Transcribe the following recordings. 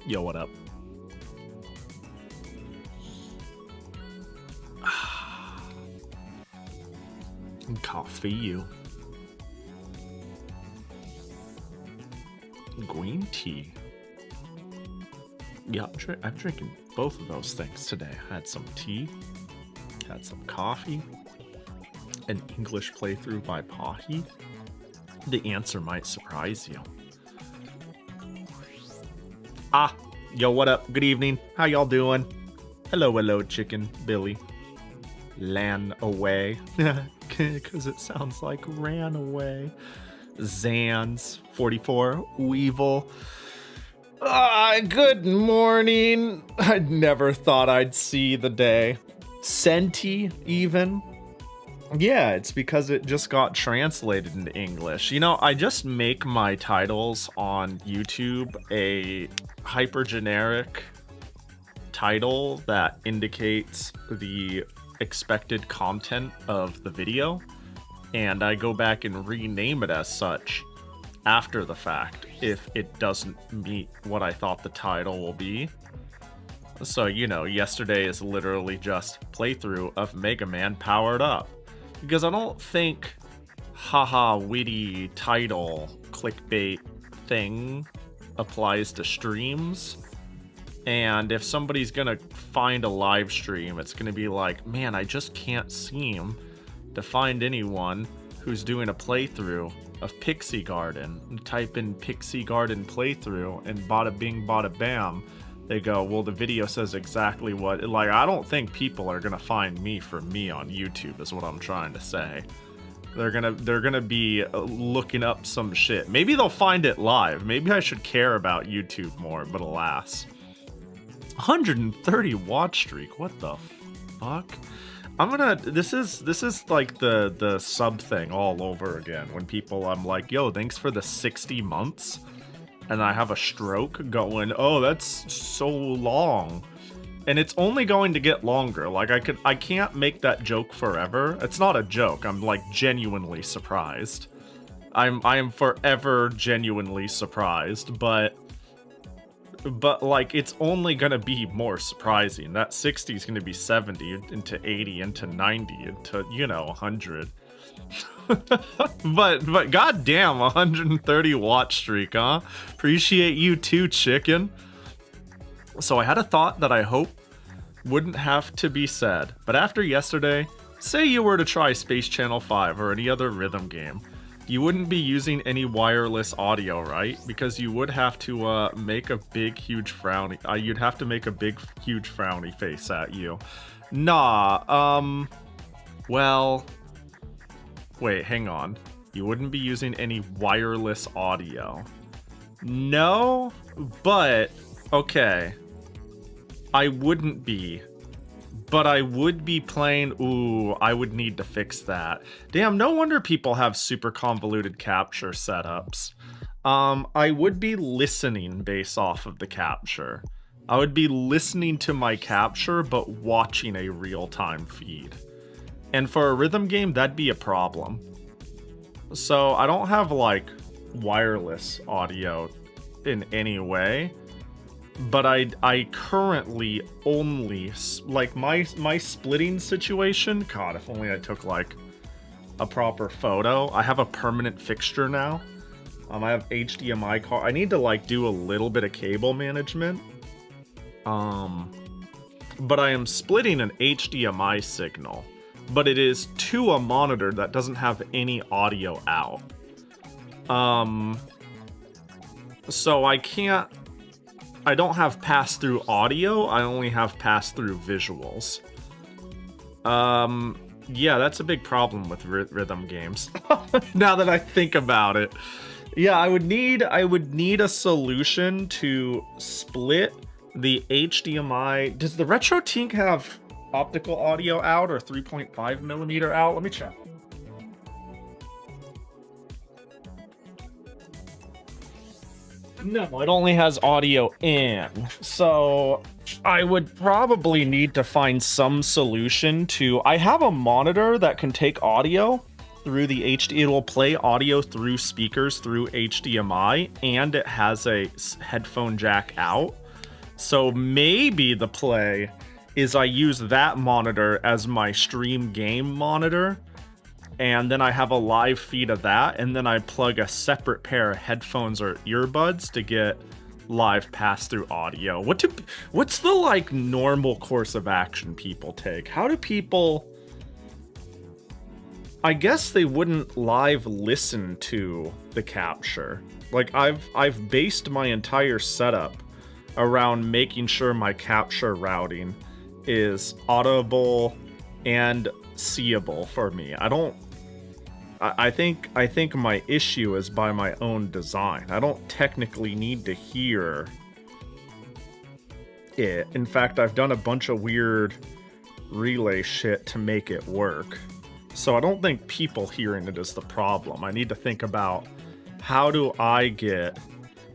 Yo, what up? Coffee, you. Green tea. Yeah, I'm drinking both of those things today. I had some tea, had some coffee, an English playthrough by Pahi. The answer might surprise you. Yo, what up? Good evening. How y'all doing? Hello, chicken Billy. Lan away. Because it sounds like ran away. Zans 44 Weevil. Good morning. I never thought I'd see the day. Senti even. Yeah, it's because it just got translated into English. You know, I just make my titles on YouTube a hypergeneric title that indicates the expected content of the video, and I go back and rename it as such after the fact if it doesn't meet what I thought the title will be. So, you know, yesterday is literally just playthrough of Mega Man powered up. Because I don't think haha witty title clickbait thing applies to streams. And if somebody's gonna find a live stream, it's gonna be like, man, I just can't seem to find anyone who's doing a playthrough of Pixy Garden. And type in Pixy Garden playthrough and bada bing bada bam. They go, well, the video says exactly what, like, I don't think people are gonna find me for me on YouTube is what I'm trying to say. They're gonna be looking up some shit. Maybe they'll find it live. Maybe I should care about YouTube more, but alas. 130 watch streak, what the fuck? This is like the sub thing all over again. When I'm like, yo, thanks for the 60 months. And I have a stroke going, oh, that's so long. And it's only going to get longer. Like, I can't make that joke forever. It's not a joke. I'm like genuinely surprised. I am forever genuinely surprised, but like, it's only gonna be more surprising. That 60 is gonna be 70 into 80 into 90 into, you know, 100. but goddamn, 130 watch streak, huh? Appreciate you too, chicken. So I had a thought that I hope wouldn't have to be said, but after yesterday, say you were to try Space Channel 5 or any other rhythm game, you wouldn't be using any wireless audio, right? Because you would have to make a big, huge frowny. You'd have to make a big, huge frowny face at you. Nah. Well. Wait, hang on. You wouldn't be using any wireless audio. No, but okay. I wouldn't be. But I would be playing. Ooh, I would need to fix that. Damn, no wonder people have super convoluted capture setups. I would be listening based off of the capture. I would be listening to my capture, but watching a real-time feed. And for a rhythm game, that'd be a problem. So I don't have like wireless audio in any way. But I currently only, like, my splitting situation, God, if only I took, like, a proper photo. I have a permanent fixture now. I have HDMI car. I need to, like, do a little bit of cable management. But I am splitting an HDMI signal. But it is to a monitor that doesn't have any audio out. So I don't have pass-through audio, I only have pass-through visuals. Yeah, that's a big problem with rhythm games. Now that I think about it. Yeah, I would need a solution to split the HDMI. Does the Retro Tink have optical audio out or 3.5 millimeter out? Let me check. No, it only has audio in. So I would probably need to find some solution to... I have a monitor that can take audio, through the HD. It will play audio through speakers through HDMI, and it has a headphone jack out. So maybe the play is I use that monitor as my stream game monitor, and then I have a live feed of that, and then I plug a separate pair of headphones or earbuds to get live pass-through audio. What's the like normal course of action people take? How do people... I guess they wouldn't live listen to the capture. Like I've based my entire setup around making sure my capture routing is audible and seeable for me. I think my issue is by my own design. I don't technically need to hear it. In fact, I've done a bunch of weird relay shit to make it work. So I don't think people hearing it is the problem. I need to think about how do I get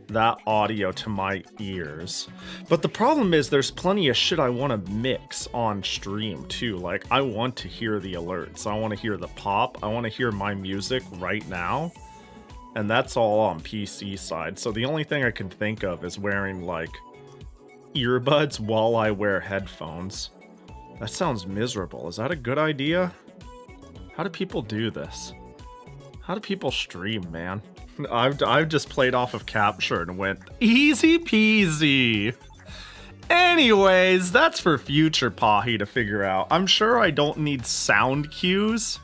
that audio to my ears. But the problem is there's plenty of shit I want to mix on stream too. Like I want to hear the alerts. I want to hear the pop. I want to hear my music right now. And that's all on PC side. So the only thing I can think of is wearing like earbuds while I wear headphones. That sounds miserable. Is that a good idea? How do people do this? How do people stream, man? I've just played off of capture and went easy peasy. Anyways, that's for future Pahi to figure out. I'm sure I don't need sound cues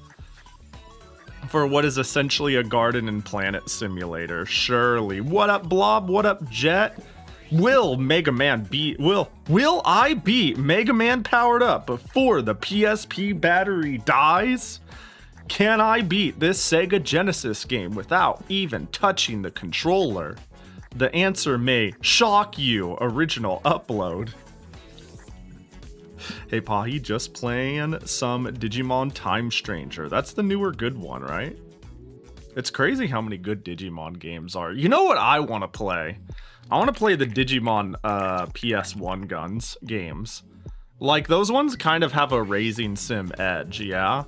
for what is essentially a garden and planet simulator. Surely. What up, Blob? What up, Jet? Will I beat Mega Man powered up before the PSP battery dies? Can I beat this Sega Genesis game without even touching the controller? The answer may shock you. Original upload. Hey Pahi, just playing some Digimon Time Stranger. That's the newer good one, right? It's crazy how many good Digimon games are. You know what I want to play? I want to play the Digimon PS1 games. Like, those ones kind of have a Raising Sim edge, yeah?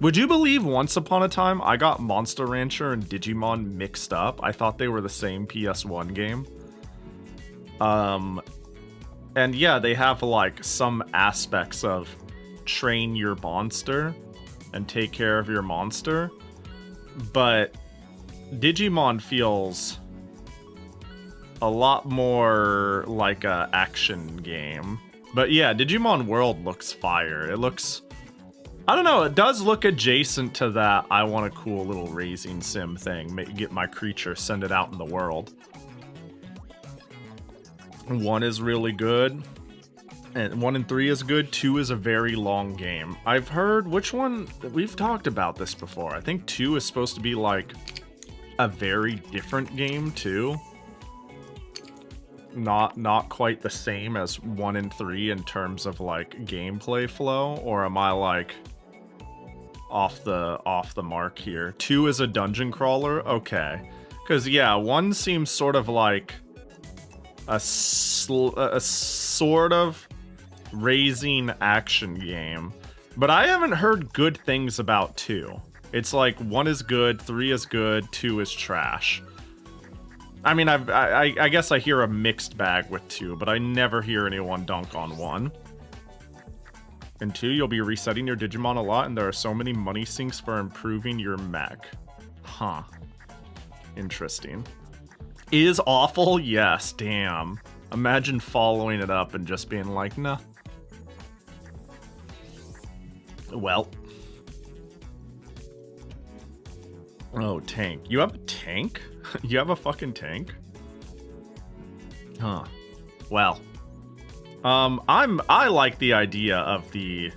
Would you believe once upon a time I got Monster Rancher and Digimon mixed up? I thought they were the same PS1 game. And yeah, they have like some aspects of train your monster and take care of your monster. But Digimon feels a lot more like a action game. But yeah, Digimon World looks fire. It looks... I don't know, it does look adjacent to that I want a cool little Raising Sim thing. Get my creature, send it out in the world. 1 is really good. And 1 and 3 is good. 2 is a very long game. I've heard, which one? We've talked about this before. I think 2 is supposed to be like a very different game too. Not quite the same as 1 and 3 in terms of like gameplay flow, or am I like off the mark here? 2 is a dungeon crawler, okay, because yeah, 1 seems sort of like a sort of raising action game, but I haven't heard good things about 2. It's like 1 is good, 3 is good, 2 is trash. I mean, I guess I hear a mixed bag with 2, but I never hear anyone dunk on 1. In 2, you'll be resetting your Digimon a lot, and there are so many money sinks for improving your mech. Huh. Interesting. Is awful? Yes, damn. Imagine following it up and just being like, nah. Well. Oh, tank. You have a tank? You have a fucking tank? Huh. Well. I like the idea of the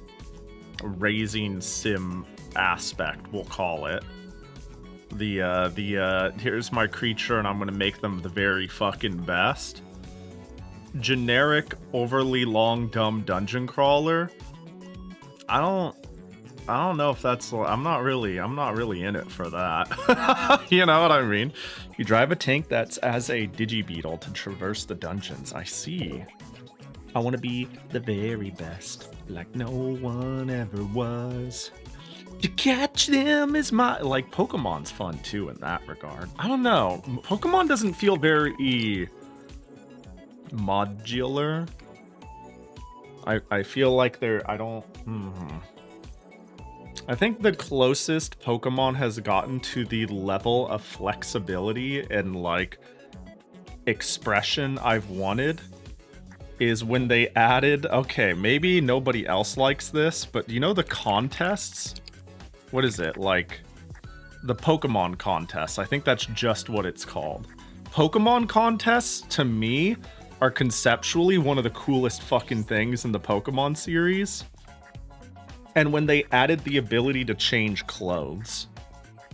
Raising Sim aspect, we'll call it. Here's my creature and I'm gonna make them the very fucking best. Generic, overly long, dumb dungeon crawler. I don't know if that's... I'm not really in it for that. You know what I mean? You drive a tank that's as a Digibeetle to traverse the dungeons. I see. I want to be the very best, like no one ever was. To catch them is my... Like, Pokemon's fun, too, in that regard. I don't know. Pokemon doesn't feel very... modular. I feel like they're... I don't... I think the closest Pokemon has gotten to the level of flexibility and, like, expression I've wanted is when they added... Okay, maybe nobody else likes this, but you know the contests? What is it? Like, the Pokemon contests. I think that's just what it's called. Pokemon contests, to me, are conceptually one of the coolest fucking things in the Pokemon series. And when they added the ability to change clothes,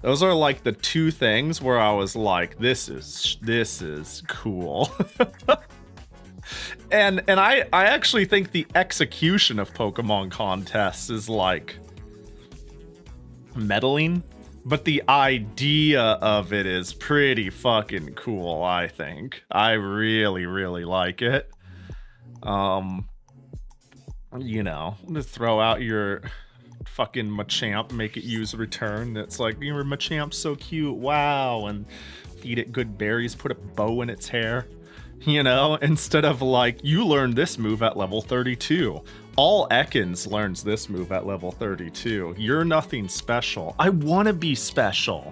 those are like the two things where I was like, this is cool. and I actually think the execution of Pokemon contests is like meddling, but the idea of it is pretty fucking cool, I think. I really, really like it. You know, to throw out your fucking Machamp, make it use return. It's like, your Machamp's so cute, wow, and feed it good berries, put a bow in its hair, you know, instead of like, you learned this move at level 32. All Ekans learns this move at level 32. You're nothing special. I want to be special.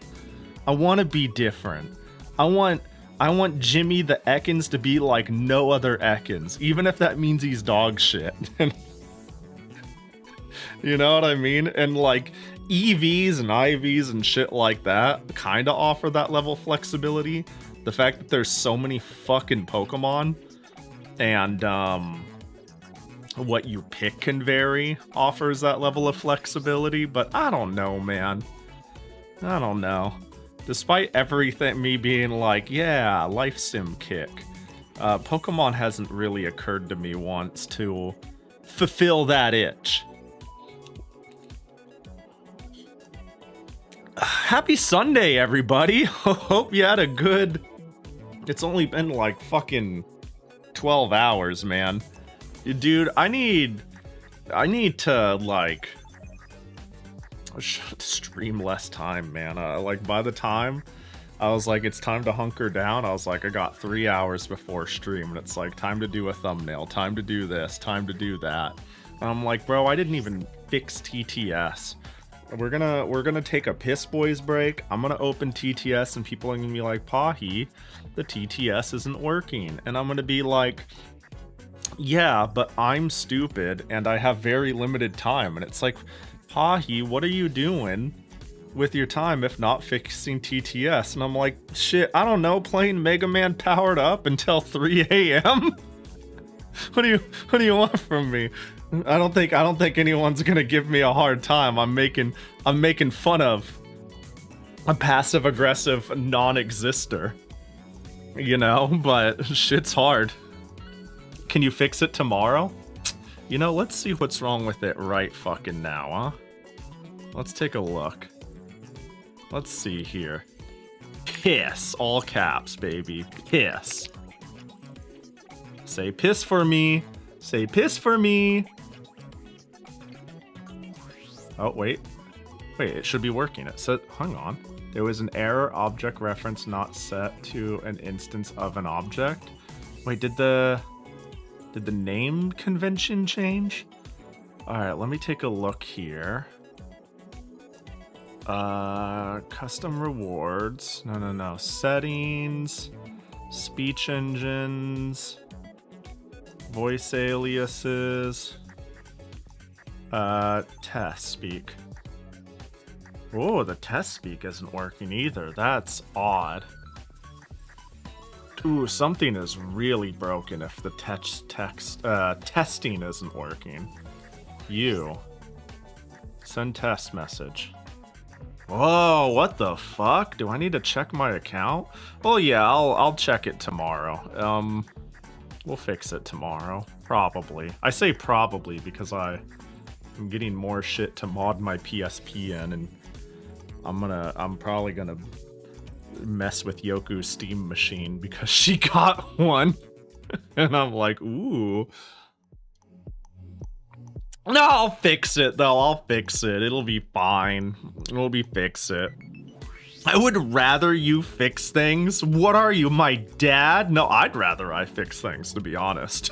I want to be different. I want Jimmy the Ekans to be like no other Ekans, even if that means he's dog shit. You know what I mean? And like EVs and IVs and shit like that kind of offer that level of flexibility. The fact that there's so many fucking Pokemon and what you pick can vary offers that level of flexibility. But I don't know, man. I don't know. Despite everything, me being like, yeah, life sim kick, Pokemon hasn't really occurred to me once to fulfill that itch. Happy Sunday, everybody. Hope you had a good... It's only been like fucking 12 hours, man. Dude, I need to like stream less time, man. Like by the time I was like, it's time to hunker down, I was like, I got 3 hours before stream, and it's like, time to do a thumbnail, time to do this, time to do that. And I'm like, bro, I didn't even fix TTS. We're gonna take a piss boys break. I'm gonna open TTS and people are gonna be like, Pahi, the TTS isn't working. And I'm gonna be like, yeah, but I'm stupid and I have very limited time. And it's like, Pahi, what are you doing with your time if not fixing TTS? And I'm like, shit, I don't know, playing Mega Man powered up until 3 a.m. What do you want from me? I don't think anyone's gonna give me a hard time. I'm making fun of a passive aggressive non-exister, you know, but shit's hard. Can you fix it tomorrow? You know, let's see what's wrong with it right fucking now, huh? Let's take a look. Let's see here. Piss, all caps, baby. Piss. Say piss for me. Say piss for me. Oh, wait, it should be working. It said, hang on. There was an error, object reference not set to an instance of an object. Wait, did the name convention change? All right, let me take a look here. Custom rewards. No. Settings, speech engines, voice aliases. Test speak. Oh, the test speak isn't working either. That's odd. Ooh, something is really broken if the testing isn't working. Send test message. Whoa, what the fuck? Do I need to check my account? Well, yeah, I'll check it tomorrow. We'll fix it tomorrow. Probably. I say probably because I'm getting more shit to mod my PSP in, and I'm probably gonna mess with Yoku's Steam machine because she got one. And I'm like, ooh. No, I'll fix it though. I'll fix it. It'll be fine. It'll be fix it. I would rather you fix things. What are you, my dad? No, I'd rather I fix things, to be honest.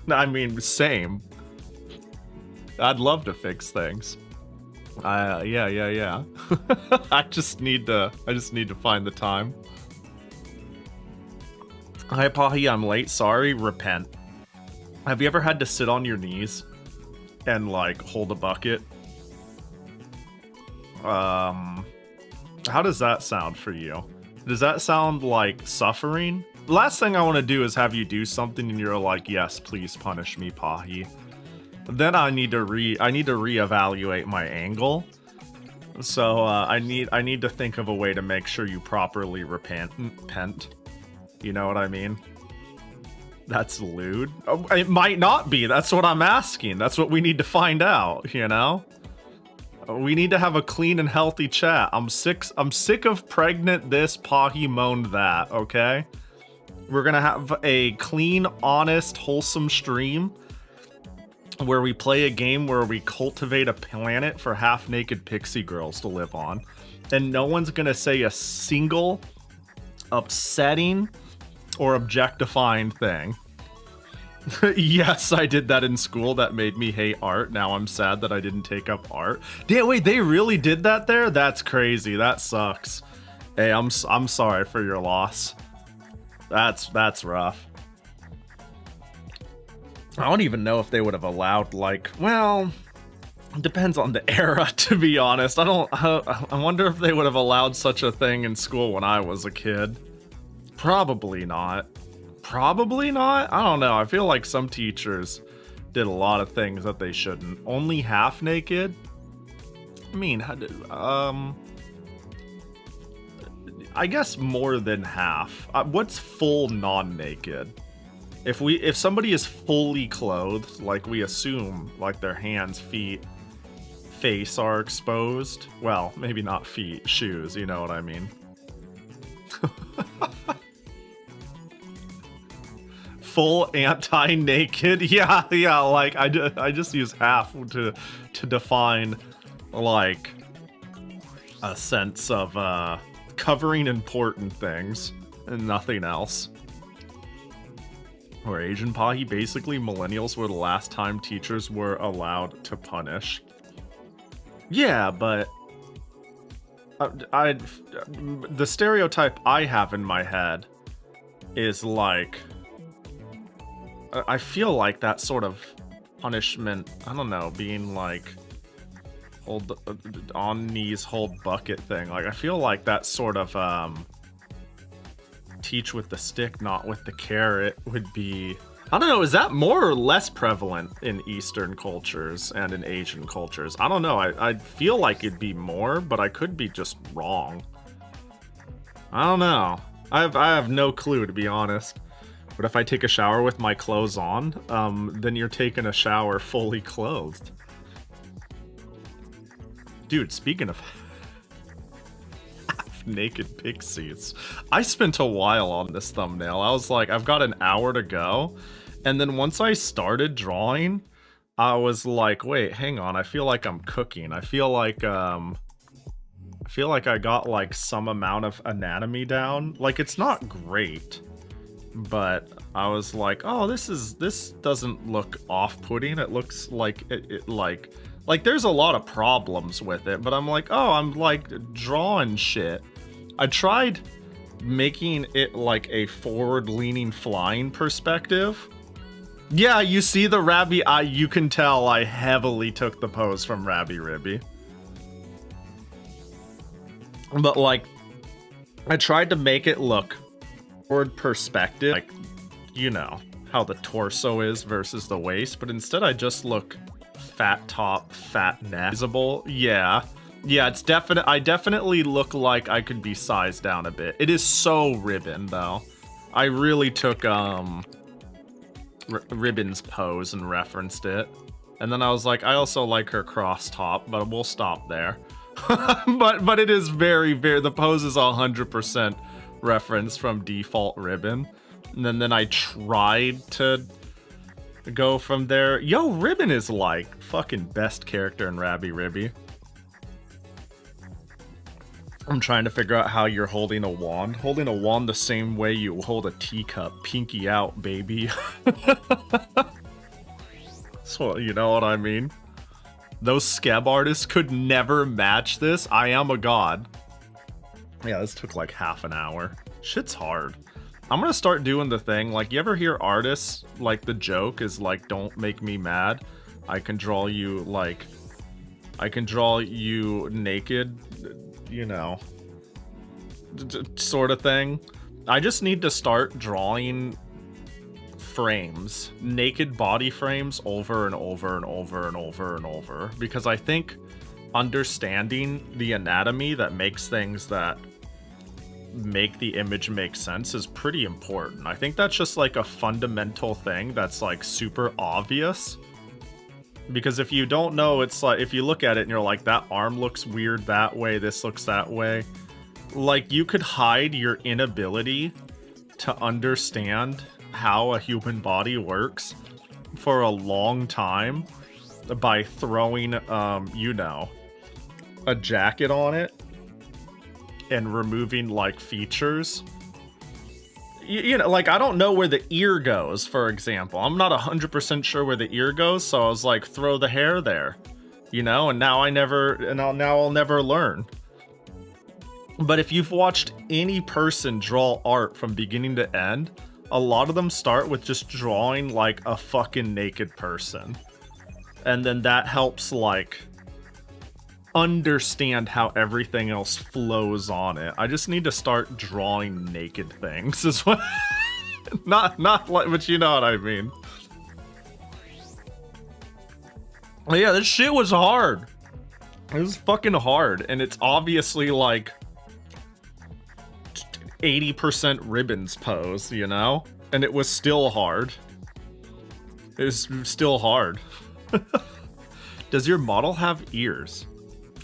I mean, same. I'd love to fix things. Yeah. I just need to find the time. Hi, Pahi, I'm late. Sorry, repent. Have you ever had to sit on your knees and, like, hold a bucket? How does that sound for you? Does that sound like suffering? The last thing I want to do is have you do something and you're like, yes, please punish me, Pahi. Then I need to reevaluate my angle. So I need to think of a way to make sure you properly repent. You know what I mean? That's lewd. Oh, it might not be. That's what I'm asking. That's what we need to find out, you know? We need to have a clean and healthy chat. I'm sick of pregnant this, Pahi moaned that, okay? We're gonna have a clean, honest, wholesome stream where we play a game where we cultivate a planet for half-naked pixie girls to live on. And no one's gonna say a single upsetting or objectifying thing. Yes, I did that in school. That made me hate art. Now I'm sad that I didn't take up art. Damn, wait, they really did that there? That's crazy. That sucks. Hey, I'm sorry for your loss. That's rough. I don't even know if they would have allowed, like, well, it depends on the era, to be honest. I wonder if they would have allowed such a thing in school when I was a kid. Probably not. Probably not? I don't know. I feel like some teachers did a lot of things that they shouldn't. Only half naked? I mean, I guess more than half. What's full non-naked? If somebody is fully clothed, like we assume, like their hands, feet, face are exposed. Well, maybe not feet, shoes, you know what I mean. Full anti-naked, yeah, like I just use half to define like a sense of covering important things and nothing else. Or Asian Pahi, basically millennials were the last time teachers were allowed to punish. Yeah, but the stereotype I have in my head is like, I feel like that sort of punishment, I don't know, being like hold on knees, hold bucket thing. Like I feel like that sort of teach with the stick, not with the carrot would be, I don't know, is that more or less prevalent in Eastern cultures and in Asian cultures? I don't know. I feel like it'd be more, but I could be just wrong. I don't know. I have no clue, to be honest. But if I take a shower with my clothes on, then you're taking a shower fully clothed. Dude, speaking of half-naked pixies, I spent a while on this thumbnail. I was like, I've got an hour to go. And then once I started drawing, I was like, wait, hang on. I feel like I'm cooking. I feel like I got like some amount of anatomy down. Like it's not great. But I was like, oh, this doesn't look off-putting. It looks like it like there's a lot of problems with it, but I'm like, oh, I'm like drawing shit. I tried making it like a forward-leaning flying perspective. Yeah, you see the Rabbi, you can tell I heavily took the pose from Rabbi Ribby. But like, I tried to make it look forward perspective, like, you know, how the torso is versus the waist, but instead I just look fat top, fat neck. Visible, yeah, it's definite. I definitely look like I could be sized down a bit. It is so Ribbon though. I really took Ribbon's pose and referenced it, and then I was like, I also like her cross top, but we'll stop there. but it is very, the pose is 100% reference from default Ribbon. And then I tried to go from there. Yo, Ribbon is like fucking best character in Rabi Ribby. I'm trying to figure out how you're holding a wand. Holding a wand the same way you hold a teacup. Pinky out, baby. So, you know what I mean? Those scab artists could never match this. I am a god. Yeah, this took like half an hour. Shit's hard. I'm gonna start doing the thing, like, you ever hear artists, like, the joke is like, don't make me mad. I can draw you, like, I can draw you naked, you know, sort of thing. I just need to start drawing frames, naked body frames, over and over and over and over and over, because I think understanding the anatomy that makes things that make the image make sense is pretty important. I think that's just like a fundamental thing that's like super obvious, because if you don't know, it's like, if you look at it and you're like, that arm looks weird that way, this looks that way, like, you could hide your inability to understand how a human body works for a long time by throwing you know, a jacket on it and removing like features. You know, like, I don't know where the ear goes, for example. I'm not 100% sure where the ear goes, so I was like, throw the hair there, you know, and now I'll never learn. But if you've watched any person draw art from beginning to end, a lot of them start with just drawing like a fucking naked person. And then that helps like understand how everything else flows on it. I just need to start drawing naked things as well. not like, but you know what I mean. But yeah, this shit was hard. It was fucking hard, and it's obviously like 80% ribbons pose, you know? And it was still hard. It was still hard. Does your model have ears?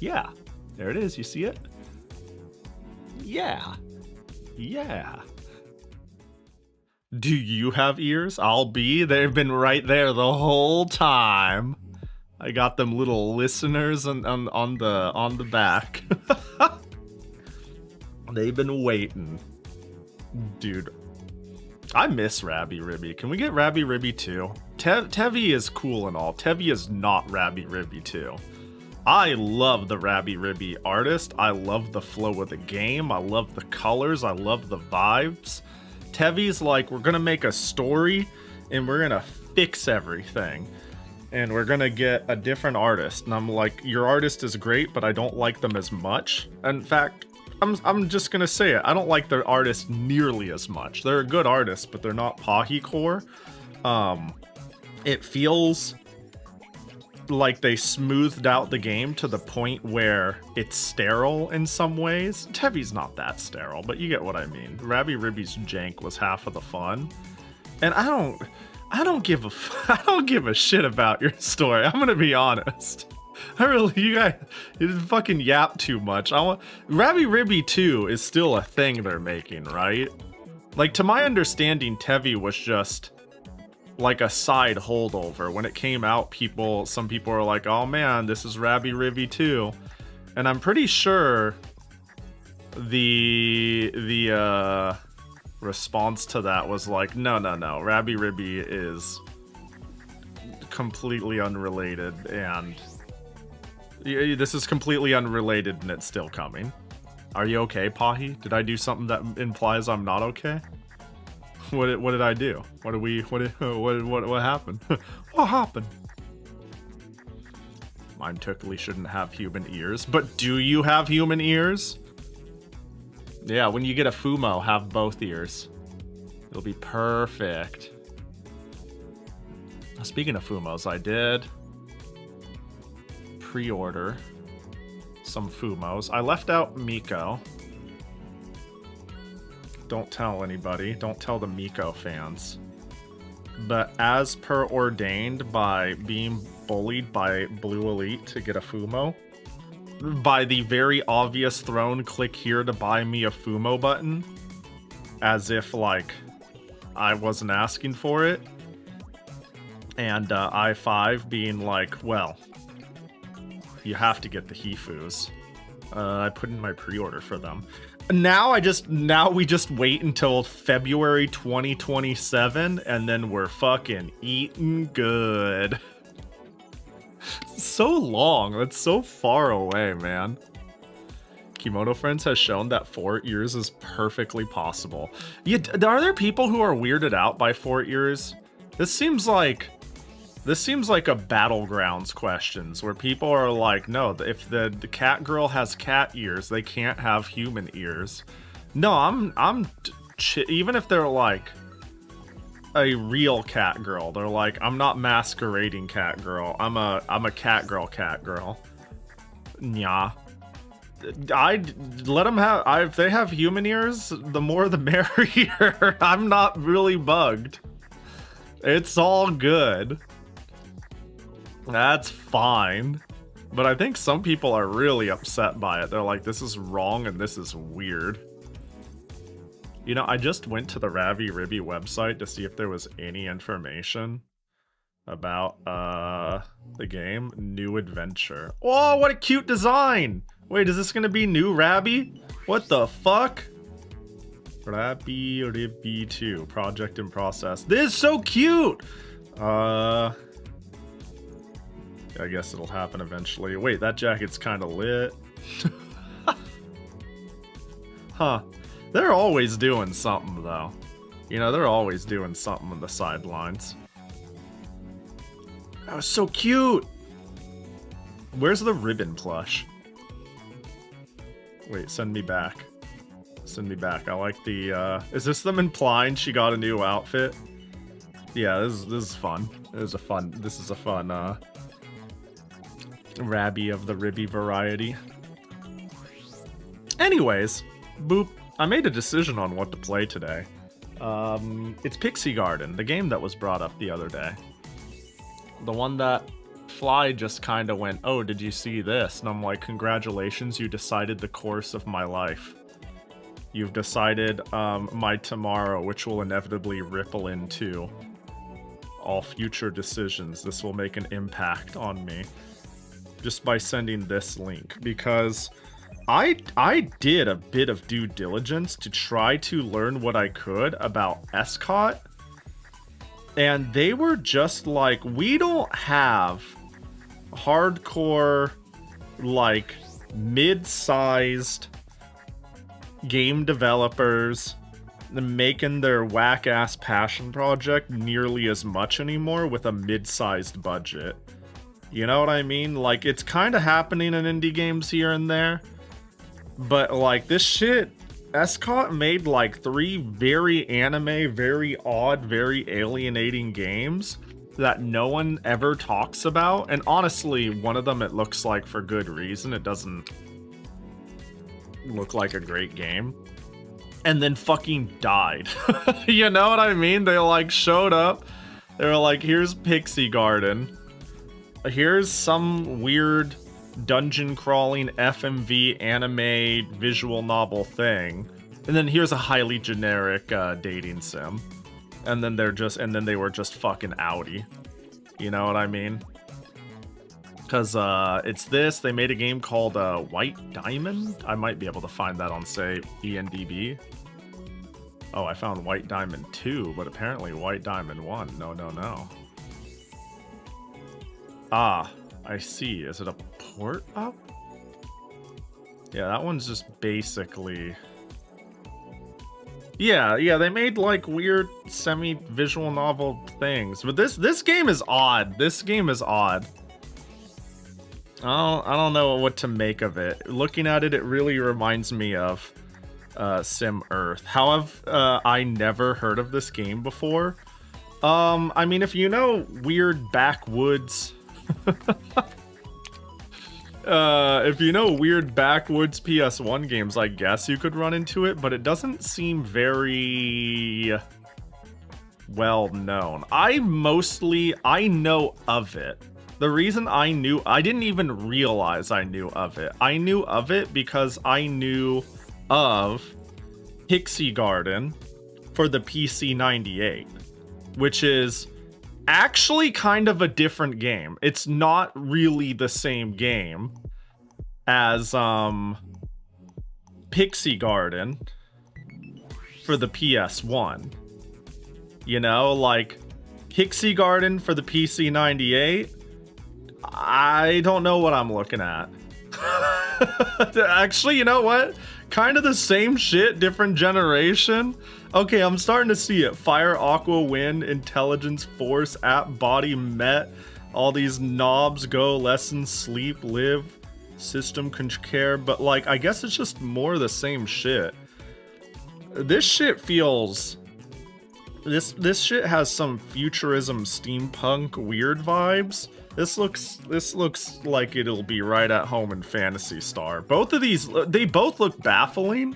Yeah. There it is. You see it? Yeah. Yeah. Do you have ears? I'll be. They've been right there the whole time. I got them little listeners on the back. They've been waiting. Dude, I miss Rabi Ribby. Can we get Rabi Ribby 2? Tevi is cool and all. Tevi is not Rabi Ribby 2. I love the Rabi Ribby artist. I love the flow of the game. I love the colors. I love the vibes. Tevi's like, we're gonna make a story and we're gonna fix everything. And we're gonna get a different artist. And I'm like, your artist is great, but I don't like them as much. In fact, I'm just gonna say it. I don't like their artists nearly as much. They're a good artist, but they're not Pahi core. It feels like they smoothed out the game to the point where it's sterile in some ways. Tevi's not that sterile, but you get what I mean. Rabi Ribby's jank was half of the fun, and I don't give a shit about your story. I'm gonna be honest. You guys, you fucking yap too much. Rabi Ribby 2 is still a thing they're making, right? Like, to my understanding, Tevi was just like a side holdover. When it came out, some people were like, oh man, this is Rabi Ribby 2. And I'm pretty sure the response to that was like, no, Rabi Ribby is completely unrelated, and this is completely unrelated, and it's still coming. Are you okay, Pahi? Did I do something that implies I'm not okay? What did I do? What happened? What happened? Mine totally shouldn't have human ears, but do you have human ears? Yeah, when you get a Fumo, have both ears. It'll be perfect. Speaking of Fumos, I did pre-order some Fumos. I left out Miko. Don't tell anybody. Don't tell the Miko fans. But as per ordained by being bullied by Blue Elite to get a Fumo, by the very obvious throne click here to buy me a Fumo button, as if like I wasn't asking for it, And I5 being like, well, you have to get the Hifus. I put in my pre-order for them. Now we just wait until February 2027 and then we're fucking eating good. So long. That's so far away, man. Kimono Friends has shown that 4 years is perfectly possible. Are there people who are weirded out by 4 years? This seems like a Battlegrounds questions where people are like, no, if the cat girl has cat ears, they can't have human ears. No, even if they're like a real cat girl, they're like, I'm not masquerading cat girl. I'm a cat girl. Nya. I'd let them have, if they have human ears, the more the merrier. I'm not really bugged. It's all good. That's fine. But I think some people are really upset by it. They're like, this is wrong and this is weird. You know, I just went to the Ravi Ribby website to see if there was any information about the game. New adventure. Oh, what a cute design! Wait, is this gonna be new Rabby? What the fuck? Ravi Ribby 2, project in process. This is so cute! I guess it'll happen eventually. Wait, that jacket's kind of lit. Huh. They're always doing something, though. You know, they're always doing something on the sidelines. That was so cute! Where's the ribbon plush? Wait, send me back. Send me back. I like the, is this them implying she got a new outfit? Yeah, this is fun. This is a fun, Rabby of the Ribby variety. Anyways, boop. I made a decision on what to play today. It's Pixy Garden, the game that was brought up the other day. The one that Fly just kind of went, oh, did you see this? And I'm like, congratulations, you decided the course of my life. You've decided my tomorrow, which will inevitably ripple into all future decisions. This will make an impact on me. Just by sending this link, because I did a bit of due diligence to try to learn what I could about Escott, and they were just like, we don't have hardcore, like, mid-sized game developers making their whack-ass passion project nearly as much anymore with a mid-sized budget. You know what I mean? Like, it's kind of happening in indie games here and there. But, like, this shit, Escott made, like, 3 very anime, very odd, very alienating games that no one ever talks about. And honestly, one of them, it looks like for good reason. It doesn't look like a great game. And then fucking died. You know what I mean? They, like, showed up. They were like, here's Pixy Garden. Here's some weird dungeon crawling FMV anime visual novel thing. And then here's a highly generic dating sim. And then they were just fucking outie. You know what I mean? Cause it's this, they made a game called White Diamond. I might be able to find that on, say, ENDB. Oh, I found White Diamond 2, but apparently White Diamond 1. No. Ah, I see. Is it a port up? Yeah, that one's just basically... Yeah, they made, like, weird semi-visual novel things. But this game is odd. This game is odd. I don't know what to make of it. Looking at it, it really reminds me of Sim Earth. How have I never heard of this game before? I mean, if you know weird backwoods... if you know weird backwoods PS1 games, I guess you could run into it, but it doesn't seem very well known. I know of it. The reason I didn't even realize I knew of it. I knew of it because I knew of Pixy Garden for the PC 98, which is actually kind of a different game. It's not really the same game as Pixy Garden for the PS1. You know, like Pixy Garden for the PC98. I don't know what I'm looking at. Actually, you know what? Kind of the same shit, different generation. Okay, I'm starting to see it. Fire, Aqua, Wind, Intelligence, Force, App, Body, Met. All these knobs, go, lesson, sleep, live, system, care. But like, I guess it's just more of the same shit. This shit feels... This shit has some futurism, steampunk, weird vibes. This looks like it'll be right at home in Phantasy Star. Both of these, they both look baffling.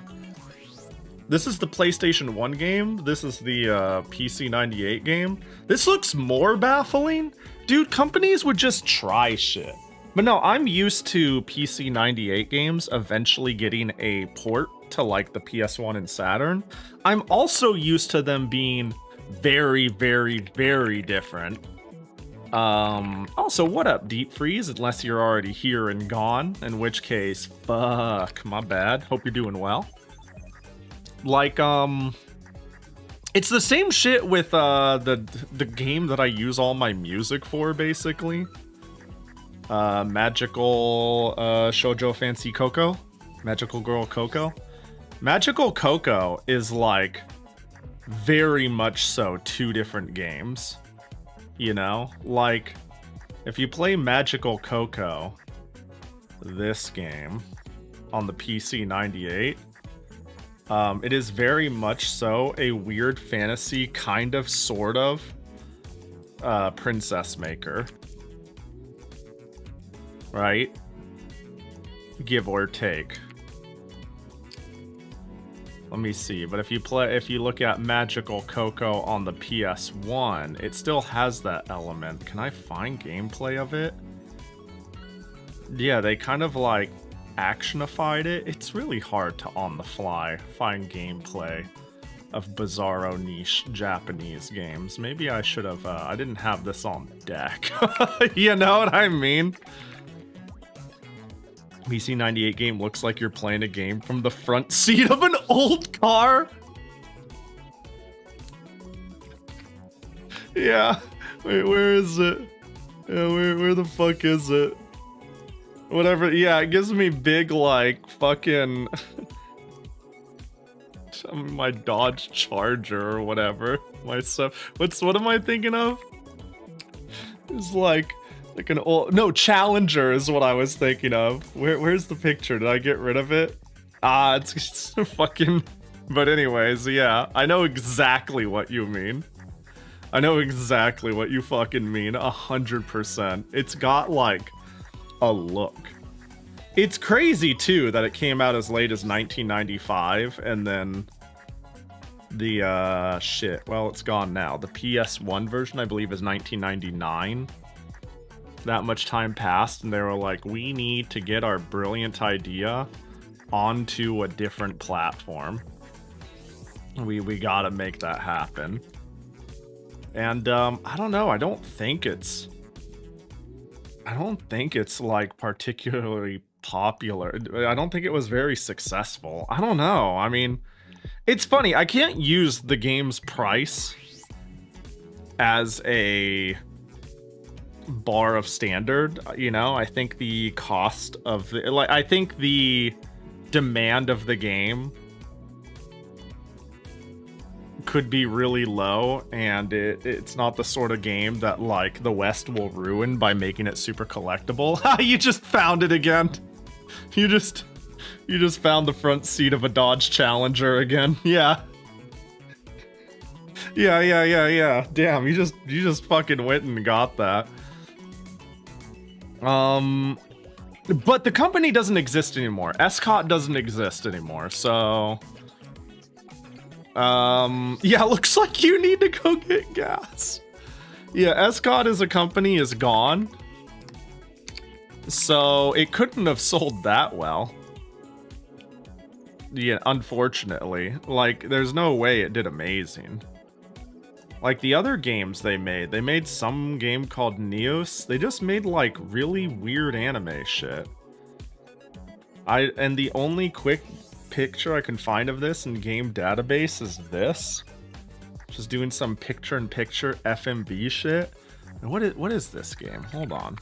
This is the PlayStation 1 game. This is the PC98 game. This looks more baffling. Dude, companies would just try shit. But no, I'm used to PC98 games eventually getting a port to like the PS1 and Saturn. I'm also used to them being very, very, very different. Also, what up, Deep Freeze? Unless you're already here and gone, in which case, fuck, my bad. Hope you're doing well. Like, it's the same shit with, the game that I use all my music for, basically. Magical, Shoujo Fancy Coco? Magical Girl Coco? Magical Coco is, like, very much so two different games. You know, like, if you play Magical Coco, this game, on the PC98, it is very much so a weird fantasy, kind of, sort of, princess maker. Right? Give or take. Let me see, but if you look at Magical Coco on the PS1, it still has that element. Can I find gameplay of it? Yeah, they kind of like actionified it. It's really hard to on the fly find gameplay of bizarro niche Japanese games. Maybe I should have, I didn't have this on deck. You know what I mean? PC98 game looks like you're playing a game from the front seat of an old car. Yeah. Wait, where is it? Yeah, where the fuck is it? Whatever. Yeah, it gives me big, like, fucking... my Dodge Charger or whatever. My stuff. What am I thinking of? It's like an old, no, Challenger is what I was thinking of. Where's the picture? Did I get rid of it? Ah, it's fucking, but anyways, yeah, I know exactly what you mean. I know exactly what you fucking mean, 100%. It's got like a look. It's crazy too that it came out as late as 1995 and then the shit, well, it's gone now. The PS1 version I believe is 1999. That much time passed and they were like, we need to get our brilliant idea onto a different platform. We gotta make that happen. And I don't know, I don't think it's like particularly popular. I don't think it was very successful. I don't know. I mean, it's funny, I can't use the game's price as a bar of standard, you know. I think the cost of the, like, I think the demand of the game could be really low, and it's not the sort of game that like the West will ruin by making it super collectible. You just found it again. You just found the front seat of a Dodge Challenger again. Yeah. Yeah. Damn, you just fucking went and got that. But the company doesn't exist anymore. Escott doesn't exist anymore, so... yeah, looks like you need to go get gas. Yeah, Escott as a company is gone. So, it couldn't have sold that well. Yeah, unfortunately. Like, there's no way it did amazing. Like the other games they made some game called Neos. They just made like really weird anime shit. And the only quick picture I can find of this in game database is this. Just doing some picture-in-picture FMV shit. And what is this game? Hold on.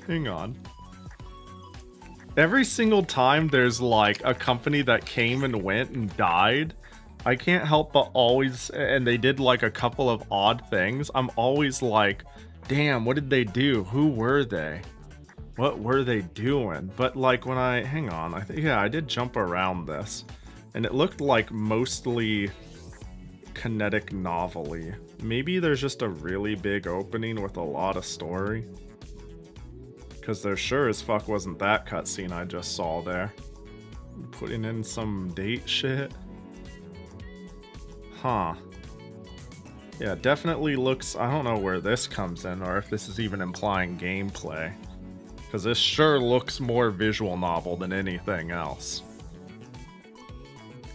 Hang on. Every single time there's like a company that came and went and died, I can't help but always, and they did like a couple of odd things, I'm always like, damn, what did they do? Who were they? What were they doing? But like when hang on, I did jump around this, and it looked like mostly kinetic novel-y. Maybe there's just a really big opening with a lot of story. Because there sure as fuck wasn't that cutscene I just saw there. Putting in some date shit. Huh. Yeah, definitely looks... I don't know where this comes in, or if this is even implying gameplay. Because this sure looks more visual novel than anything else.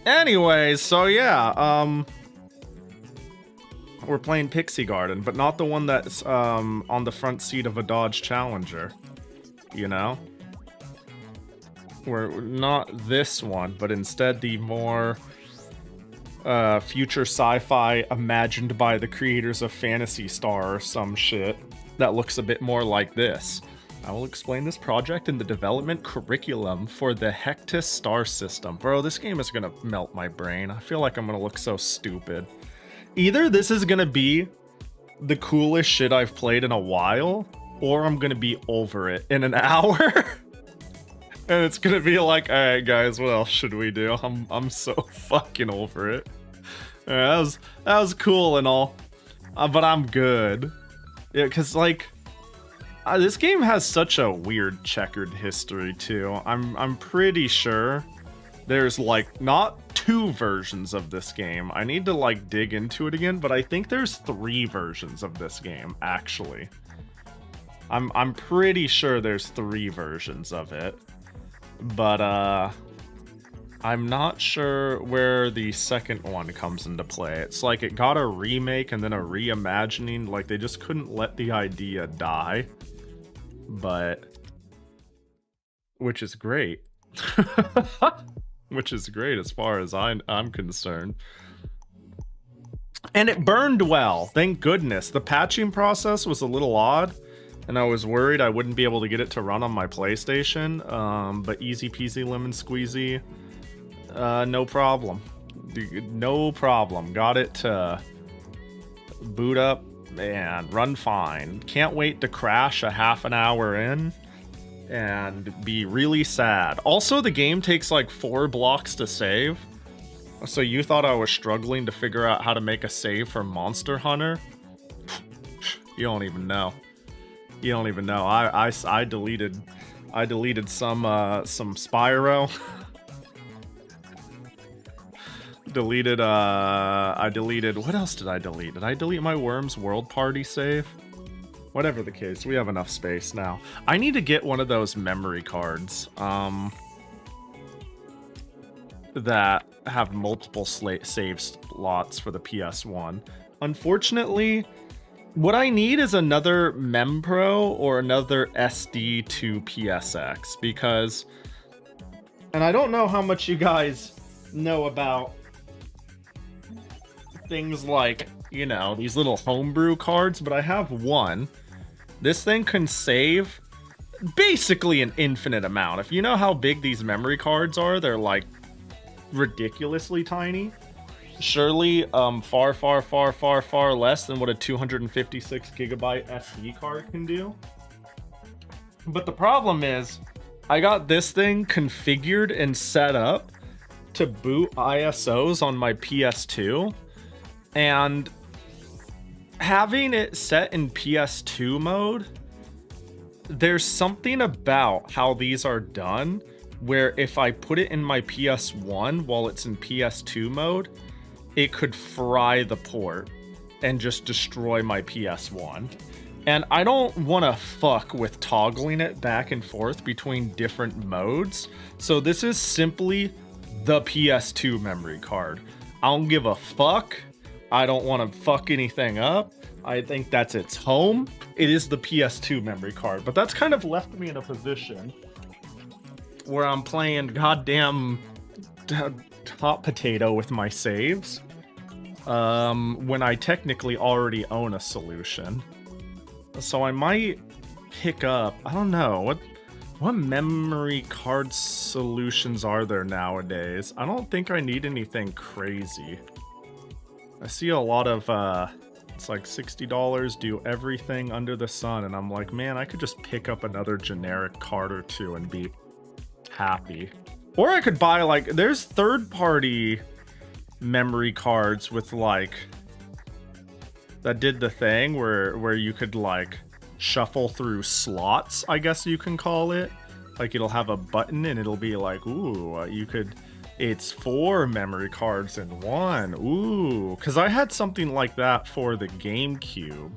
Anyways, so yeah, we're playing Pixy Garden, but not the one that's on the front seat of a Dodge Challenger. You know? We're not this one, but instead the more future sci-fi imagined by the creators of Phantasy Star or some shit that looks a bit more like this. I will explain this project in the development curriculum for the Hectus star system. Bro, this game is gonna melt my brain. I feel like I'm gonna look so stupid. Either this is gonna be the coolest shit I've played in a while, or I'm gonna be over it in an hour. And it's gonna be like, alright guys, what else should we do? I'm so fucking over it. That was cool and all. But I'm good. Yeah, cause like this game has such a weird checkered history too. I'm pretty sure there's like not 2 versions of this game. I need to like dig into it again, but I think there's 3 versions of this game actually. I'm pretty sure there's 3 versions of it. But I'm not sure where the second one comes into play. It's like it got a remake and then a reimagining, like they just couldn't let the idea die. But which is great. Which is great as far as I'm concerned. And it burned well, thank goodness. The patching process was a little odd, and I was worried I wouldn't be able to get it to run on my PlayStation. But easy peasy lemon squeezy, no problem. No problem. Got it to boot up and run fine. Can't wait to crash a half an hour in and be really sad. Also, the game takes like 4 blocks to save. So you thought I was struggling to figure out how to make a save for Monster Hunter? You don't even know. You don't even know. I deleted some Spyro. I deleted, what else did I delete? Did I delete my Worms World Party save? Whatever the case, we have enough space now. I need to get one of those memory cards that have multiple save slots for the PS1. Unfortunately, what I need is another MemPro or another SD to PSX, because, and I don't know how much you guys know about things like, you know, these little homebrew cards, but I have one. This thing can save basically an infinite amount. If you know how big these memory cards are, they're like ridiculously tiny. Surely far less than what a 256 gigabyte SD card can do. But the problem is, I got this thing configured and set up to boot ISOs on my PS2, and having it set in PS2 mode, there's something about how these are done where if I put it in my PS1 while it's in PS2 mode, it could fry the port and just destroy my PS1. And I don't want to fuck with toggling it back and forth between different modes. So this is simply the PS2 memory card. I don't give a fuck I don't want to fuck anything up. I think that's its home. It is the PS2 memory card, but that's kind of left me in a position where I'm playing goddamn hot potato with my saves when I technically already own a solution. So I might pick up, I don't know, what memory card solutions are there nowadays? I don't think I need anything crazy. I see a lot of, it's like $60, do everything under the sun, and I'm like, man, I could just pick up another generic card or two and be happy. Or I could buy, like, there's third-party memory cards with, like, that did the thing where you could, like, shuffle through slots, I guess you can call it. Like, it'll have a button and it'll be like, ooh, you could... It's 4 memory cards in one. Ooh, because I had something like that for the GameCube.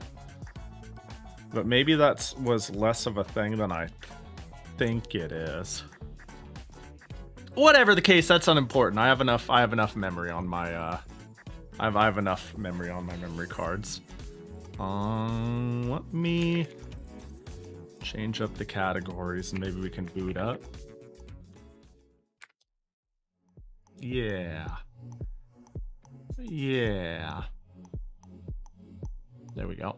But maybe that was less of a thing than I think it is. Whatever the case, that's unimportant. I have enough memory on my I have enough memory on my memory cards. Let me change up the categories and maybe we can boot up. Yeah. Yeah. There we go.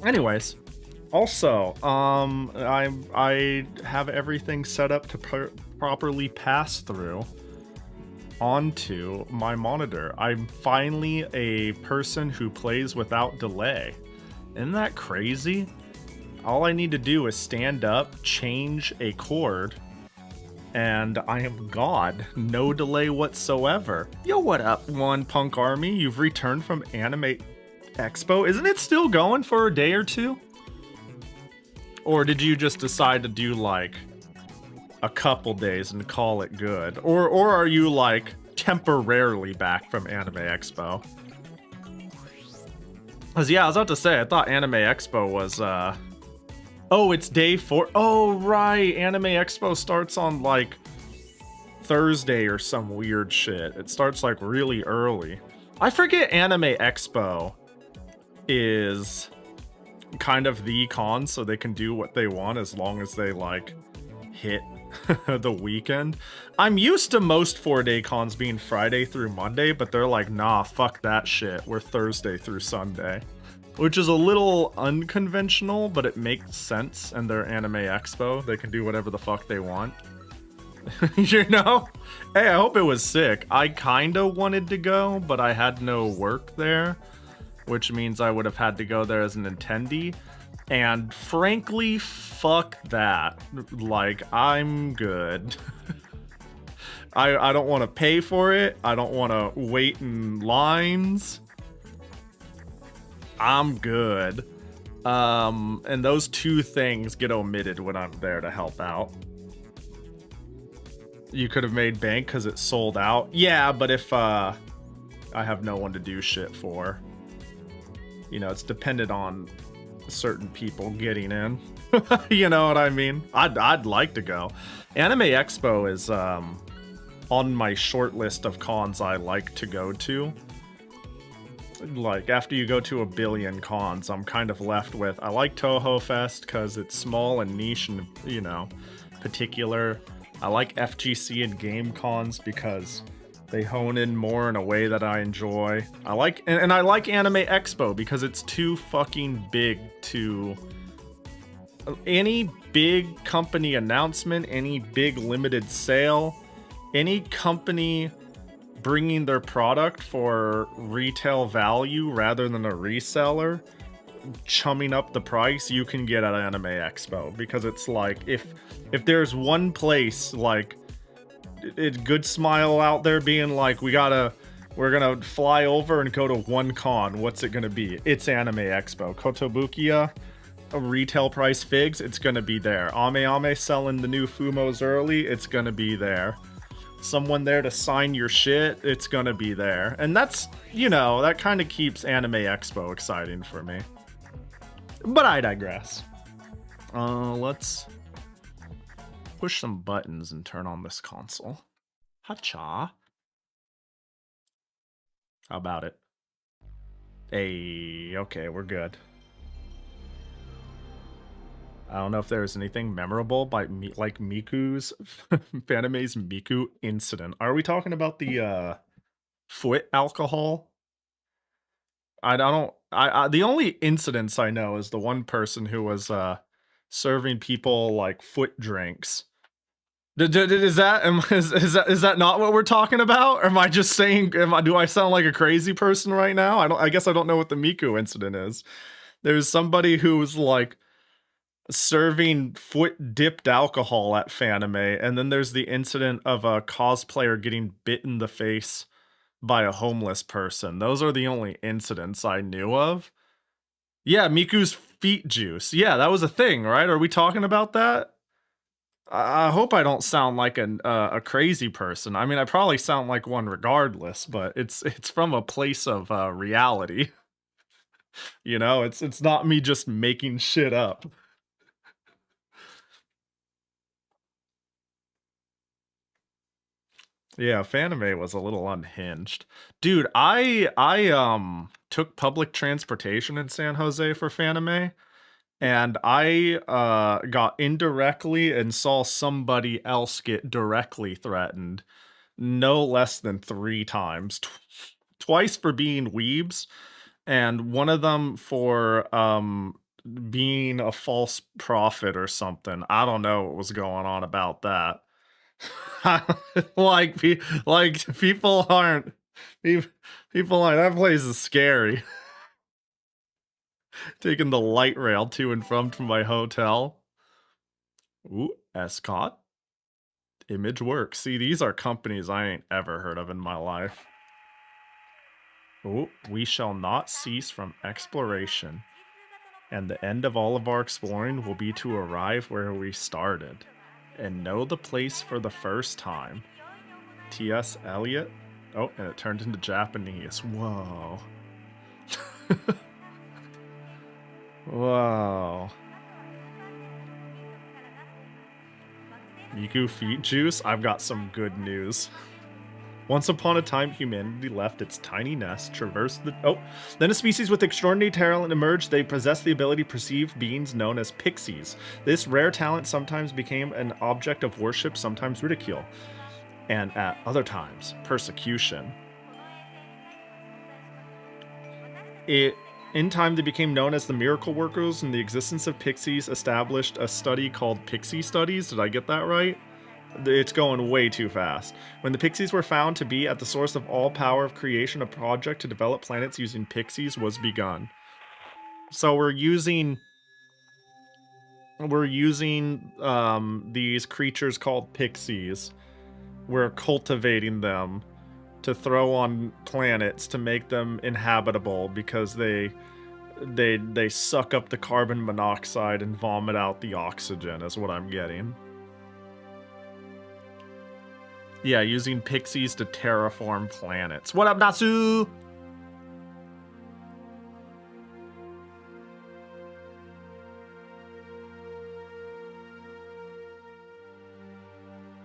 Anyways, also, I have everything set up to properly pass through onto my monitor. I'm finally a person who plays without delay. Isn't that crazy? All I need to do is stand up, change a chord, and I am God. No delay whatsoever. Yo, what up, One Punk Army? You've returned from Anime Expo. Isn't it still going for a day or two? Or did you just decide to do, like, a couple days and call it good? Or are you, like, temporarily back from Anime Expo? Because, yeah, I was about to say, I thought Anime Expo was, oh, it's day 4. Oh, right. Anime Expo starts on, like, Thursday or some weird shit. It starts, like, really early. I forget Anime Expo is kind of the con, so they can do what they want as long as they, like, hit the weekend. I'm used to most 4-day cons being Friday through Monday, but they're like, nah, fuck that shit. We're Thursday through Sunday. Which is a little unconventional, but it makes sense in their Anime Expo. They can do whatever the fuck they want. You know? Hey, I hope it was sick. I kinda wanted to go, but I had no work there, which means I would have had to go there as an attendee. And frankly, fuck that. Like, I'm good. I don't want to pay for it. I don't want to wait in lines. I'm good. And those two things get omitted when I'm there to help out. You could have made bank because it sold out. Yeah, but if I have no one to do shit for, you know, it's dependent on certain people getting in. You know what I mean? I'd like to go. Anime Expo is on my short list of cons I like to go to. Like, after you go to a billion cons, I'm kind of left with, I like Toho Fest because it's small and niche and, you know, particular. I like FGC and game cons because they hone in more in a way that I enjoy. I like, and I like Anime Expo because it's too fucking big to... Any big company announcement, any big limited sale, any company bringing their product for retail value rather than a reseller, chumming up the price, you can get at Anime Expo. Because it's like, if there's one place, like, Good Smile out there being like, we're gonna fly over and go to one con, what's it gonna be? It's Anime Expo. Kotobukiya, a retail price figs, it's gonna be there. Ame selling the new Fumos early, it's gonna be there. Someone there to sign your shit, it's gonna be there. And that's, you know, that kind of keeps Anime Expo exciting for me. But I digress. Let's push some buttons and turn on this console. Hacha. How about it? Hey, okay, we're good. I don't know if there's anything memorable by like Miku's Fanime's Miku incident. Are we talking about the foot alcohol? I don't. I the only incidents I know is the one person who was serving people like foot drinks. Is that is that not what we're talking about? Or am I just saying? Do I sound like a crazy person right now? I guess I don't know what the Miku incident is. There's somebody who was like serving foot dipped alcohol at Fanime, and then there's the incident of a cosplayer getting bit in the face by a homeless person. Those are the only incidents I knew of. Yeah, Miku's feet juice. Yeah, that was a thing, right? Are we talking about that? I hope I don't sound like a crazy person. I mean, I probably sound like one regardless, but it's from a place of reality. You know, it's not me just making shit up. Yeah, Fanime was a little unhinged. Dude, I took public transportation in San Jose for Fanime, and I got indirectly and saw somebody else get directly threatened no less than 3 times. Twice for being weebs, and one of them for being a false prophet or something. I don't know what was going on about that. like people aren't people like that place is scary. Taking the light rail to and from my hotel. Ooh, Escott. Image Works. See, these are companies I ain't ever heard of in my life. Ooh, we shall not cease from exploration, and the end of all of our exploring will be to arrive where we started and know the place for the first time. T.S. Eliot. Oh, and it turned into Japanese. Whoa. Whoa. Miku feet juice? I've got some good news. Once upon a time, humanity left its tiny nest, traversed the... Oh! Then a species with extraordinary talent emerged. They possessed the ability to perceive beings known as pixies. This rare talent sometimes became an object of worship, sometimes ridicule, and at other times, persecution. In time, they became known as the miracle workers, and the existence of pixies established a study called Pixy Studies. Did I get that right? It's going way too fast. When the pixies were found to be at the source of all power of creation, a project to develop planets using pixies was begun. So we're using these creatures called pixies. We're cultivating them to throw on planets to make them inhabitable because they suck up the carbon monoxide and vomit out the oxygen is what I'm getting. Yeah, using pixies to terraform planets. What up, Natsu?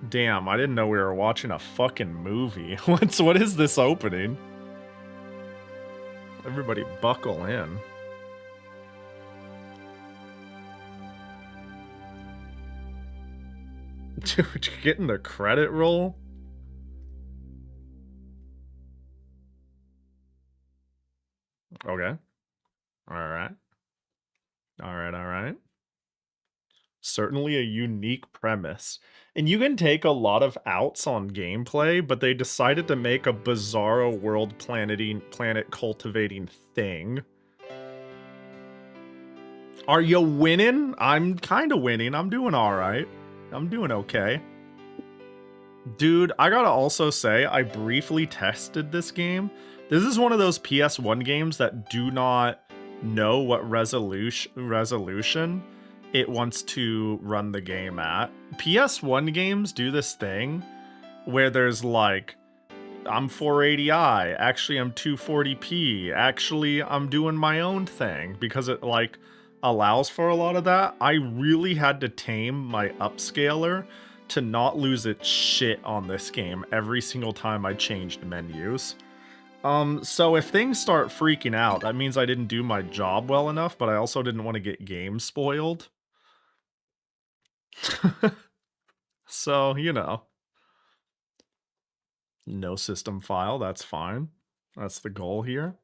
Damn, I didn't know we were watching a fucking movie. What is this opening? Everybody buckle in. Dude, getting the credit roll? Okay. Alright. Alright. Certainly a unique premise. And you can take a lot of outs on gameplay, but they decided to make a bizarro world planet cultivating thing. Are you winning? I'm kind of winning. I'm doing alright. I'm doing okay. Dude, I gotta also say, I briefly tested this game. This is one of those PS1 games that do not know what resolution it wants to run the game at. PS1 games do this thing where there's like, I'm 480i, actually I'm 240p, actually I'm doing my own thing, because it like allows for a lot of that. I really had to tame my upscaler to not lose its shit on this game every single time I changed menus. So if things start freaking out, that means I didn't do my job well enough, but I also didn't want to get game spoiled. So, you know. No system file, that's fine. That's the goal here.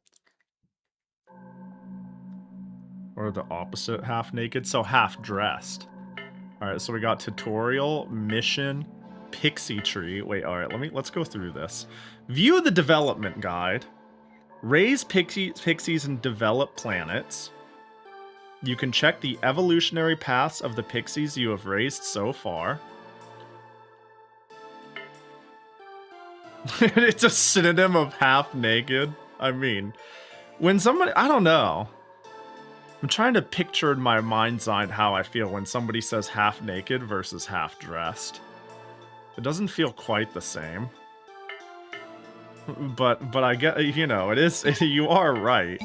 Or the opposite, half naked, so half dressed. Alright, so we got tutorial, mission, Pixy tree. Wait, alright, let's go through this. View the development guide. Raise pixies and develop planets. You can check the evolutionary paths of the pixies you have raised so far. It's a synonym of half naked. I mean, when somebody, I don't know. I'm trying to picture in my mind's eye how I feel when somebody says half naked versus half dressed. It doesn't feel quite the same. But I get, you know, it is, you are right.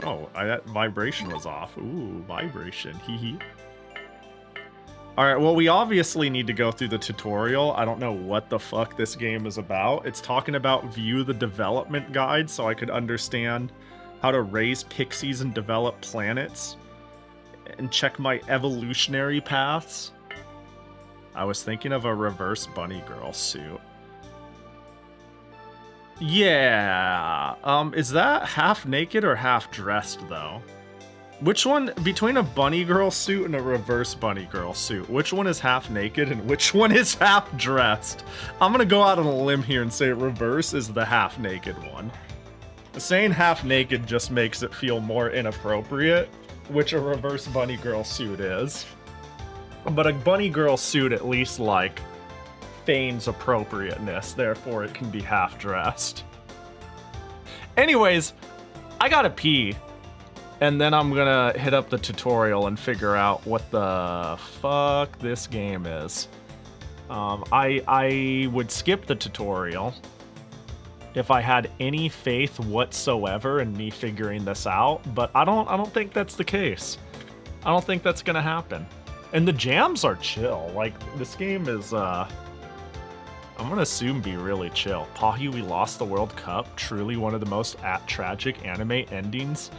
Oh, that vibration was off. Ooh, vibration, hee hee. Alright, well, we obviously need to go through the tutorial. I don't know what the fuck this game is about. It's talking about view the development guide so I could understand how to raise pixies and develop planets. And check my evolutionary paths. I was thinking of a reverse bunny girl suit. Yeah, is that half naked or half dressed, though? Which one, between a bunny girl suit and a reverse bunny girl suit, which one is half naked and which one is half dressed? I'm gonna go out on a limb here and say reverse is the half naked one. Saying half naked just makes it feel more inappropriate, which a reverse bunny girl suit is. But a bunny girl suit at least, like, feigns appropriateness, therefore it can be half dressed. Anyways, I gotta pee. And then I'm gonna hit up the tutorial and figure out what the fuck this game is. I would skip the tutorial if I had any faith whatsoever in me figuring this out, but I don't think that's the case. I don't think that's gonna happen. And the jams are chill. Like, this game is I'm gonna assume be really chill. Pahi, we lost the World Cup. Truly one of the most tragic anime endings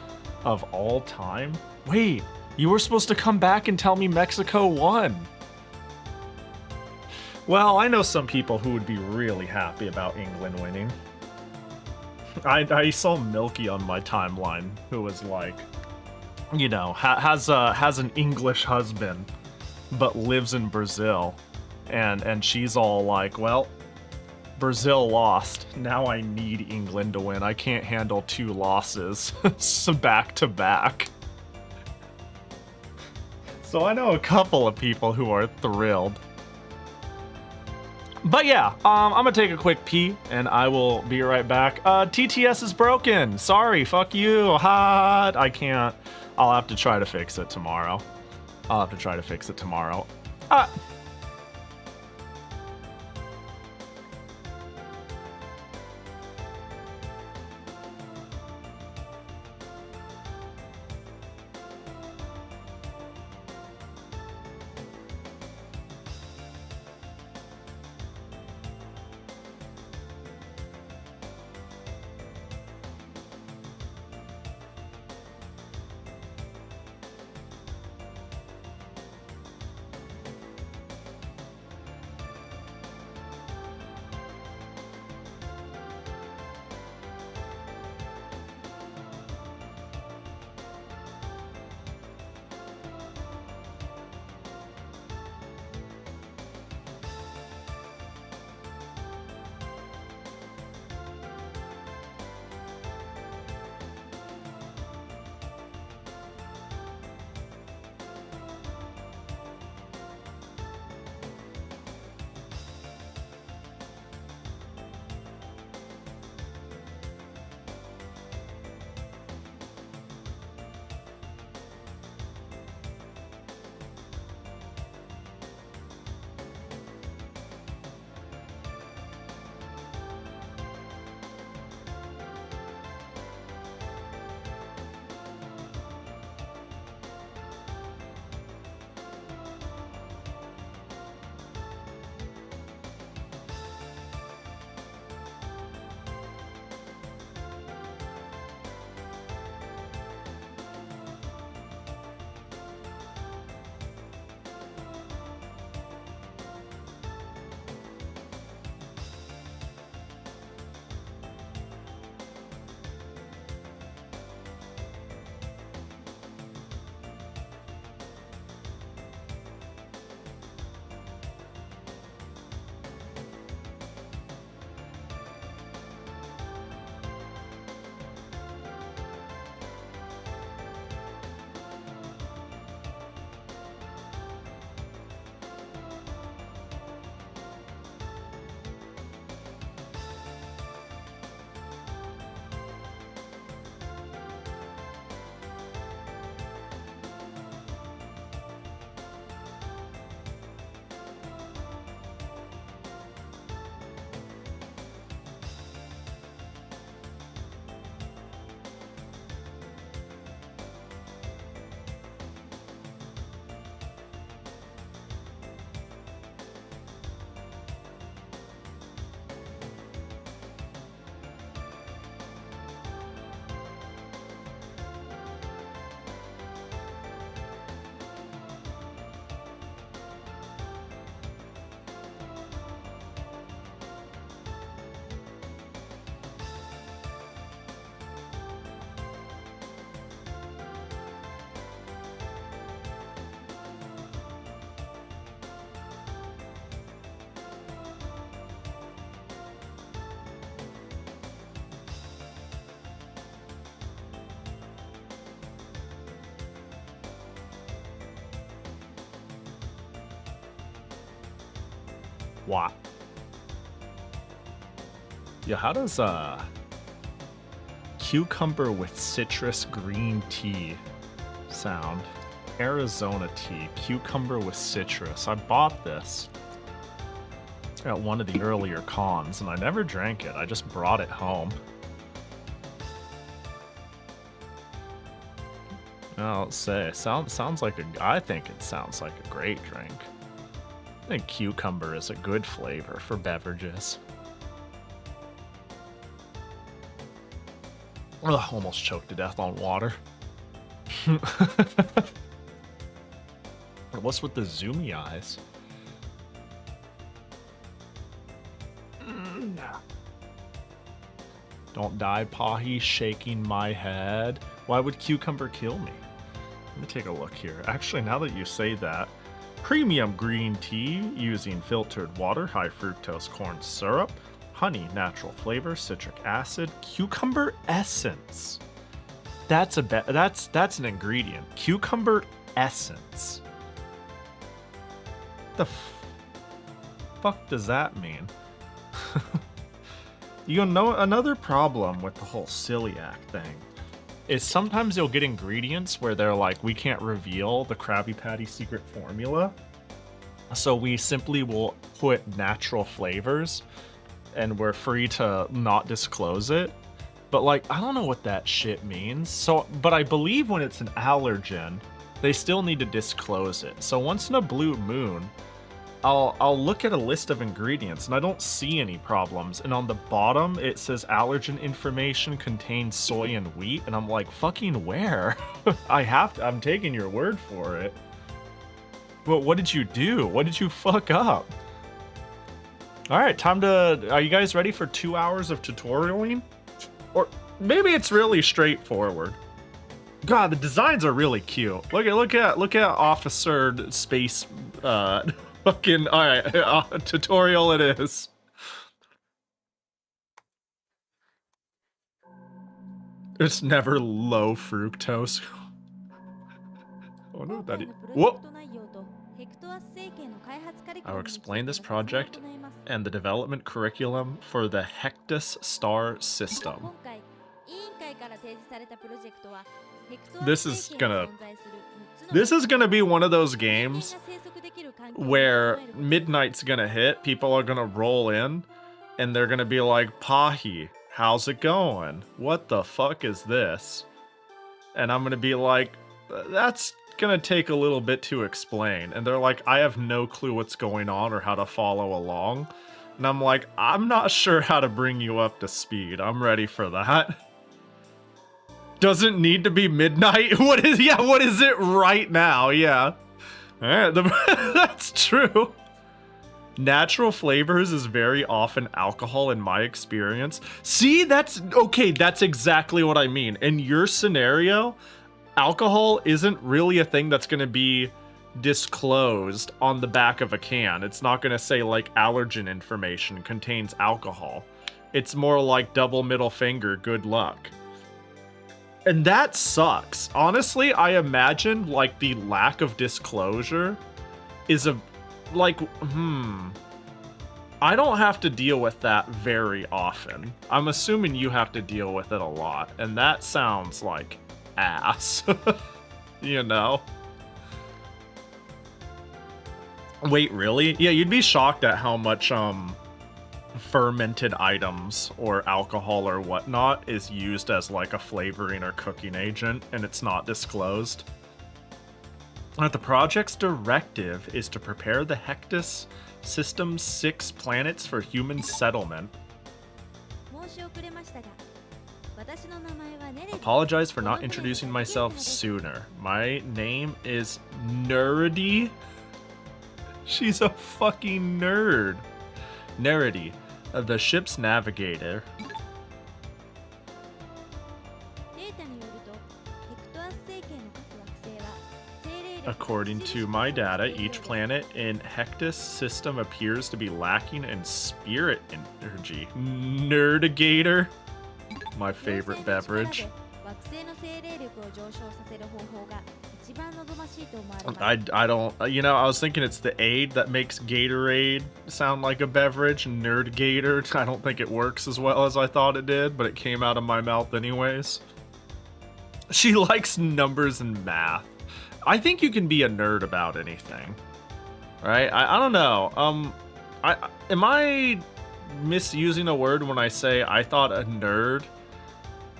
of all time? Wait, you were supposed to come back and tell me Mexico won. Well, I know some people who would be really happy about England winning. I saw Milky on my timeline who was like, you know, has an English husband but lives in Brazil, and she's all like, well, Brazil lost. Now I need England to win. I can't handle 2 losses so back to back. So I know a couple of people who are thrilled. But yeah, I'm gonna take a quick pee and I will be right back. TTS is broken. Sorry, fuck you. Hot. I can't. I'll have to try to fix it tomorrow. What? Yeah, how does cucumber with citrus green tea sound? Arizona tea, cucumber with citrus. I bought this at one of the earlier cons and I never drank it. I just brought it home. I'll say, sounds like I think it sounds like a great drink. I think cucumber is a good flavor for beverages. Ugh, almost choked to death on water. What's with the zoomy eyes? Don't die, Pahi, shaking my head. Why would cucumber kill me? Let me take a look here. Actually, now that you say that, premium green tea using filtered water, high fructose corn syrup, honey, natural flavor, citric acid, cucumber essence. That's an ingredient. Cucumber essence. The fuck does that mean? You know, another problem with the whole celiac thing is sometimes you'll get ingredients where they're like, we can't reveal the Krabby Patty secret formula, so we simply will put natural flavors and we're free to not disclose it. But like, I don't know what that shit means. So, but I believe when it's an allergen, they still need to disclose it. So once in a blue moon, I'll look at a list of ingredients and I don't see any problems. And on the bottom, it says allergen information contains soy and wheat. And I'm like, fucking where? I'm taking your word for it. Well, what did you do? What did you fuck up? All right, are you guys ready for 2 hours of tutorialing? Or maybe it's really straightforward. God, the designs are really cute. Look at Officer Space, fucking, all right, tutorial it is. It's never low fructose. Oh no, that is. Whoop! I will explain this project and the development curriculum for the Hectus Star system. This is gonna be one of those games where midnight's gonna hit, people are gonna roll in, and they're gonna be like, Pahi, how's it going? What the fuck is this? And I'm gonna be like, that's gonna take a little bit to explain. And they're like, I have no clue what's going on or how to follow along. And I'm like, I'm not sure how to bring you up to speed. I'm ready for that. Doesn't need to be midnight. What is it right now? Yeah. All right, that's true. Natural flavors is very often alcohol in my experience. See, that's exactly what I mean. In your scenario, alcohol isn't really a thing that's going to be disclosed on the back of a can. It's not going to say like allergen information contains alcohol. It's more like double middle finger, good luck. And that sucks. Honestly, I imagine like the lack of disclosure is I don't have to deal with that very often. I'm assuming you have to deal with it a lot, and that sounds like ass. You know? Wait, really? Yeah, you'd be shocked at how much fermented items or alcohol or whatnot is used as like a flavoring or cooking agent, and it's not disclosed. The project's directive is to prepare the Hectus System's 6 planets for human settlement. Apologize for not introducing myself sooner. My name is Nerdy. She's a fucking nerd. Nerdy, the ship's navigator. According to my data, each planet in Hectus system appears to be lacking in spirit energy. Nerdigator, my favorite beverage. I don't, you know, I was thinking it's the aid that makes Gatorade sound like a beverage, Nerd Gator. I don't think it works as well as I thought it did, but it came out of my mouth anyways. She likes numbers and math. I think you can be a nerd about anything, right? I don't know. Am I misusing a word when I say I thought a nerd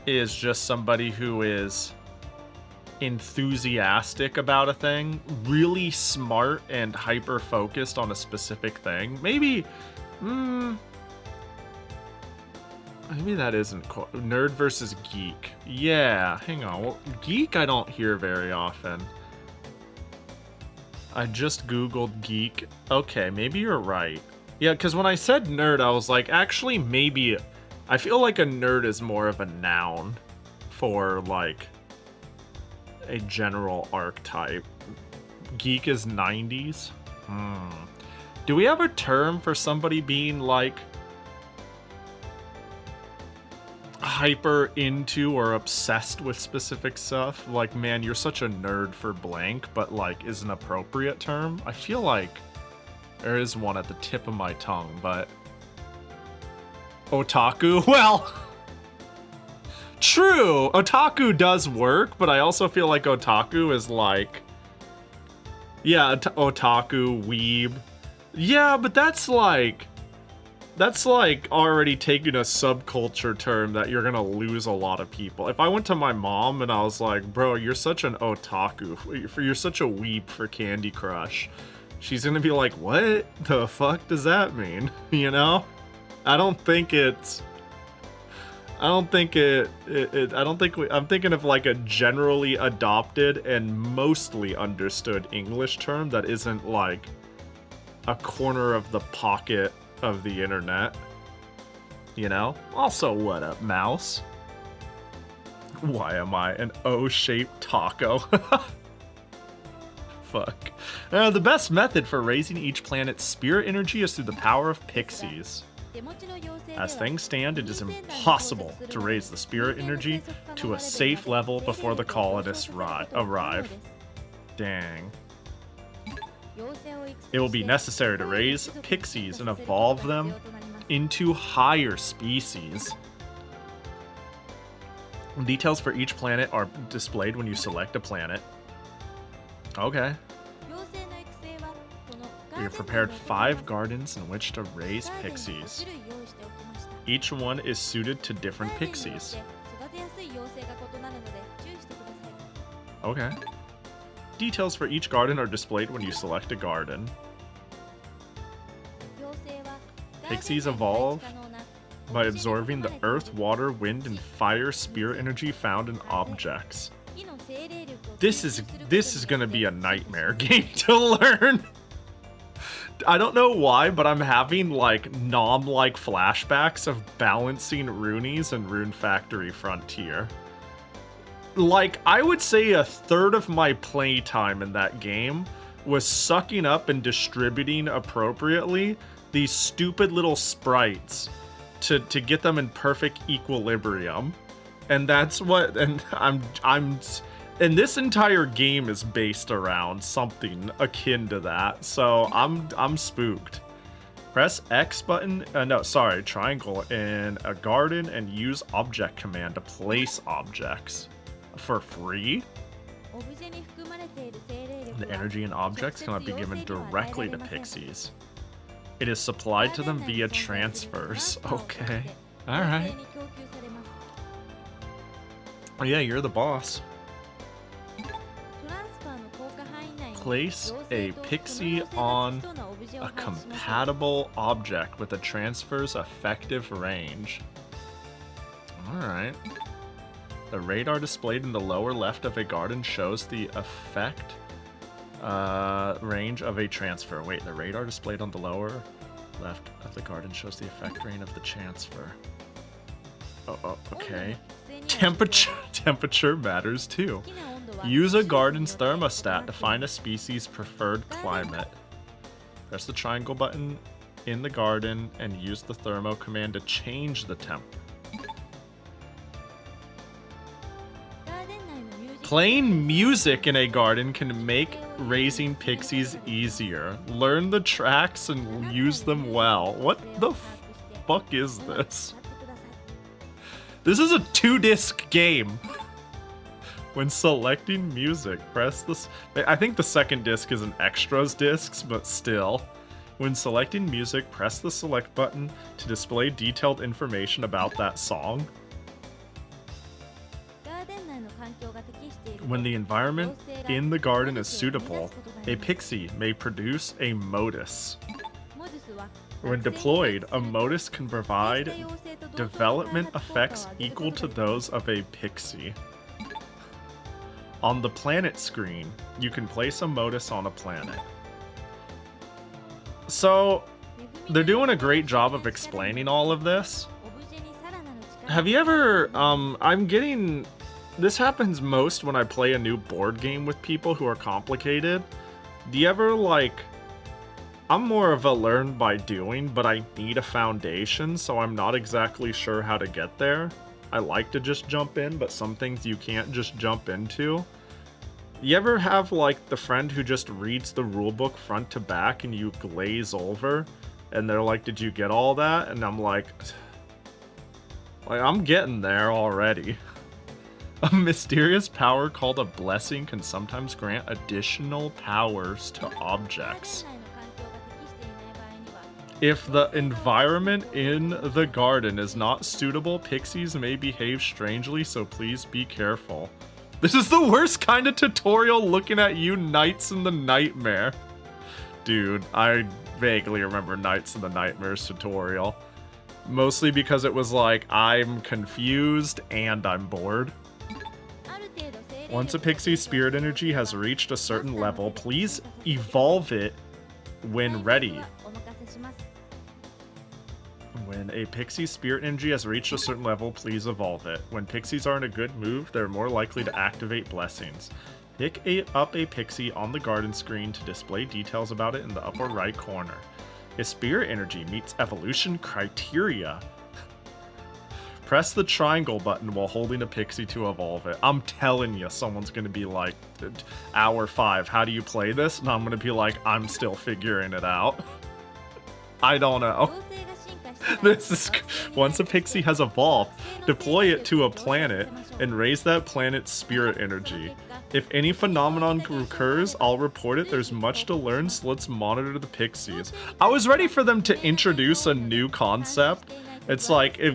is just somebody who is enthusiastic about a thing, really smart and hyper focused on a specific thing? Maybe that isn't nerd versus geek. Yeah, hang on. Well, geek I don't hear very often. I just googled geek. Okay, maybe you're right. Yeah, because when I said nerd, I was like, actually, maybe I feel like a nerd is more of a noun for like a general archetype. Geek is 90s. Do we have a term for somebody being like hyper into or obsessed with specific stuff? Like, man, you're such a nerd for blank, but like is an appropriate term? I feel like there is one at the tip of my tongue, but otaku? Well, true, otaku does work, but I also feel like otaku is like, yeah, otaku, weeb. Yeah, but that's like already taking a subculture term that you're gonna lose a lot of people. If I went to my mom and I was like, bro, you're such an otaku, you're such a weeb for Candy Crush, she's gonna be like, what the fuck does that mean? You know? I'm thinking of like a generally adopted and mostly understood English term that isn't like a corner of the pocket of the internet, you know? Also, what up, mouse? Why am I an O-shaped taco? Fuck. The best method for raising each planet's spirit energy is through the power of pixies. As things stand, it is impossible to raise the spirit energy to a safe level before the colonists arrive. Dang. It will be necessary to raise pixies and evolve them into higher species. Details for each planet are displayed when you select a planet. Okay. We have prepared 5 gardens in which to raise pixies. Each one is suited to different pixies. Okay. Details for each garden are displayed when you select a garden. Pixies evolve by absorbing the earth, water, wind, and fire spirit energy found in objects. This is gonna be a nightmare game to learn. I don't know why, but I'm having like nom-like flashbacks of balancing Roonies and Rune Factory Frontier. Like, I would say a third of my playtime in that game was sucking up and distributing appropriately these stupid little sprites to get them in perfect equilibrium. And that's what, and and this entire game is based around something akin to that. So I'm spooked. Press X button, triangle in a garden and use object command to place objects. For free? The energy in objects cannot be given directly to pixies. It is supplied to them via transfers. Okay. Alright. Oh yeah, you're the boss. Place a pixie on a compatible object with the transfer's effective range. Alright. The radar displayed in the lower left of a garden shows the effect range of a transfer. Wait, the radar displayed on the lower left of the garden shows the effect range of the transfer. Oh, okay. Temperature matters too. Use a garden's thermostat to find a species' preferred climate. Press the triangle button in the garden and use the thermo command to change the temp. Playing music in a garden can make raising pixies easier. Learn the tracks and use them well. What the fuck is this? This is a 2-disc game. When selecting music, press this. I think the second disc is an extras discs, but still. When selecting music, press the select button to display detailed information about that song. When the environment in the garden is suitable, a pixie may produce a modus. When deployed, a modus can provide development effects equal to those of a pixie. On the planet screen, you can place a modus on a planet. So, they're doing a great job of explaining all of this. Have you ever, this happens most when I play a new board game with people who are complicated. Do you ever, I'm more of a learn by doing, but I need a foundation, so I'm not exactly sure how to get there. I like to just jump in, but some things you can't just jump into. You ever have, the friend who just reads the rulebook front to back and you glaze over? And they're like, did you get all that? And I'm like, I'm getting there already. A mysterious power called a blessing can sometimes grant additional powers to objects. If the environment in the garden is not suitable, pixies may behave strangely, so please be careful. This is the worst kind of tutorial looking at you, Nights in the Nightmare. Dude, I vaguely remember Nights in the Nightmares tutorial. Mostly because it was I'm confused and I'm bored. Once a pixie's spirit energy has reached a certain level, please evolve it when ready. When a pixie's spirit energy has reached a certain level, please evolve it. When pixies are in a good mood, they're more likely to activate blessings. Pick up a pixie on the garden screen to display details about it in the upper right corner. If spirit energy meets evolution criteria, press the triangle button while holding a pixie to evolve it. I'm telling you, someone's going to be like, hour 5, how do you play this? And I'm going to be like, I'm still figuring it out. I don't know. This is once a pixie has evolved, deploy it to a planet and raise that planet's spirit energy. If any phenomenon occurs, I'll report it. There's much to learn, so let's monitor the pixies. I was ready for them to introduce a new concept. It's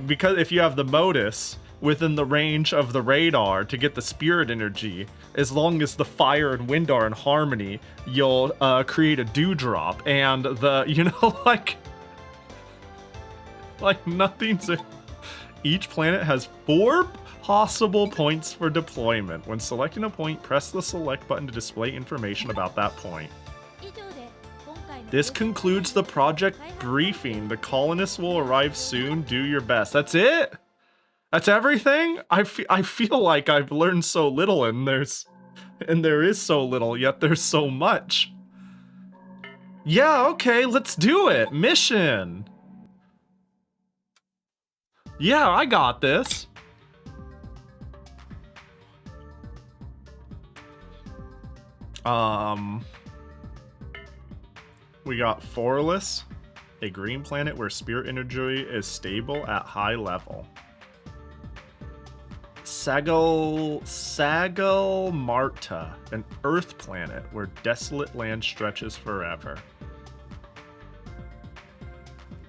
because if you have the modus within the range of the radar to get the spirit energy, as long as the fire and wind are in harmony, you'll create a dewdrop, and nothing's. Each planet has 4 possible points for deployment. When selecting a point, press the select button to display information about that point. This concludes the project briefing. The colonists will arrive soon. Do your best. That's it? That's everything? I feel like I've learned so little, and there is so little, yet there's so much. Yeah, okay, let's do it. Mission. Yeah, I got this. We got Forless, a green planet where spirit energy is stable at high level. Sagalmarta, an earth planet where desolate land stretches forever.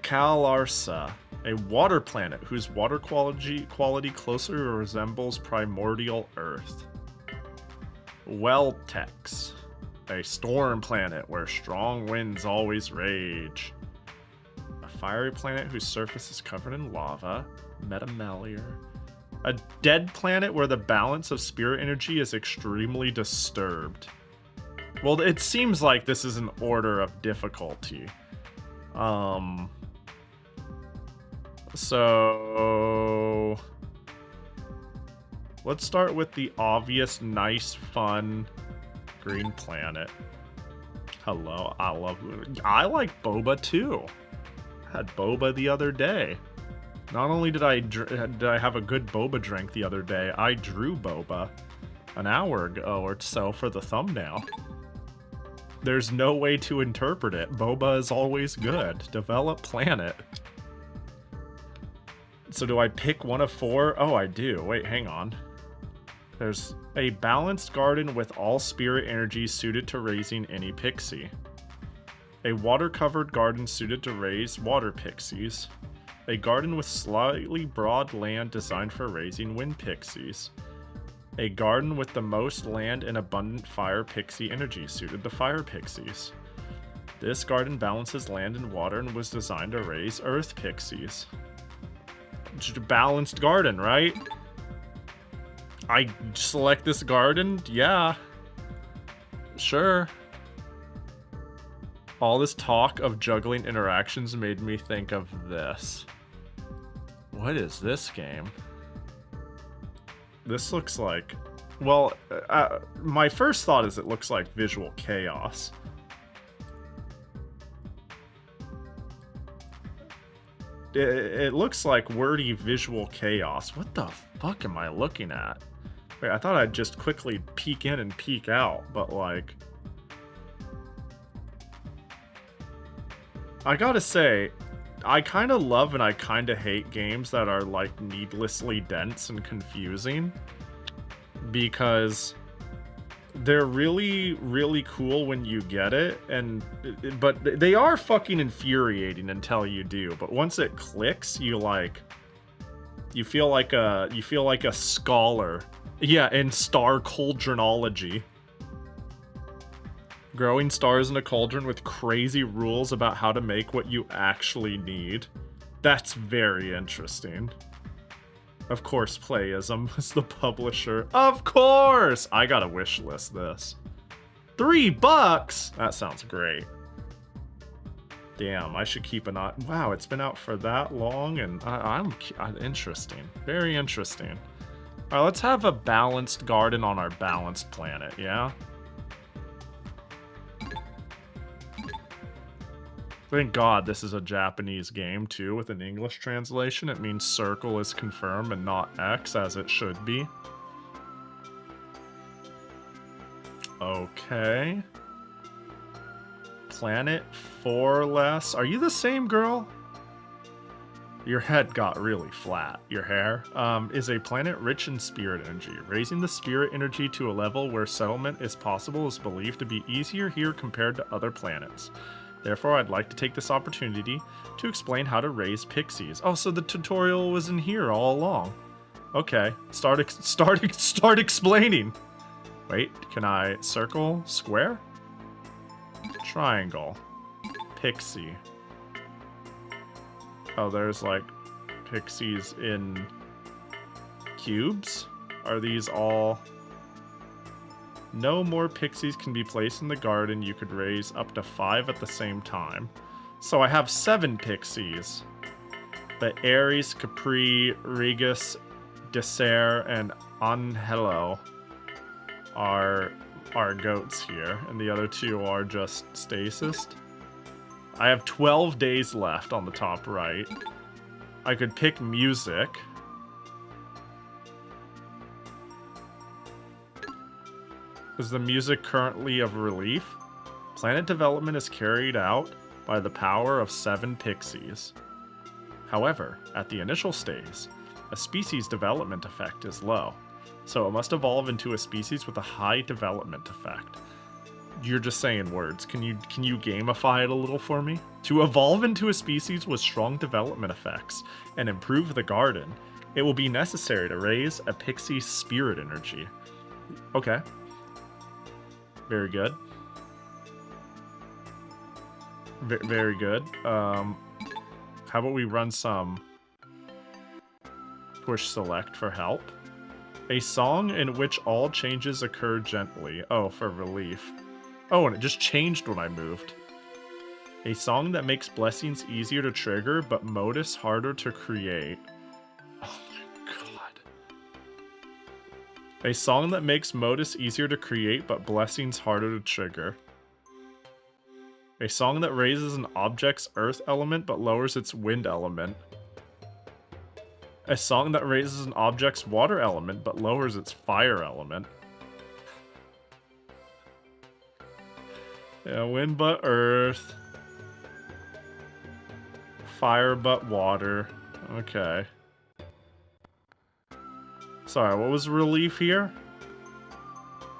Kalarsa, a water planet whose water quality closely resembles primordial Earth. Weltex, a storm planet where strong winds always rage. A fiery planet whose surface is covered in lava. Metamelior. A dead planet where the balance of spirit energy is extremely disturbed. Well, it seems like this is an order of difficulty. So let's start with the obvious, nice, fun green planet. Hello, I like boba too. I had boba the other day. Not only did I have a good boba drink the other day, I drew boba an hour ago or so for the thumbnail. There's no way to interpret it. Boba is always good. Develop planet. So do I pick one of 4? Oh, I do. Wait, hang on. There's a balanced garden with all spirit energies suited to raising any pixie. A water-covered garden suited to raise water pixies. A garden with slightly broad land designed for raising wind pixies. A garden with the most land and abundant fire pixie energy suited to fire pixies. This garden balances land and water and was designed to raise earth pixies. Just a balanced garden, right? I select this garden? Yeah. Sure. All this talk of juggling interactions made me think of this. What is this game? This looks like... Well, my first thought is it looks like Visual Chaos. It looks like wordy Visual Chaos. What the fuck am I looking at? Wait, I thought I'd just quickly peek in and peek out, but like... I gotta say, I kind of love and I kind of hate games that are like needlessly dense and confusing, because they're really, really cool when you get it, but they are fucking infuriating until you do. But once it clicks, you feel like a scholar. Yeah, in star cauldronology. Growing stars in a cauldron with crazy rules about how to make what you actually need. That's very interesting. Of course, Playism is the publisher. Of course! I gotta wishlist this. $3? That sounds great. Damn, I should keep an eye. Wow, it's been out for that long, and I'm interesting. Very interesting. All right, let's have a balanced garden on our balanced planet, yeah? Thank God this is a Japanese game, too, with an English translation. It means circle is confirmed and not X, as it should be. Okay. Planet 4 less. Are you the same girl? Your head got really flat. Your hair. Is a planet rich in spirit energy. Raising the spirit energy to a level where settlement is possible is believed to be easier here compared to other planets. Therefore, I'd like to take this opportunity to explain how to raise pixies. Oh, so the tutorial was in here all along. Okay, start explaining. Wait, can I circle, square? Triangle. Pixie. Oh, there's like pixies in cubes? Are these all... No more pixies can be placed in the garden. You could raise up to 5 at the same time. So I have 7 pixies. But Aries, Capri, Regus, Dessert, and Angelo are goats here. And the other 2 are just stasis. I have 12 days left on the top right. I could pick music. Is the music currently of relief? Planet development is carried out by the power of 7 pixies. However, at the initial stage, a species development effect is low, so it must evolve into a species with a high development effect. You're just saying words. Can you gamify it a little for me? To evolve into a species with strong development effects and improve the garden, it will be necessary to raise a pixie spirit energy. Okay. Very good. Very good. How about we run some push select for help? A song in which all changes occur gently. Oh, for relief. Oh, and it just changed when I moved. A song that makes blessings easier to trigger, but modus harder to create. Oh my god. A song that makes modus easier to create, but blessings harder to trigger. A song that raises an object's earth element, but lowers its wind element. A song that raises an object's water element but lowers its fire element. Yeah, wind but earth. Fire but water. Okay. Sorry, what was relief here?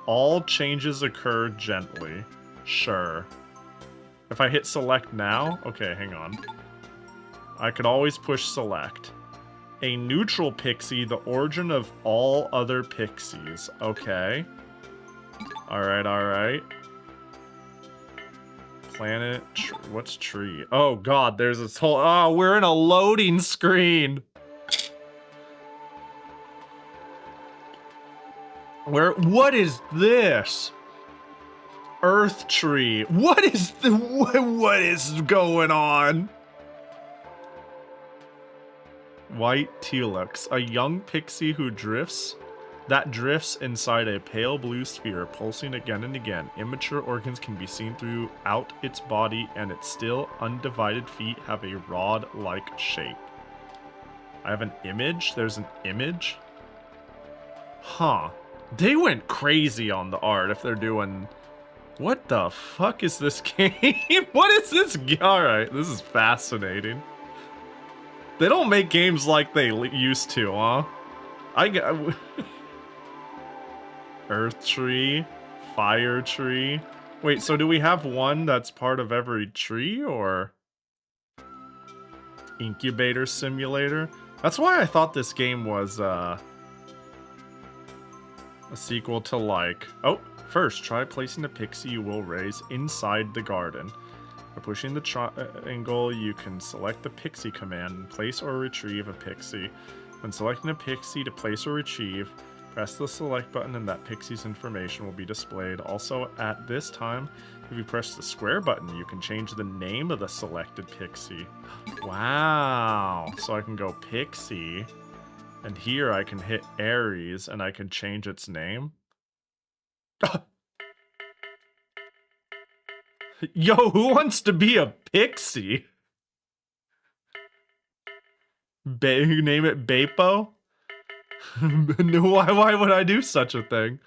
All changes occur gently. Sure. If I hit select now? Okay, hang on. I could always push select. A neutral pixie, the origin of all other pixies. Okay. Alright, alright. Planet, what's tree? Oh god, there's this whole, oh, we're in a loading screen. What is this? Earth tree. What is going on? White Telix, a young pixie who drifts inside a pale blue sphere, pulsing again and again. Immature organs can be seen throughout its body, and its still undivided feet have a rod-like shape. I have an image? There's an image? Huh. They went crazy on the art if they're doing... What the fuck is this game? What is this? Alright, this is fascinating. They don't make games like they used to, huh? I got... Earth tree, fire tree. Wait, so do we have one that's part of every tree, or... Incubator simulator? That's why I thought this game was, a sequel to, like... Oh, first, try placing a pixie you will raise inside the garden. By pushing the triangle, you can select the pixie command and place or retrieve a pixie. When selecting a pixie to place or retrieve, press the select button and that pixie's information will be displayed. Also, at this time, if you press the square button, you can change the name of the selected pixie. Wow! So I can go pixie, and here I can hit Aries, and I can change its name. Yo, who wants to be a pixie? Name it Bapo? Why would I do such a thing?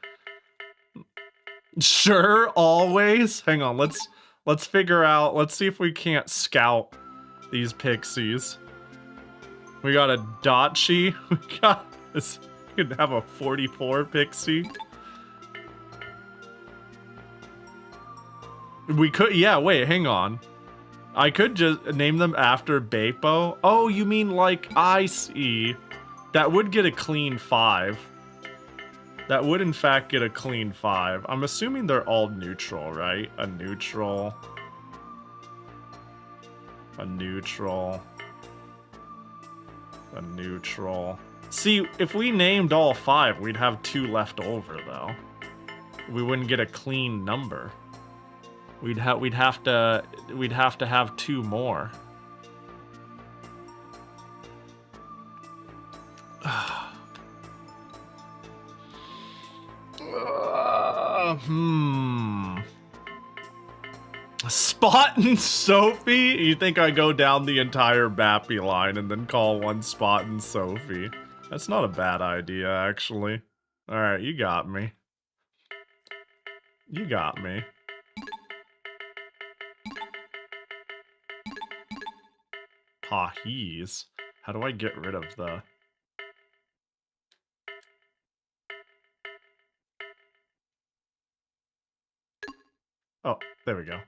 Sure, always. Hang on, let's figure out. Let's see if we can't scout these pixies. We got a Dachi. We got this. We could have a 44 pixie. We could, yeah. Wait, hang on. I could just name them after Bapo. Oh, you mean like I see. That would get a clean 5. That would, in fact, get a clean 5. I'm assuming they're all neutral, right? A neutral. A neutral. A neutral. See, if we named all 5, we'd have 2 left over, though. We wouldn't get a clean number. We'd have to have 2 more. Spot and Sophie? You think I go down the entire Bappy line and then call one Spot and Sophie? That's not a bad idea, actually. Alright, you got me. You got me. Pahis? How do I get rid of the... Oh, there we go.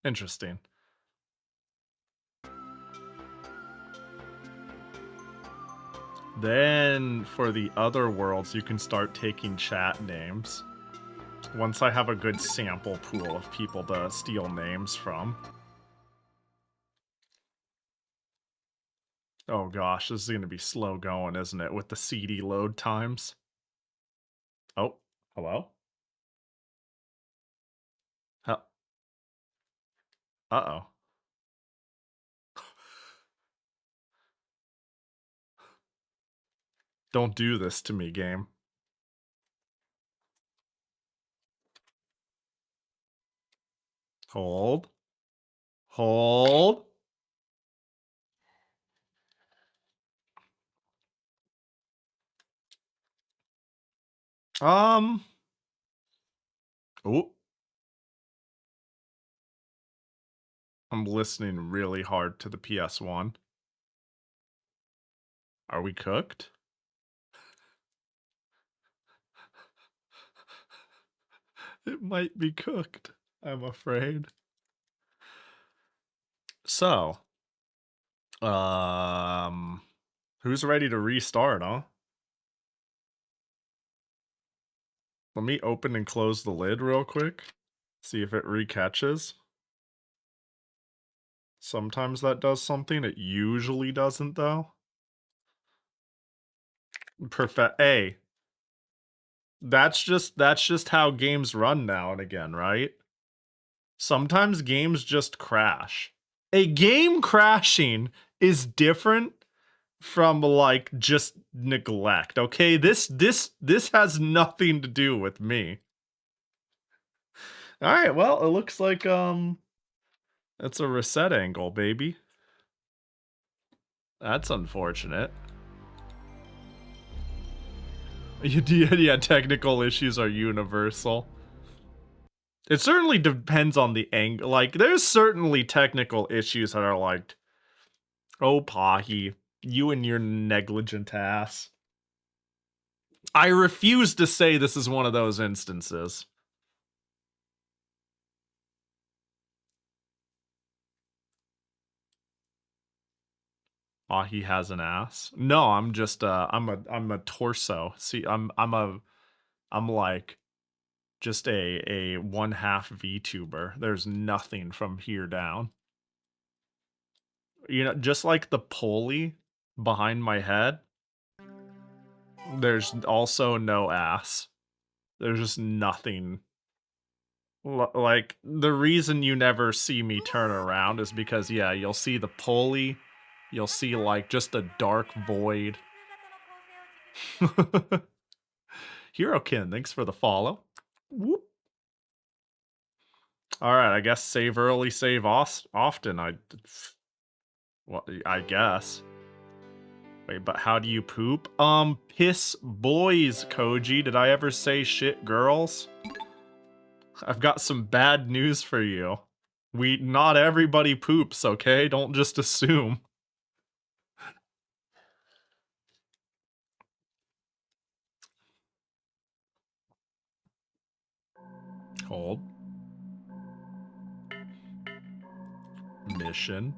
Interesting. Then, for the other worlds, you can start taking chat names. Once I have a good sample pool of people to steal names from. Oh gosh, this is gonna be slow going, isn't it, with the CD load times? Oh, hello? Uh-oh. Don't do this to me, game. Hold. Hold. Oh. I'm listening really hard to the PS1. Are we cooked? It might be cooked, I'm afraid. So, who's ready to restart, huh? Let me open and close the lid real quick. See if it recatches. Sometimes that does something. It usually doesn't, though. Perfect. Hey, that's just how games run now and again, right? Sometimes games just crash. A game crashing is different from like just neglect. Okay, this has nothing to do with me. All right, well, it looks like it's a reset angle, baby. That's unfortunate. Yeah, technical issues are universal. It certainly depends on the angle. Like, there's certainly technical issues that are like, oh, Pahi, you and your negligent ass. I refuse to say this is one of those instances. Pahi has an ass. No, I'm just I'm a torso. See, I'm like just a 1/2 VTuber. There's nothing from here down. You know, just like the pulley behind my head, there's also no ass. There's just nothing. Like, the reason you never see me turn around is because, yeah, you'll see the pulley, you'll see, like, just a dark void. Hirokin, thanks for the follow. Whoop. Alright, I guess save early, save often. Well, I guess. Wait, but how do you poop? Piss boys, Koji. Did I ever say shit girls? I've got some bad news for you. Not everybody poops, okay? Don't just assume. Hold. Mission.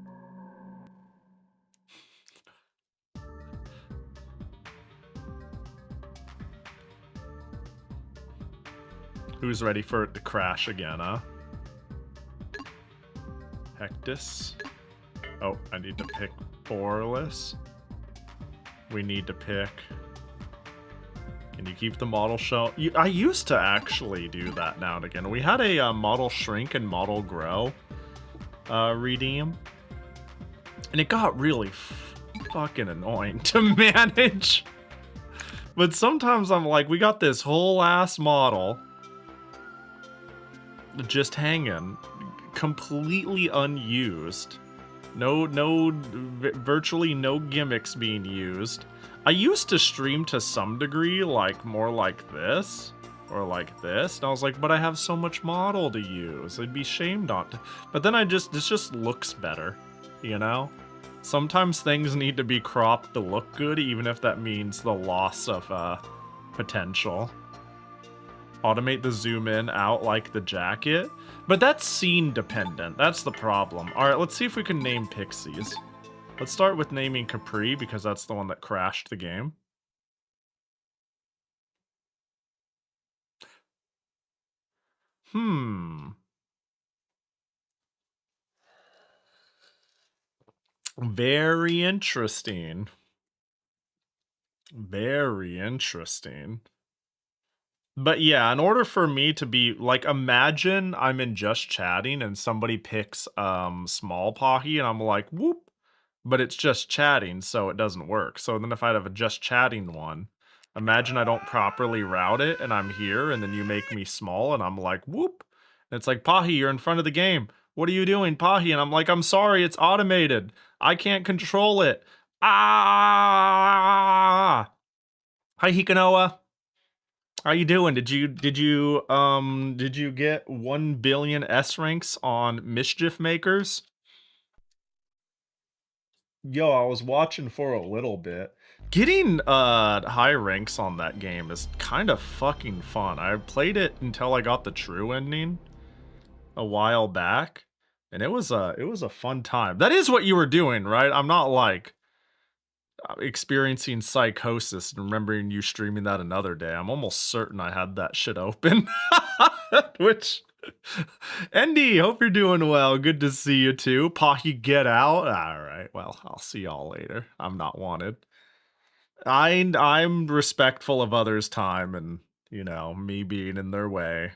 Who's ready for it to crash again, huh? Hectus. Oh, I need to pick Borless. We need to pick... Can you keep the model show? I used to actually do that now and again. We had a model shrink and model grow redeem. And it got really fucking annoying to manage. But sometimes I'm like, we got this whole ass model just hanging, completely unused. Virtually no gimmicks being used. I used to stream to some degree, like, more like this, or like this, and I was like, but I have so much model to use, I'd be shamed on to. But then this just looks better, you know? Sometimes things need to be cropped to look good, even if that means the loss of, potential. Automate the zoom in out like the jacket. But that's scene dependent. That's the problem. Alright, let's see if we can name Pixies. Let's start with naming Capri, because that's the one that crashed the game. Very interesting. Very interesting. But yeah, in order for me to be, like, imagine I'm in just chatting and somebody picks small Pahi and I'm like, whoop, but it's just chatting, so it doesn't work. So then if I have a just chatting one, imagine I don't properly route it and I'm here and then you make me small and I'm like, whoop. And it's like, Pahi, you're in front of the game. What are you doing, Pahi? And I'm like, I'm sorry, it's automated. I can't control it. Ah! Hi, Hikanoa. How you doing? Did you get 1 billion S ranks on Mischief Makers? Yo, I was watching for a little bit. Getting high ranks on that game is kind of fucking fun. I played it until I got the true ending a while back, and it was a fun time. That is what you were doing, right? I'm not like experiencing psychosis and remembering you streaming that another day. I'm almost certain I had that shit open. Which Andy, hope you're doing well. Good to see you too. Pahi, get out. All right. Well, I'll see y'all later. I'm not wanted. I'm respectful of others' time and, you know, me being in their way.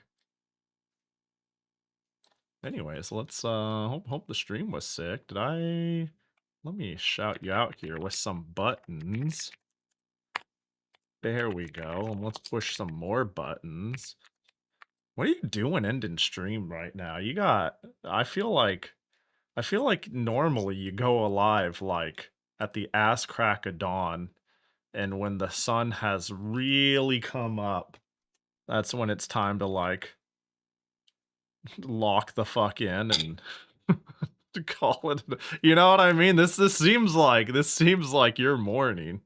Anyways, let's hope the stream was sick. Let me shout you out here with some buttons. There we go. And let's push some more buttons. What are you doing ending stream right now? You got I feel like normally you go alive like at the ass crack of dawn, and when the sun has really come up, that's when it's time to like lock the fuck in and to call it. You know what I mean? This seems like your morning.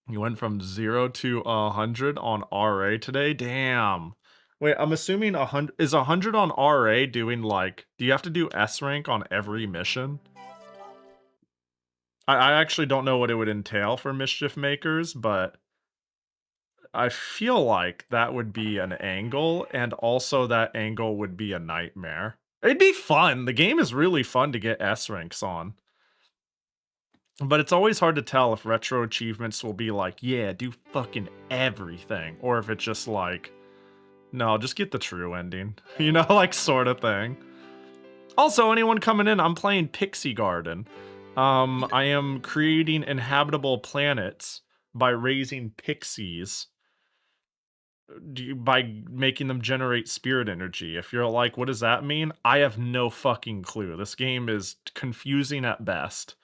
You went from 0 to 100 on RA today? Damn. Wait, I'm assuming 100 is 100 on RA doing like, do you have to do S rank on every mission? I actually don't know what it would entail for Mischief Makers, but I feel like that would be an angle, and also that angle would be a nightmare. It'd be fun. The game is really fun to get S ranks on. But it's always hard to tell if retro achievements will be like, yeah, do fucking everything, or if it's just like, no, just get the true ending. You know, like sort of thing. Also, anyone coming in, I'm playing Pixy Garden. I am creating inhabitable planets by raising pixies by making them generate spirit energy. If you're like, what does that mean? I have no fucking clue. This game is confusing at best,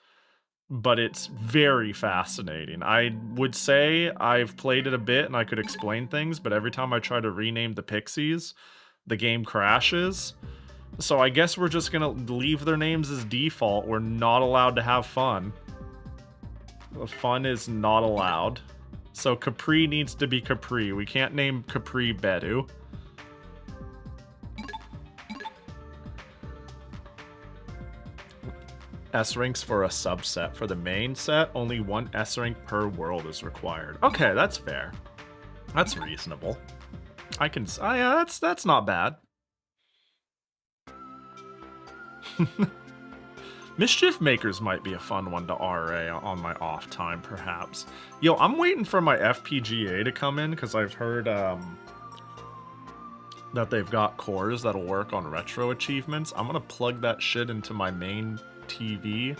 but it's very fascinating. I would say I've played it a bit and I could explain things, but every time I try to rename the pixies, the game crashes. So I guess we're just gonna leave their names as default. We're not allowed to have fun. Fun is not allowed. So Capri needs to be Capri. We can't name Capri Bedu. S ranks for a subset. For the main set, only 1 S rank per world is required. Okay, that's fair. That's reasonable. Yeah, that's not bad. Mischief Makers might be a fun one to RA on my off time, perhaps. Yo, I'm waiting for my FPGA to come in, because I've heard that they've got cores that'll work on retro achievements. I'm gonna plug that shit into my main TV,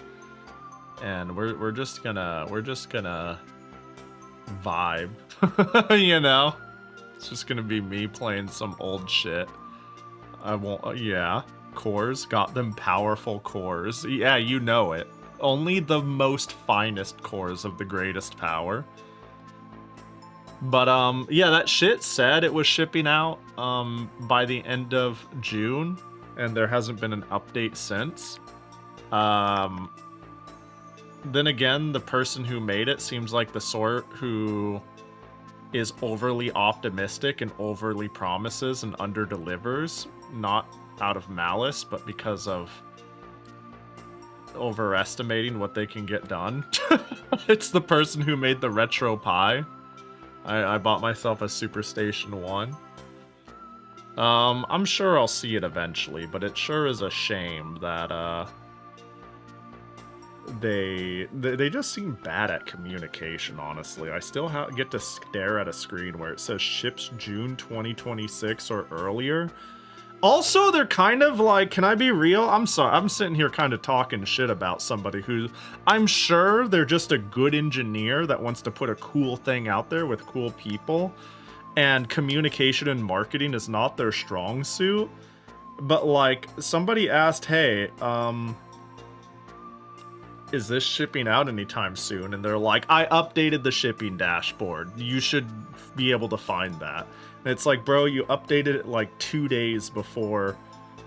and we're just gonna vibe. You know? It's just gonna be me playing some old shit. I won't, yeah. Cores, got them powerful cores. Yeah, you know it. Only the most finest cores of the greatest power. But yeah, that shit said it was shipping out by the end of June, and there hasn't been an update since. Then again, the person who made it seems like the sort who is overly optimistic and overly promises and under-delivers, not out of malice, but because of overestimating what they can get done. It's the person who made the Retro Pi. I bought myself a Superstation 1. I'm sure I'll see it eventually, but it sure is a shame that they just seem bad at communication, honestly. I still get to stare at a screen where it says ships June 2026 or earlier. Also, they're kind of like, can I be real? I'm sorry, I'm sitting here kind of talking shit about somebody who, I'm sure they're just a good engineer that wants to put a cool thing out there with cool people, and communication and marketing is not their strong suit. But like, somebody asked, hey, is this shipping out anytime soon? And they're like, I updated the shipping dashboard. You should be able to find that. And it's like, bro, you updated it like 2 days before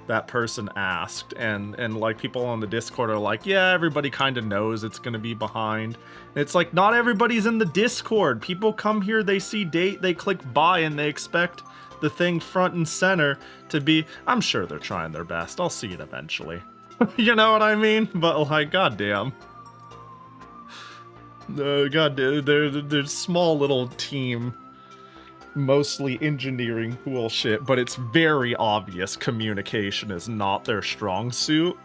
that person asked. And like people on the Discord are like, yeah, everybody kind of knows it's going to be behind. And it's like, not everybody's in the Discord. People come here, they see date, they click buy, and they expect the thing front and center to be, I'm sure they're trying their best. I'll see it eventually. You know what I mean? But like, goddamn. God, they're small little team, mostly engineering bullshit, but it's very obvious communication is not their strong suit.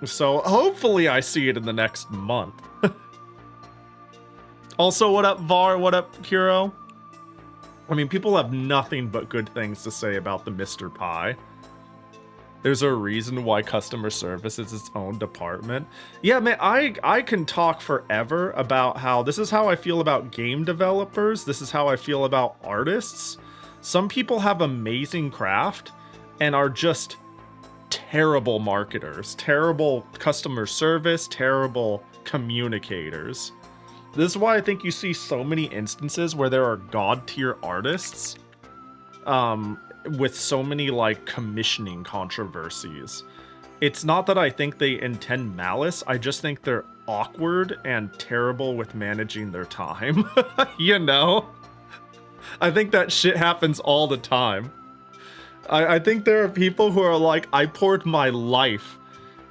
So hopefully I see it in the next month. Also, what up, Var? What up, Kiro? I mean, people have nothing but good things to say about the Mr. Pi. There's a reason why customer service is its own department. Yeah, man, I can talk forever about how this is how I feel about game developers. This is how I feel about artists. Some people have amazing craft and are just terrible marketers, terrible customer service, terrible communicators. This is why I think you see so many instances where there are god tier artists with so many like commissioning controversies. It's not that I think they intend malice, I just think they're awkward and terrible with managing their time. You know? I think that shit happens all the time. I think there are people who are like, I poured my life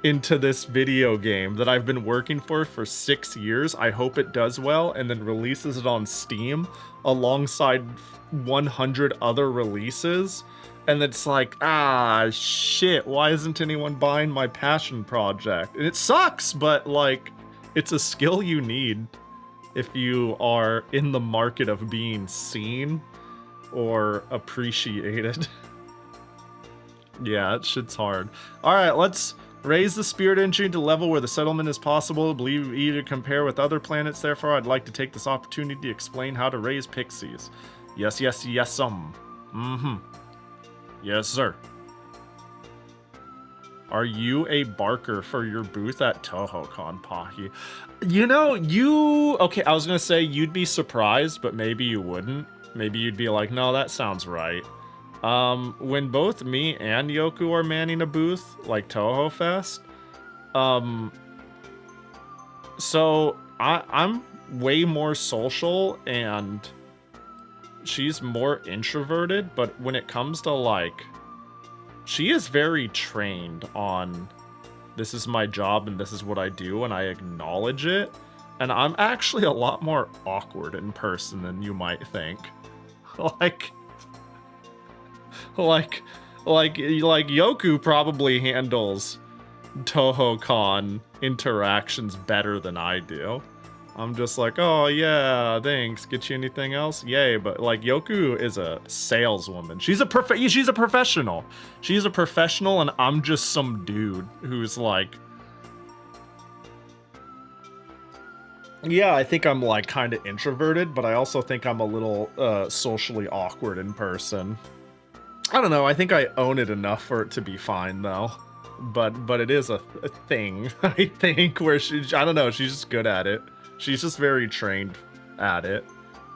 into this video game that I've been working for 6 years. I hope it does well, and then releases it on Steam alongside 100 other releases. And it's like, ah, shit, why isn't anyone buying my passion project? And it sucks, but like, it's a skill you need if you are in the market of being seen or appreciated. Yeah, that shit's hard. Alright, let's raise the spirit engine to level where the settlement is possible. Believe E to compare with other planets, therefore I'd like to take this opportunity to explain how to raise pixies. Yes, yes, yes, Yes, sir. Are you a barker for your booth at TohoCon, Pahi? You know, okay, I was gonna say you'd be surprised, but maybe you wouldn't. Maybe you'd be like, no, that sounds right. When both me and Yoku are manning a booth, like Toho Fest, so I'm way more social and she's more introverted, but when it comes to like, she is very trained on this is my job and this is what I do and I acknowledge it. And I'm actually a lot more awkward in person than you might think. Like Yoku probably handles TohoCon interactions better than I do. I'm just like, oh yeah, thanks. Get you anything else? Yay! But like Yoku is a saleswoman. She's a professional. She's a professional, and I'm just some dude who's like, yeah, I think I'm like kind of introverted, but I also think I'm a little socially awkward in person. I don't know. I think I own it enough for it to be fine though. But it is a thing, I think, where I don't know, she's just good at it. She's just very trained at it.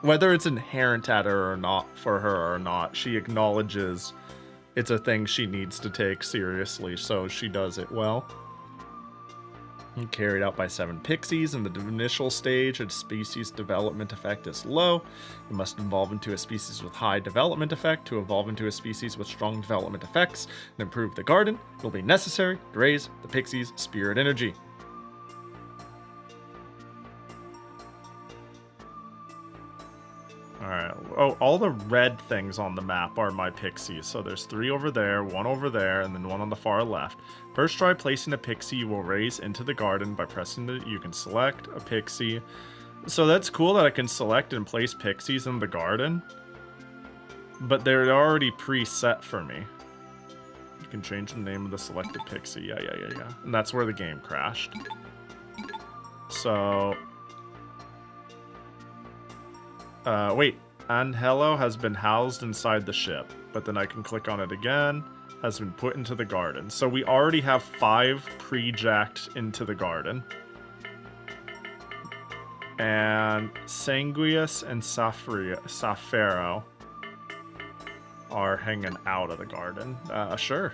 Whether it's inherent at her or not, for her or not, she acknowledges it's a thing she needs to take seriously, so she does it well. Carried out by 7 pixies in the initial stage, its species development effect is low. It must evolve into a species with high development effect to evolve into a species with strong development effects and improve the garden. It will be necessary to raise the pixie's spirit energy. Alright, oh, all the red things on the map are my pixies. So there's 3 over there, 1 over there, and then 1 on the far left. First try placing a pixie you will raise into the garden by pressing you can select a pixie. So that's cool that I can select and place pixies in the garden. But they're already preset for me. You can change the name of the selected pixie. Yeah. And that's where the game crashed. So... wait, Angelo has been housed inside the ship, but then I can click on it again, has been put into the garden. So we already have 5 pre-jacked into the garden. And Sanguius and Safaro are hanging out of the garden. Sure.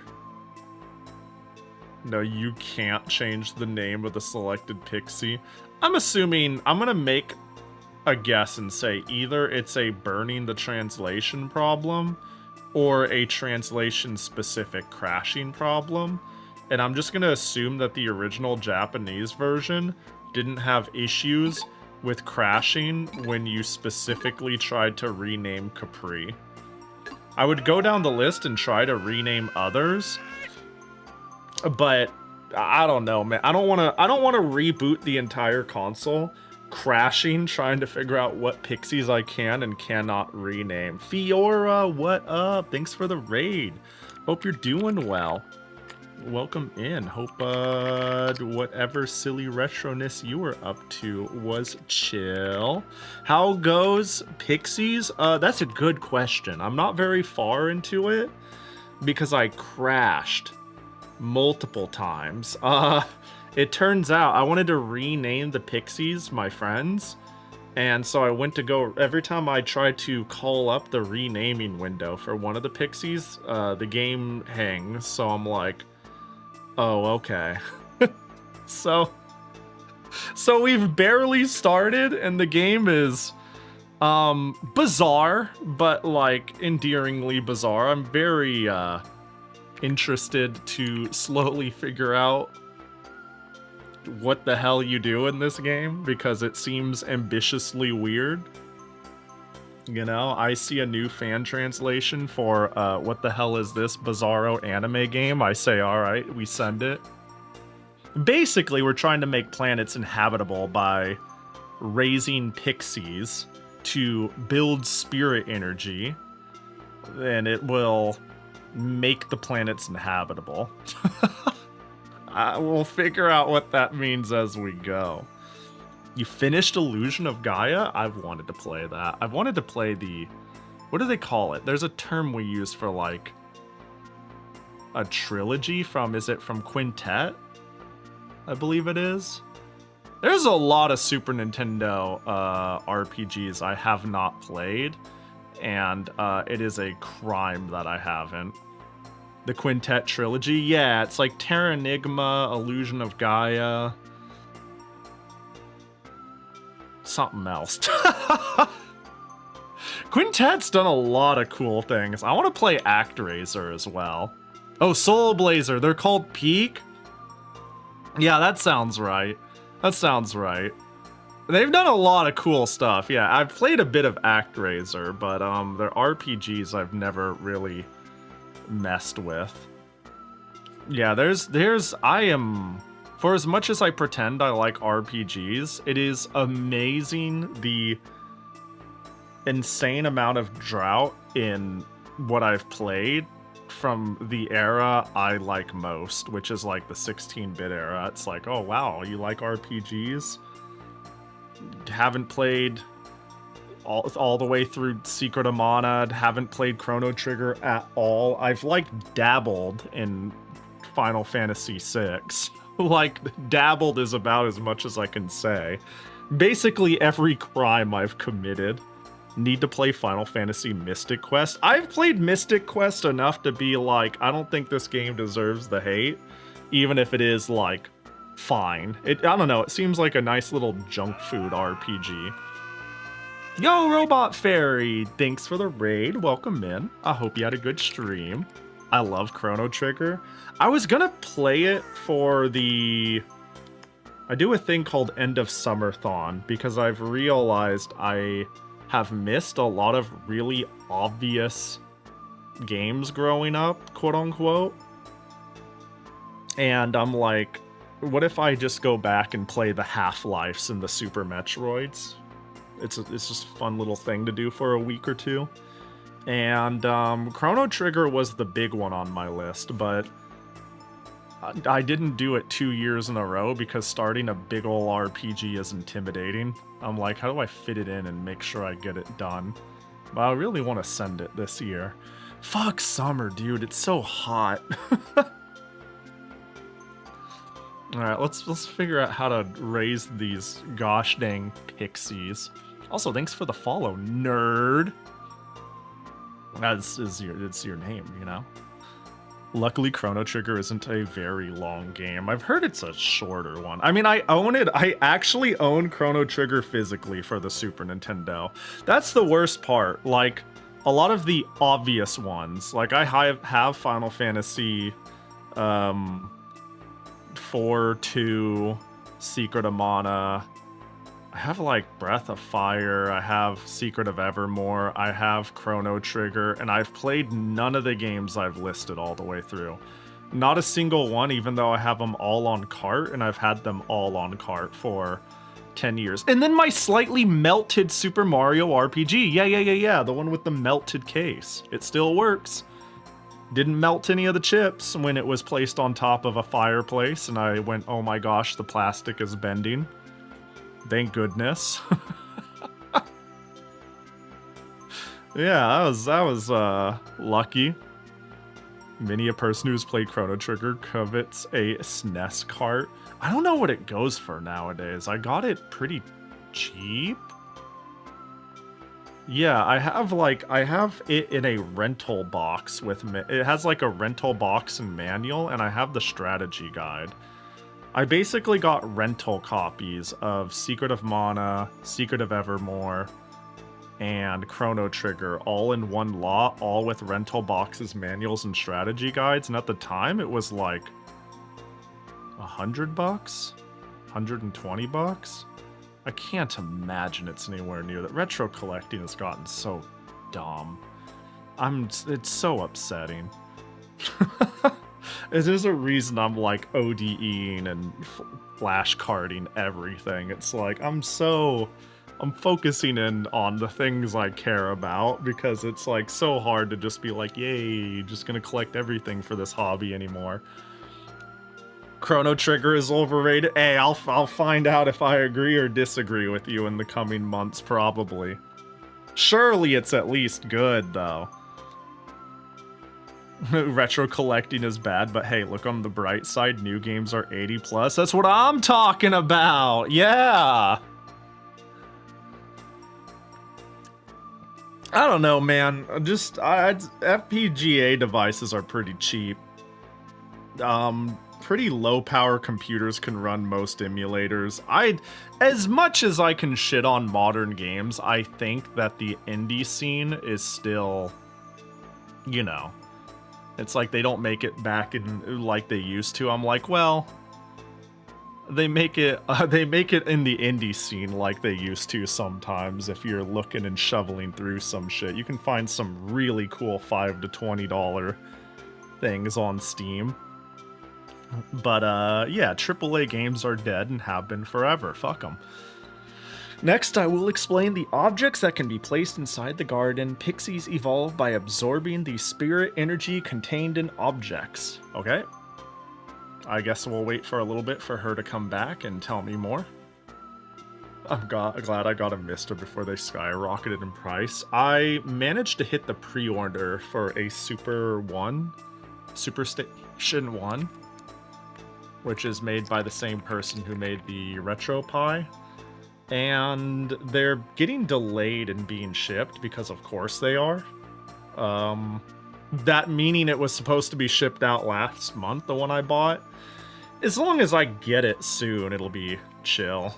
No, you can't change the name of the selected Pixie. I'm assuming, I'm gonna make a guess and say either it's a burning the translation problem or a translation-specific crashing problem. And I'm just gonna assume that the original Japanese version didn't have issues with crashing when you specifically tried to rename Capri. I would go down the list and try to rename others, but I don't know, man. I don't want to reboot the entire console, crashing, trying to figure out what Pixies I can and cannot rename. Fiora, what up? Thanks for the raid. Hope you're doing well. Welcome in. Hope whatever silly retroness you were up to was chill. How goes Pixies? That's a good question. I'm not very far into it because I crashed multiple times. It turns out I wanted to rename the Pixies, my friends, and so I went to go, every time I tried to call up the renaming window for one of the Pixies, the game hangs, so I'm like, oh, okay. So we've barely started, and the game is bizarre, but like endearingly bizarre. I'm very interested to slowly figure out what the hell you do in this game, because it seems ambitiously weird. You know, I see a new fan translation for what the hell is this bizarro anime game? I say, all right, we send it. Basically, we're trying to make planets inhabitable by raising pixies to build spirit energy, and it will make the planets inhabitable. We'll figure out what that means as we go. You finished Illusion of Gaia? I've wanted to play that. I've wanted to play the... What do they call it? There's a term we use for, like, a trilogy from... Is it from Quintet? I believe it is. There's a lot of Super Nintendo RPGs I have not played, and it is a crime that I haven't. The Quintet trilogy? Yeah, it's like Terranigma, Illusion of Gaia... something else. Quintet's done a lot of cool things. I want to play ActRaiser as well. Oh, Soul Blazer. They're called Peak? Yeah, that sounds right. That sounds right. They've done a lot of cool stuff. Yeah, I've played a bit of ActRaiser, but their RPGs I've never really messed with. Yeah, for as much as I pretend I like RPGs, it is amazing the insane amount of drought in what I've played from the era I like most, which is like the 16-bit era. It's like, oh wow, you like RPGs? Haven't played all the way through Secret of Mana, haven't played Chrono Trigger at all. I've like dabbled in Final Fantasy VI. Like, dabbled is about as much as I can say. Basically every crime I've committed. Need to play Final Fantasy Mystic Quest. I've played Mystic Quest enough to be like, I don't think this game deserves the hate, even if it is, like, fine. I don't know, it seems like a nice little junk food RPG. Yo, Robot Fairy! Thanks for the raid, welcome in. I hope you had a good stream. I love Chrono Trigger. I was gonna play it for the... I do a thing called End of Summerthon, because I've realized I have missed a lot of really obvious games growing up, quote-unquote. And I'm like, what if I just go back and play the Half-Lifes and the Super Metroids? It's just a fun little thing to do for a week or two. And Chrono Trigger was the big one on my list, but I didn't do it 2 years in a row because starting a big ol' RPG is intimidating. I'm like, how do I fit it in and make sure I get it done? But I really want to send it this year. Fuck summer, dude. It's so hot. Alright, let's figure out how to raise these gosh dang pixies. Also, thanks for the follow, nerd. It's your name, you know? Luckily, Chrono Trigger isn't a very long game. I've heard it's a shorter one. I mean, I own it. I actually own Chrono Trigger physically for the Super Nintendo. That's the worst part. Like, a lot of the obvious ones. Like, I have Final Fantasy 4, 2, Secret of Mana. I have, like, Breath of Fire. I have Secret of Evermore. I have Chrono Trigger. And I've played none of the games I've listed all the way through. Not a single one, even though I have them all on cart. And I've had them all on cart for 10 years. And then my slightly melted Super Mario RPG. Yeah. The one with the melted case. It still works. Didn't melt any of the chips when it was placed on top of a fireplace. And I went, oh my gosh, the plastic is bending. Thank goodness. Yeah, that was lucky. Many a person who's played Chrono Trigger covets a SNES cart. I don't know what it goes for nowadays. I got it pretty cheap. Yeah, I have it in a rental box with it has like a rental box and manual, and I have the strategy guide. I basically got rental copies of Secret of Mana, Secret of Evermore, and Chrono Trigger all in one lot, all with rental boxes, manuals, and strategy guides. And at the time, it was like $100, $120. I can't imagine it's anywhere near that. Retro collecting has gotten so dumb. It's so upsetting. There's a reason I'm like ODEing and flashcarding everything. It's like I'm focusing in on the things I care about, because it's like so hard to just be like, yay, just gonna collect everything for this hobby anymore. Chrono Trigger is overrated. Hey, I'll find out if I agree or disagree with you in the coming months, probably. Surely it's at least good, though. Retro collecting is bad, but hey, look on the bright side, new games are 80 plus. That's what I'm talking about. Yeah. I don't know, man. FPGA devices are pretty cheap. Pretty low power computers can run most emulators. As much as I can shit on modern games, I think that the indie scene is still, you know, it's like they don't make it back in like they used to. I'm like, well, they make it in the indie scene like they used to sometimes. If you're looking and shoveling through some shit, you can find some really cool $5 to $20 things on Steam. But yeah, AAA games are dead and have been forever. Fuck them. Next, I will explain the objects that can be placed inside the garden. Pixies evolve by absorbing the spirit energy contained in objects. Okay. I guess we'll wait for a little bit for her to come back and tell me more. I'm glad I got a Mister before they skyrocketed in price. I managed to hit the pre-order for a Super Station 1, which is made by the same person who made the Retro Pi. And they're getting delayed in being shipped, because of course they are. That meaning it was supposed to be shipped out last month, the one I bought. As long as I get it soon, it'll be chill.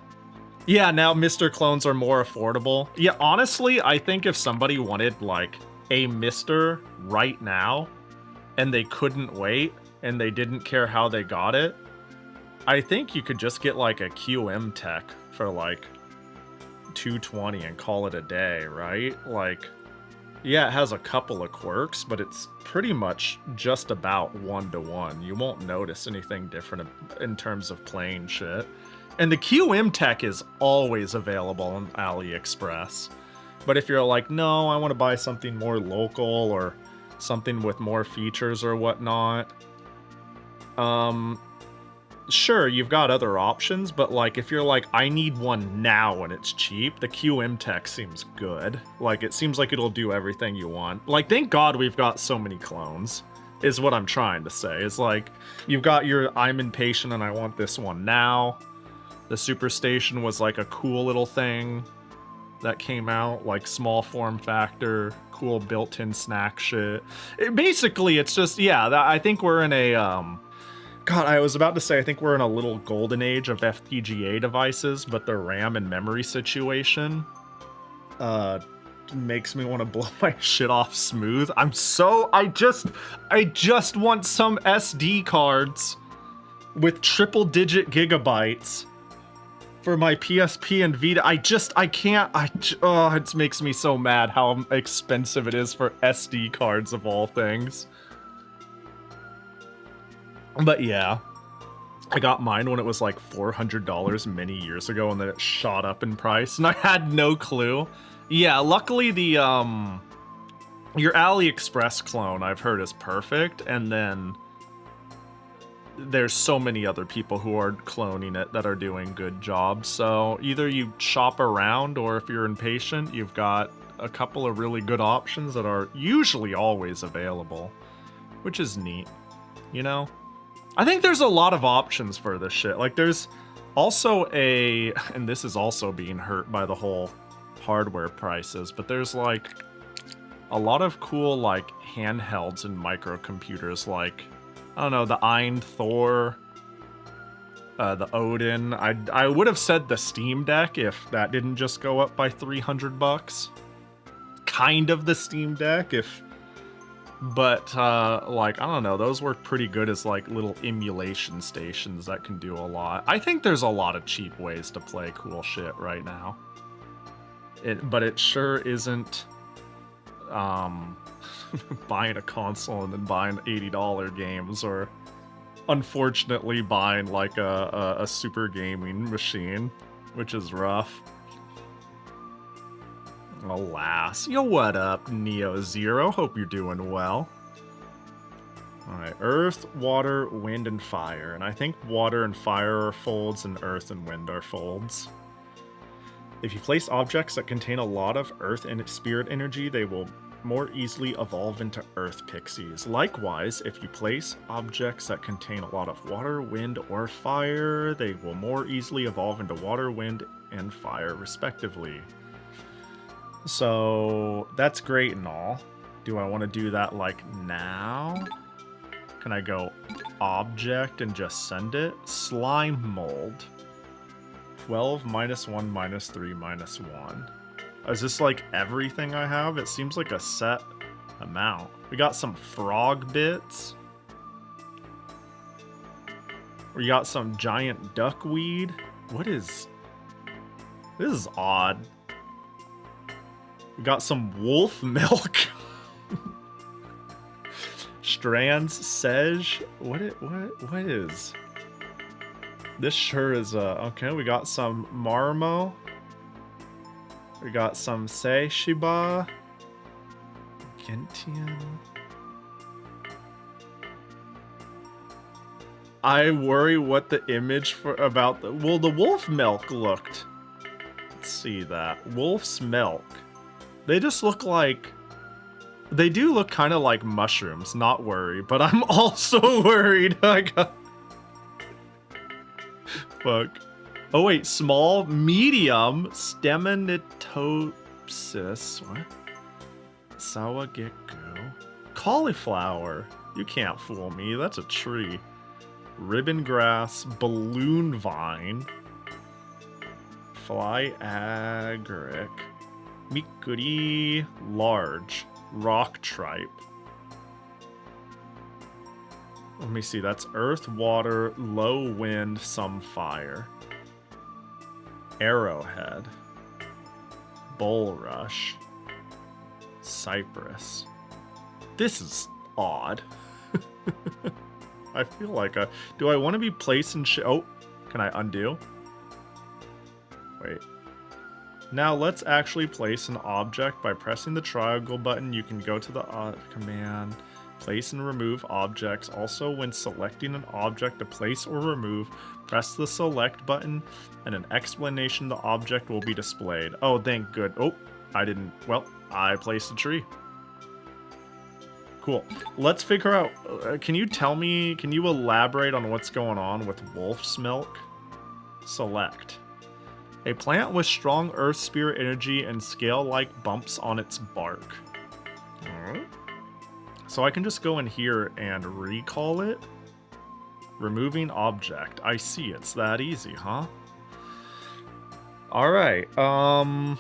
Yeah, now Mr. clones are more affordable. Yeah, honestly, I think if somebody wanted, like, a Mr. right now, and they couldn't wait, and they didn't care how they got it, I think you could just get, like, a QM tech for, like, $220 and call it a day, right? Like, yeah, it has a couple of quirks, but it's pretty much just about one-to-one. You won't notice anything different in terms of playing shit. And the QM tech is always available on AliExpress. But if you're like, no, I want to buy something more local or something with more features or whatnot, sure, you've got other options, but like if you're like, I need one now and it's cheap, the QM tech seems good. Like it seems like it'll do everything you want. Like thank God we've got so many clones, is what I'm trying to say. It's like you've got your I'm impatient and I want this one now. The Superstation was like a cool little thing that came out, like small form factor, cool built-in snack shit. Basically, it's just, yeah, I think we're in a, God, I was about to say, I think we're in a little golden age of FPGA devices, but the RAM and memory situation makes me want to blow my shit off smooth. I just want some SD cards with triple-digit gigabytes for my PSP and Vita. It makes me so mad how expensive it is for SD cards of all things. But yeah, I got mine when it was like $400 many years ago, and then it shot up in price, and I had no clue. Yeah, luckily the your AliExpress clone I've heard is perfect, and then there's so many other people who are cloning it that are doing good jobs. So either you shop around, or if you're impatient, you've got a couple of really good options that are usually always available, which is neat, you know? I think there's a lot of options for this shit. Like there's also and this is also being hurt by the whole hardware prices, but there's like a lot of cool like handhelds and microcomputers, like, I don't know, the Ein Thor, the Odin. I would have said the Steam Deck if that didn't just go up by $300. Kind of the Steam Deck, but like, I don't know, those work pretty good as like little emulation stations that can do a lot. I think there's a lot of cheap ways to play cool shit right now. But it sure isn't buying a console and then buying $80 games, or unfortunately buying like a super gaming machine, which is rough. Alas. Yo, what up, Neo Zero? Hope you're doing well. Alright, earth, water, wind, and fire. And I think water and fire are folds, and earth and wind are folds. If you place objects that contain a lot of earth and spirit energy, they will more easily evolve into earth pixies. Likewise, if you place objects that contain a lot of water, wind, or fire, they will more easily evolve into water, wind, and fire, respectively. So that's great and all. Do I want to do that like now? Can I go object and just send it? Slime mold. 12 minus 1 minus 3 minus 1. Is this like everything I have? It seems like a set amount. We got some frog bits. We got some giant duckweed. What is... This is odd. We got some wolf milk. Strands, Sej. What is... This sure is okay, we got some Marmo. We got some Seishiba. Gentian. I worry what the image about the... Well, the wolf milk looked... Let's see that. Wolf's milk. They just look like... They do look kind of like mushrooms, not worry. But I'm also worried. I got... Fuck. Oh wait, small, medium, Stemanitopsis. What? Sawagekko. Cauliflower. You can't fool me. That's a tree. Ribbon grass, balloon vine. Fly agaric. Mikuri, large. Rock tripe. Let me see, that's earth, water, low wind, some fire. Arrowhead. Bulrush. Cypress. This is odd. I feel like do I want to be placing shit? Oh, can I undo? Wait. Now let's actually place an object by pressing the triangle button. You can go to the command place and remove objects. Also, when selecting an object to place or remove, press the select button and an explanation of the object will be displayed. Oh, thank good. Oh, I didn't. Well, I placed a tree. Cool. Let's figure out. Can you tell me? Can you elaborate on what's going on with wolf's milk? Select. A plant with strong earth spirit energy and scale-like bumps on its bark. So I can just go in here and recall it. Removing object. I see, it's that easy, huh? Alright,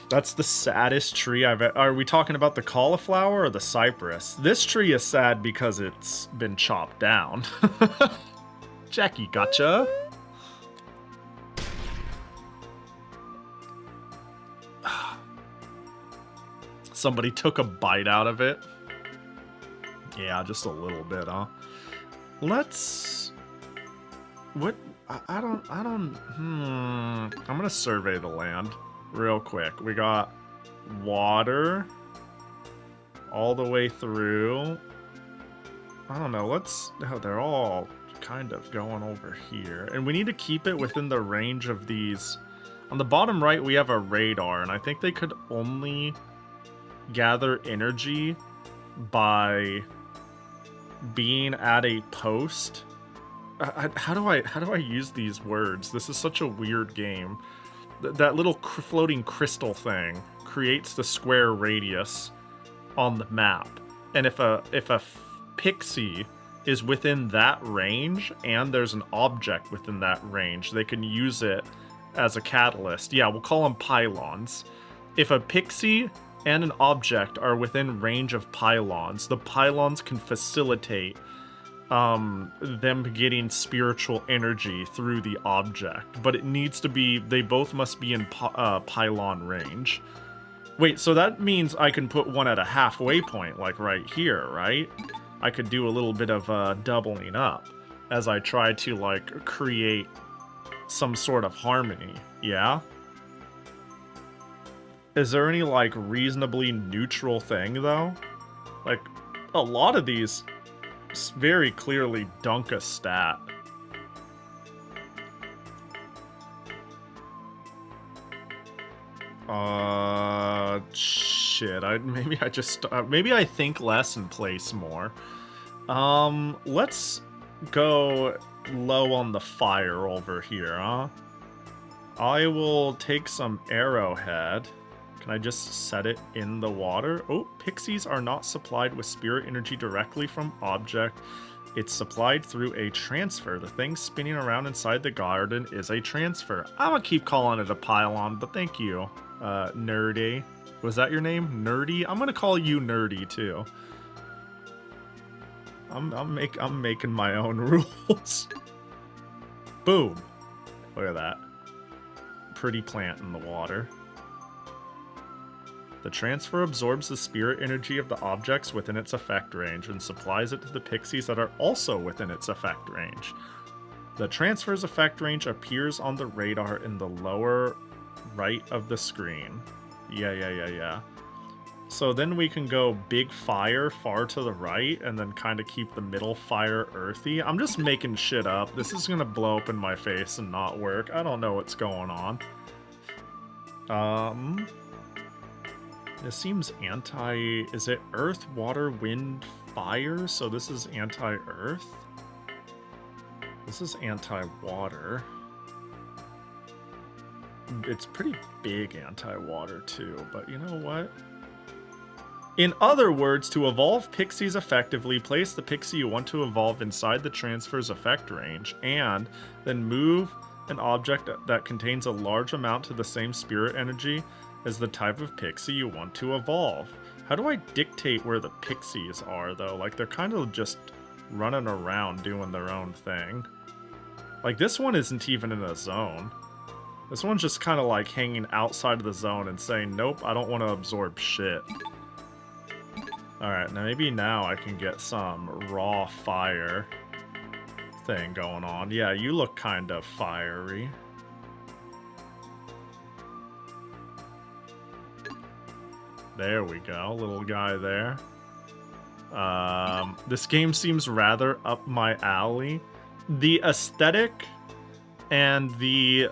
that's the saddest tree I've... Are we talking about the cauliflower or the cypress? This tree is sad because it's been chopped down. Jackie, gotcha. Somebody took a bite out of it. Yeah, just a little bit, huh? Let's... What? I'm gonna survey the land real quick. We got water all the way through. I don't know, let's... Oh, they're all kind of going over here. And we need to keep it within the range of these. On the bottom right, we have a radar, and I think they could only gather energy by being at a post. How do I use these words? This is such a weird game. That little floating crystal thing creates the square radius on the map, and if a pixie is within that range and there's an object within that range, they can use it as a catalyst. Yeah, we'll call them pylons. If a pixie and an object are within range of pylons, the pylons can facilitate them getting spiritual energy through the object, but it needs to be, they both must be in pylon range. Wait, so that means I can put one at a halfway point, like right here, right? I could do a little bit of doubling up as I try to, like, create some sort of harmony, yeah? Is there any, like, reasonably neutral thing, though? Like, a lot of these very clearly dunk a stat. Shit, maybe I think less and place more. Let's go low on the fire over here, huh? I will take some arrowhead. Can I just set it in the water? Oh, pixies are not supplied with spirit energy directly from object. It's supplied through a transfer. The thing spinning around inside the garden is a transfer. I'm gonna keep calling it a pylon, but thank you, Nerdy. Was that your name? Nerdy? I'm gonna call you Nerdy, too. I'm making my own rules. Boom. Look at that. Pretty plant in the water. The transfer absorbs the spirit energy of the objects within its effect range and supplies it to the pixies that are also within its effect range. The transfer's effect range appears on the radar in the lower right of the screen. Yeah. So then we can go big fire far to the right and then kind of keep the middle fire earthy. I'm just making shit up. This is going to blow up in my face and not work. I don't know what's going on. This seems anti... Is it earth, water, wind, fire? So this is anti-earth. This is anti-water. It's pretty big anti-water too, but you know what? In other words, to evolve pixies effectively, place the pixie you want to evolve inside the transfer's effect range, and then move an object that contains a large amount to the same spirit energy as the type of pixie you want to evolve. How do I dictate where the pixies are, though? Like, they're kind of just running around doing their own thing. Like, this one isn't even in a zone. This one's just kind of like hanging outside of the zone and saying, nope, I don't want to absorb shit. Alright, maybe now I can get some raw fire thing going on. Yeah, you look kind of fiery. There we go, little guy there. This game seems rather up my alley. The aesthetic and the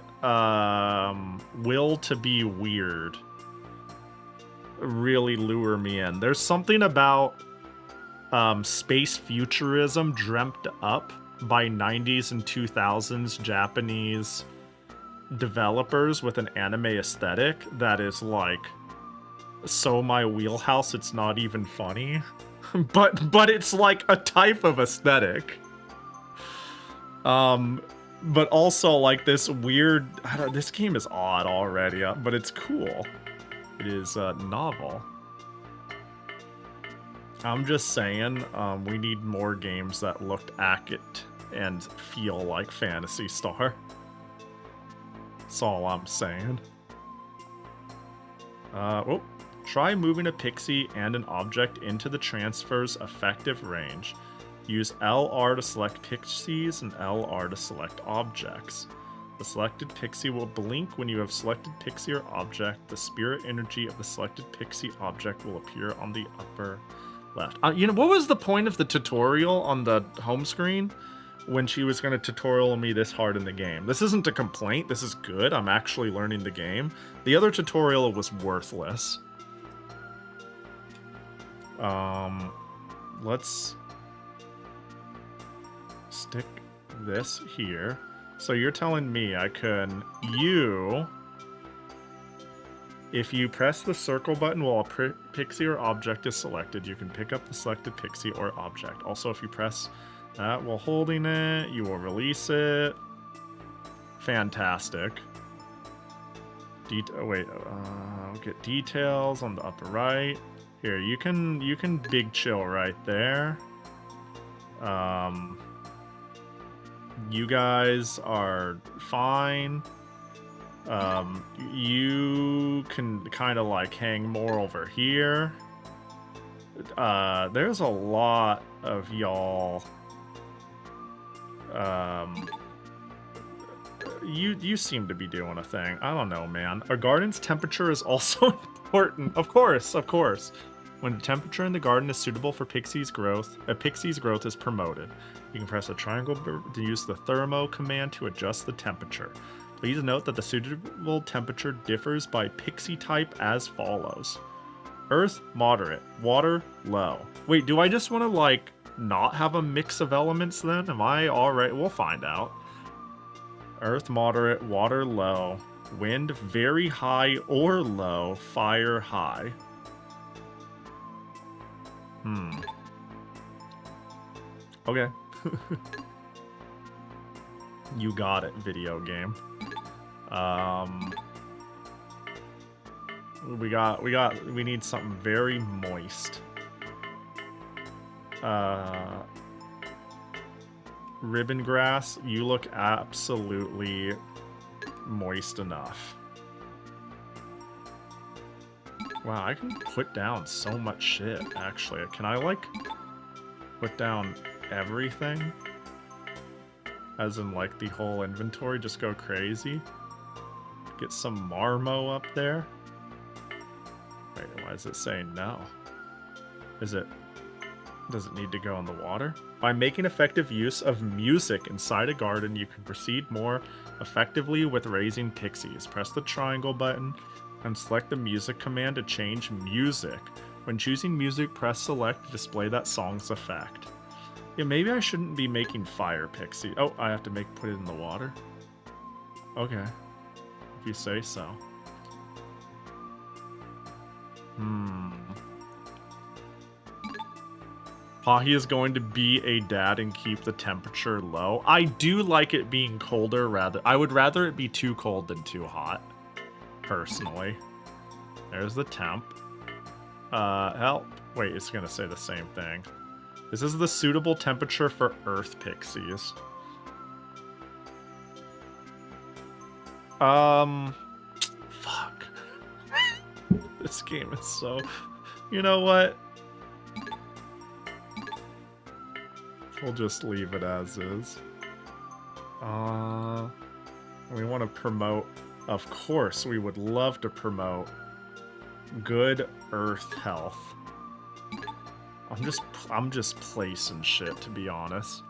will to be weird really lure me in. There's something about space futurism dreamt up by 90s and 2000s Japanese developers with an anime aesthetic that is like so my wheelhouse it's not even funny. but it's like a type of aesthetic. But also like this weird, this game is odd already, but it's cool. It is novel. I'm just saying, we need more games that looked accurate and feel like Phantasy Star. That's all I'm saying. Oh, try moving a pixie and an object into the transfer's effective range. Use LR to select pixies and LR to select objects. The selected pixie will blink when you have selected pixie or object. The spirit energy of the selected pixie object will appear on the upper left. You know, what was the point of the tutorial on the home screen when she was going to tutorial me this hard in the game? This isn't a complaint. This is good. I'm actually learning the game. The other tutorial was worthless. Let's stick this here. So you're telling me I can, if you press the circle button while a pixie or object is selected, you can pick up the selected pixie or object. Also, if you press that while holding it, you will release it. Fantastic. I'll get details on the upper right. Here, you can big chill right there. You guys are fine. You can kind of like hang more over here. There's a lot of y'all. You seem to be doing a thing. I don't know, man. Our garden's temperature is also important. Of course. When the temperature in the garden is suitable for pixie's growth, a pixie's growth is promoted. You can press a triangle to use the thermo command to adjust the temperature. Please note that the suitable temperature differs by pixie type as follows. Earth, moderate. Water, low. Wait, do I just want to, like, not have a mix of elements then? Am I alright? We'll find out. Earth, moderate. Water, low. Wind, very high or low. Fire, high. Okay. You got it, video game. We need something very moist. Ribbon grass, you look absolutely moist enough. Wow, I can put down so much shit, actually. Can I, like, put down everything? As in, like, the whole inventory, just go crazy? Get some Marmo up there? Wait, why is it saying no? Does it need to go in the water? By making effective use of music inside a garden, you can proceed more effectively with raising pixies. Press the triangle button and select the music command to change music. When choosing music, press select to display that song's effect. Yeah, maybe I shouldn't be making fire pixie. Oh, I have to put it in the water? Okay. If you say so. Pahi is going to be a dad and keep the temperature low. I do like it being colder I would rather it be too cold than too hot. Personally. There's the temp. Help. Wait, it's gonna say the same thing. This is the suitable temperature for earth pixies. Fuck. This game is so... You know what? We'll just leave it as is. We want to promote... Of course, we would love to promote good earth health. I'm just placing shit, to be honest.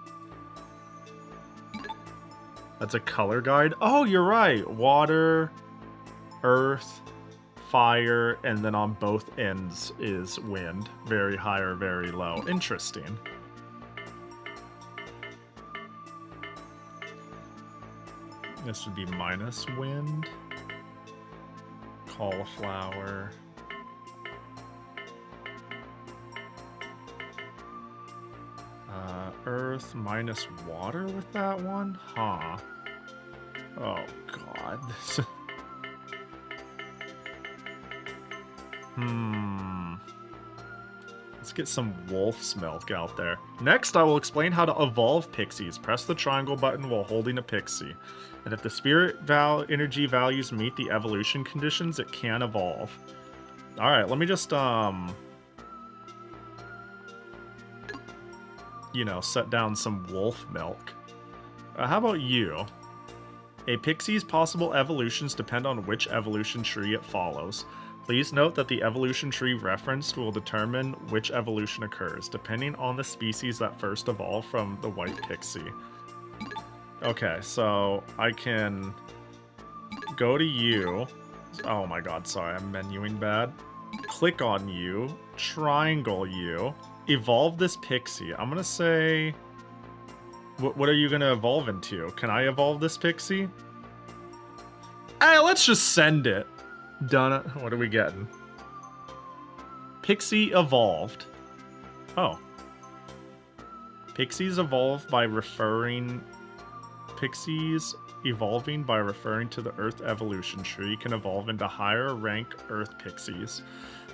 That's a color guide. Oh, you're right. Water, earth, fire, and then on both ends is wind. Very high or very low. Interesting. This would be minus wind. Cauliflower. Earth minus water with that one? Huh. Oh, God. Let's get some wolf's milk out there. Next, I will explain how to evolve pixies. Press the triangle button while holding a pixie. And if the spirit energy values meet the evolution conditions, it can evolve. Alright, let me just, you know, set down some wolf milk. How about you? A pixie's possible evolutions depend on which evolution tree it follows. Please note that the evolution tree referenced will determine which evolution occurs, depending on the species that first evolved from the white pixie. Okay, so I can go to you. Oh my god, sorry, I'm menuing bad. Click on you, triangle you, evolve this pixie. I'm gonna say... What are you gonna evolve into? Can I evolve this pixie? Hey, let's just send it. Done. What are we getting? Pixie evolved. Oh. Pixies evolve by referring... Pixies evolving by referring to the Earth evolution tree can evolve into higher rank Earth pixies.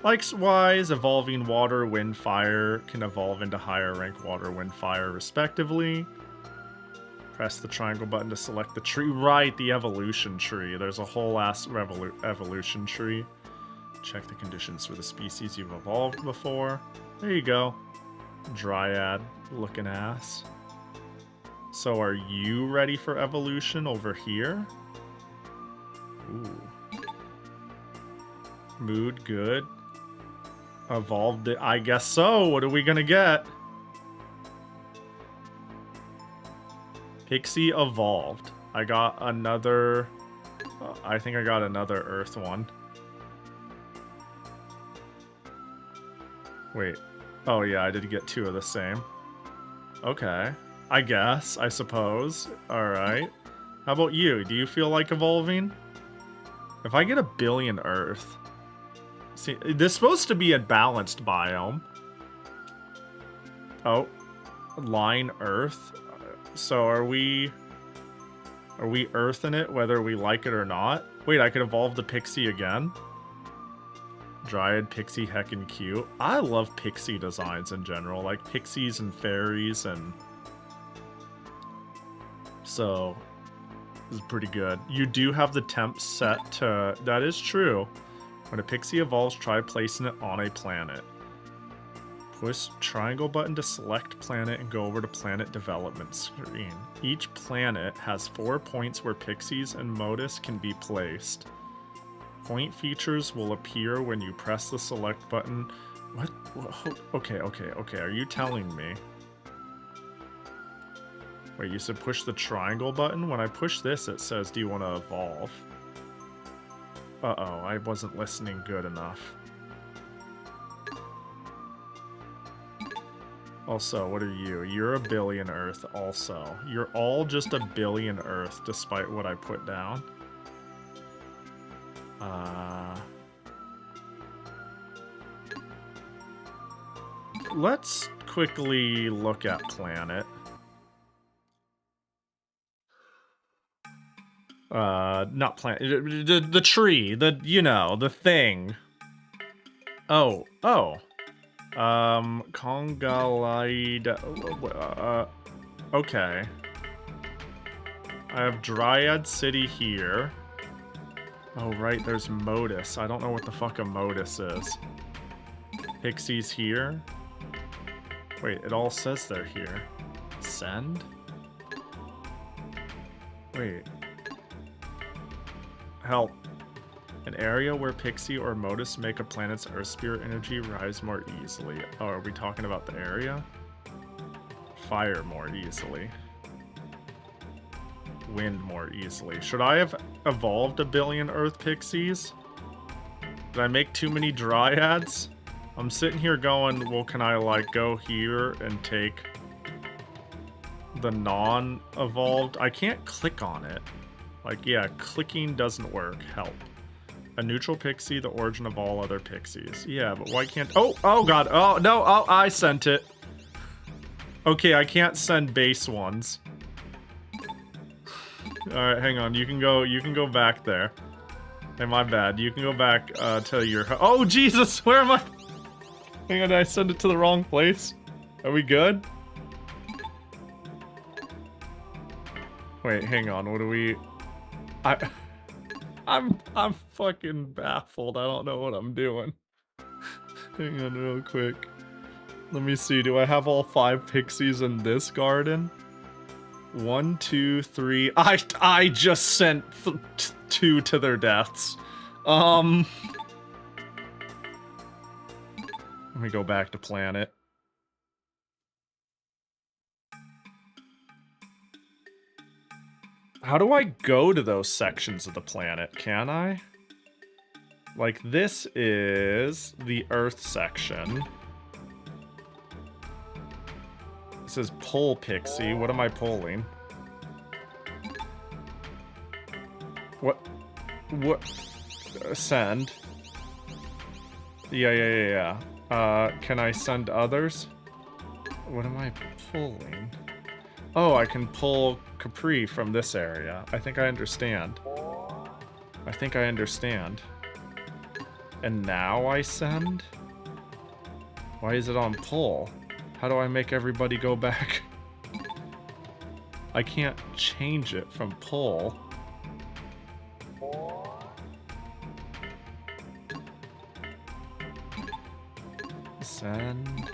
Likewise, evolving water, wind, fire can evolve into higher rank water, wind, fire, respectively. Press the triangle button to select the tree. Right, the evolution tree. There's a whole ass evolution tree. Check the conditions for the species you've evolved before. There you go. Dryad looking ass. So are you ready for evolution over here? Ooh. Mood good. Evolved it. I guess so. What are we gonna get? Pixie evolved. I got another... I think I got another Earth one. Wait. Oh yeah, I did get two of the same. Okay. I guess. I suppose. Alright. How about you? Do you feel like evolving? If I get a billion Earth... See, this is supposed to be a balanced biome. Oh. Line Earth. So are we earthing it whether we like it or not? Wait, I could evolve the pixie again? Dryad pixie heckin' cute. I love pixie designs in general, like pixies and fairies, and so this is pretty good. You do have the temp set to... That is true. When a pixie evolves, try placing it on a planet. Push triangle button to select planet and go over to planet development screen. Each planet has 4 points where pixies and modus can be placed. Point features will appear when you press the select button. What? Okay. Are you telling me? Wait, you said push the triangle button? When I push this, it says, do you want to evolve? Uh-oh, I wasn't listening good enough. Also, what are you? You're a billion Earth also. You're all just a billion Earth, despite what I put down. Let's quickly look at planet. Not planet. The tree. You know, the thing. Oh. Congalide. Okay. I have Dryad City here. Oh, right, there's Modus. I don't know what the fuck a Modus is. Pixies here. Wait, it all says they're here. Send? Wait. Help. An area where Pixy or Modus make a planet's Earth spirit energy rise more easily. Oh, are we talking about the area? Fire more easily. Wind more easily. Should I have evolved a billion Earth Pixies? Did I make too many Dryads? I'm sitting here going, well, can I, like, go here and take the non-evolved? I can't click on it. Like, yeah, clicking doesn't work. Help. A neutral pixie, the origin of all other pixies. Yeah, but why can't... Oh god. Oh, no. Oh, I sent it. Okay, I can't send base ones. Alright, hang on. You can go back there. Hey, my bad. You can go back to your... Oh, Jesus! Where am I? Hang on, did I send it to the wrong place? Are we good? Wait, hang on. What do we... I'm fucking baffled. I don't know what I'm doing. Hang on real quick. Let me see. Do I have all 5 pixies in this garden? 1, 2, 3. I just sent 2 to their deaths. Let me go back to planet. How do I go to those sections of the planet? Can I? Like, this is the Earth section. It says pull pixie. What am I pulling? What? Send. Yeah. Can I send others? What am I pulling? Oh, I can pull Capri from this area. I think I understand. And now I send? Why is it on pull? How do I make everybody go back? I can't change it from pull. Send.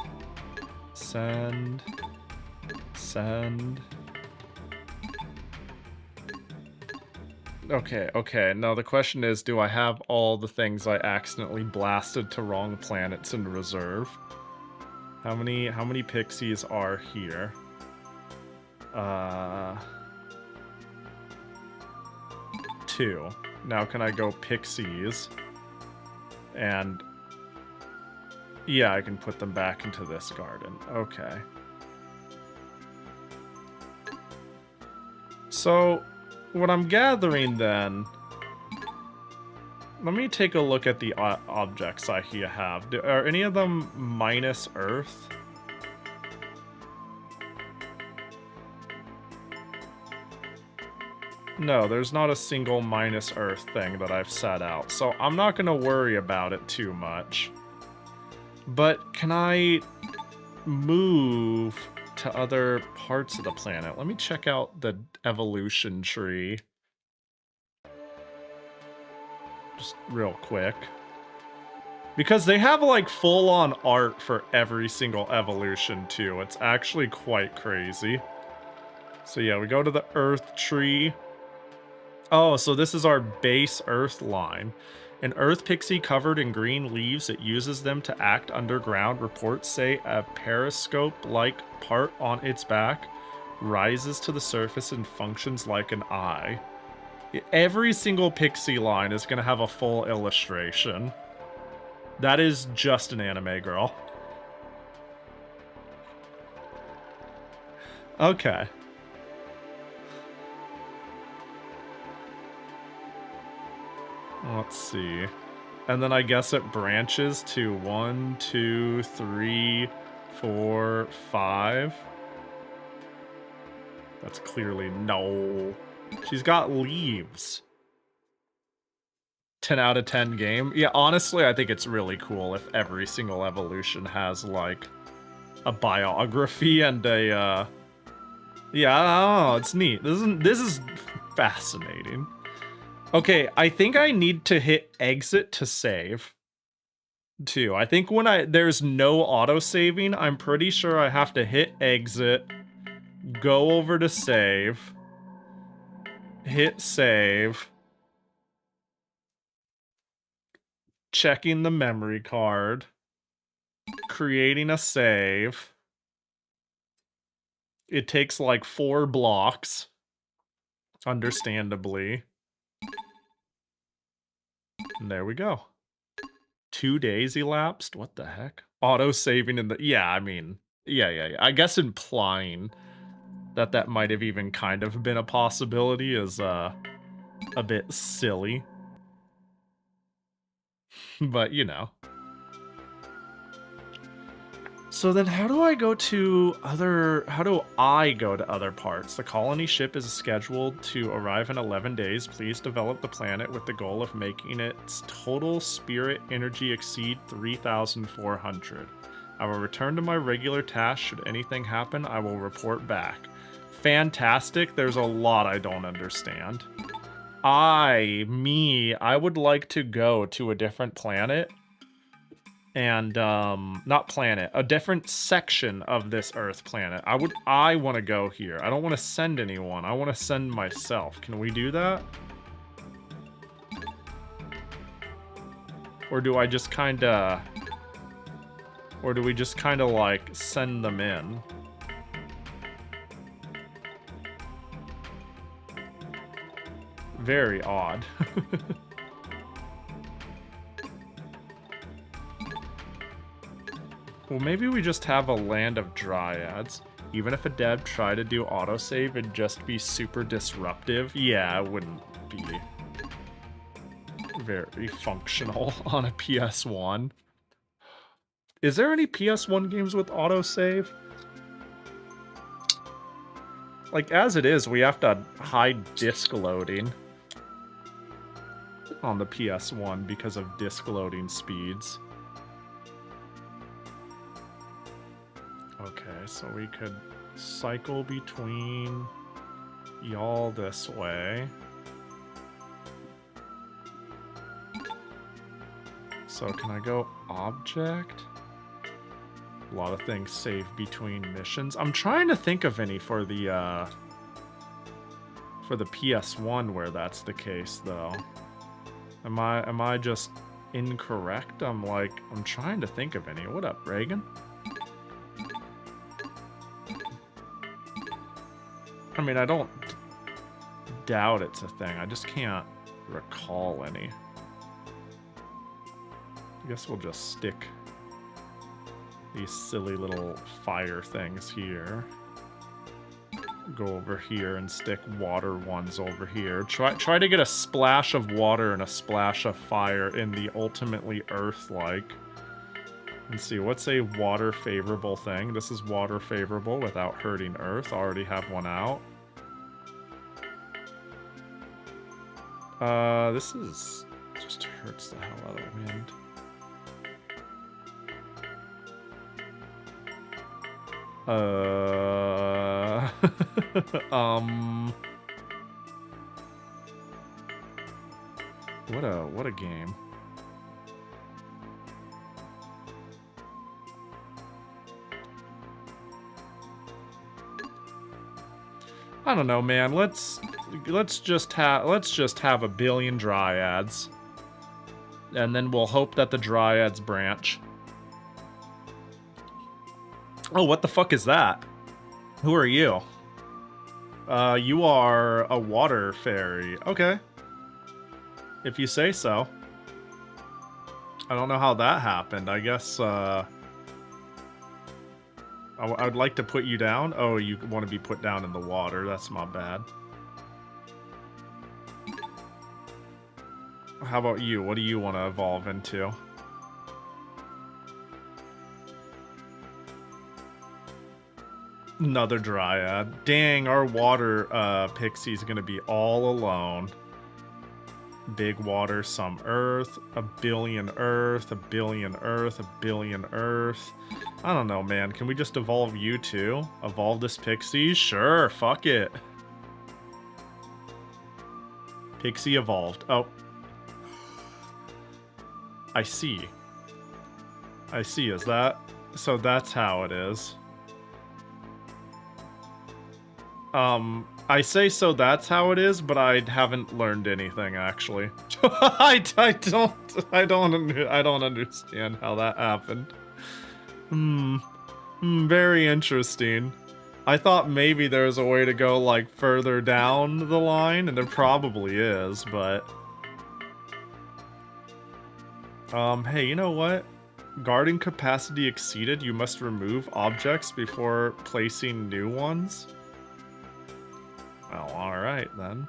Okay. Now the question is, do I have all the things I accidentally blasted to wrong planets in reserve? How many pixies are here? 2. Now can I go pixies? And yeah, I can put them back into this garden. Okay. So, what I'm gathering then... Let me take a look at the objects I have. Are any of them minus Earth? No, there's not a single minus Earth thing that I've set out, so I'm not going to worry about it too much. But can I move to other parts of the planet? Let me check out the evolution tree. Just real quick. Because they have, like, full-on art for every single evolution, too. It's actually quite crazy. So yeah, we go to the Earth tree. Oh, so this is our base Earth line. An Earth pixie covered in green leaves, it uses them to act underground. Reports say a periscope-like part on its back rises to the surface and functions like an eye. Every single pixie line is going to have a full illustration. That is just an anime girl. Okay. Let's see. And then I guess it branches to 1, 2, 3, 4, 5. That's clearly no. She's got leaves. 10 out of 10 game. Yeah, honestly, I think it's really cool if every single evolution has, like, a biography and a, yeah, I don't know, it's neat. This is fascinating. Okay, I think I need to hit exit to save, too. I think when there's no auto-saving, I'm pretty sure I have to hit exit, go over to save, hit save, checking the memory card, creating a save. It takes like 4 blocks, understandably. And there we go. 2 days elapsed? What the heck? Auto-saving in the... Yeah, I mean... Yeah. I guess implying that that might have even kind of been a possibility is a bit silly. But, you know. So then how do I go to other... How do I go to other parts? The colony ship is scheduled to arrive in 11 days. Please develop the planet with the goal of making its total spirit energy exceed 3,400. I will return to my regular task. Should anything happen, I will report back. Fantastic. There's a lot I don't understand. I would like to go to a different planet. And, not planet, a different section of this Earth planet. I want to go here. I don't want to send anyone. I want to send myself. Can we do that? Or do I just kind of... Or do we just kind of, like, send them in? Very odd. Well, maybe we just have a land of dryads. Even if a dev tried to do autosave, it'd just be super disruptive. Yeah, it wouldn't be very functional on a PS1. Is there any PS1 games with autosave? Like, as it is, we have to hide disk loading on the PS1 because of disk loading speeds. Okay, so we could cycle between y'all this way. So can I go object? A lot of things save between missions. I'm trying to think of any for the PS1 where that's the case though. Am I just incorrect? I'm trying to think of any. What up, Reagan? I mean, I don't doubt it's a thing. I just can't recall any. I guess we'll just stick these silly little fire things here. Go over here and stick water ones over here. Try to get a splash of water and a splash of fire in the ultimately Earth-like. Let's see, what's a water favorable thing? This is water favorable without hurting Earth. Already have one out. This is... just hurts the hell out of wind. What a game. I don't know, man. Let's just have a billion dryads. And then we'll hope that the dryads branch. Oh, what the fuck is that? Who are you? You are a water fairy. Okay. If you say so. I don't know how that happened. I guess, I would like to put you down. Oh, you want to be put down in the water. That's my bad. How about you? What do you want to evolve into? Another dryad. Dang, our water pixie's gonna be all alone. Big water, some earth, a billion earth, a billion earth, a billion earth. I don't know, man. Can we just evolve you too? Evolve this pixie? Sure, fuck it. Pixie evolved. Oh. I see. I see, is that... So that's how it is. I say so that's how it is, but I haven't learned anything, actually. I don't understand how that happened. Very interesting. I thought maybe there was a way to go, like, further down the line, and there probably is, but... hey, you know what? Guarding capacity exceeded, you must remove objects before placing new ones? Well, alright then.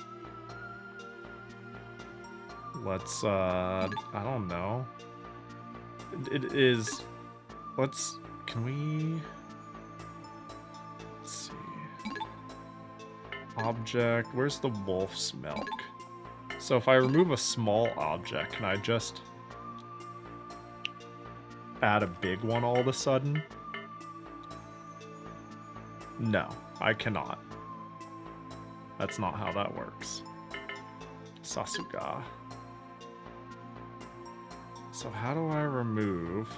Let's, I don't know. It is... can we... Let's see... Object, where's the wolf's milk? So if I remove a small object, can I just... add a big one all of a sudden? No, I cannot. That's not how that works. Sasuga. So how do I remove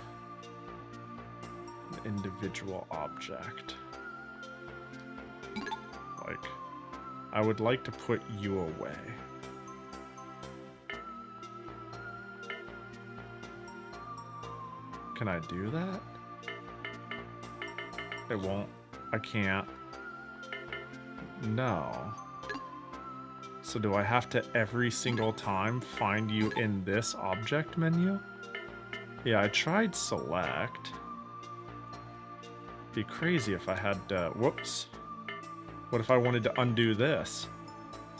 an individual object? Like, I would like to put you away. Can I do that? It won't. I can't. No. So do I have to every single time find you in this object menu? Yeah, I tried select. Be crazy if I had to... Whoops. What if I wanted to undo this?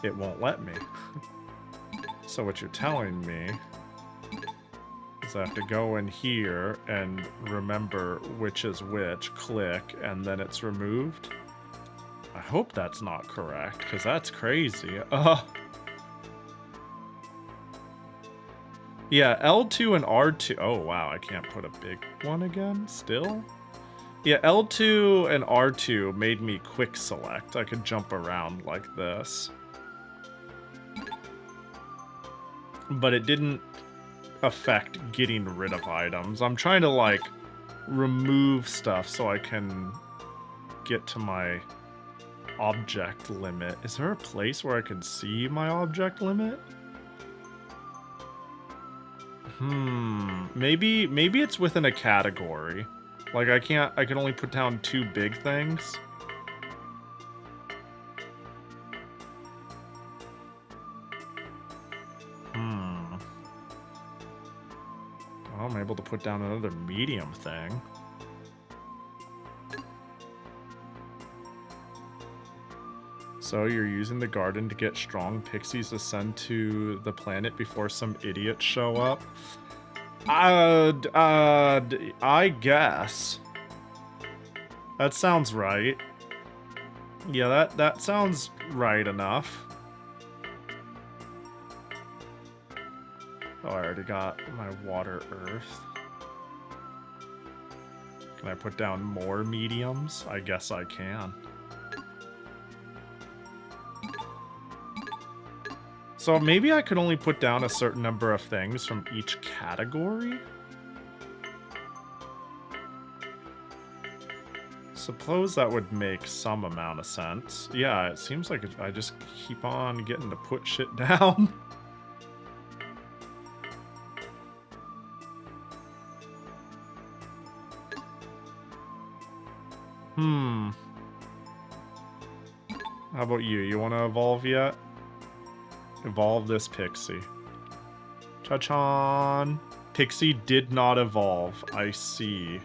It won't let me. So what you're telling me is I have to go in here and remember which is which, click, and then it's removed? I hope that's not correct, because that's crazy. Yeah, L2 and R2... Oh, wow, I can't put a big one again, still? Yeah, L2 and R2 made me quick select. I could jump around like this. But it didn't affect getting rid of items. I'm trying to, like, remove stuff so I can get to my object limit. Is there a place where I can see my object limit? Maybe it's within a category. Like, I can only put down 2 big things. Oh, I'm able to put down another medium thing. So you're using the garden to get strong pixies to send to the planet before some idiots show up? I guess. That sounds right. Yeah, that sounds right enough. Oh, I already got my water earth. Can I put down more mediums? I guess I can. So maybe I could only put down a certain number of things from each category? Suppose that would make some amount of sense. Yeah, it seems like I just keep on getting to put shit down. How about you? You want to evolve yet? Evolve this Pixie. Cha-chan! Pixie did not evolve. I see.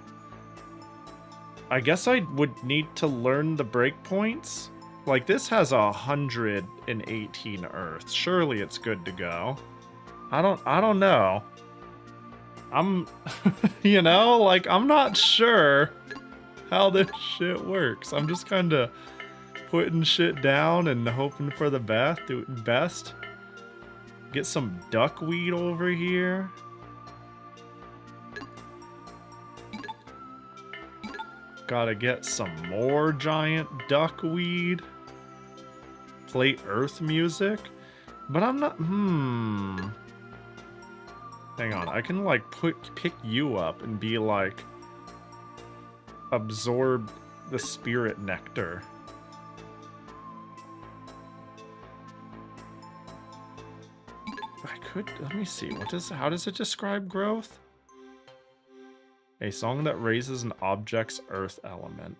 I guess I would need to learn the breakpoints? Like, this has 118 Earths. Surely it's good to go. I don't know. I'm, you know, like, I'm not sure how this shit works. I'm just kind of putting shit down and hoping for the best. Get some duckweed over here. Gotta get some more giant duckweed. Play earth music. But I'm not... Hang on, I can, like, pick you up and be like... absorb the spirit nectar. I could, let me see, how does it describe growth? A song that raises an object's earth element,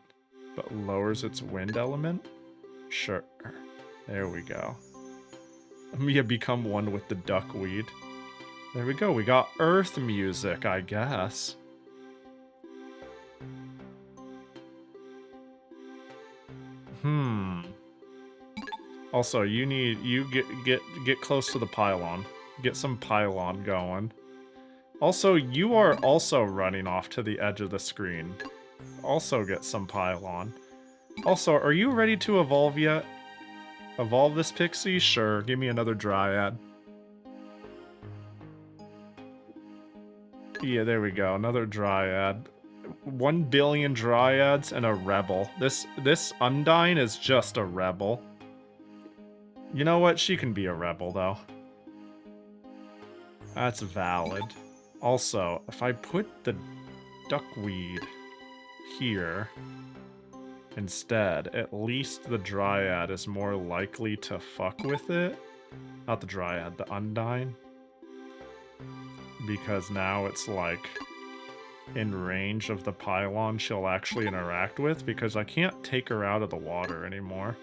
but lowers its wind element? Sure. There we go. You become one with the duckweed. There we go. We got earth music, I guess. Also, you get close to the pylon. Get some pylon going. Also, you are also running off to the edge of the screen. Also get some pylon. Also, are you ready to evolve yet? Evolve this Pixie? Sure, give me another Dryad. Yeah, there we go, another Dryad. 1 billion Dryads and a Rebel. This Undyne is just a Rebel. You know what? She can be a Rebel, though. That's valid. Also, if I put the duckweed here instead, at least the Dryad is more likely to fuck with it. Not the Dryad, the Undyne. Because now it's like in range of the pylon she'll actually interact with, because I can't take her out of the water anymore.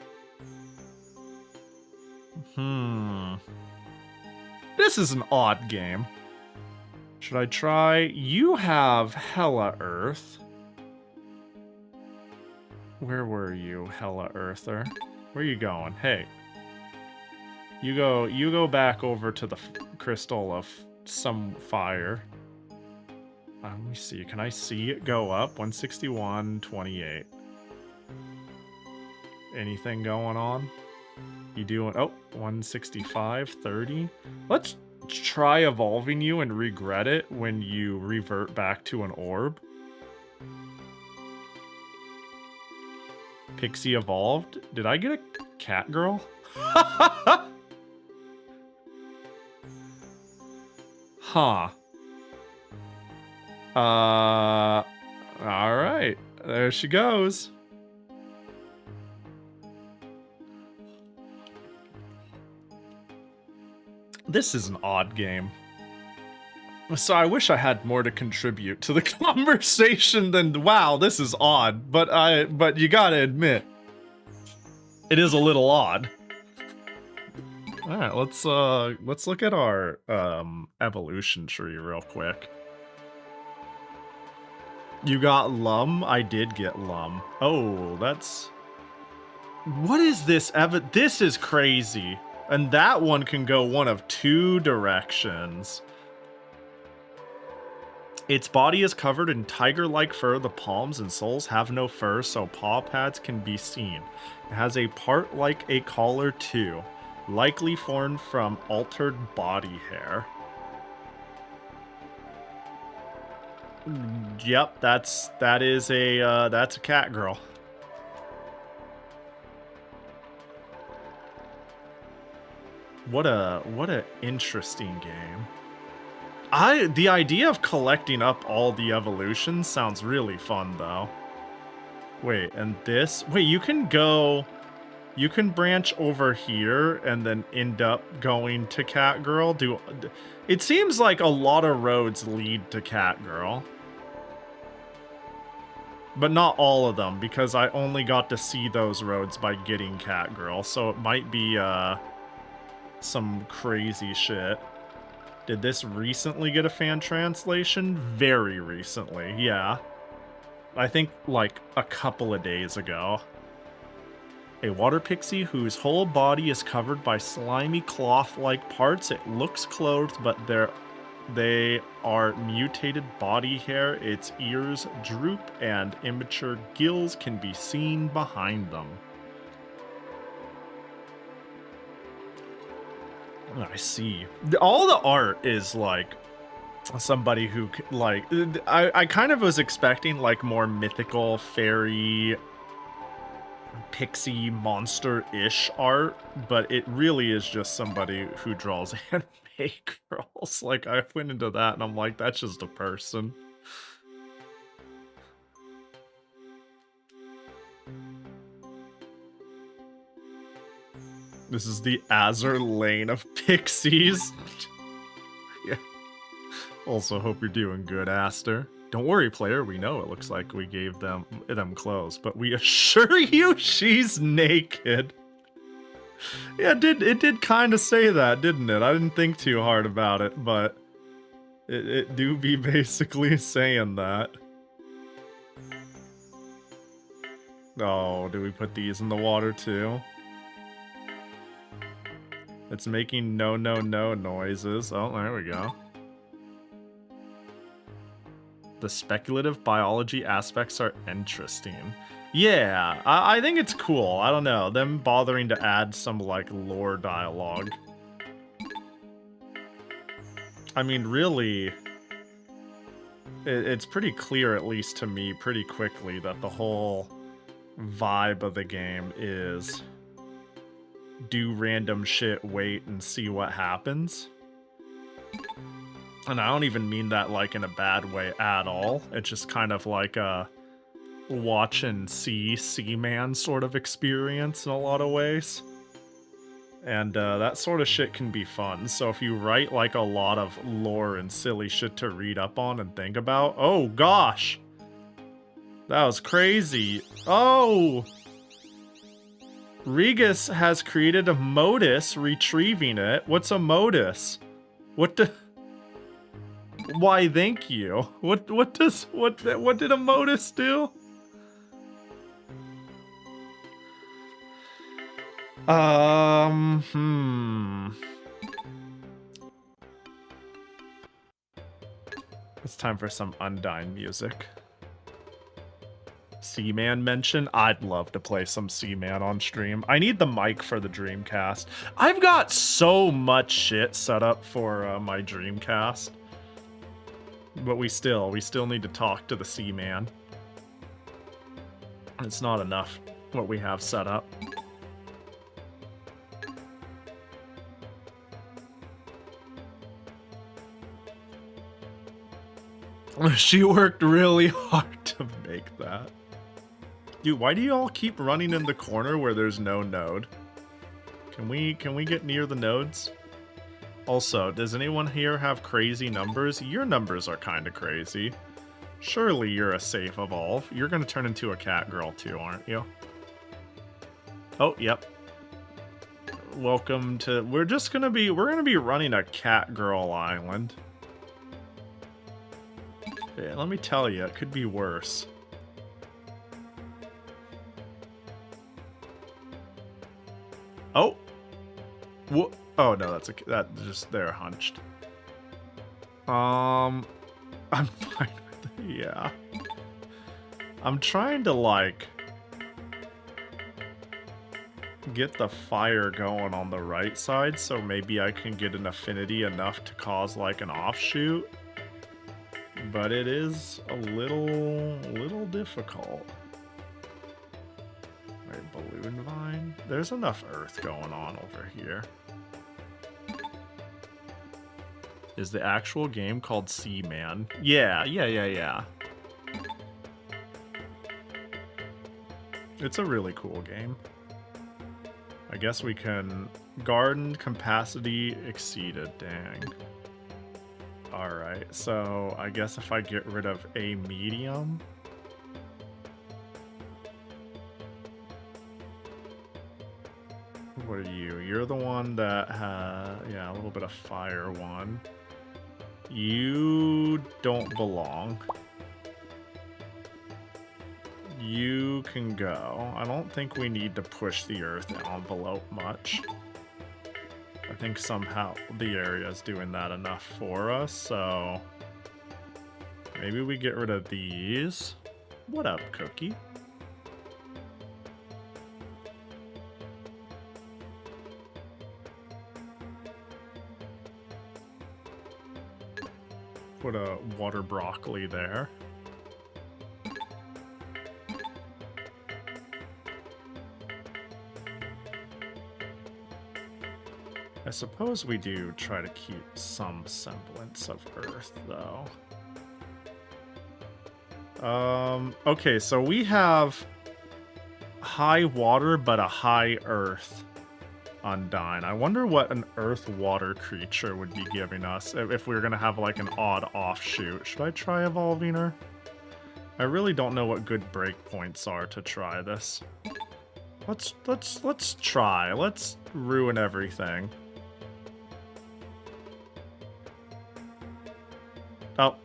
This is an odd game. Should I try? You have Hella Earth. Where were you, Hella Earther? Where you going? Hey. You go back over to the crystal of some fire. Let me see. Can I see it go up? 161, 28. Anything going on? You doing... Oh, 165, 30. Let's try evolving you and regret it when you revert back to an orb. Pixie evolved? Did I get a cat girl? Huh. Alright. There she goes. This is an odd game. So I wish I had more to contribute to the conversation than, wow, this is odd. But you gotta admit, it is a little odd. Alright, let's look at our evolution tree real quick. You got Lum? I did get Lum. Oh, that's... What is this? This is crazy. And that one can go one of two directions. Its body is covered in tiger-like fur. The palms and soles have no fur, so paw pads can be seen. It has a part like a collar too, likely formed from altered body hair. Yep, that's a cat girl. What a interesting game. The idea of collecting up all the evolutions sounds really fun though. Wait, and this? Wait, you can branch over here and then end up going to Catgirl. It seems like a lot of roads lead to Catgirl. But not all of them, because I only got to see those roads by getting Catgirl, so it might be some crazy shit. Did this recently get a fan translation? Very recently, yeah. I think like a couple of days ago. A water pixie whose whole body is covered by slimy cloth-like parts. It looks clothed, but they are mutated body hair. Its ears droop and immature gills can be seen behind them. I see. All the art is like somebody who like I kind of was expecting like more mythical fairy pixie monster-ish art, but it really is just somebody who draws anime girls. Like I went into that and I'm like, that's just a person. This is the Azur Lane of pixies. Also, hope you're doing good, Aster. Don't worry, player. We know it looks like we gave them clothes, but we assure you she's naked. Yeah, it did kind of say that, didn't it? I didn't think too hard about it, but it do be basically saying that. Oh, do we put these in the water too? It's making no noises. Oh, there we go. The speculative biology aspects are interesting. Yeah, I think it's cool. I don't know. Them bothering to add some, like, lore dialogue. I mean, really, it's pretty clear, at least to me, pretty quickly, that the whole vibe of the game is do random shit, wait, and see what happens. And I don't even mean that, like, in a bad way at all. It's just kind of like a watch and see Seaman sort of experience in a lot of ways. And that sort of shit can be fun. So if you write, like, a lot of lore and silly shit to read up on and think about... Oh, gosh! That was crazy. Oh! Regus has created a modus retrieving it. What's a modus? What the... Why, thank you. What did a modus do? It's time for some Undyne music. Seaman mention? I'd love to play some Seaman on stream. I need the mic for the Dreamcast. I've got so much shit set up for my Dreamcast. But we still need to talk to the Seaman. It's not enough what we have set up. She worked really hard to make that. Dude, why do you all keep running in the corner where there's no node? Can we get near the nodes? Also, does anyone here have crazy numbers? Your numbers are kind of crazy. Surely you're a safe evolve. You're gonna turn into a cat girl too, aren't you? Oh, yep. Welcome to... We're gonna be running a cat girl island. Yeah, let me tell you, it could be worse. Oh! What? Oh no, that just they're hunched. I'm fine with it, yeah. I'm trying to, like, get the fire going on the right side, so maybe I can get an affinity enough to cause, like, an offshoot. But it is a little difficult. Right, balloon vine. There's enough earth going on over here. Is the actual game called Seaman? Yeah. It's a really cool game. I guess we can... Garden capacity exceeded, dang. Alright, so I guess if I get rid of a medium... What are you? You're the one that has... Yeah, a little bit of fire one. You don't belong. You can go. I don't think we need to push the earth envelope much. I think somehow the area is doing that enough for us, so... Maybe we get rid of these. What up, Cookie? Put a water broccoli there. I suppose we do try to keep some semblance of earth, though. Okay, so we have high water, but a high earth. Undyne. I wonder what an earth-water creature would be giving us if we were gonna have like an odd offshoot. Should I try evolving her? I really don't know what good breakpoints are to try this. Let's try. Let's ruin everything. Oh.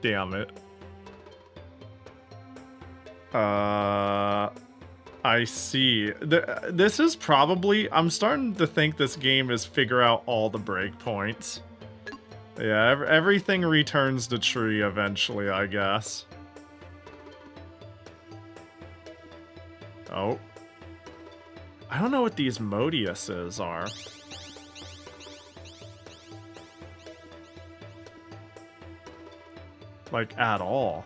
Damn it. I see. This is probably... I'm starting to think this game is figure out all the breakpoints. Yeah, everything returns to tree eventually, I guess. Oh. I don't know what these Modiuses are. Like, at all.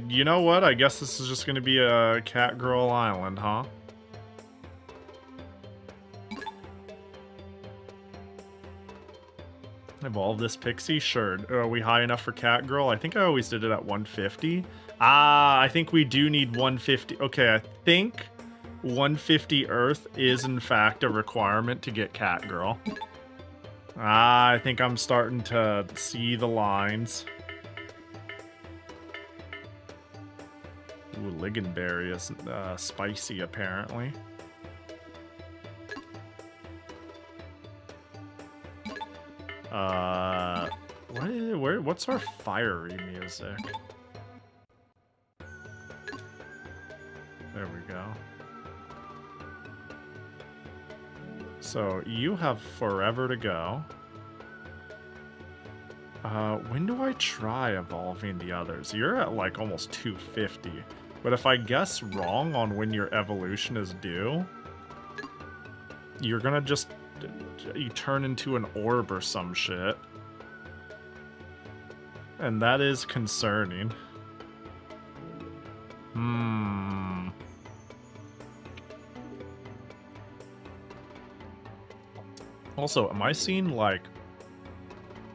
You know what? I guess this is just gonna be a cat girl island, huh? Evolve this Pixie? Sure. Are we high enough for cat girl? I think I always did it at 150. Ah, I think we do need 150. Okay, I think 150 Earth is in fact a requirement to get cat girl. Ah, I think I'm starting to see the lines. Ooh, Ligonberry is spicy, apparently. What's our fiery music? There we go. So, you have forever to go. When do I try evolving the others? You're at like almost 250. But if I guess wrong on when your evolution is due, you're gonna just... you turn into an orb or some shit. And that is concerning. Also, am I seeing, like...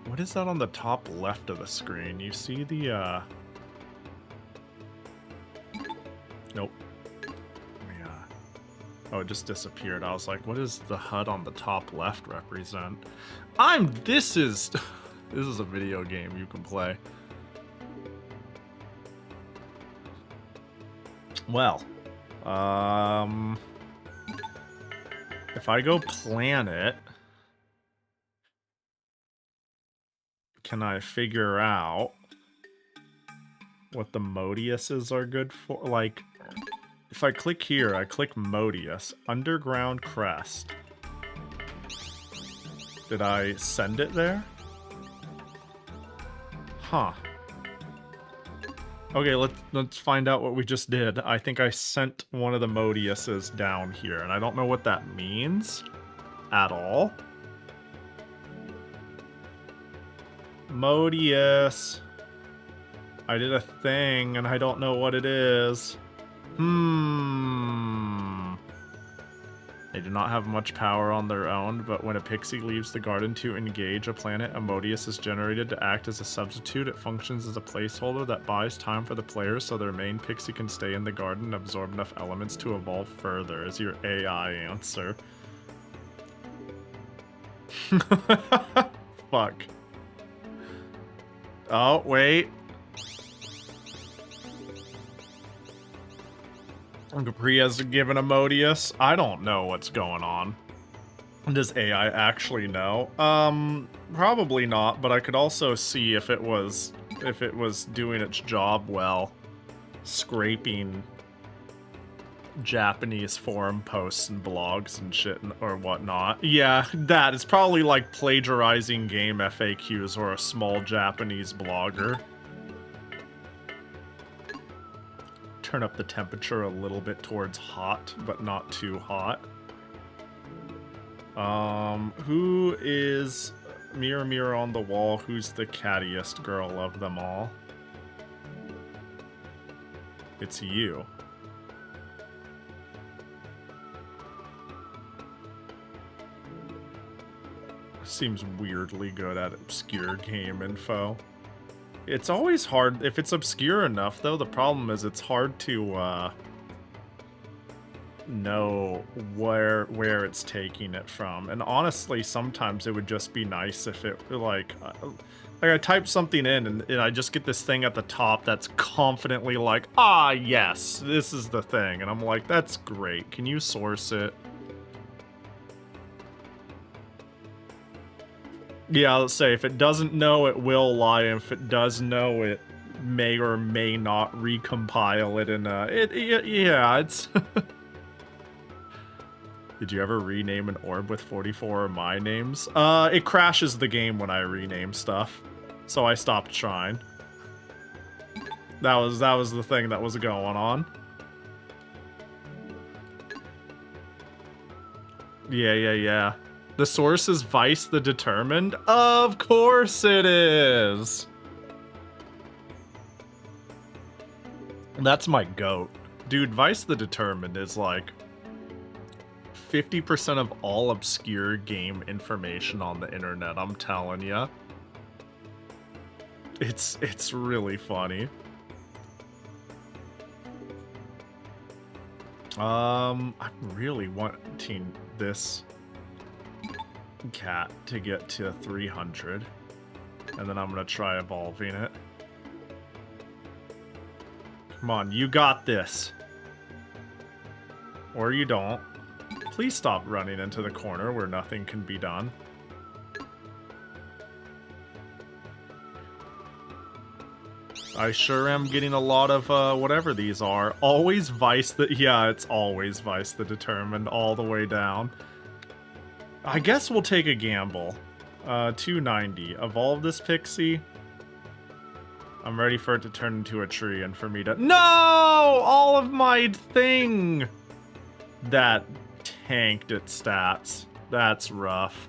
what is that on the top left of the screen? You see the, Nope. Yeah. Oh, it just disappeared. I was like, what does the HUD on the top left represent? This is a video game you can play. Well, if I go planet, can I figure out what the Modiuses are good for? Like, if I click here, I click Modius, Underground Crest. Did I send it there? Huh. Okay, let's find out what we just did. I think I sent one of the Modiuses down here, and I don't know what that means at all. Modius. I did a thing, and I don't know what it is. They do not have much power on their own, but when a Pixie leaves the garden to engage a planet, a Modius is generated to act as a substitute. It functions as a placeholder that buys time for the players so their main Pixie can stay in the garden and absorb enough elements to evolve further, is your AI answer. Fuck. Oh, wait. Capri has given a Modius. I don't know what's going on. Does AI actually know? Probably not, but I could also see if it was doing its job well, scraping Japanese forum posts and blogs and shit or whatnot. Yeah, that is probably like plagiarizing game FAQs or a small Japanese blogger. Turn up the temperature a little bit towards hot, but not too hot. Who is... Mirror, mirror on the wall, who's the cattiest girl of them all? It's you. seems weirdly good at obscure game info. It's always hard. If it's obscure enough, though, the problem is it's hard to know where it's taking it from. And honestly, sometimes it would just be nice if it, like I type something in and I just get this thing at the top that's confidently like, ah, yes, this is the thing. And I'm like, that's great. Can you source it? Yeah, let's say if it doesn't know, it will lie. If it does know, it may or may not recompile it in yeah, it's... Did you ever rename an orb with 44 of my names? It crashes the game when I rename stuff. So I stopped trying. That was the thing that was going on. Yeah. The source is Vice the Determined? Of course it is! That's my goat. Dude, Vice the Determined is like 50% of all obscure game information on the internet, I'm telling ya. It's really funny. I'm really wanting this cat to get to 300, and then I'm gonna try evolving it. Come on, you got this. Or you don't. Please stop running into the corner where nothing can be done. I sure am getting a lot of, whatever these are. Always Vice the... Yeah, it's always Vice the Determined all the way down. I guess we'll take a gamble. 290. Evolve this Pixy. I'm ready for it to turn into a tree and for me to... No! All of my thing! That tanked its stats. That's rough.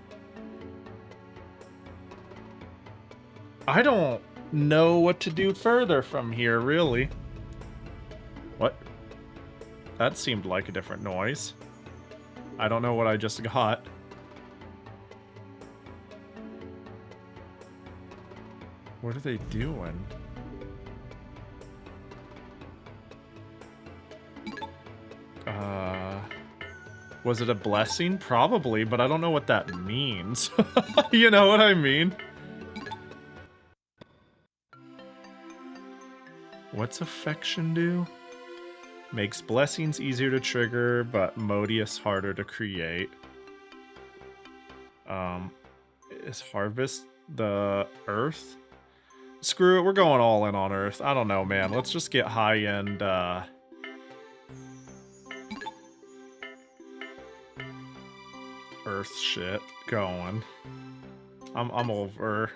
I don't know what to do further from here, really. What? That seemed like a different noise. I don't know what I just got. What are they doing? Was it a blessing? Probably, but I don't know what that means. You know what I mean? What's affection do? Makes blessings easier to trigger, but Modius harder to create. Is harvest the earth? Screw it, we're going all in on earth. I don't know, man. Let's just get high-end, earth shit going. I'm over.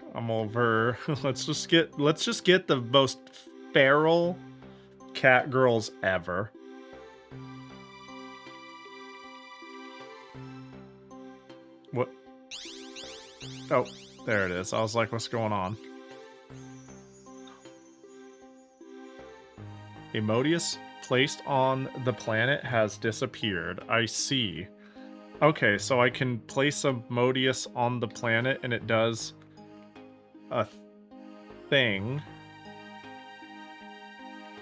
let's just get the most feral cat girls ever. What? Oh, there it is. I was like, what's going on? A Modius placed on the planet has disappeared. I see. Okay, so I can place a Modius on the planet and it does a thing.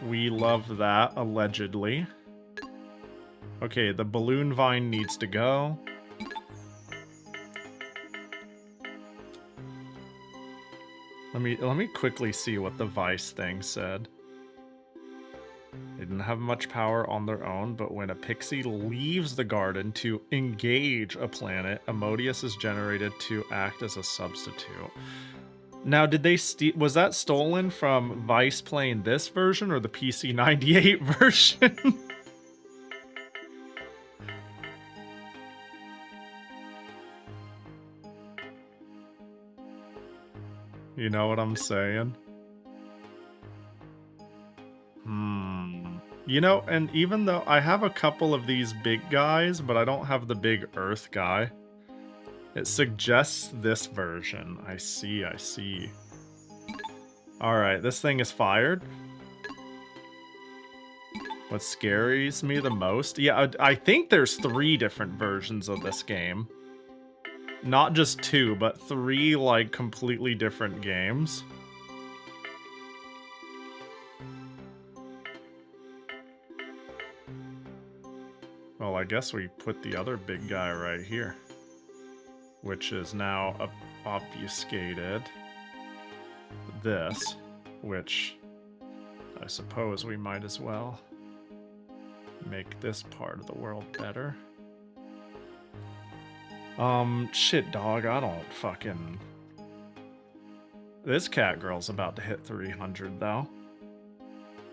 We love that, allegedly. Okay, the balloon vine needs to go. Let me quickly see what the Vice thing said. They didn't have much power on their own, but when a Pixy leaves the garden to engage a planet, a Modius is generated to act as a substitute. Now, did they was that stolen from Vice playing this version or the PC 98 version? You know what I'm saying? You know, and even though I have a couple of these big guys, but I don't have the big Earth guy, it suggests this version. I see. Alright, this thing is fired. What scares me the most? Yeah, I think there's 3 different versions of this game. Not just 2, but 3, like, completely different games. Well, I guess we put the other big guy right here, which is now obfuscated. This, which I suppose we might as well make this part of the world better. Shit, dog, I don't fucking... This cat girl's about to hit 300, though.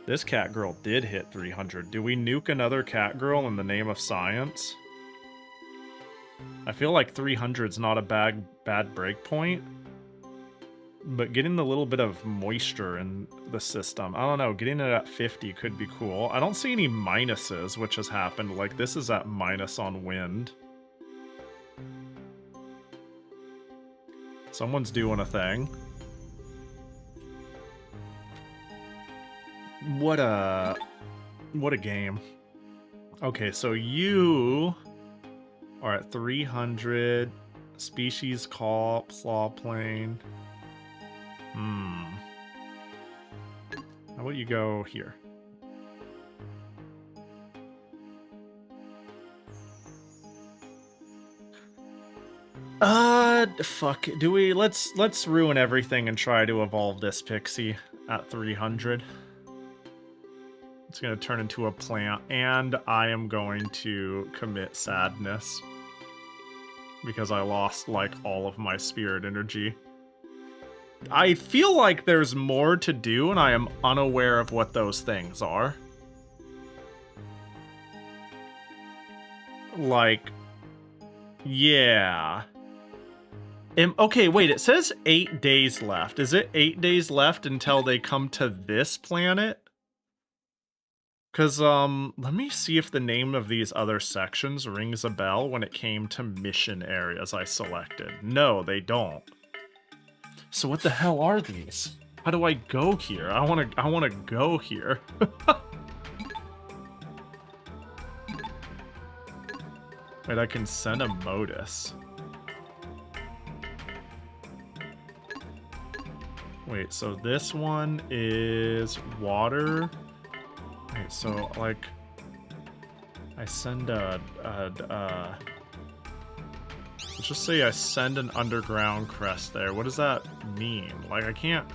This cat girl did hit 300. Do we nuke another cat girl in the name of science? I feel like 300's not a bad breakpoint. But getting a little bit of moisture in the system, I don't know, getting it at 50 could be cool. I don't see any minuses, which has happened. Like, this is at minus on wind. Someone's doing a thing. What a game. Okay, so you are at 300. Species call, claw plane. How about you go here? Fuck. Do we let's ruin everything and try to evolve this Pixie at 300. It's gonna turn into a plant, and I am going to commit sadness because I lost like all of my spirit energy. I feel like there's more to do, and I am unaware of what those things are. Like, yeah. Okay, wait, it says 8 days left. Is it 8 days left until they come to this planet? Because, let me see if the name of these other sections rings a bell when it came to mission areas I selected. No, they don't. So what the hell are these? How do I go here? I wanna go here. Wait, I can send a modus. Wait, so this one is water. Wait, so like I send let's just say I send an underground crest there. What does that mean? Like I can't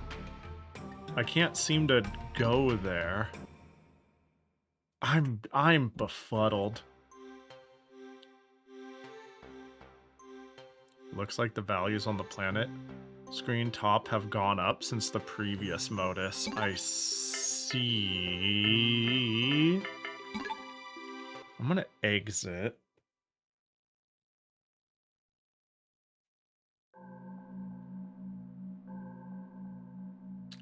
seem to go there. I'm befuddled. Looks like the values on the planet screen top have gone up since the previous modus. I see. I'm gonna exit.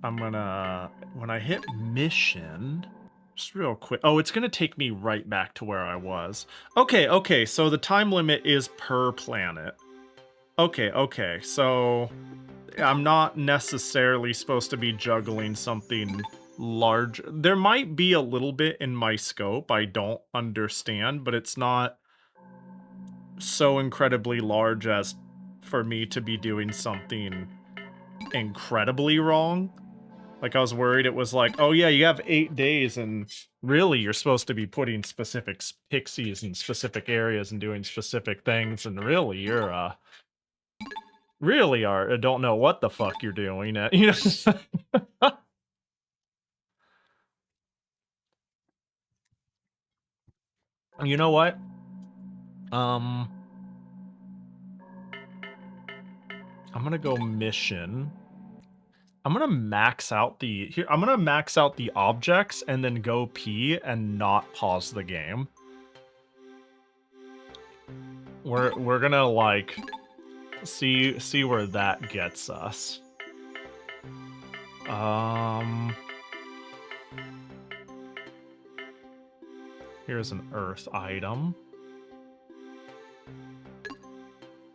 I'm gonna, when I hit mission, just real quick. Oh, it's gonna take me right back to where I was. Okay, so the time limit is per planet. Okay, so I'm not necessarily supposed to be juggling something large. There might be a little bit in my scope I don't understand, but it's not so incredibly large as for me to be doing something incredibly wrong. Like, I was worried it was like, oh yeah, you have 8 days, and really you're supposed to be putting specific pixies in specific areas and doing specific things, and really you're, really don't know what the fuck you're doing, you know? You know what? I'm gonna go mission. I'm gonna max out the objects and then go pee and not pause the game. We're gonna like see where that gets us. Here's an earth item.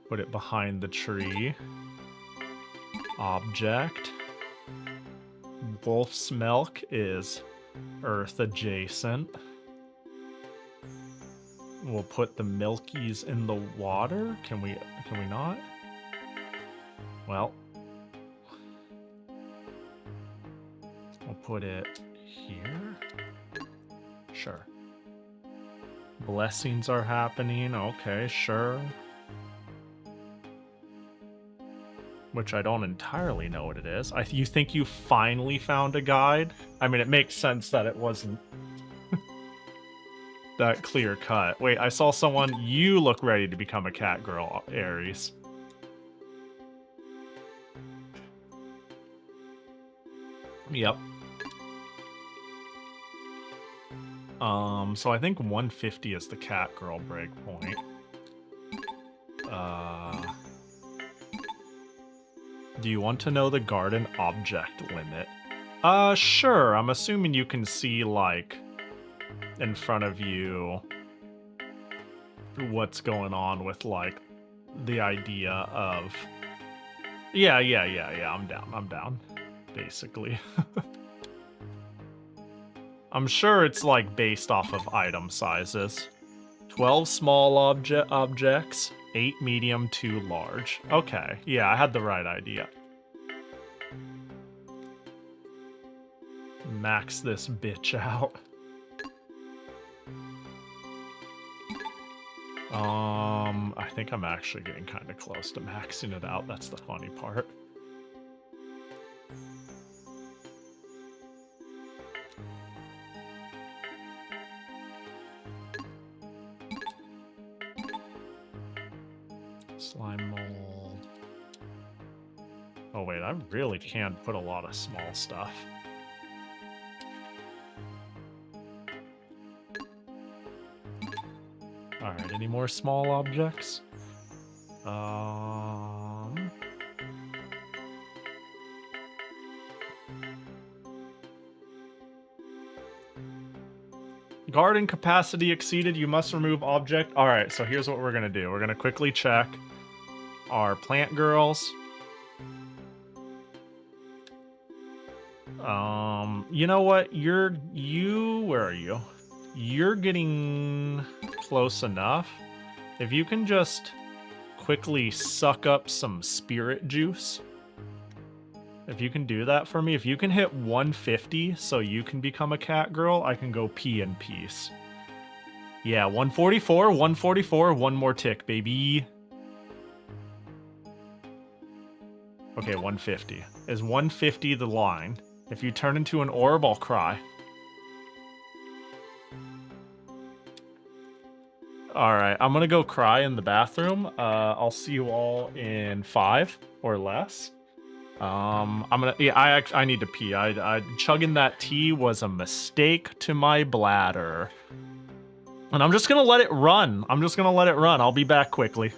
Put it behind the tree. Object. Wolf's milk is earth adjacent. We'll put the milkies in the water. Can we not? Well, we'll put it here. Sure. Blessings are happening. Okay, sure. Which I don't entirely know what it is. You think you finally found a guide? I mean, it makes sense that it wasn't that clear cut. Wait, I saw someone. You look ready to become a cat girl, Aries. Yep. So I think 150 is the cat girl breakpoint. Do you want to know the garden object limit? Sure. I'm assuming you can see, like, in front of you what's going on with, like, the idea of... Yeah, I'm down, basically. I'm sure it's, like, based off of item sizes. 12 small objects, 8 medium, 2 large. Okay, yeah, I had the right idea. Max this bitch out. I think I'm actually getting kind of close to maxing it out. That's the funny part. Slime mold. Oh wait, I really can put a lot of small stuff. Alright, any more small objects? Garden capacity exceeded. You must remove object. Alright, so here's what we're gonna do. We're gonna quickly check our plant girls. You know what? Where are you? You're getting close enough. If you can just quickly suck up some spirit juice. If you can do that for me, if you can hit 150 so you can become a cat girl, I can go pee in peace. Yeah, 144, one more tick, baby. Okay, 150. Is 150 the line? If you turn into an orb, I'll cry. Alright, I'm gonna go cry in the bathroom. I'll see you all in 5 or less. I need to pee. Chugging that tea was a mistake to my bladder. And I'm just gonna let it run. I'll be back quickly.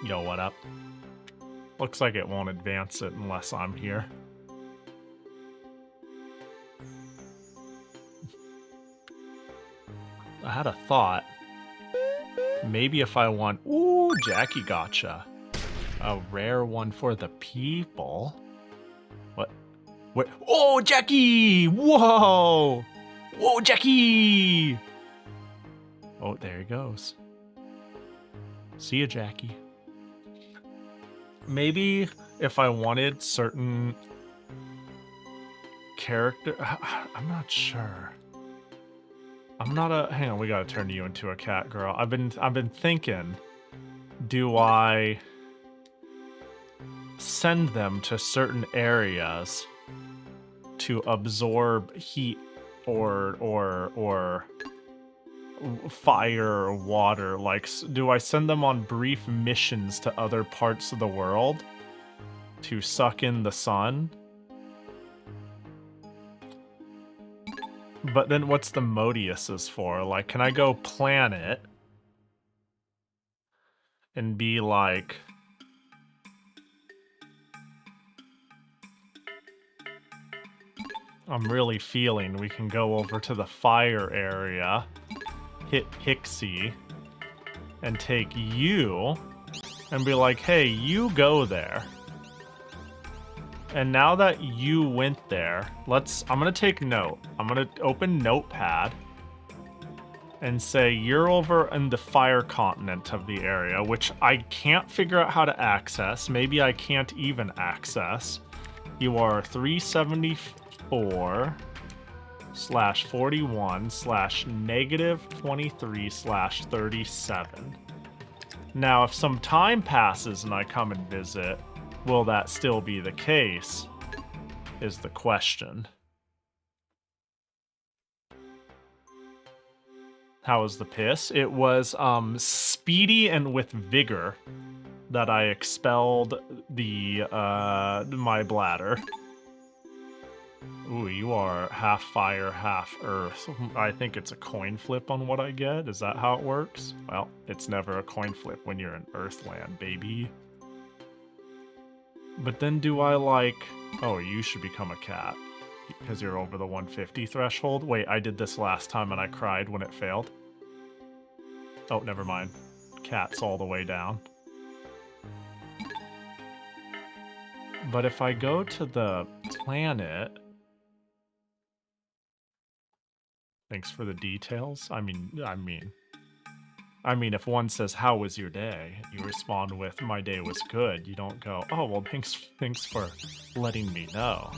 Yo, what up? Looks like it won't advance it unless I'm here. I had a thought. Maybe if I want... Ooh, Jackie gotcha. A rare one for the people. What? Wait. Oh, Jackie! Whoa! Whoa, Jackie! Oh, there he goes. See ya, Jackie. Maybe if I wanted certain character... I'm not sure. I'm not a... Hang on, we gotta turn you into a cat, girl. I've been thinking, do I send them to certain areas to absorb heat or fire or water? Like, do I send them on brief missions to other parts of the world to suck in the sun? But then what's the Modiuses for? Like, can I go planet and be like... I'm really feeling we can go over to the fire area, hit Pixy, and take you, and be like, hey, you go there. And now that you went there, I'm gonna take note. I'm gonna open Notepad and say, you're over in the fire continent of the area, which I can't figure out how to access. Maybe I can't even access. You are 374/41/-23/37. Now, if some time passes and I come and visit, will that still be the case, is the question. How was the piss? It was speedy and with vigor that I expelled the my bladder. Ooh, you are half fire, half earth. I think it's a coin flip on what I get. Is that how it works? Well, it's never a coin flip when you're in Earthland, baby. But then do I like... Oh, you should become a cat because you're over the 150 threshold. Wait, I did this last time and I cried when it failed. Oh, never mind. Cat's all the way down. But if I go to the planet... Thanks for the details. I mean, if one says, how was your day? You respond with, my day was good. You don't go, oh, well, thanks for letting me know.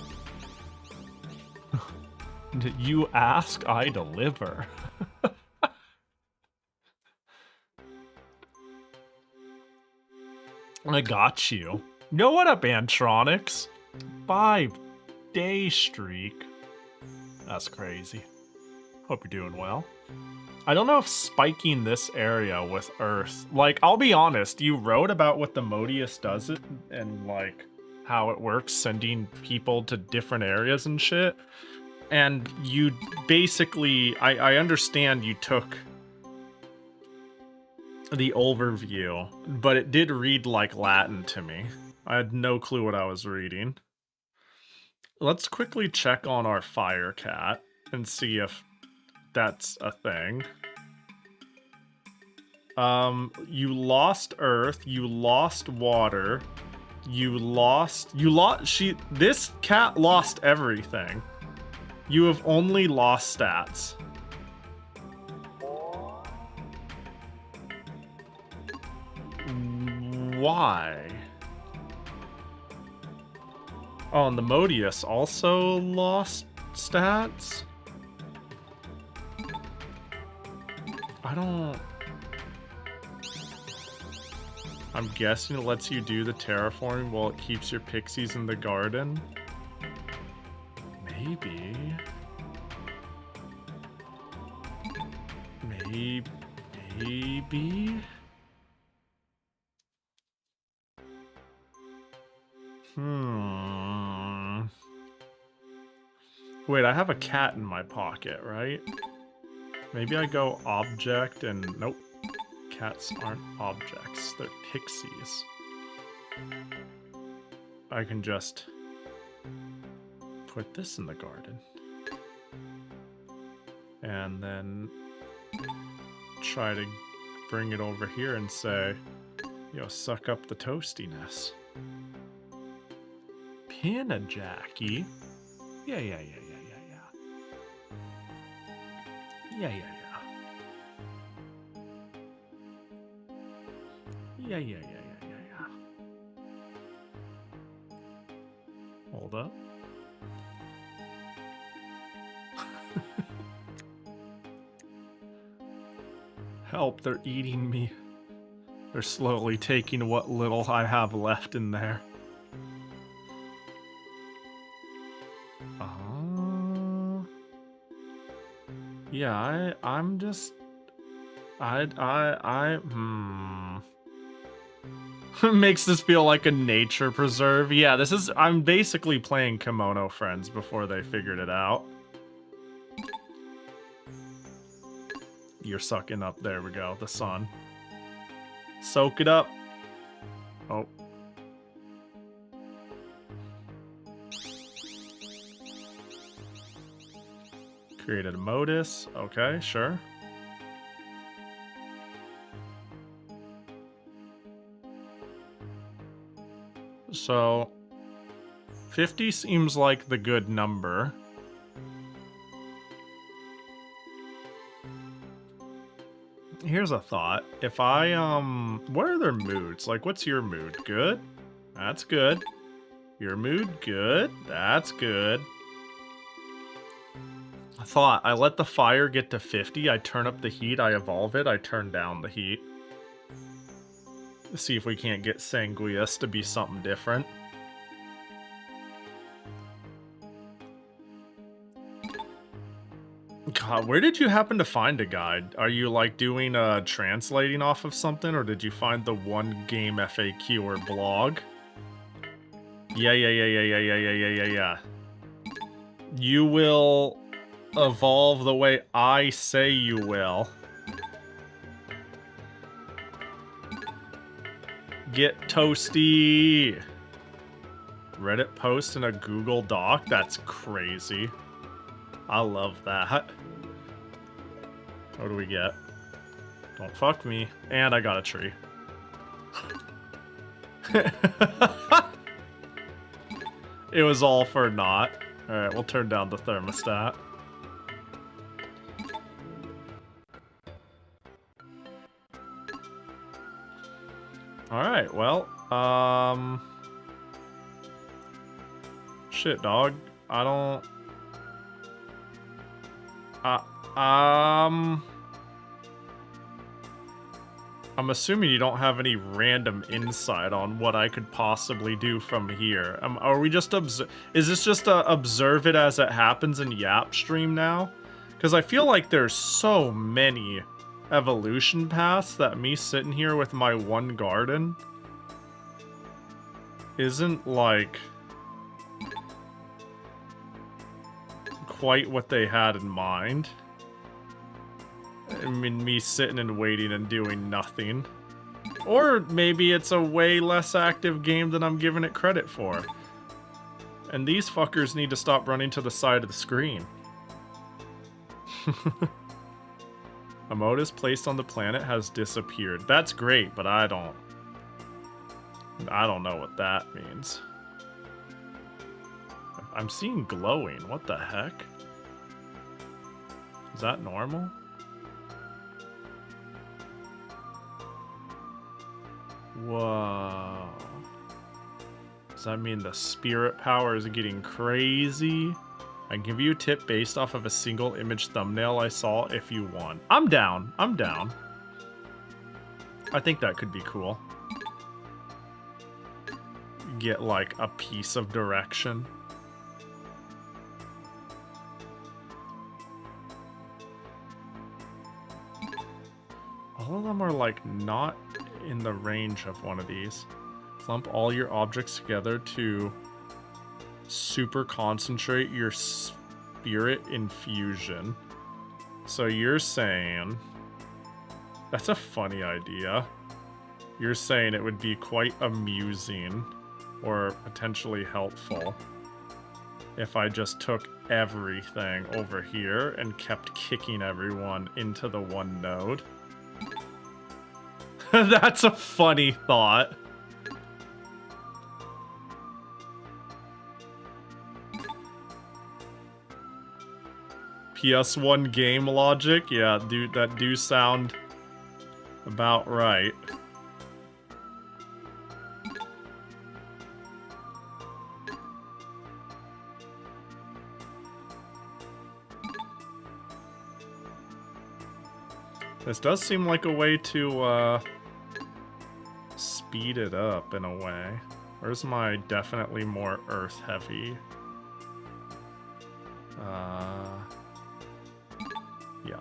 You ask, I deliver. I got you. Yo, what up, Antronics? 5-day streak. That's crazy. Hope you're doing well. I don't know if spiking this area with Earth... Like, I'll be honest, you wrote about what the Modius does it and, like, how it works, sending people to different areas and shit. And you basically... I understand you took the overview, but it did read like Latin to me. I had no clue what I was reading. Let's quickly check on our fire cat and see if that's a thing. You lost earth, you lost water, this cat lost everything. You have only lost stats. Why? Oh, and the Modius also lost stats? I'm guessing it lets you do the terraforming while it keeps your pixies in the garden? Maybe. Maybe? Wait, I have a cat in my pocket, right? Maybe I go object and... Nope. Cats aren't objects. They're pixies. I can just put this in the garden. And then try to bring it over here and say, yo, suck up the toastiness. Pin a Jackie. Yeah. Yeah. Hold up. Help, they're eating me. They're slowly taking what little I have left in there. Yeah, I'm just... Makes this feel like a nature preserve. Yeah, this is... I'm basically playing Kimono Friends before they figured it out. You're sucking up. There we go. The sun. Soak it up. Oh. Created a modus. Okay, sure. So 50 seems like the good number. Here's a thought. If I, what are their moods? Like, what's your mood? Good? That's good. Your mood? Good. That's good. I thought, I let the fire get to 50, I turn up the heat, I evolve it, I turn down the heat. Let's see if we can't get Sanguius to be something different. God, where did you happen to find a guide? Are you like doing translating off of something, or did you find the one game FAQ or blog? Yeah. You will evolve the way I say you will. Get toasty. Reddit post in a Google Doc? That's crazy. I love that. What do we get? Don't fuck me. And I got a tree. It was all for naught. Alright, we'll turn down the thermostat. Alright, well, shit, dog. I don't... I'm assuming you don't have any random insight on what I could possibly do from here. Are we just is this just a observe it as it happens in Yap stream now? Because I feel like there's so many evolution paths that me sitting here with my one garden isn't like quite what they had in mind. I mean, me sitting and waiting and doing nothing. Or maybe it's a way less active game than I'm giving it credit for. And these fuckers need to stop running to the side of the screen. A modus placed on the planet has disappeared. That's great, but I don't know what that means. I'm seeing glowing. What the heck? Is that normal? Whoa. Does that mean the spirit power is getting crazy? I can give you a tip based off of a single image thumbnail I saw if you want. I'm down. I'm down. I think that could be cool. Get like a piece of direction. All of them are like not in the range of one of these. Clump all your objects together to super concentrate your spirit infusion. So you're saying... That's a funny idea. You're saying it would be quite amusing or potentially helpful if I just took everything over here and kept kicking everyone into the one node. That's a funny thought. PS1 game logic? Yeah, dude, that do sound about right. This does seem like a way to, speed it up in a way. Where's my definitely more earth heavy? Yeah.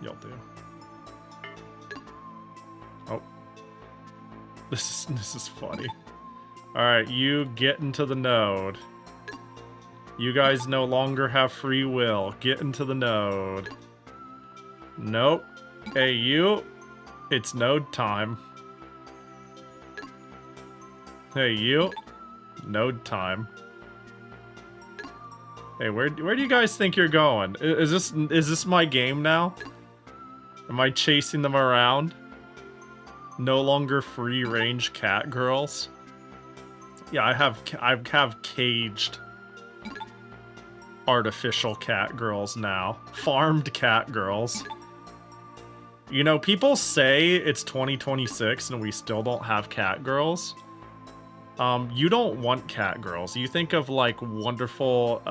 You'll do. Oh. This is funny. Alright, you get into the node. You guys no longer have free will. Get into the node. Nope. Hey, you. It's node time. Hey, you. Node time. Hey, where do you guys think you're going? Is this my game now? Am I chasing them around? No longer free range cat girls? Yeah, I have caged artificial cat girls now. Farmed cat girls. You know, people say it's 2026 and we still don't have cat girls. You don't want cat girls. You think of, like, wonderful,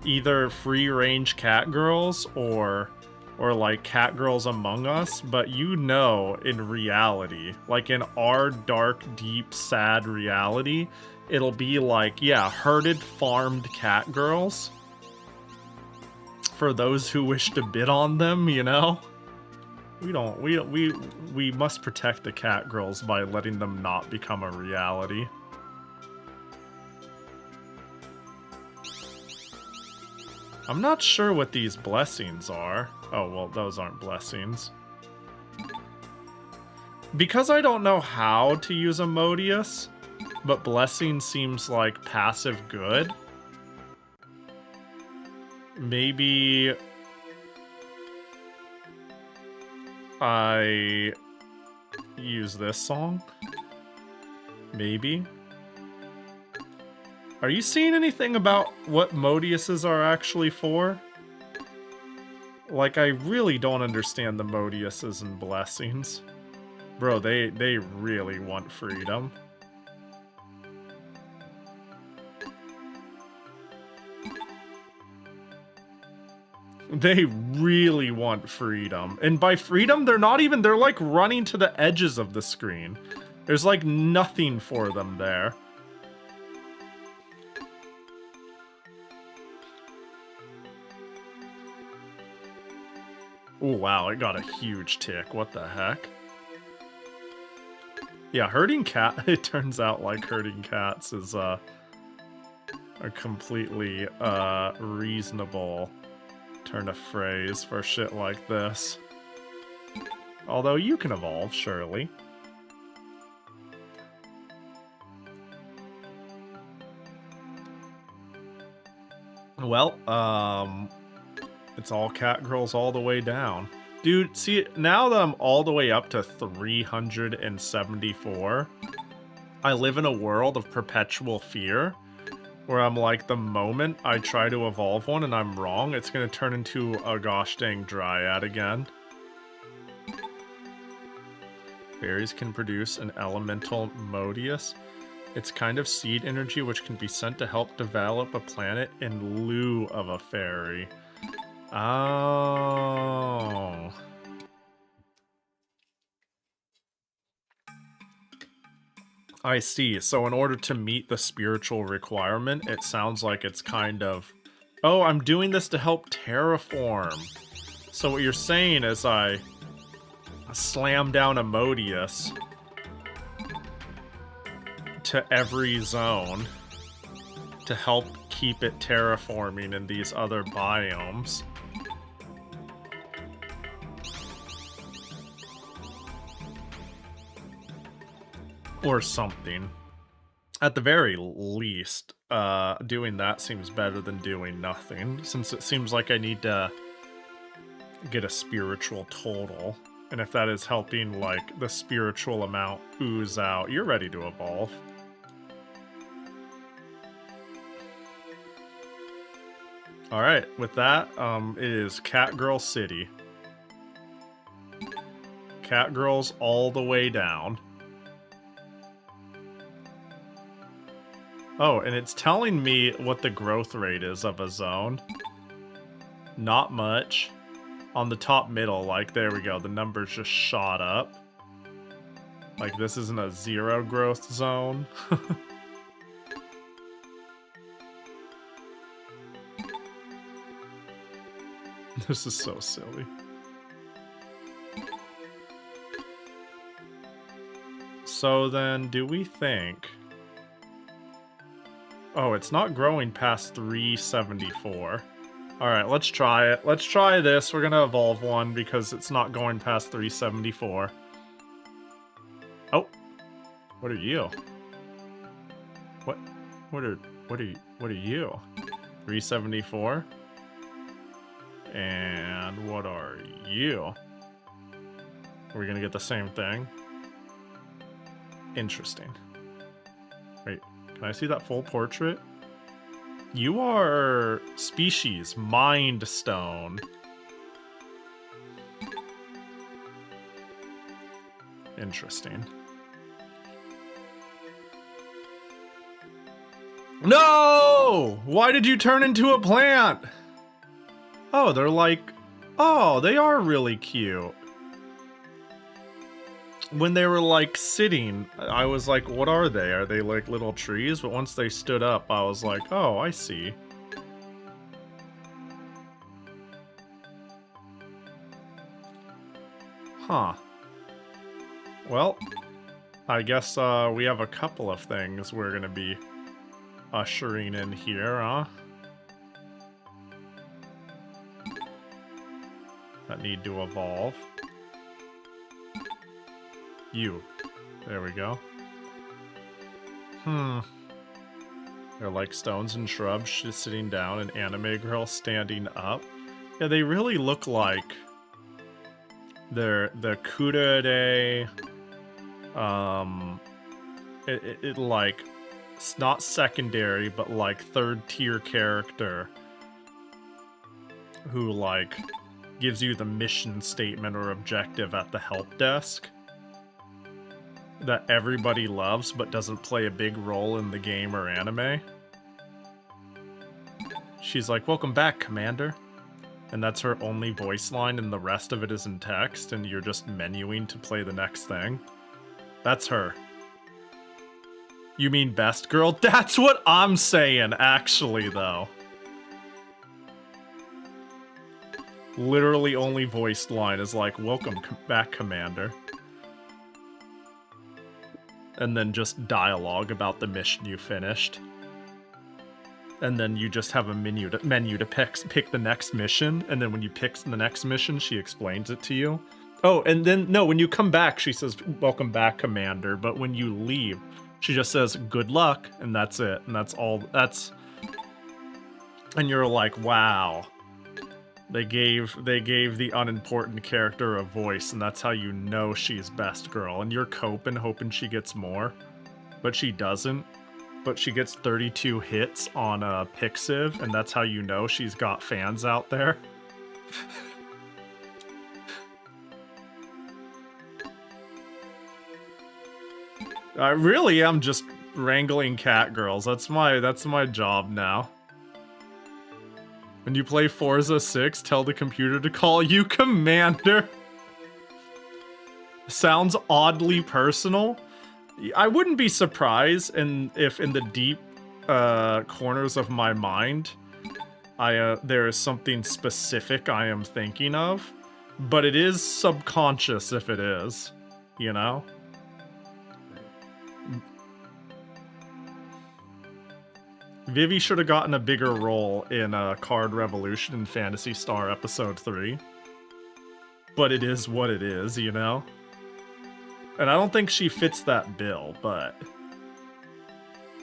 either free-range cat girls or like, cat girls among us, but you know, in reality, like, in our dark, deep, sad reality, it'll be like, yeah, herded, farmed cat girls. For those who wish to bid on them, you know? We must protect the cat girls by letting them not become a reality. I'm not sure what these blessings are. Oh, well, those aren't blessings. Because I don't know how to use Emodius, but blessing seems like passive good. Maybe I use this song? Maybe? Are you seeing anything about what Modiuses are actually for? Like, I really don't understand the Modiuses and blessings. Bro, they really want freedom. They really want freedom. And by freedom, they're like running to the edges of the screen. There's like nothing for them there. Oh, wow, it got a huge tick. What the heck? Yeah, herding cat, it turns out like herding cats is a completely reasonable turn of phrase for shit like this. Although you can evolve, surely. Well, it's all cat girls all the way down. Dude, see, now that I'm all the way up to 374, I live in a world of perpetual fear, where I'm like, the moment I try to evolve one and I'm wrong, it's gonna turn into a gosh dang dryad again. Fairies can produce an elemental Modius. It's kind of seed energy which can be sent to help develop a planet in lieu of a fairy. Oh. I see. So in order to meet the spiritual requirement, it sounds like it's kind of... Oh, I'm doing this to help terraform. So what you're saying is I slam down a Modius to every zone to help keep it terraforming in these other biomes. Or something. At the very least, doing that seems better than doing nothing, since it seems like I need to get a spiritual total. And if that is helping, like, the spiritual amount ooze out, you're ready to evolve. Alright, with that, it is Catgirl City. Catgirls all the way down. Oh, and it's telling me what the growth rate is of a zone. Not much. On the top middle, like, there we go, the numbers just shot up. Like, this isn't a 0 growth zone. This is so silly. So then, do we think... Oh, it's not growing past 374. Alright, let's try it. Let's try this. We're gonna evolve one because it's not going past 374. Oh. What are you? What are you? 374? And what are you? Are we gonna get the same thing? Interesting. Wait, can I see that full portrait? You are species Mind Stone. Interesting. No! Why did you turn into a plant? Oh, they're like... Oh, they are really cute. When they were, like, sitting, I was like, what are they? Are they, like, little trees? But once they stood up, I was like, oh, I see. Huh. Well, I guess, we have a couple of things we're gonna be ushering in here, huh? That need to evolve. You. There we go. They're like stones and shrubs just sitting down, and anime girl standing up. Yeah, they really look like they're the Kurare, it like, it's not secondary, but like third tier character who like gives you the mission statement or objective at the help desk that everybody loves but doesn't play a big role in the game or anime. She's like, welcome back, Commander. And that's her only voice line, and the rest of it is in text, and you're just menuing to play the next thing. That's her. You mean best girl? That's what I'm saying, actually, though. Literally only voiced line is like, welcome back, Commander. And then just dialogue about the mission you finished. And then you just have a menu to pick the next mission, and then when you pick the next mission, she explains it to you. Oh, and then, no, when you come back, she says, welcome back, Commander, but when you leave, she just says, good luck, and that's it, and that's all, and you're like, wow. They gave the unimportant character a voice, and that's how you know she's best girl, and you're hoping she gets more, but she doesn't. But she gets 32 hits on Pixy, and that's how you know she's got fans out there. I really am just wrangling cat girls. That's my job now. When you play Forza 6, tell the computer to call you Commander. Sounds oddly personal. I wouldn't be surprised if in the deep corners of my mind there is something specific I am thinking of, but it is subconscious if it is, you know? Vivi should have gotten a bigger role in Card Revolution in Phantasy Star Episode 3. But it is what it is, you know? And I don't think she fits that bill, but...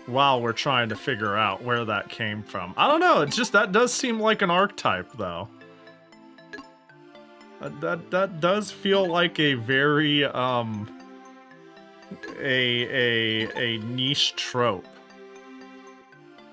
while we're trying to figure out where that came from. I don't know, it's just that does seem like an archetype, though. That does feel like a very, a niche trope.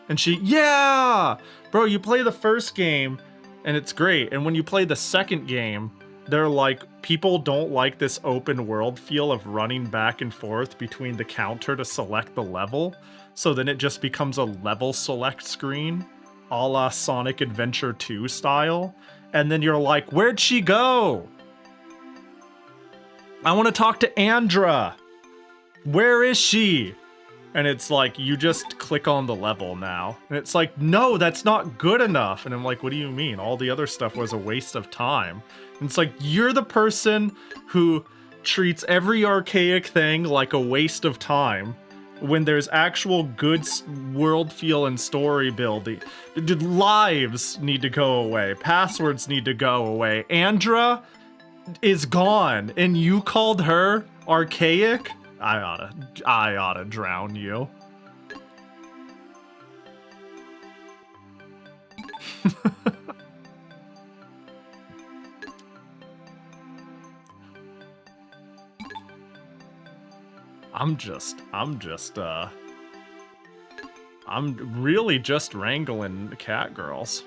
And yeah! Bro, you play the first game, and it's great. And when you play the second game, they're like, people don't like this open world feel of running back and forth between the counter to select the level. So then it just becomes a level select screen, a la Sonic Adventure 2 style. And then you're like, where'd she go? I want to talk to Andra. Where is she? And it's like, you just click on the level now. And it's like, no, that's not good enough. And I'm like, what do you mean? All the other stuff was a waste of time. And it's like, you're the person who treats every archaic thing like a waste of time when there's actual good world feel and story building. Lives need to go away. Passwords need to go away. Andra is gone, and you called her archaic? I oughta drown you. I'm really just wrangling cat girls.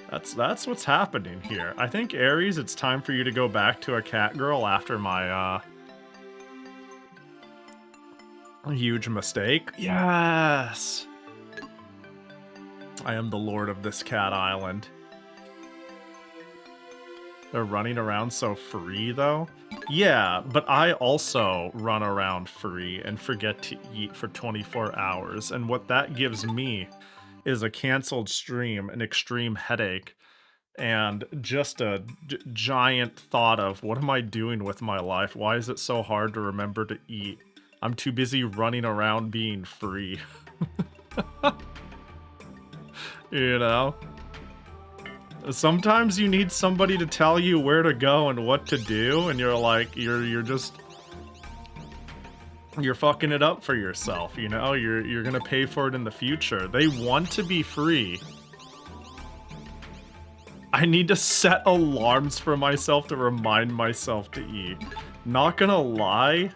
That's what's happening here. I think, Aries, it's time for you to go back to a cat girl after my, huge mistake. Yes! I am the lord of this cat island. They're running around so free, though. Yeah, but I also run around free and forget to eat for 24 hours. And what that gives me is a canceled stream, an extreme headache, and just a giant thought of, what am I doing with my life? Why is it so hard to remember to eat? I'm too busy running around being free. You know? Sometimes you need somebody to tell you where to go and what to do, and you're like, you're fucking it up for yourself, you know? You're gonna pay for it in the future. They want to be free. I need to set alarms for myself to remind myself to eat. Not gonna lie,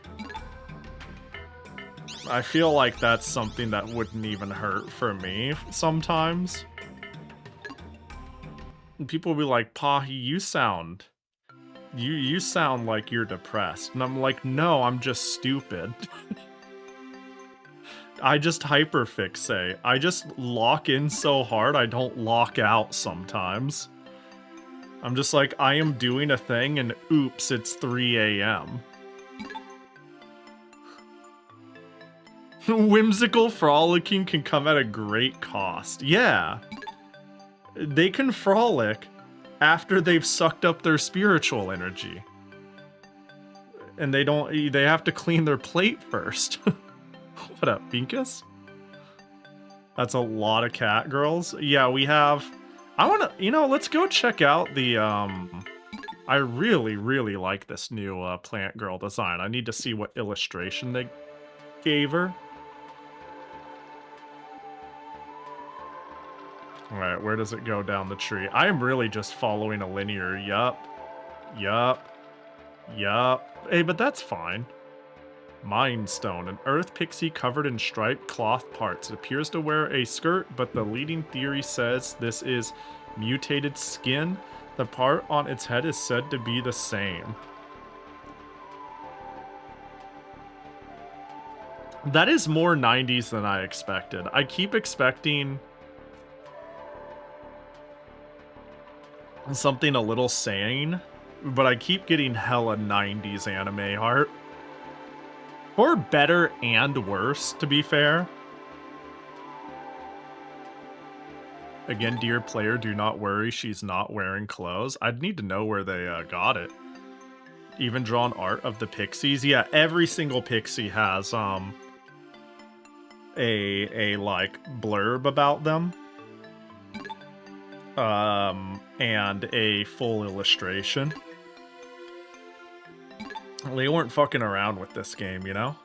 I feel like that's something that wouldn't even hurt for me sometimes. And people will be like, Pahi, you sound like you're depressed. And I'm like, no, I'm just stupid. I just hyperfixate. I just lock in so hard I don't lock out sometimes. I'm just like, I am doing a thing and oops, it's 3 a.m. Whimsical frolicking can come at a great cost. Yeah. They can frolic after they've sucked up their spiritual energy. And they have to clean their plate first. What up, Binkus? That's a lot of cat girls. Yeah, we have... let's go check out the, I really, really like this new plant girl design. I need to see what illustration they gave her. Alright, where does it go down the tree? I am really just following a linear, yup. Hey, but that's fine. Mind Stone, an earth pixie covered in striped cloth parts. It appears to wear a skirt, but the leading theory says this is mutated skin. The part on its head is said to be the same. That is more 90s than I expected. I keep expecting something a little sane, but I keep getting hella 90s anime art. Or better and worse, to be fair. Again, dear player, do not worry, she's not wearing clothes. I'd need to know where they got it. Even drawn art of the pixies. Yeah, every single pixie has a like blurb about them. And a full illustration. They weren't fucking around with this game, you know?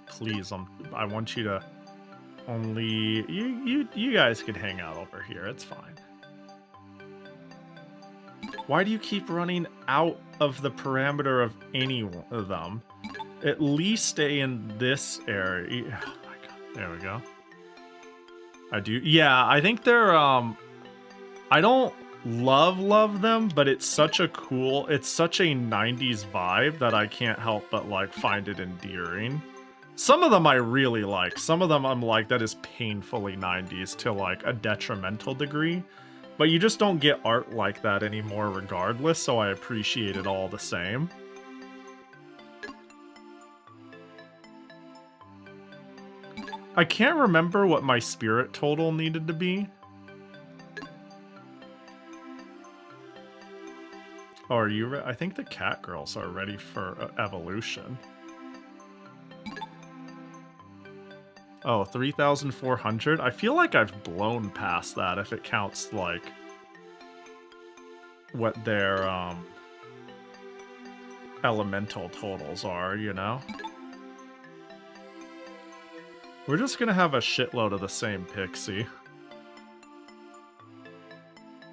Please, I want you to only... You guys could hang out over here, it's fine. Why do you keep running out of the parameter of any of them? At least stay in this area. Oh my god, there we go. I do, yeah, I think they're, I don't love them, but it's such a 90s vibe that I can't help but, like, find it endearing. Some of them I really like. Some of them I'm like, that is painfully 90s to, like, a detrimental degree. But you just don't get art like that anymore regardless, so I appreciate it all the same. I can't remember what my spirit total needed to be. Oh, are you I think the cat girls are ready for evolution. Oh, 3,400? I feel like I've blown past that if it counts, like, what their, elemental totals are, you know? We're just gonna have a shitload of the same Pixy.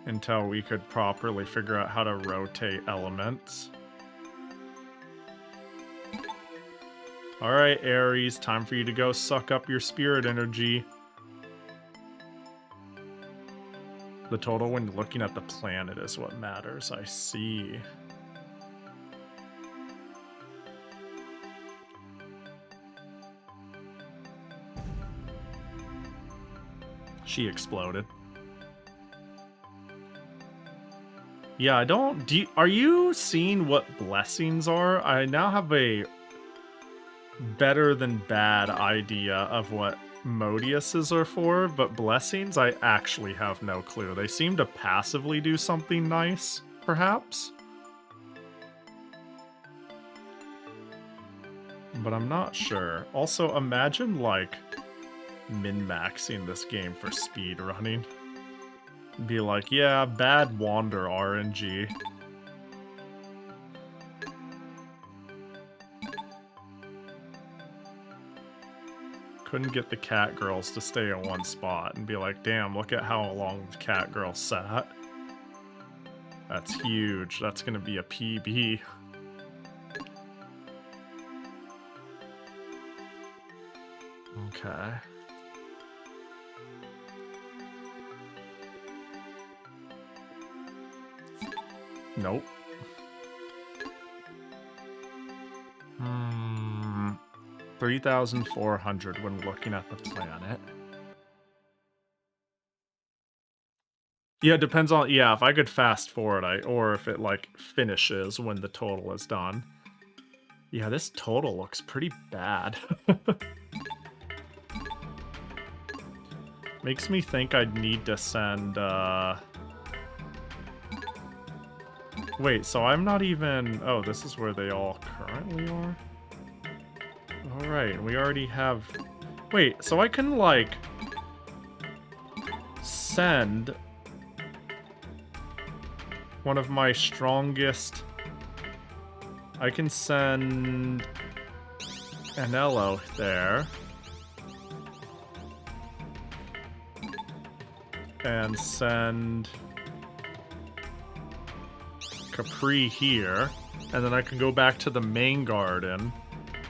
Until we could properly figure out how to rotate elements. Alright, Aries, time for you to go suck up your spirit energy. The total when looking at the planet is what matters, I see. She exploded. Yeah, I don't... are you seeing what blessings are? I now have a better than bad idea of what Modiuses are for, but blessings I actually have no clue. They seem to passively do something nice, perhaps? But I'm not sure. Also, imagine, like, min-maxing this game for speed running. Be like, yeah, bad wander RNG. Couldn't get the cat girls to stay in one spot and be like, damn, look at how long the cat girl sat. That's huge. That's gonna be a PB. Okay. Nope. 3,400 when looking at the planet. Yeah, it depends on... Yeah, if I could fast forward, or if it, like, finishes when the total is done. Yeah, this total looks pretty bad. Makes me think I'd need to send, Wait, so I'm not even... Oh, this is where they all currently are? Alright, we already have... Wait, so I can, like... send... one of my strongest... I can send... Anello there. And send... Capri here. And then I can go back to the main garden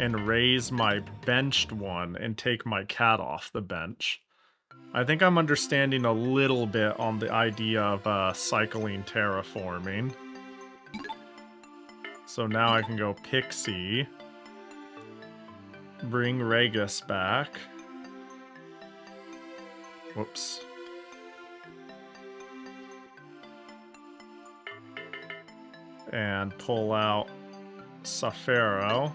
and raise my benched one and take my cat off the bench. I think I'm understanding a little bit on the idea of cycling terraforming. So now I can go Pixy. Bring Regus back. Whoops. And pull out Safaro.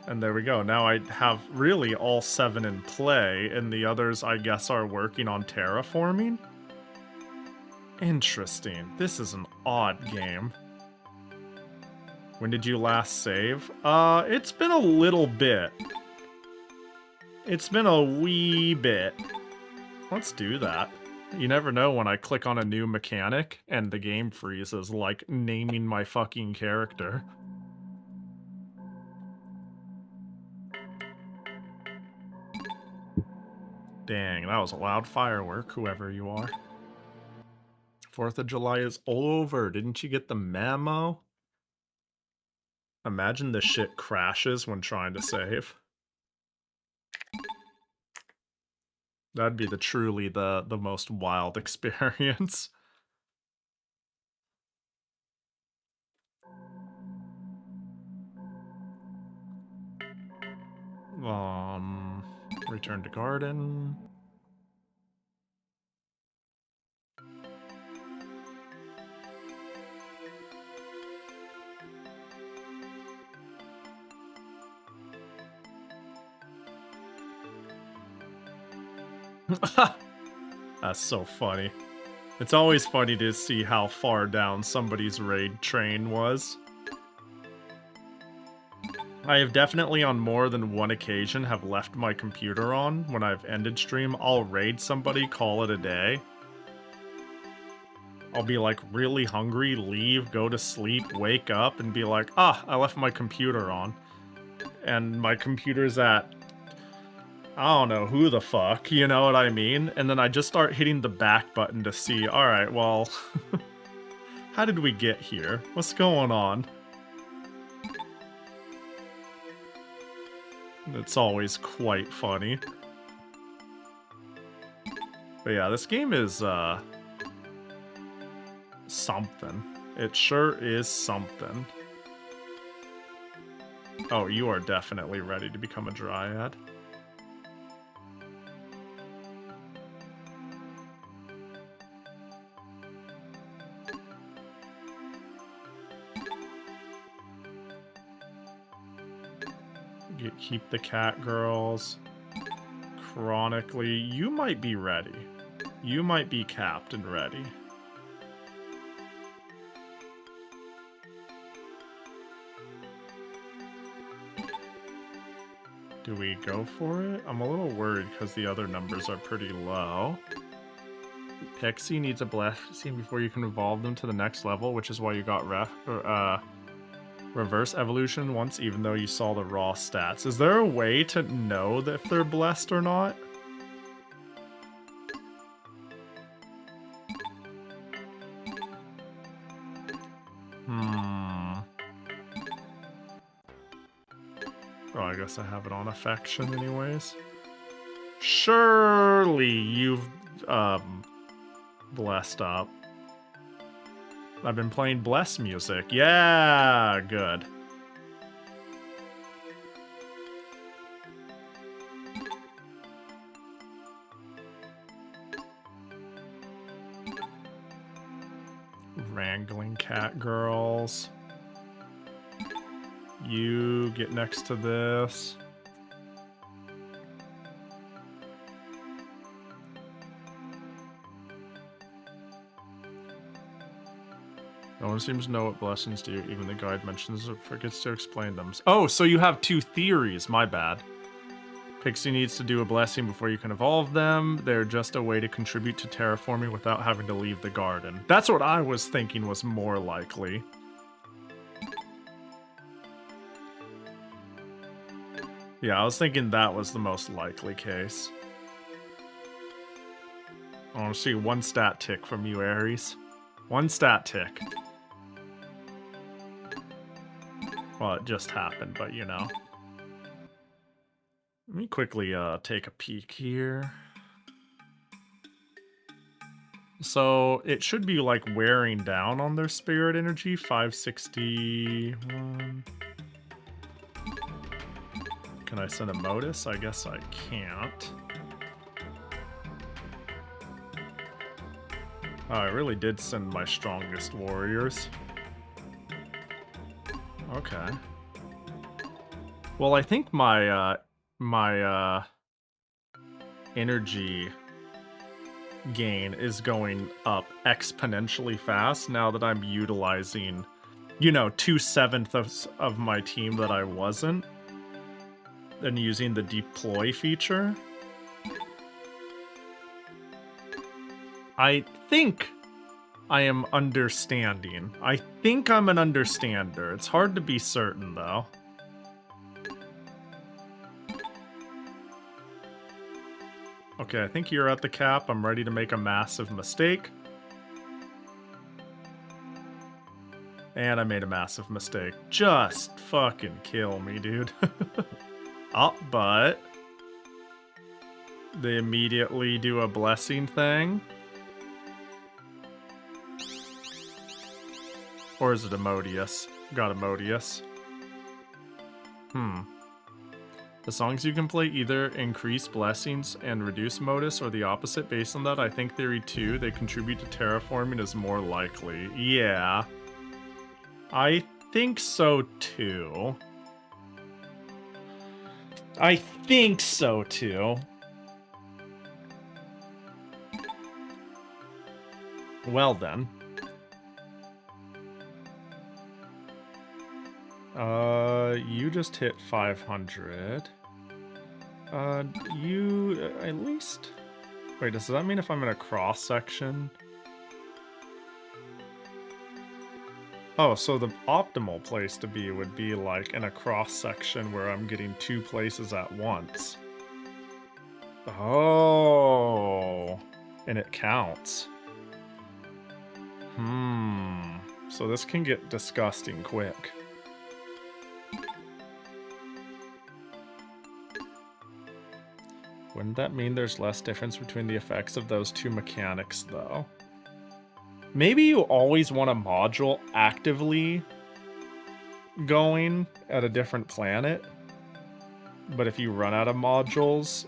And there we go. Now I have really all 7 in play, and the others, I guess, are working on terraforming? Interesting. This is an odd game. When did you last save? It's been a little bit. It's been a wee bit. Let's do that. You never know when I click on a new mechanic and the game freezes, like naming my fucking character. Dang, that was a loud firework, whoever you are. 4th of July is over. Didn't you get the memo? Imagine this shit crashes when trying to save. That'd be truly the most wild experience. Return to garden. That's so funny. It's always funny to see how far down somebody's raid train was. I have definitely on more than one occasion have left my computer on when I've ended stream. I'll raid somebody, call it a day. I'll be like really hungry, leave, go to sleep, wake up, and be like, ah, I left my computer on. And my computer's at, I don't know who the fuck, you know what I mean? And then I just start hitting the back button to see, alright, well, how did we get here? What's going on? It's always quite funny. But yeah, this game is, something. It sure is something. Oh, you are definitely ready to become a dryad. Keep the cat girls. Chronically, you might be ready. You might be capped and ready. Do we go for it? I'm a little worried because the other numbers are pretty low. Pixy needs a blessing before you can evolve them to the next level, which is why you got reverse evolution once, even though you saw the raw stats. Is there a way to know if they're blessed or not? Oh, I guess I have it on affection anyways. Surely you've, blessed up. I've been playing bless music. Yeah, good. Wrangling cat girls. You get next to this. No one seems to know what blessings do. Even the guide mentions it, forgets to explain them. Oh, so you have two theories. My bad. Pixy needs to do a blessing before you can evolve them. They're just a way to contribute to terraforming without having to leave the garden. That's what I was thinking was more likely. Yeah, I was thinking that was the most likely case. I want to see one stat tick from you, Aries. One stat tick. Well, it just happened, but you know. Let me quickly take a peek here. So it should be like wearing down on their spirit energy. 561. Can I send a modus? I guess I can't. Oh, I really did send my strongest warriors. Okay. Well, I think my energy gain is going up exponentially fast now that I'm utilizing you know, 2/7 of my team that I wasn't, and using the deploy feature. I think I am understanding. I think I'm an understander. It's hard to be certain, though. Okay, I think you're at the cap. I'm ready to make a massive mistake. And I made a massive mistake. Just fucking kill me, dude. Oh, but they immediately do a blessing thing. Or is it Emodius? Got Emodius. The songs you can play either increase blessings and reduce modus, or the opposite. Based on that, I think theory 2, they contribute to terraforming is more likely. Yeah. I think so too. I think so too. Well then. You just hit 500. You at least... Wait, does that mean if I'm in a cross section? Oh, so the optimal place to be would be like in a cross section where I'm getting 2 places at once. Oh, and it counts. So this can get disgusting quick. Wouldn't that mean there's less difference between the effects of those 2 mechanics, though? Maybe you always want a module actively going at a different planet, but if you run out of modules,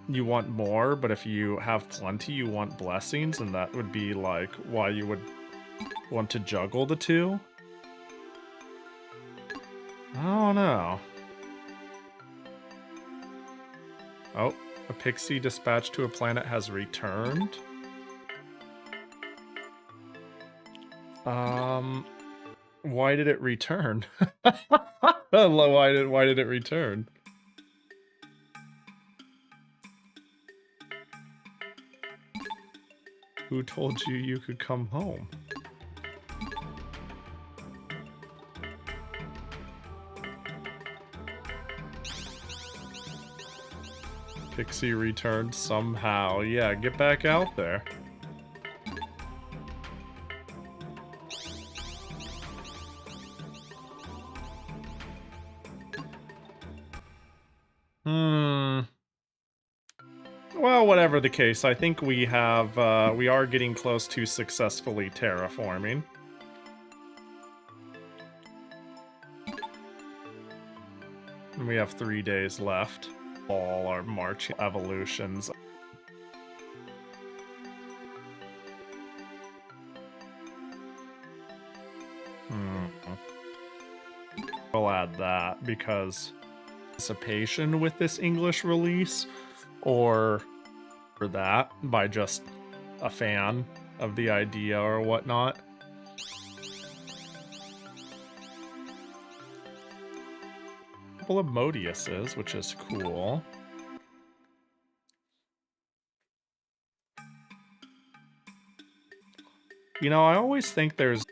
you want more, but if you have plenty, you want blessings, and that would be, like, why you would want to juggle the 2? I don't know. Oh, a Pixy dispatched to a planet has returned. Why did it return? Why did it return? Who told you you could come home? Pixy returned somehow. Yeah, get back out there. Well, whatever the case, I think we have, we are getting close to successfully terraforming. And we have 3 days left. All our March evolutions. We'll add that because anticipation with this English release, or for that by just a fan of the idea or whatnot. Couple of Modiuses, which is cool. You know, I always think there's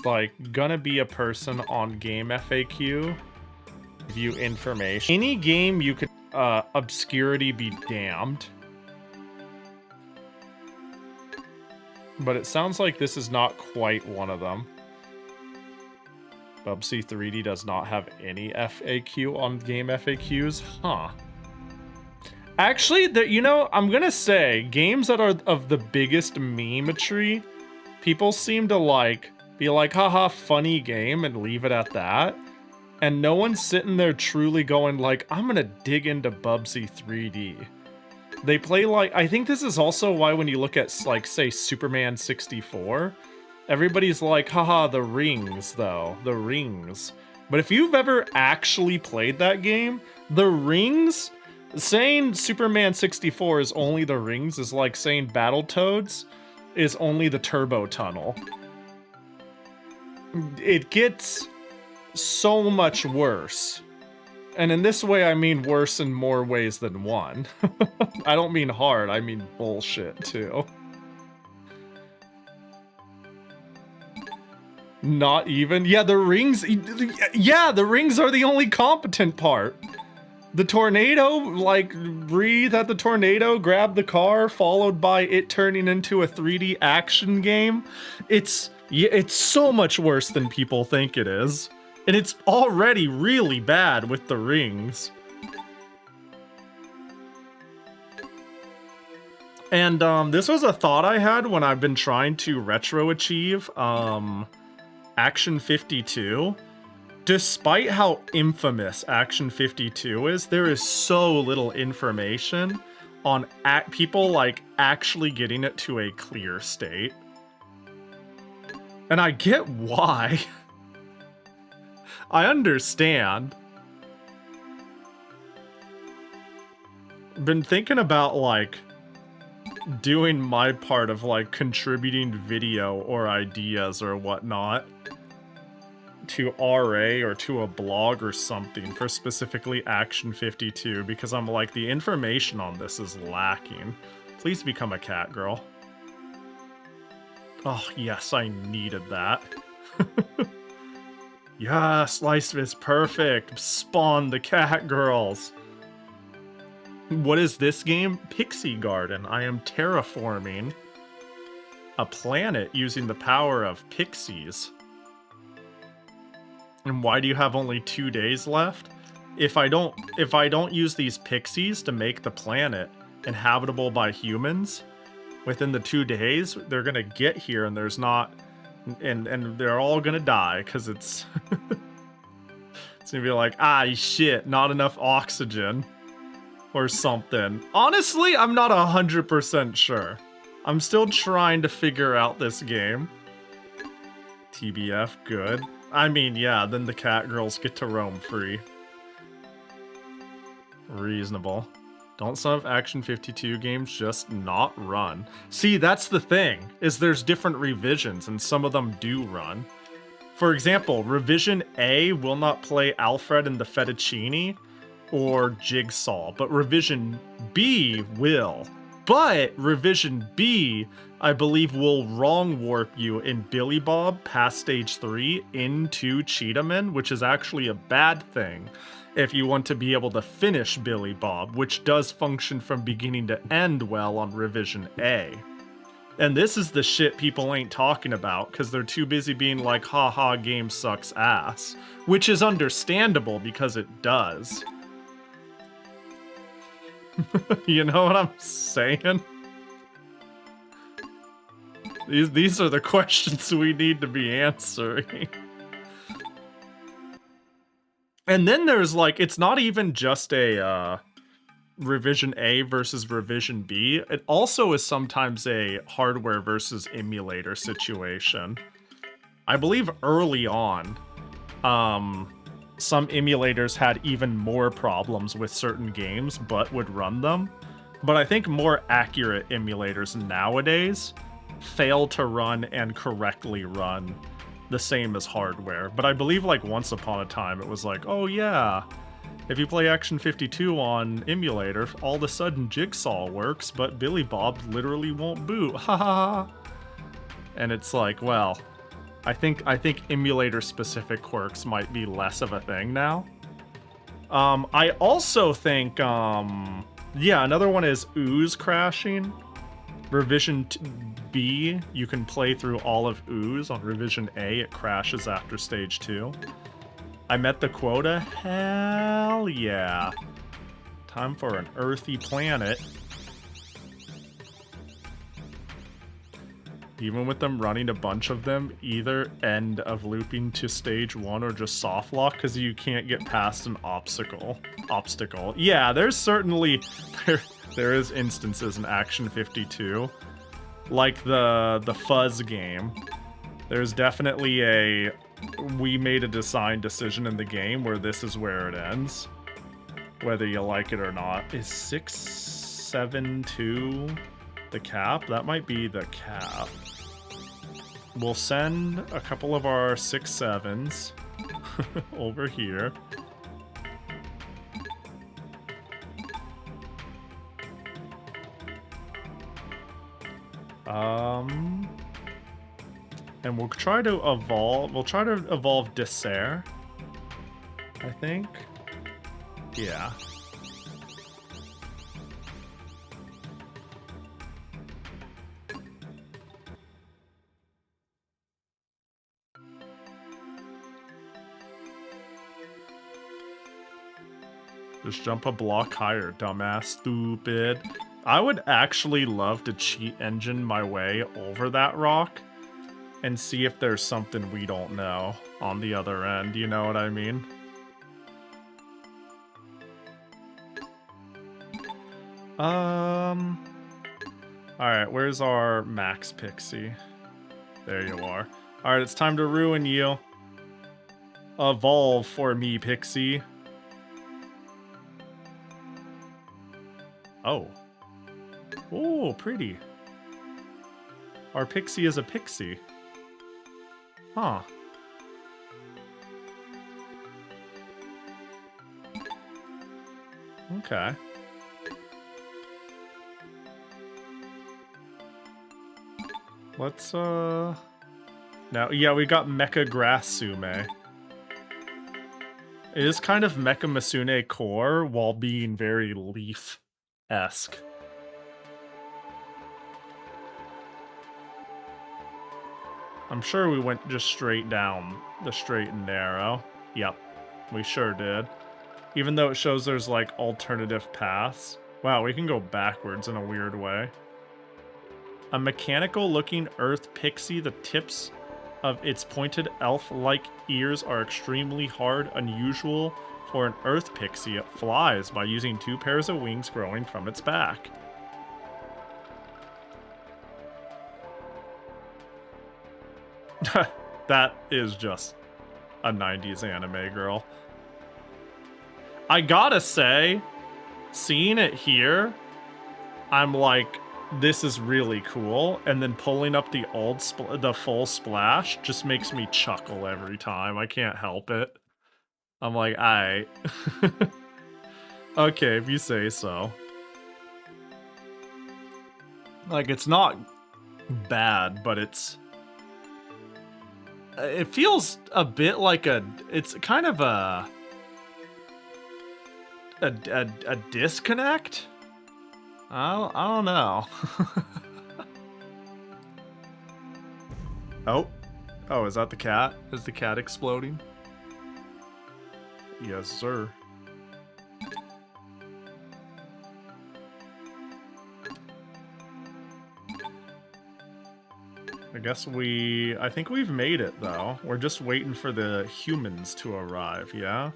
like gonna be a person on game FAQ give you information. Any game you could obscurity be damned. But it sounds like this is not quite one of them. Bubsy 3D does not have any FAQ on game FAQs? Huh. Actually, you know, I'm gonna say, games that are of the biggest memeatry, people seem to be like, haha, funny game, and leave it at that. And no one's sitting there truly going like, I'm gonna dig into Bubsy 3D. They play like, I think this is also why when you look at, like, say, Superman 64, everybody's like, haha, the rings, though. The rings. But if you've ever actually played that game, the rings, saying Superman 64 is only the rings is like saying Battletoads is only the turbo tunnel. it gets so much worse. And in this way, I mean worse in more ways than one. I don't mean hard, I mean bullshit, too. Not even? Yeah, the rings... Yeah, the rings are the only competent part. The tornado, like, breathe at the tornado, grab the car, followed by it turning into a 3D action game. It's so much worse than people think it is. And it's already really bad with the rings. And this was a thought I had when I've been trying to retro achieve Action 52. Despite how infamous Action 52 is, there is so little information on people like actually getting it to a clear state. And I get why. I understand. Been thinking about, like, doing my part of, like, contributing video or ideas or whatnot to RA or to a blog or something for specifically Action 52, because I'm like, the information on this is lacking. Please become a cat girl. Oh, yes, I needed that. Yes, Life is perfect. Spawn the cat girls. What is this game? Pixy Garden. I am terraforming a planet using the power of pixies. And why do you have only 2 days left? If I don't use these pixies to make the planet inhabitable by humans, within the 2 days, they're gonna get here and there's not... And they're all gonna die, because it's... it's gonna be like, ah, shit, not enough oxygen. Or something. Honestly, I'm not 100% sure. I'm still trying to figure out this game. TBF, good. I mean, yeah, then the cat girls get to roam free. Reasonable. Don't some of Action 52 games just not run? See, that's the thing, is there's different revisions, and some of them do run. For example, Revision A will not play Alfred and the Fettuccine, or Jigsaw, but Revision B will. But Revision B, I believe, will wrong warp you in Billy Bob past stage 3 into Cheetahman, which is actually a bad thing if you want to be able to finish Billy Bob, which does function from beginning to end well on Revision A. And this is the shit people ain't talking about, because they're too busy being like, haha, game sucks ass. Which is understandable, because it does. You know what I'm saying? These are the questions we need to be answering. And then there's, like, it's not even just a Revision A versus Revision B. It also is sometimes a hardware versus emulator situation. I believe early on, some emulators had even more problems with certain games, but would run them. But I think more accurate emulators nowadays fail to run and correctly run the same as hardware. But I believe, like, once upon a time, it was like, oh yeah, if you play Action 52 on emulator, all of a sudden Jigsaw works, but Billy Bob literally won't boot. Ha ha ha. And it's like, well, I think emulator-specific quirks might be less of a thing now. I also think, yeah, another one is Ooze crashing. Revision B, you can play through all of Ooze. On Revision A, it crashes after Stage 2. I met the quota? Hell yeah. Time for an earthy planet. Even with them running a bunch of them, either end of looping to stage 1 or just soft lock, because you can't get past an obstacle. Yeah, there's certainly... There is instances in Action 52. Like the Fuzz game. There's definitely a... We made a design decision in the game where this is where it ends. Whether you like it or not. Is 672 the cap? That might be the cap. we'll send a couple of our 6/7s over here. And we'll try to evolve. We'll try to evolve Dessert, I think. Yeah. Just jump a block higher, dumbass, stupid. I would actually love to cheat engine my way over that rock and see if there's something we don't know on the other end, you know what I mean? Alright, where's our max Pixy? There you are. Alright, it's time to ruin you. Evolve for me, Pixy. Oh. Oh, pretty. Our Pixy is a Pixy. Huh. Okay. Let's, now, yeah, we got Mecha Grassume. It is kind of Mecha Masune core while being very Leaf-esque. I'm sure we went just straight down the straight and narrow. Yep, we sure did. Even though it shows there's, like, alternative paths. Wow, we can go backwards in a weird way. A mechanical-looking earth pixie, the tips of its pointed elf-like ears are extremely hard, unusual for an earth pixie. It flies by using 2 pairs of wings growing from its back. That is just a 90s anime girl. I gotta say, seeing it here, I'm like, this is really cool, and then pulling up the the full splash just makes me chuckle every time. I can't help it. I'm like, aight. Okay, if you say so. Like, it's not bad, but it feels a bit like it's kind of a disconnect. I don't know. Oh, is that the cat? Is the cat exploding? Yes, sir. I think we've made it, though. We're just waiting for the humans to arrive, yeah?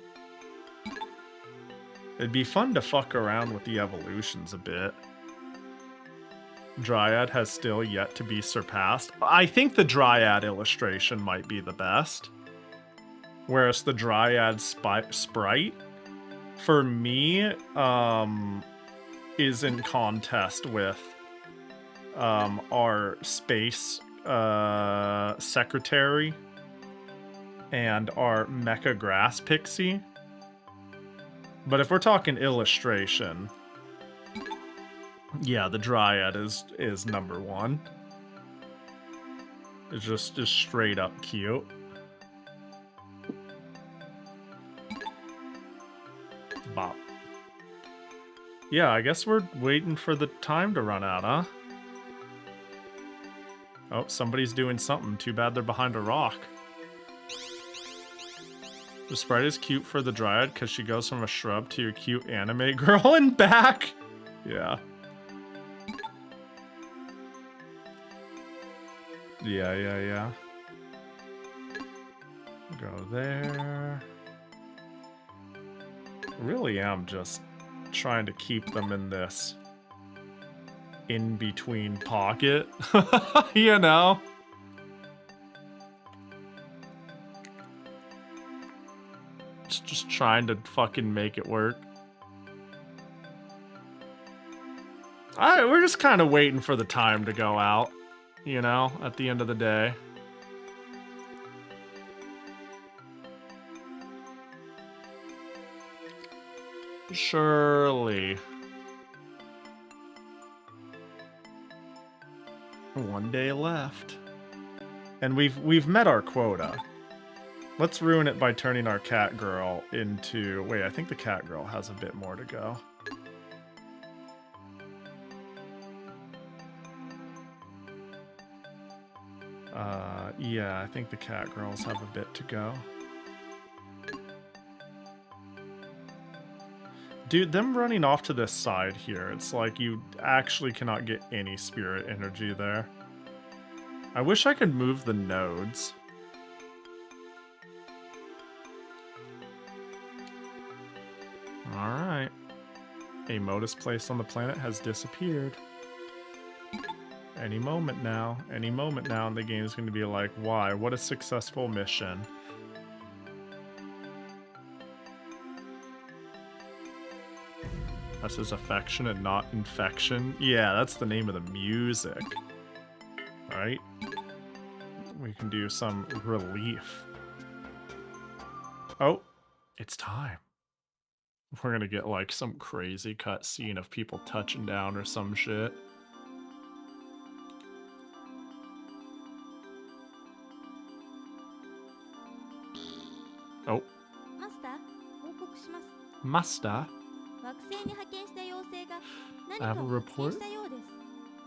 It'd be fun to fuck around with the evolutions a bit. Dryad has still yet to be surpassed. I think the Dryad illustration might be the best. Whereas the Dryad sprite, for me, is in contest with our space secretary and our Mecha Grass Pixie. But if we're talking illustration, yeah, the Dryad is number 1. It's just straight up cute. Bop. Yeah, I guess we're waiting for the time to run out, huh? Oh, somebody's doing something. Too bad they're behind a rock. The sprite is cute for the Dryad because she goes from a shrub to your cute anime girl and back. Yeah. Yeah. Go there. I really am just trying to keep them in this in-between pocket, you know? Just trying to fucking make it work. Alright, we're just kind of waiting for the time to go out, you know, at the end of the day. Surely. 1 day left. And we've met our quota. Let's ruin it by turning our cat girl into... Wait, I think the cat girl has a bit more to go. Yeah, I think the cat girls have a bit to go. Dude, them running off to this side here, it's like you actually cannot get any spirit energy there. I wish I could move the nodes. Alright. A modus placed on the planet has disappeared. Any moment now, and the game is going to be like, why? What a successful mission. That's his affection and not infection. Yeah, that's the name of the music. Right? We can do some relief. Oh, it's time. We're gonna get like some crazy cutscene of people touching down or some shit. Oh. Master? I have a report.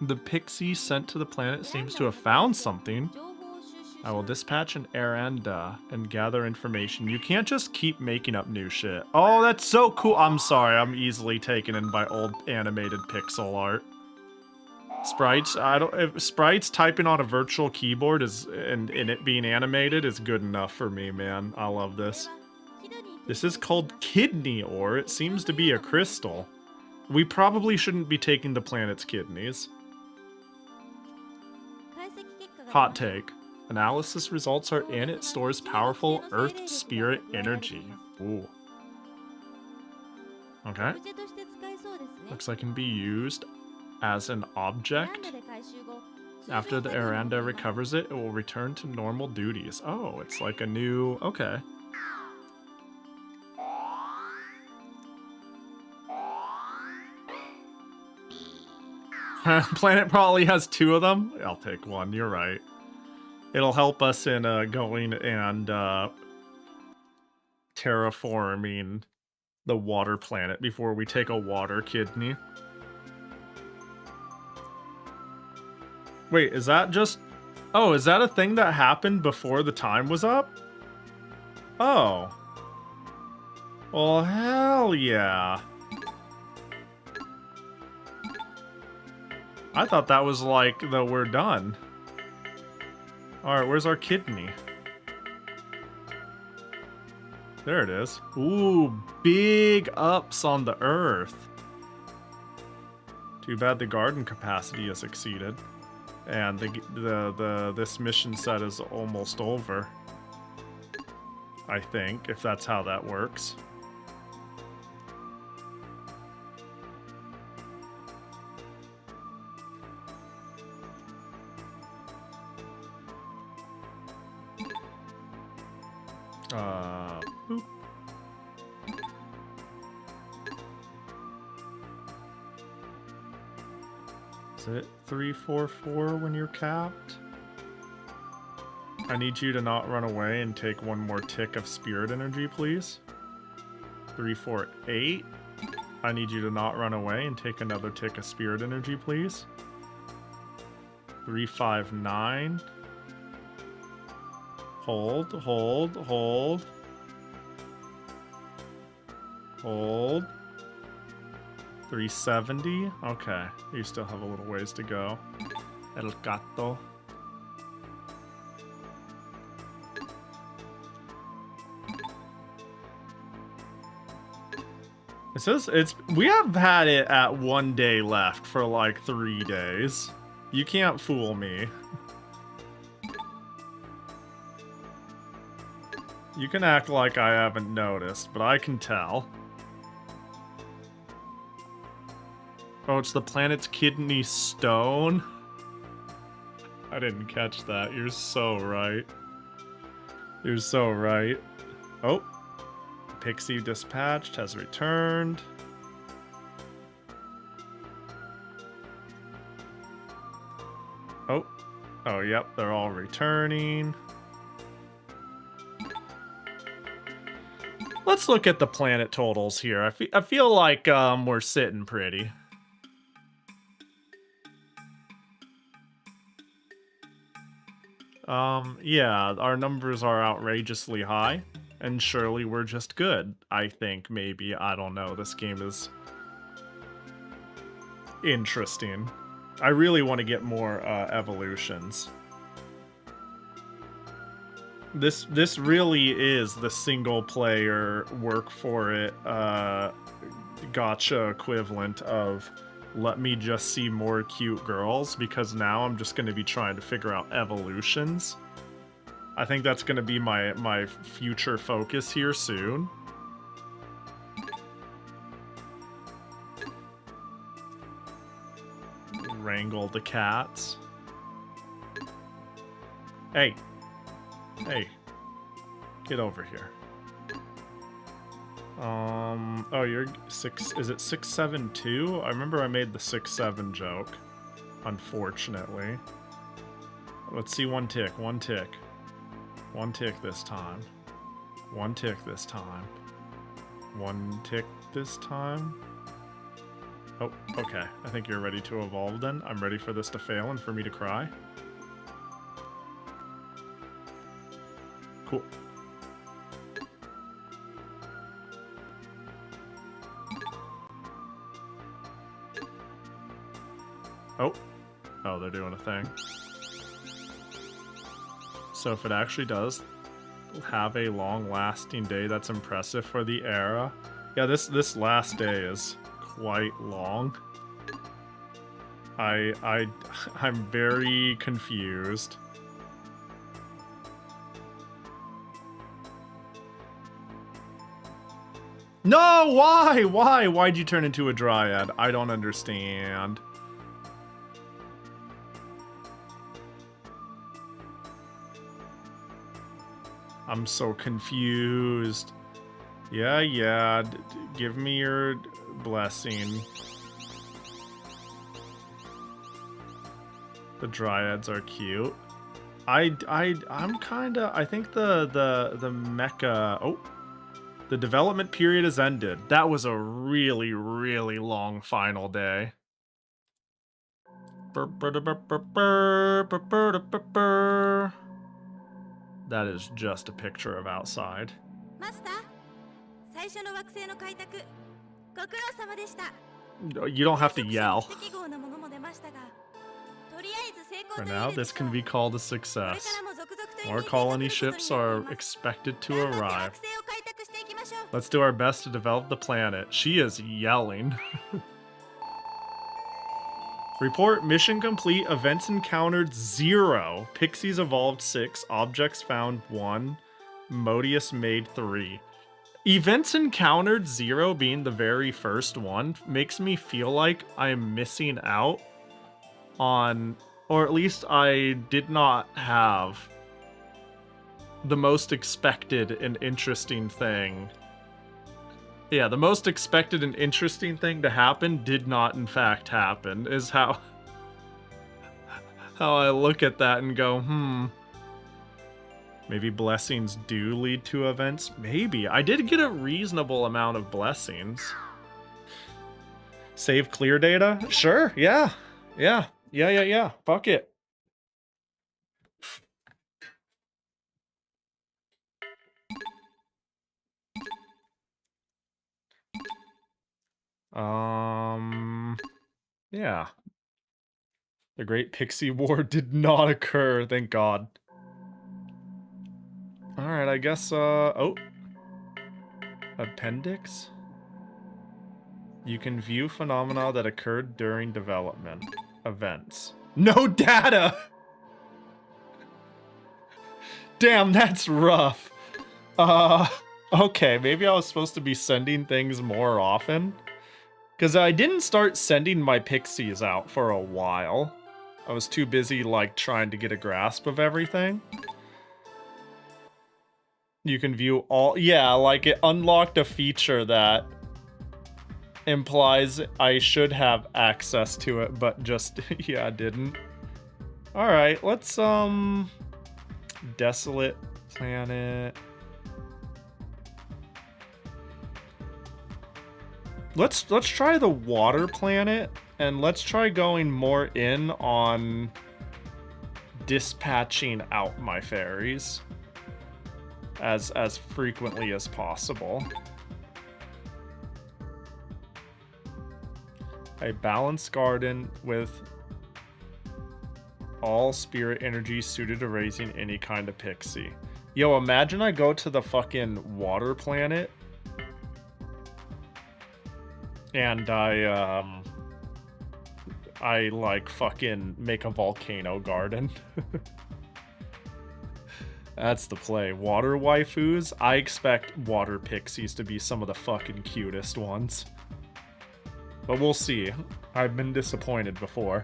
The Pixy sent to the planet seems to have found something. I will dispatch an erranda and gather information. You can't just keep making up new shit. Oh, that's so cool. I'm sorry, I'm easily taken in by old animated pixel art. Sprites, if sprites typing on a virtual keyboard is and it being animated is good enough for me, man. I love this. This is called kidney ore. It seems to be a crystal. We probably shouldn't be taking the planet's kidneys. Hot take. Analysis results are in. It stores powerful earth spirit energy. Ooh. Okay. Looks like it can be used as an object. After the erranda recovers it, it will return to normal duties. Oh, it's like a new... Okay. Planet probably has 2 of them. I'll take 1, you're right. It'll help us in going and terraforming the water planet before we take a water kidney. Wait, is that just... Oh, is that a thing that happened before the time was up? Oh. Well, hell yeah. I thought that was like, we're done. Alright, where's our kidney? There it is. Ooh, big ups on the earth. Too bad the garden capacity has exceeded. And this mission set is almost over. I think, if that's how that works. Boop. Is it 344 when you're capped? I need you to not run away and take 1 more tick of spirit energy, please. 348. I need you to not run away and take another tick of spirit energy, please. 359. Hold, hold, hold. Hold. 370. Okay, you still have a little ways to go. El gato. It says we have had it at 1 day left for like 3 days. You can't fool me. You can act like I haven't noticed, but I can tell. Oh, it's the planet's kidney stone? I didn't catch that. You're so right. You're so right. Oh. Pixy dispatched has returned. Oh, yep, they're all returning. Let's look at the planet totals here. I feel like we're sitting pretty. Yeah, our numbers are outrageously high, and surely we're just good. I think, maybe, I don't know. This game is interesting. I really want to get more evolutions. This really is the single player work for it gacha equivalent of let me just see more cute girls, because now I'm just going to be trying to figure out evolutions. I think that's going to be my future focus here soon. Wrangle the cats. Hey. Hey. Get over here. Oh, you're 6, is it 672? I remember I made the 6-7 joke, unfortunately. Let's see one tick, one tick. One tick this time. One tick this time. One tick this time. Oh, okay. I think you're ready to evolve then. I'm ready for this to fail and for me to cry. Cool. Oh. Oh, they're doing a thing. So if it actually does have a long-lasting day, that's impressive for the era. Yeah, this last day is quite long. I'm very confused. No, why? Why? Why'd you turn into a dryad? I don't understand. I'm so confused. Yeah, give me your blessing. The dryads are cute. I'm kinda, I think the mecha, oh, the development period has ended. That was a really, really long final day. That is just a picture of outside. You don't have to yell. For now, this can be called a success. More colony ships are expected to arrive. Let's do our best to develop the planet. She is yelling. Report mission complete. Events encountered 0. Pixies evolved 6. Objects found 1. Modius made 3. Events encountered 0 being the very first one makes me feel like I'm missing out on, or at least I did not have the most expected and interesting thing. Yeah, the most expected and interesting thing to happen did not in fact happen, is how I look at that and go, maybe blessings do lead to events? Maybe. I did get a reasonable amount of blessings. Save clear data? Sure, yeah. Yeah. Fuck it. Yeah. The Great Pixie War did not occur, thank God. Alright, I guess, oh. Appendix? You can view phenomena that occurred during development. Events. No data! Damn, that's rough. Okay, maybe I was supposed to be sending things more often. Because I didn't start sending my pixies out for a while. I was too busy, like, trying to get a grasp of everything. You can view all... Yeah, like it unlocked a feature that implies I should have access to it, but just, yeah, didn't. Alright, let's, Desolate planet. Let's try the water planet, and let's try going more in on dispatching out my fairies as frequently as possible. A balanced garden with all spirit energy suited to raising any kind of pixie. Yo, imagine I go to the fucking water planet and I like fucking make a volcano garden. That's the play. Water waifus? I expect water pixies to be some of the fucking cutest ones. But we'll see. I've been disappointed before.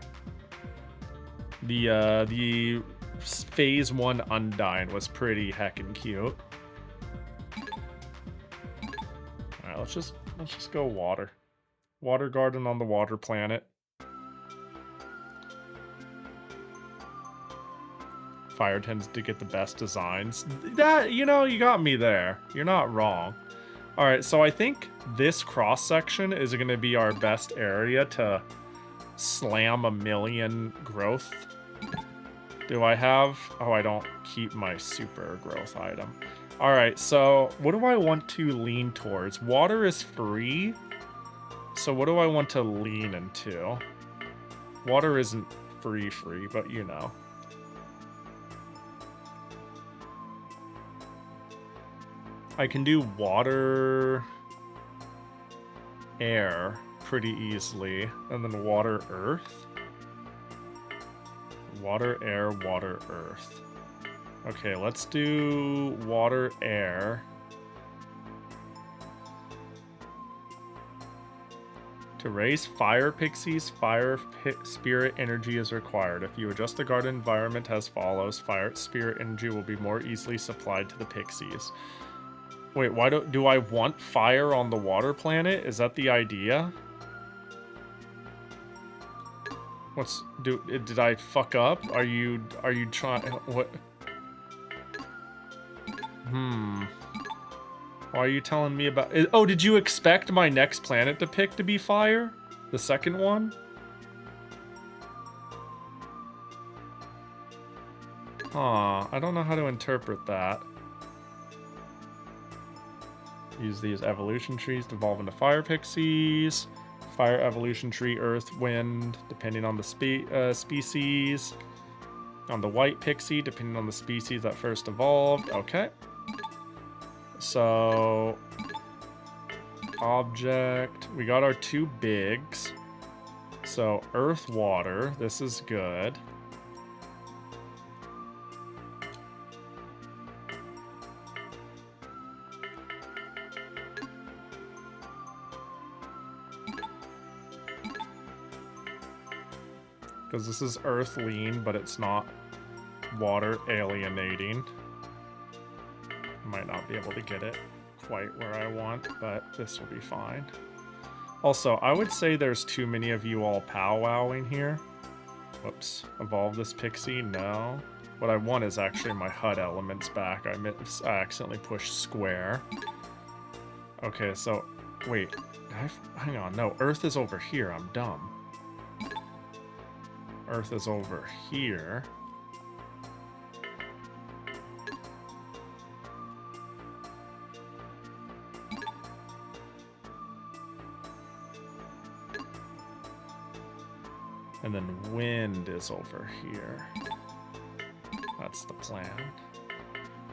The phase 1 Undyne was pretty heckin' cute. Alright, let's just go water. Water garden on the water planet. Fire tends to get the best designs. That, you know, you got me there. You're not wrong. Alright, so I think this cross-section is going to be our best area to slam 1,000,000 growth. Do I have... Oh, I don't keep my super growth item. Alright, so what do I want to lean towards? Water is free. So what do I want to lean into? Water isn't free, but you know. I can do water, air pretty easily, and then water, earth. Water, air, water, earth. Okay, let's do water, air. To raise fire pixies, fire spirit energy is required. If you adjust the garden environment as follows, fire spirit energy will be more easily supplied to the pixies. Wait, why do I want fire on the water planet? Is that the idea? Did I fuck up? Are you trying... What? Why are you telling me about... Oh, did you expect my next planet to pick to be fire? The second one? Huh, I don't know how to interpret that. Use these evolution trees to evolve into fire pixies. Fire evolution tree, earth, wind, depending on the species. On the white pixie, depending on the species that first evolved. Okay. So, object. We got our 2 bigs. So, earth, water. This is good. Because this is earth lean, but it's not water alienating. Might not be able to get it quite where I want, but this will be fine. Also, I would say there's too many of you all powwowing here. Whoops. Evolve this pixie? No. What I want is actually my HUD elements back. I accidentally pushed square. Okay, so... Wait. Hang on. No, Earth is over here. I'm dumb. Earth is over here. And then wind is over here. That's the plan.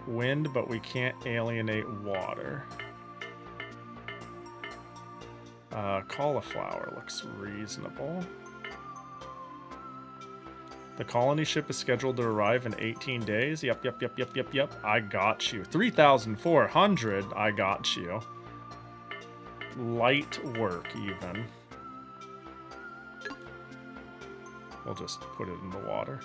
Wind, but we can't alienate water. Cauliflower looks reasonable. The colony ship is scheduled to arrive in 18 days. Yep. I got you. 3,400. I got you. Light work, even. We'll just put it in the water.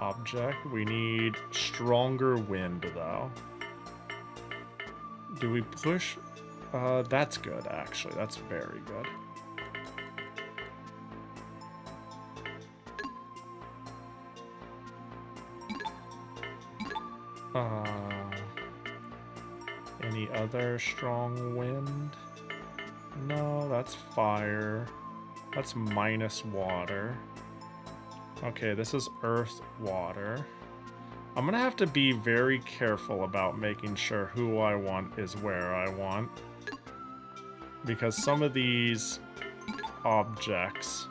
object. We need stronger wind, though. Do we push? That's good, actually. That's very good. Any other strong wind? No, that's fire. That's minus water. Okay, this is earth, water. I'm gonna have to be very careful about making sure who I want is where I want. Because some of these objects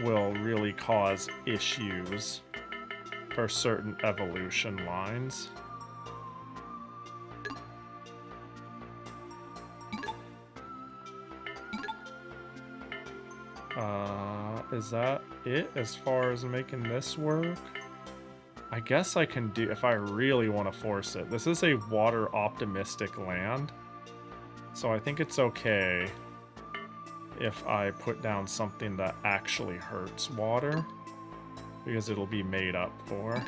will really cause issues for certain evolution lines. Is that it as far as making this work? I guess I can do, if I really want to force it. This is a water optimistic land, so I think it's okay if I put down something that actually hurts water, because it'll be made up for.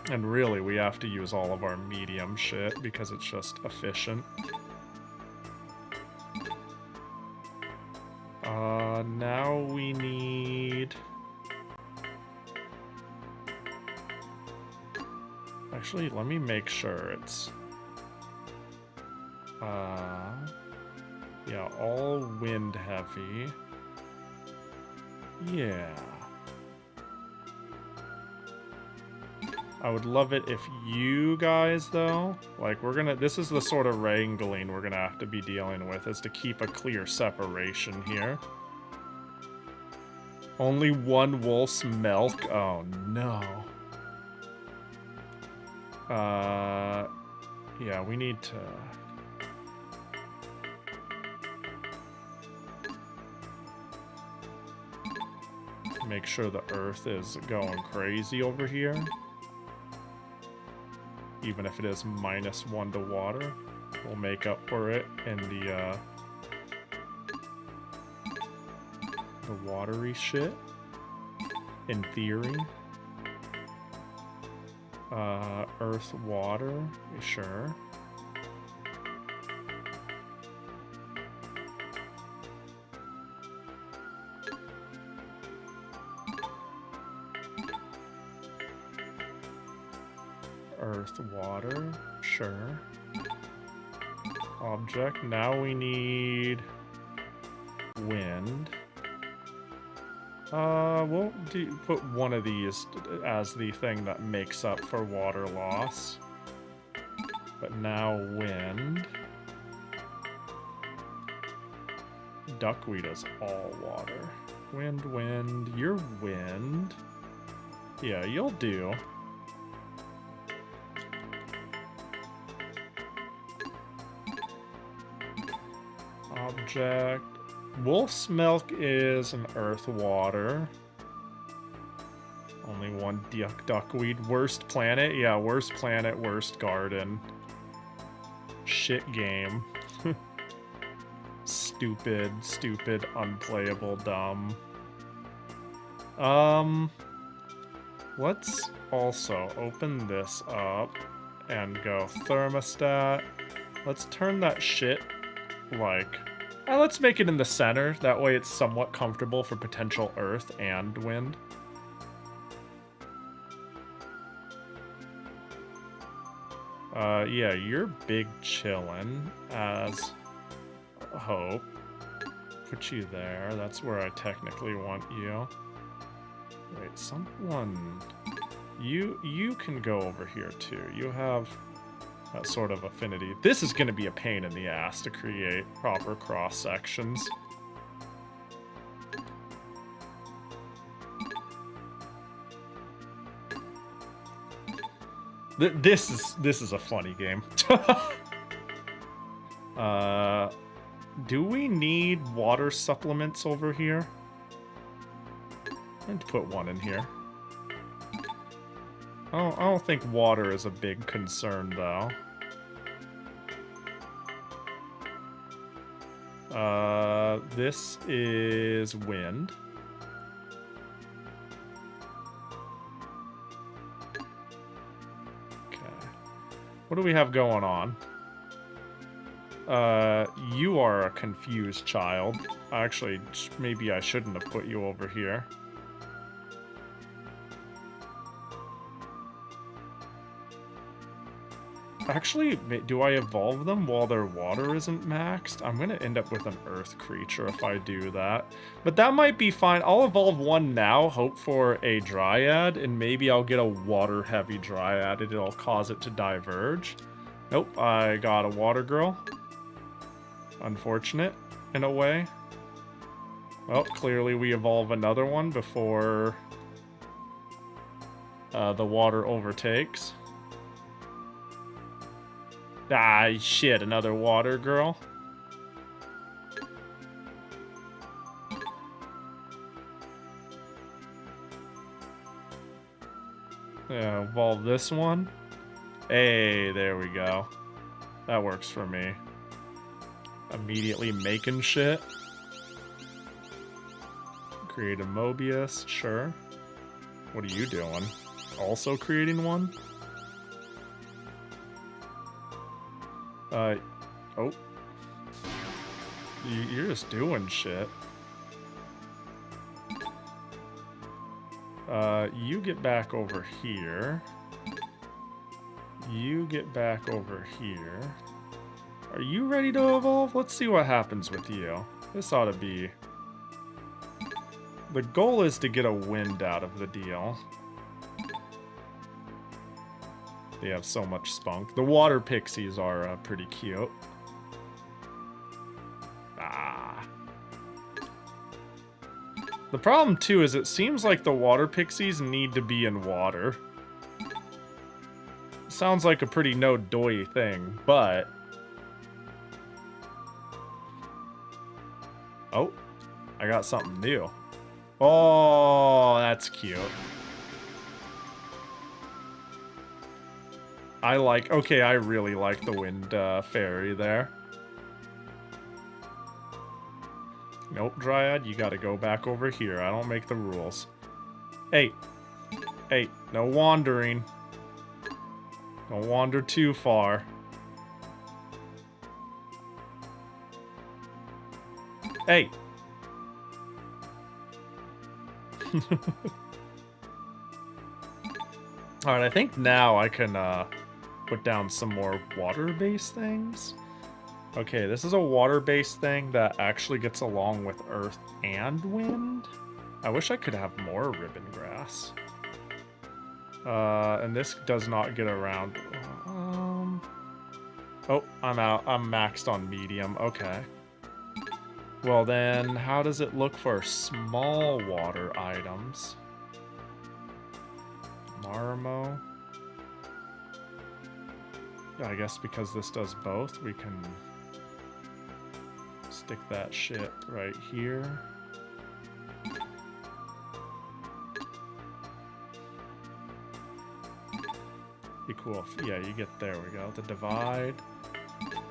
And really, we have to use all of our medium shit because it's just efficient. Now we need... Actually, let me make sure it's... Yeah, all wind heavy. Yeah. I would love it if you guys, though, like, this is the sort of wrangling we're gonna have to be dealing with, is to keep a clear separation here. Only one wolf's milk? Oh, no. Yeah, we need to... make sure the earth is going crazy over here. Even if it is -1 to water, we'll make up for it in the watery shit. In theory. Earth, water, sure. Earth, water, sure. Object, now we need wind. We'll put one of these as the thing that makes up for water loss. But now wind. Duckweed is all water. Wind, wind, you're wind. Yeah, you'll do. Object. Wolf's milk is an earth water. Only one duckweed. Worst planet? Yeah, worst planet, worst garden. Shit game. Stupid, stupid, unplayable, dumb. Let's also open this up and go thermostat. Let's turn that shit, like... let's make it in the center. That way it's somewhat comfortable for potential earth and wind. Yeah, you're big chillin', as hope. Put you there. That's where I technically want you. Wait, someone... You can go over here, too. You have that sort of affinity. This is going to be a pain in the ass to create proper cross-sections. This is a funny game. Do we need water supplements over here? I need to put one in here. I don't think water is a big concern, though. This is wind. Okay. What do we have going on? You are a confused child. Actually, maybe I shouldn't have put you over here. Actually, do I evolve them while their water isn't maxed? I'm gonna end up with an earth creature if I do that. But that might be fine. I'll evolve one now, hope for a dryad, and maybe I'll get a water-heavy dryad and it'll cause it to diverge. Nope, I got a water girl. Unfortunate, in a way. Well, clearly we evolve another one before the water overtakes. Ah, shit, another water girl. Yeah, evolve this one. Hey, there we go. That works for me. Immediately making shit. Create a Mobius, sure. What are you doing? Also creating one? Oh. You're just doing shit. You get back over here. You get back over here. Are you ready to evolve? Let's see what happens with you. This ought to be... The goal is to get a wind out of the deal. They have so much spunk. The water pixies are pretty cute. Ah. The problem, too, is it seems like the water pixies need to be in water. Sounds like a pretty no-doy thing, but... Oh, I got something new. Oh, that's cute. Okay, I really like the wind fairy there. Nope, Dryad, you gotta go back over here. I don't make the rules. Hey. Hey, no wandering. Don't wander too far. Hey. Alright, I think now I can put down some more water-based things. Okay, this is a water-based thing that actually gets along with earth and wind. I wish I could have more ribbon grass. And this does not get around. Oh, I'm out. I'm maxed on medium. Okay. Well then, how does it look for small water items? Marmo. I guess because this does both, we can stick that shit right here. Be cool if, yeah, you get, there we go. The divide.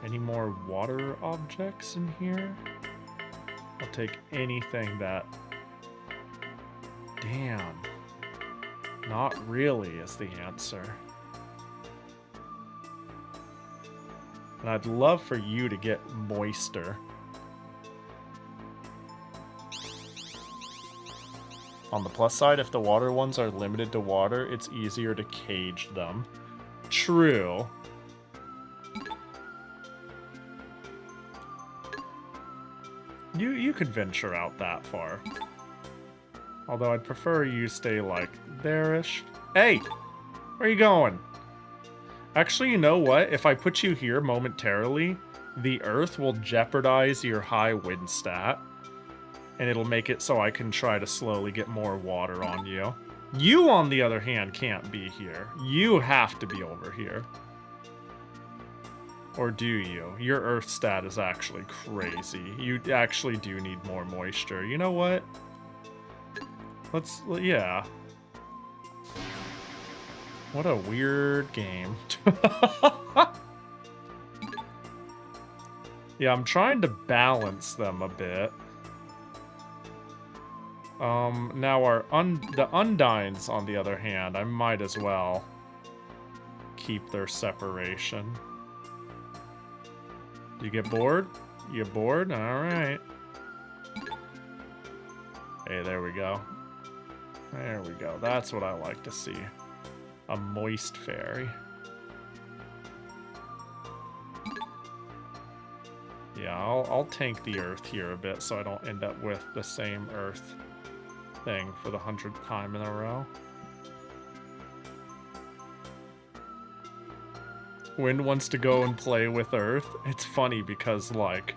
Any more water objects in here? I'll take anything that... Damn. Not really is the answer. And I'd love for you to get moister. On the plus side, if the water ones are limited to water, it's easier to cage them. True. You could venture out that far. Although I'd prefer you stay like there-ish. Hey! Where are you going? Actually, you know what? If I put you here momentarily, the earth will jeopardize your high wind stat. And it'll make it so I can try to slowly get more water on you. You, on the other hand, can't be here. You have to be over here. Or do you? Your earth stat is actually crazy. You actually do need more moisture. You know what? Yeah. What a weird game. Yeah, I'm trying to balance them a bit. Now the Undines, on the other hand, I might as well keep their separation. You get bored? You bored? Alright. Hey, there we go. There we go. That's what I like to see. A moist fairy. Yeah, I'll tank the earth here a bit so I don't end up with the same earth thing for the 100th time in a row. Wind wants to go and play with earth. It's funny because, like,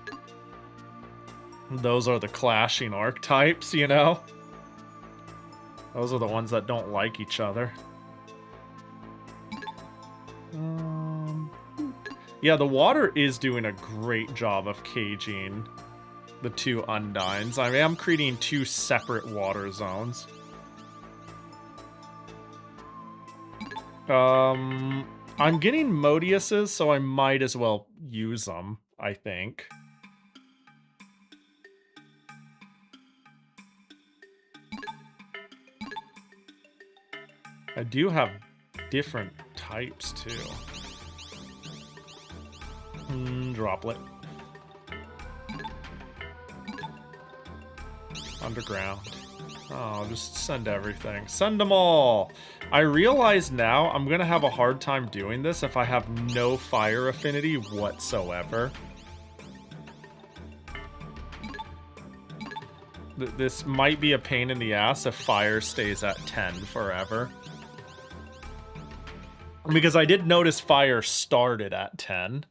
those are the clashing archetypes, you know? Those are the ones that don't like each other. Yeah, the water is doing a great job of caging the two Undines. I am creating two separate water zones. I'm getting Modiuses, so I might as well use them, I think. I do have different types, too. Droplet. Underground. Oh, just send everything. Send them all! I realize now I'm gonna have a hard time doing this if I have no fire affinity whatsoever. This might be a pain in the ass if fire stays at 10 forever. Because I did notice fire started at 10.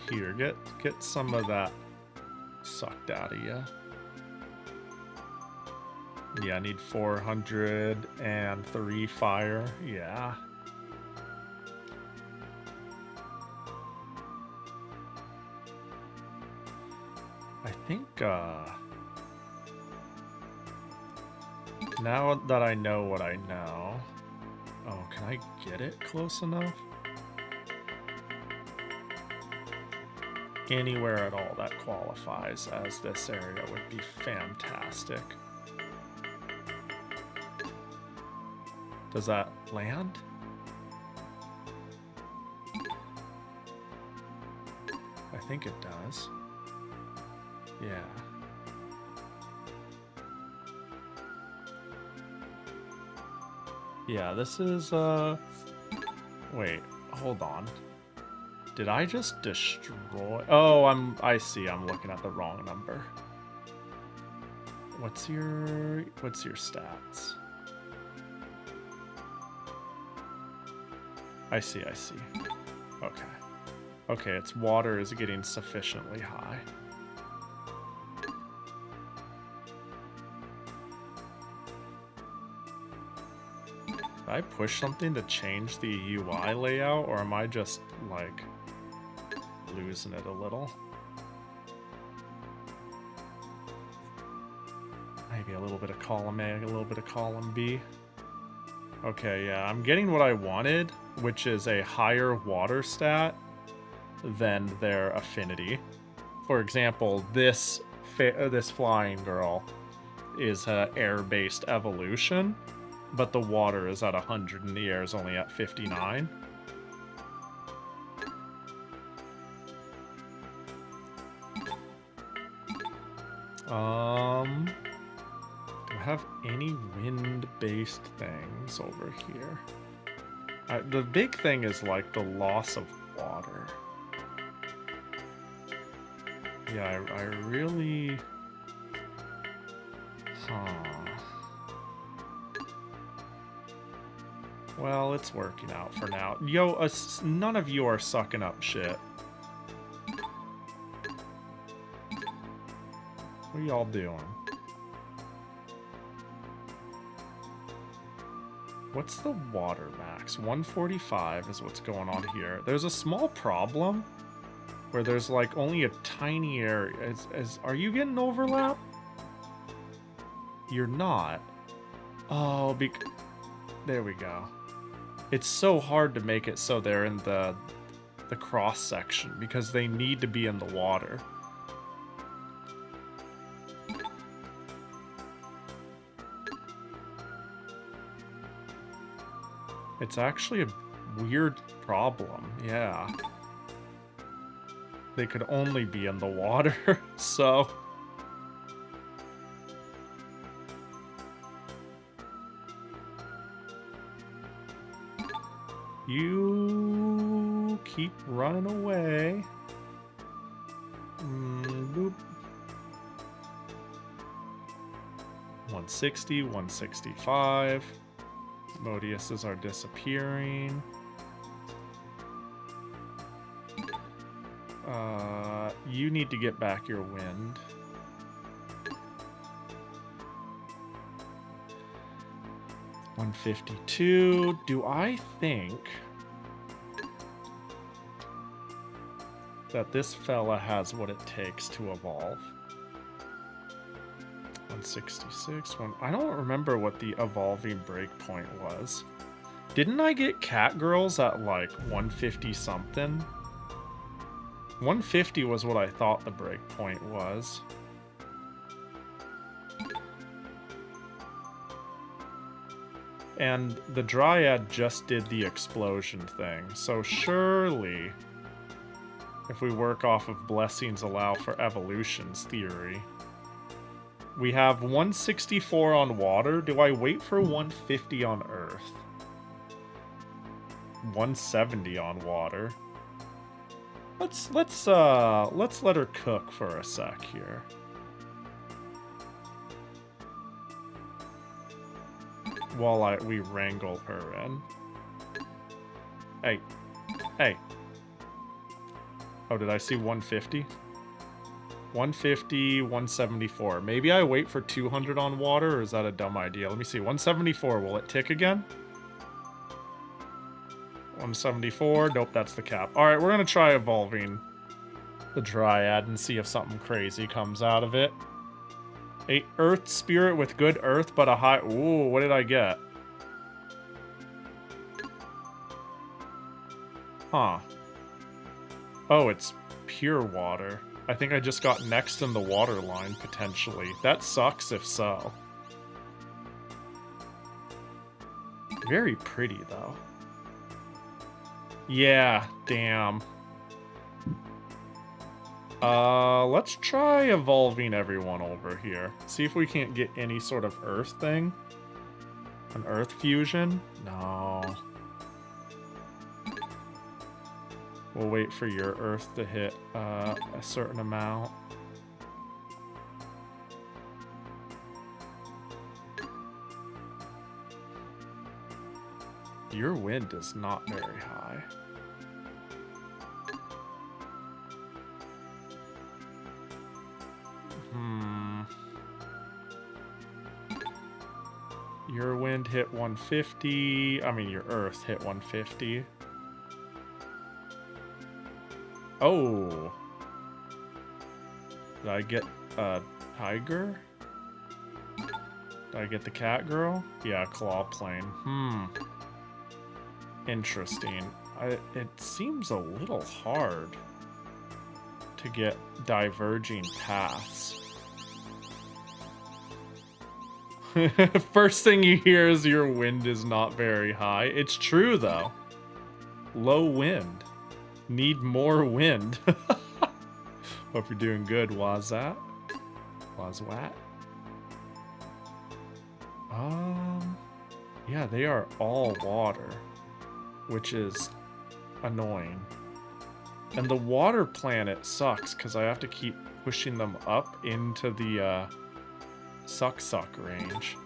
Here, get some of that sucked out of you. Yeah, I need 403 fire. Yeah. I think, now that I know what I know... Oh, can I get it close enough? Anywhere at all that qualifies as this area would be fantastic. Does that land? I think it does. Yeah. Yeah, this is, wait, hold on. Did I just destroy... Oh, I see, I'm looking at the wrong number. What's your stats? I see. Okay. Okay, its water is getting sufficiently high. Did I push something to change the UI layout, or am I just, like, losing it a little? Maybe a little bit of column A, a little bit of column B. Okay, yeah, I'm getting what I wanted, which is a higher water stat than their affinity. For example, this flying girl is an air-based evolution, but the water is at 100 and the air is only at 59. Do I have any wind-based things over here? The big thing is, like, the loss of water. Yeah, I really... Well, it's working out for now. Yo, none of you are sucking up shit. What are y'all doing? What's the water max? 145 is what's going on here. There's a small problem where there's like only a tiny area. Are you getting overlap? You're not. Oh, there we go. It's so hard to make it so they're in the cross section because they need to be in the water. It's actually a weird problem, yeah. They could only be in the water, so... You keep running away. Boop. 160, 165. Modiuses are disappearing. You need to get back your wind. $152. Do I think that this fella has what it takes to evolve? 166. I don't remember what the evolving breakpoint was. Didn't I get cat girls at like 150 something? 150 was what I thought the breakpoint was. And the Dryad just did the explosion thing, so surely, if we work off of Blessings Allow for Evolutions theory, we have 164 on water. Do I wait for 150 on Earth? 170 on water. Let's let her cook for a sec here. While we wrangle her in. Hey. Hey. Oh, did I see 150? 150, 174. Maybe I wait for 200 on water, or is that a dumb idea? Let me see. 174. Will it tick again? 174. Nope, that's the cap. Alright, we're going to try evolving the Dryad and see if something crazy comes out of it. A Earth Spirit with good Earth, but a high... Ooh, what did I get? Huh. Oh, it's pure water. I think I just got next in the water line, potentially. That sucks if so. Very pretty, though. Yeah, damn. Let's try evolving everyone over here. See if we can't get any sort of Earth thing. An Earth fusion? No. We'll wait for your Earth to hit a certain amount. Your wind is not very high. Your wind hit 150. I mean, your Earth hit 150. Oh. Did I get a tiger? Did I get the cat girl? Yeah, claw plane. Interesting. It seems a little hard to get diverging paths. First thing you hear is your wind is not very high. It's true, though. Low wind. Need more wind. Hope you're doing good, Wazat. Wazwat. Yeah, they are all water, which is annoying. And the water planet sucks because I have to keep pushing them up into the suck range.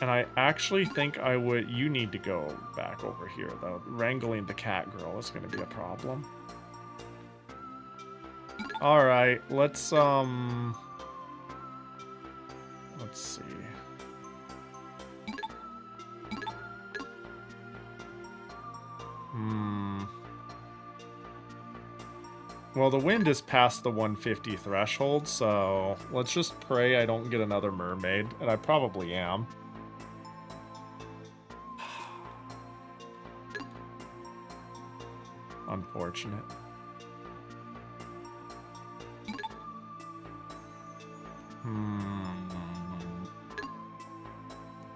And I actually think you need to go back over here, though. Wrangling the cat girl is going to be a problem. Alright, let's see. Well, the wind is past the 150 threshold, so let's just pray I don't get another mermaid, and I probably am. Unfortunate.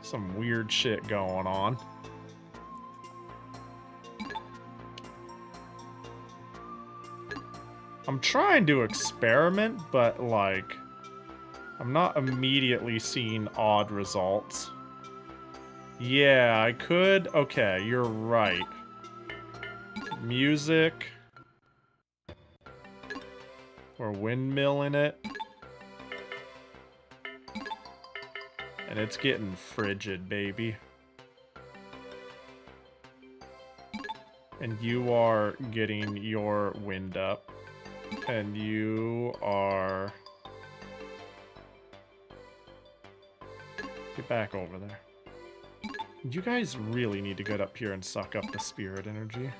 Some weird shit going on. I'm trying to experiment, but, like, I'm not immediately seeing odd results. Yeah, I could... Okay, you're right. Music. Or windmill in it. And it's getting frigid, baby. And you are getting your wind up. And you are... Get back over there. You guys really need to get up here and suck up the spirit energy.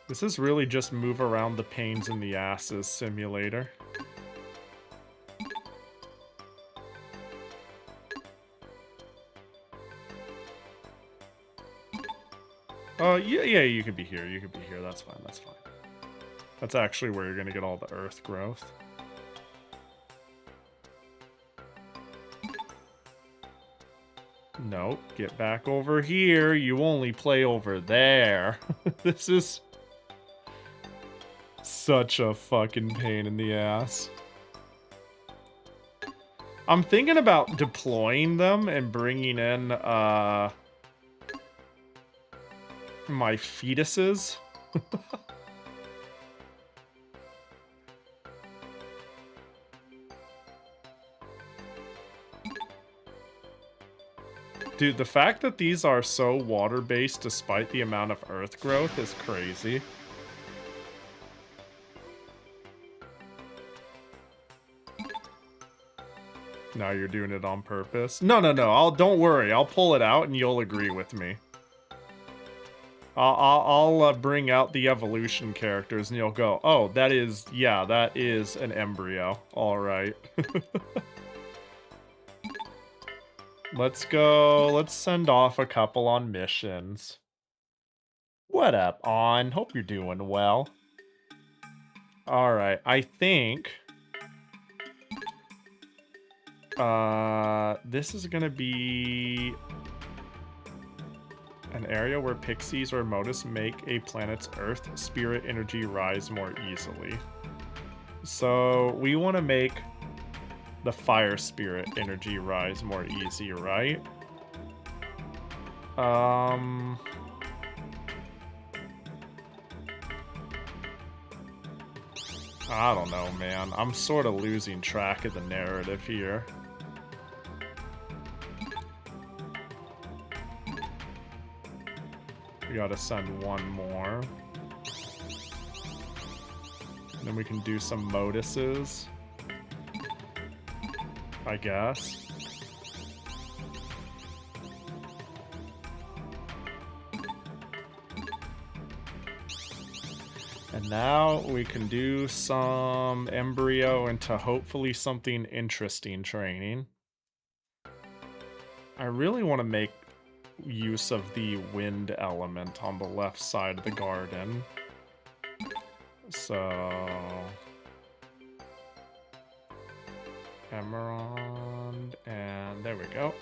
This is really just move around the pains in the asses simulator. Yeah, you could be here. You could be here. That's fine. That's fine. That's actually where you're going to get all the earth growth. Nope. Get back over here. You only play over there. This is such a fucking pain in the ass. I'm thinking about deploying them and bringing in, my fetuses. Dude, the fact that these are so water-based despite the amount of earth growth is crazy. Now you're doing it on purpose. No. Don't worry. I'll pull it out and you'll agree with me. I'll bring out the evolution characters and you'll go, oh, that is an embryo. All right. Let's go. Let's send off a couple on missions. What up, On? Hope you're doing well. All right. I think this is going to be an area where pixies or motus make a planet's earth spirit energy rise more easily. So we want to make the fire spirit energy rise more easy, right? I don't know, man. I'm sort of losing track of the narrative here. We gotta send one more. And then we can do some motuses, I guess. And now we can do some embryo into hopefully something interesting training. I really want to make use of the wind element on the left side of the garden. So... Emerald, and there we go.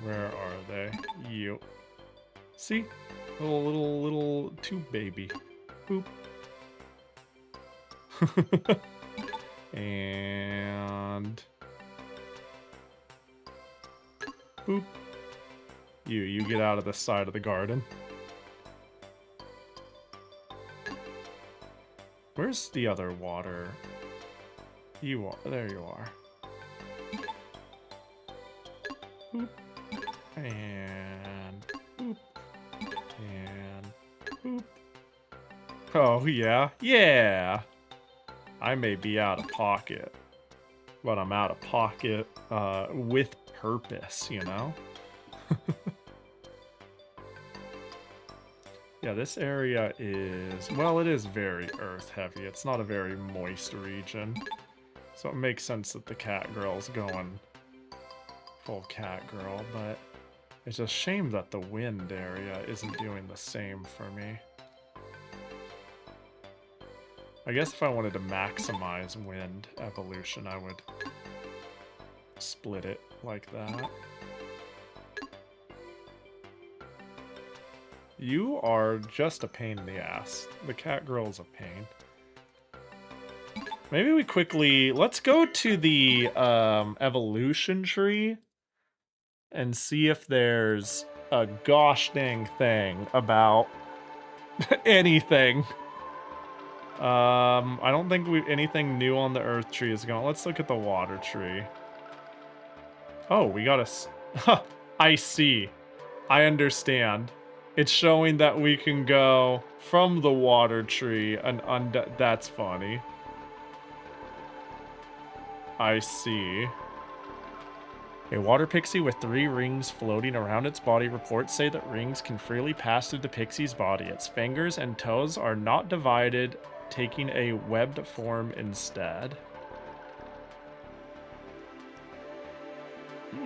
Where are they? You. See? Little tube baby. Boop. And... Boop. You get out of the side of the garden. Where's the other water? You are. There you are. Boop. And boop. And boop. Oh, yeah. Yeah! I may be out of pocket, but I'm out of pocket with purpose, you know? Yeah, this area is, well, it is very earth heavy. It's not a very moist region. So it makes sense that the cat girl's going full cat girl, but it's a shame that the wind area isn't doing the same for me. I guess if I wanted to maximize wind evolution, I would split it like that. You are just a pain in the ass. The cat girl's a pain. Maybe we quickly... Let's go to the evolution tree and see if there's a gosh dang thing about anything. I don't think anything new on the earth tree is going. Let's look at the water tree. Oh, we got a... I see. I understand. It's showing that we can go from the water tree and that's funny. I see. A water pixie with 3 rings floating around its body. Reports say that rings can freely pass through the pixie's body. Its fingers and toes are not divided, taking a webbed form instead.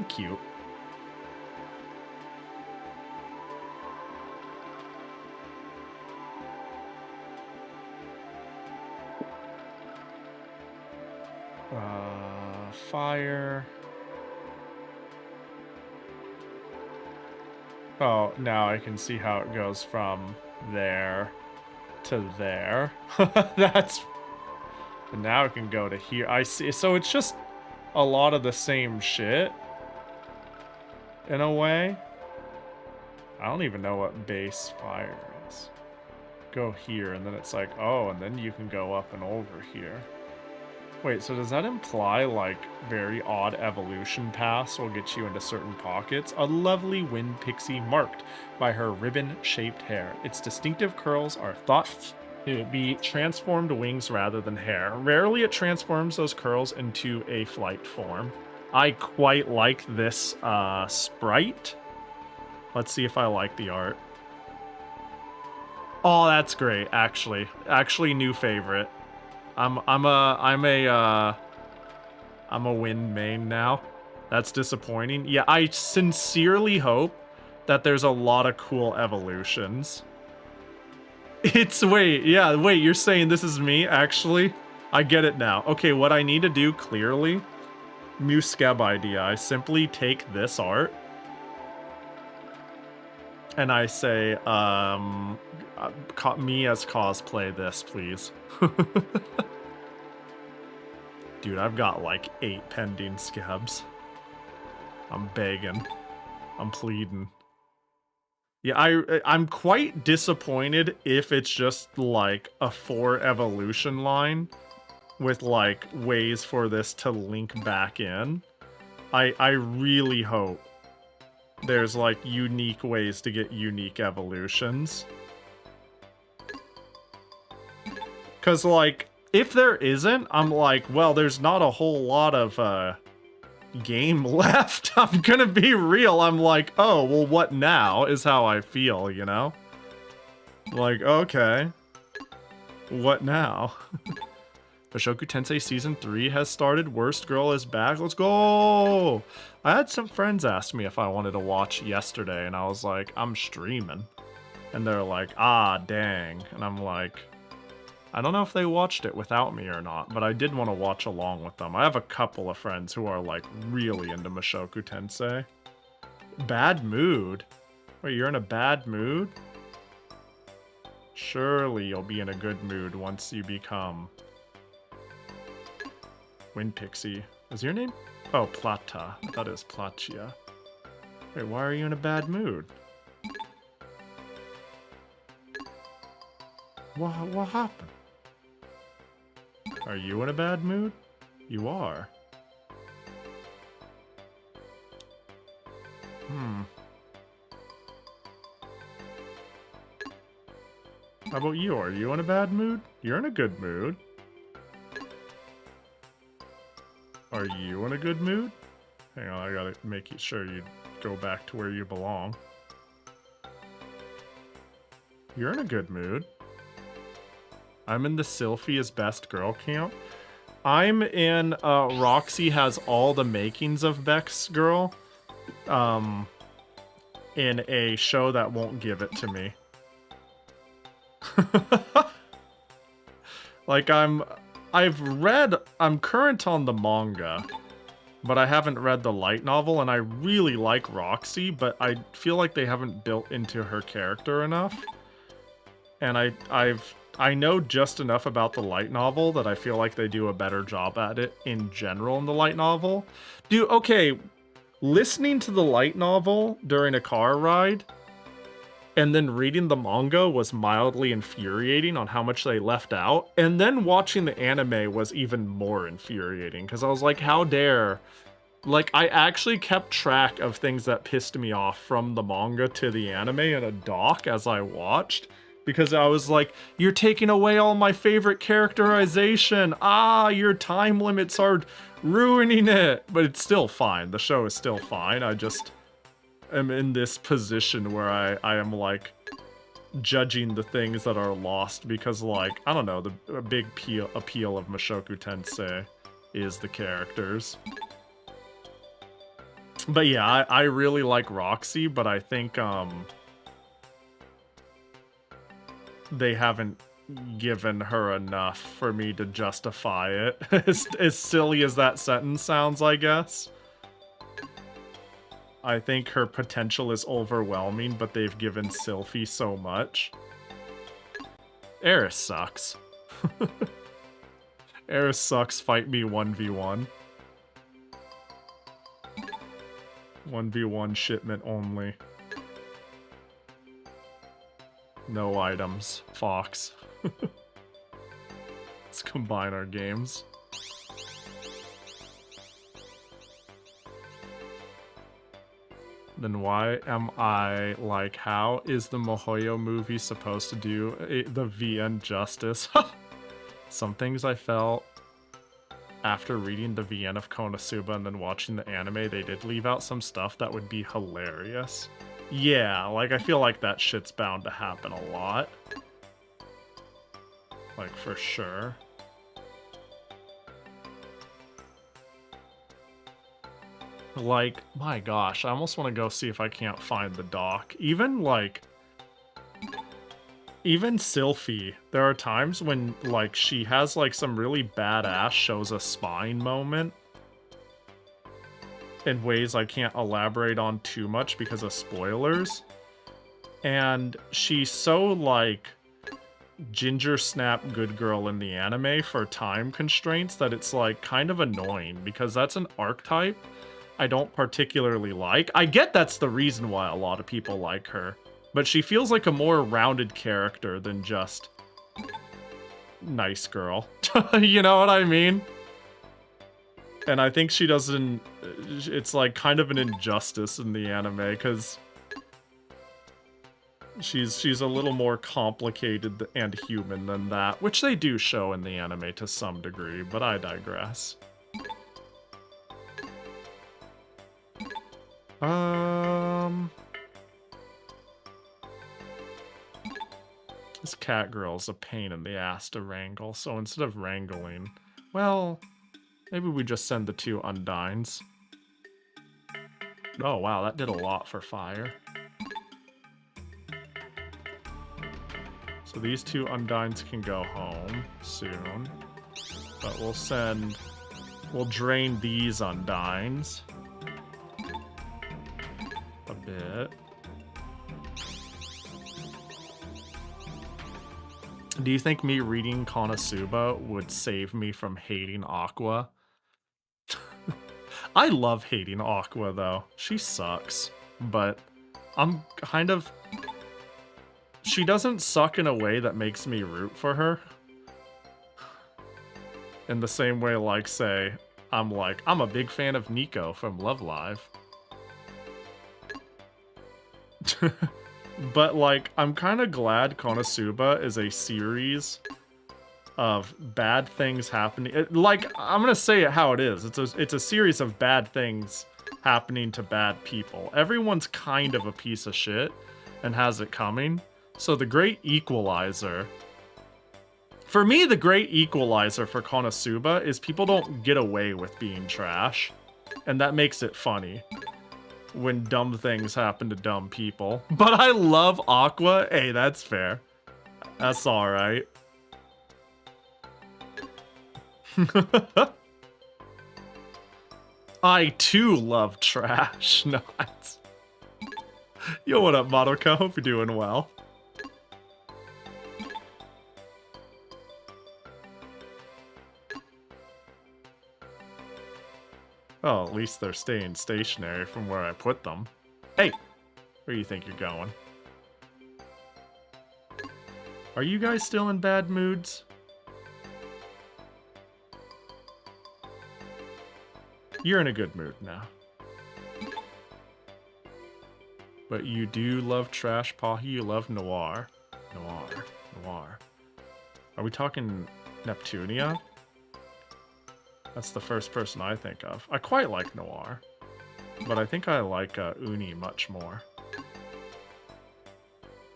Cute. Fire. Oh, now I can see how it goes from there to there. That's... And now it can go to here. I see. So it's just a lot of the same shit. In a way. I don't even know what base fire is. Go here, and then it's like, oh, and then you can go up and over here. Wait, so does that imply, like, very odd evolution paths will get you into certain pockets? A lovely wind pixie marked by her ribbon-shaped hair. Its distinctive curls are thought to be transformed wings rather than hair. Rarely it transforms those curls into a flight form. I quite like this sprite. Let's see if I like the art. Oh, that's great, actually. Actually, new favorite. I'm a wind main now. That's disappointing. Yeah, I sincerely hope that there's a lot of cool evolutions. Wait, you're saying this is me, actually? I get it now. Okay, what I need to do, clearly, new Skeb idea. I simply take this art, and I say, me as cosplay this, please. Dude, I've got like 8 pending Skebs. I'm begging. I'm pleading. Yeah, I'm quite disappointed if it's just like a 4 evolution line with like ways for this to link back in. I really hope there's like unique ways to get unique evolutions. 'Cause like, if there isn't, I'm like, well, there's not a whole lot of game left. I'm gonna be real. I'm like, oh, well, what now is how I feel, you know? Like, okay. What now? Mushoku Tensei Season 3 has started. Worst Girl is back. Let's go! I had some friends ask me if I wanted to watch yesterday, and I was like, I'm streaming. And they're like, ah, dang. And I'm like... I don't know if they watched it without me or not, but I did want to watch along with them. I have a couple of friends who are, like, really into Mushoku Tensei. Bad mood? Wait, you're in a bad mood? Surely you'll be in a good mood once you become... Wind Pixie. Is your name? Oh, Plata. I thought it was Platia. Wait, why are you in a bad mood? What happened? Are you in a bad mood? You are. How about you? Are you in a bad mood? You're in a good mood. Are you in a good mood? Hang on, I gotta make sure you go back to where you belong. You're in a good mood. I'm in the Sylphie is best girl camp. I'm in Roxy has all the makings of Beck's girl. In a show that won't give it to me. Like I'm current on the manga, but I haven't read the light novel, and I really like Roxy, but I feel like they haven't built into her character enough. And I know just enough about the light novel that I feel like they do a better job at it in general in the light novel. Okay, listening to the light novel during a car ride and then reading the manga was mildly infuriating on how much they left out. And then watching the anime was even more infuriating because I was like, how dare. Like, I actually kept track of things that pissed me off from the manga to the anime in a doc as I watched. Because I was like, you're taking away all my favorite characterization. Ah, your time limits are ruining it. But it's still fine. The show is still fine. I just am in this position where I am, like, judging the things that are lost. Because, like, I don't know, the big appeal of Mushoku Tensei is the characters. But yeah, I really like Roxy, but I think, they haven't given her enough for me to justify it. As silly as that sentence sounds, I guess. I think her potential is overwhelming, but they've given Sylphie so much. Eris sucks. Eris sucks, fight me 1v1. 1v1 shipment only. No items. Fox. Let's combine our games. Then why am I like, how is the Mihoyo movie supposed to do the VN justice? Some things I felt after reading the VN of Konosuba and then watching the anime, they did leave out some stuff that would be hilarious. Yeah, like, I feel like that shit's bound to happen a lot. Like, for sure. Like, my gosh, I almost want to go see if I can't find the doc. Even, like... Even Sylphie, there are times when, like, she has, like, some really badass shows a spine moment. In ways I can't elaborate on too much because of spoilers. And she's so, like, ginger snap good girl in the anime for time constraints that it's, like, kind of annoying because that's an archetype I don't particularly like. I get that's the reason why a lot of people like her, but she feels like a more rounded character than just nice girl. You know what I mean? And I think she doesn't... It's, like, kind of an injustice in the anime, because she's a little more complicated and human than that, which they do show in the anime to some degree, but I digress. This cat girl's a pain in the ass to wrangle, so instead of wrangling, well... Maybe we just send the 2 Undines. Oh wow, that did a lot for fire. So these 2 Undines can go home soon. But we'll drain these Undines a bit. Do you think me reading Konosuba would save me from hating Aqua? I love hating Aqua, though. She sucks. But I'm kind of... She doesn't suck in a way that makes me root for her. In the same way, like, say, I'm a big fan of Nico from Love Live. But, like, I'm kind of glad Konosuba is a series of bad things happening. Like, I'm gonna say it how it is. It's a series of bad things happening to bad people. Everyone's kind of a piece of shit and has it coming. So the great equalizer. For me, the great equalizer for Konosuba is people don't get away with being trash. And that makes it funny when dumb things happen to dumb people. But I love Aqua. Hey, that's fair. That's alright. I too love trash. Nice. Yo, what up, Madoka? Hope you're doing well. Oh, at least they're staying stationary from where I put them. Hey, where do you think you're going? Are you guys still in bad moods? You're in a good mood now. But you do love trash, Pahi. You love noir. Noir. Are we talking Neptunia? That's the first person I think of. I quite like noir. But I think I like Uni much more.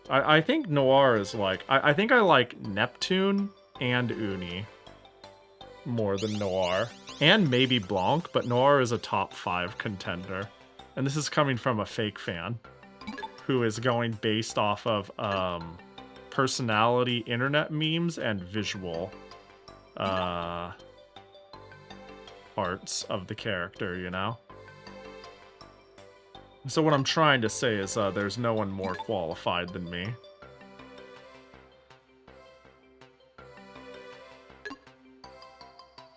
I think noir is like... I think I like Neptune and Uni more than noir. And maybe Blanc, but noir is a top 5 contender. And this is coming from a fake fan who is going based off of personality internet memes and visual arts of the character, you know? So what I'm trying to say is there's no one more qualified than me.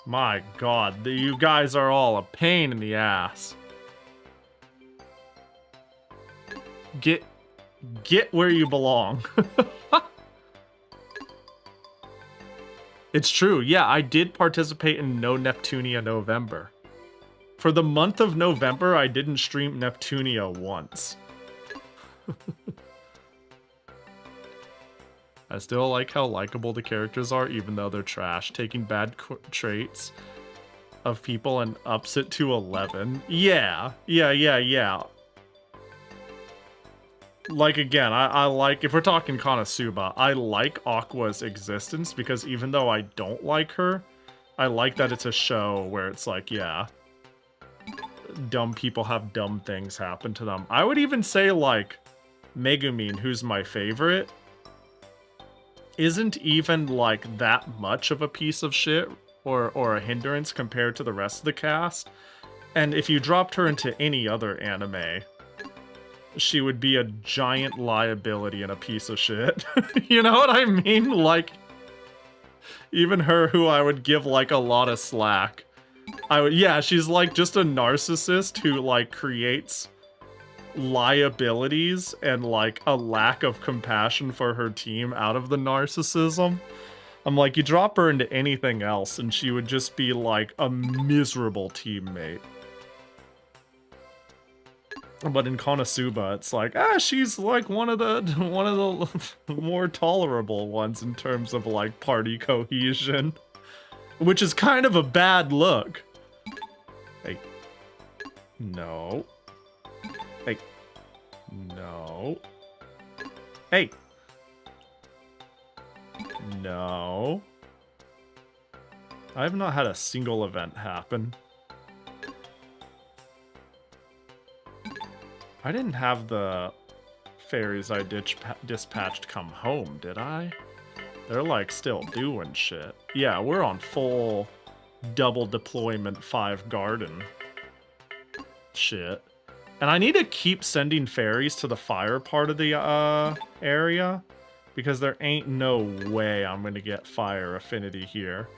My god, you guys are all a pain in the ass. Get where you belong. It's true, yeah, I did participate in No Neptunia November. For the month of November, I didn't stream Neptunia once. I still like how likable the characters are, even though they're trash. Taking bad traits of people and ups it to 11. Yeah. Like, again, I like... If we're talking Konosuba, I like Aqua's existence, because even though I don't like her, I like that it's a show where it's like, yeah, dumb people have dumb things happen to them. I would even say, like, Megumin, who's my favorite, isn't even, like, that much of a piece of shit or a hindrance compared to the rest of the cast. And if you dropped her into any other anime, she would be a giant liability and a piece of shit. You know what I mean? Like, even her, who I would give, like, a lot of slack. Yeah, she's, like, just a narcissist who, like, creates liabilities and, like, a lack of compassion for her team out of the narcissism. I'm like, you drop her into anything else and she would just be, like, a miserable teammate. But in Konosuba, it's like, she's like one of the more tolerable ones in terms of, like, party cohesion, which is kind of a bad look. Hey, no. Hey, no. Hey, no. I have not had a single event happen. I didn't have the fairies I dispatched come home, did I? They're, like, still doing shit. Yeah, we're on full double deployment 5 garden shit. And I need to keep sending fairies to the fire part of the area, because there ain't no way I'm gonna get fire affinity here.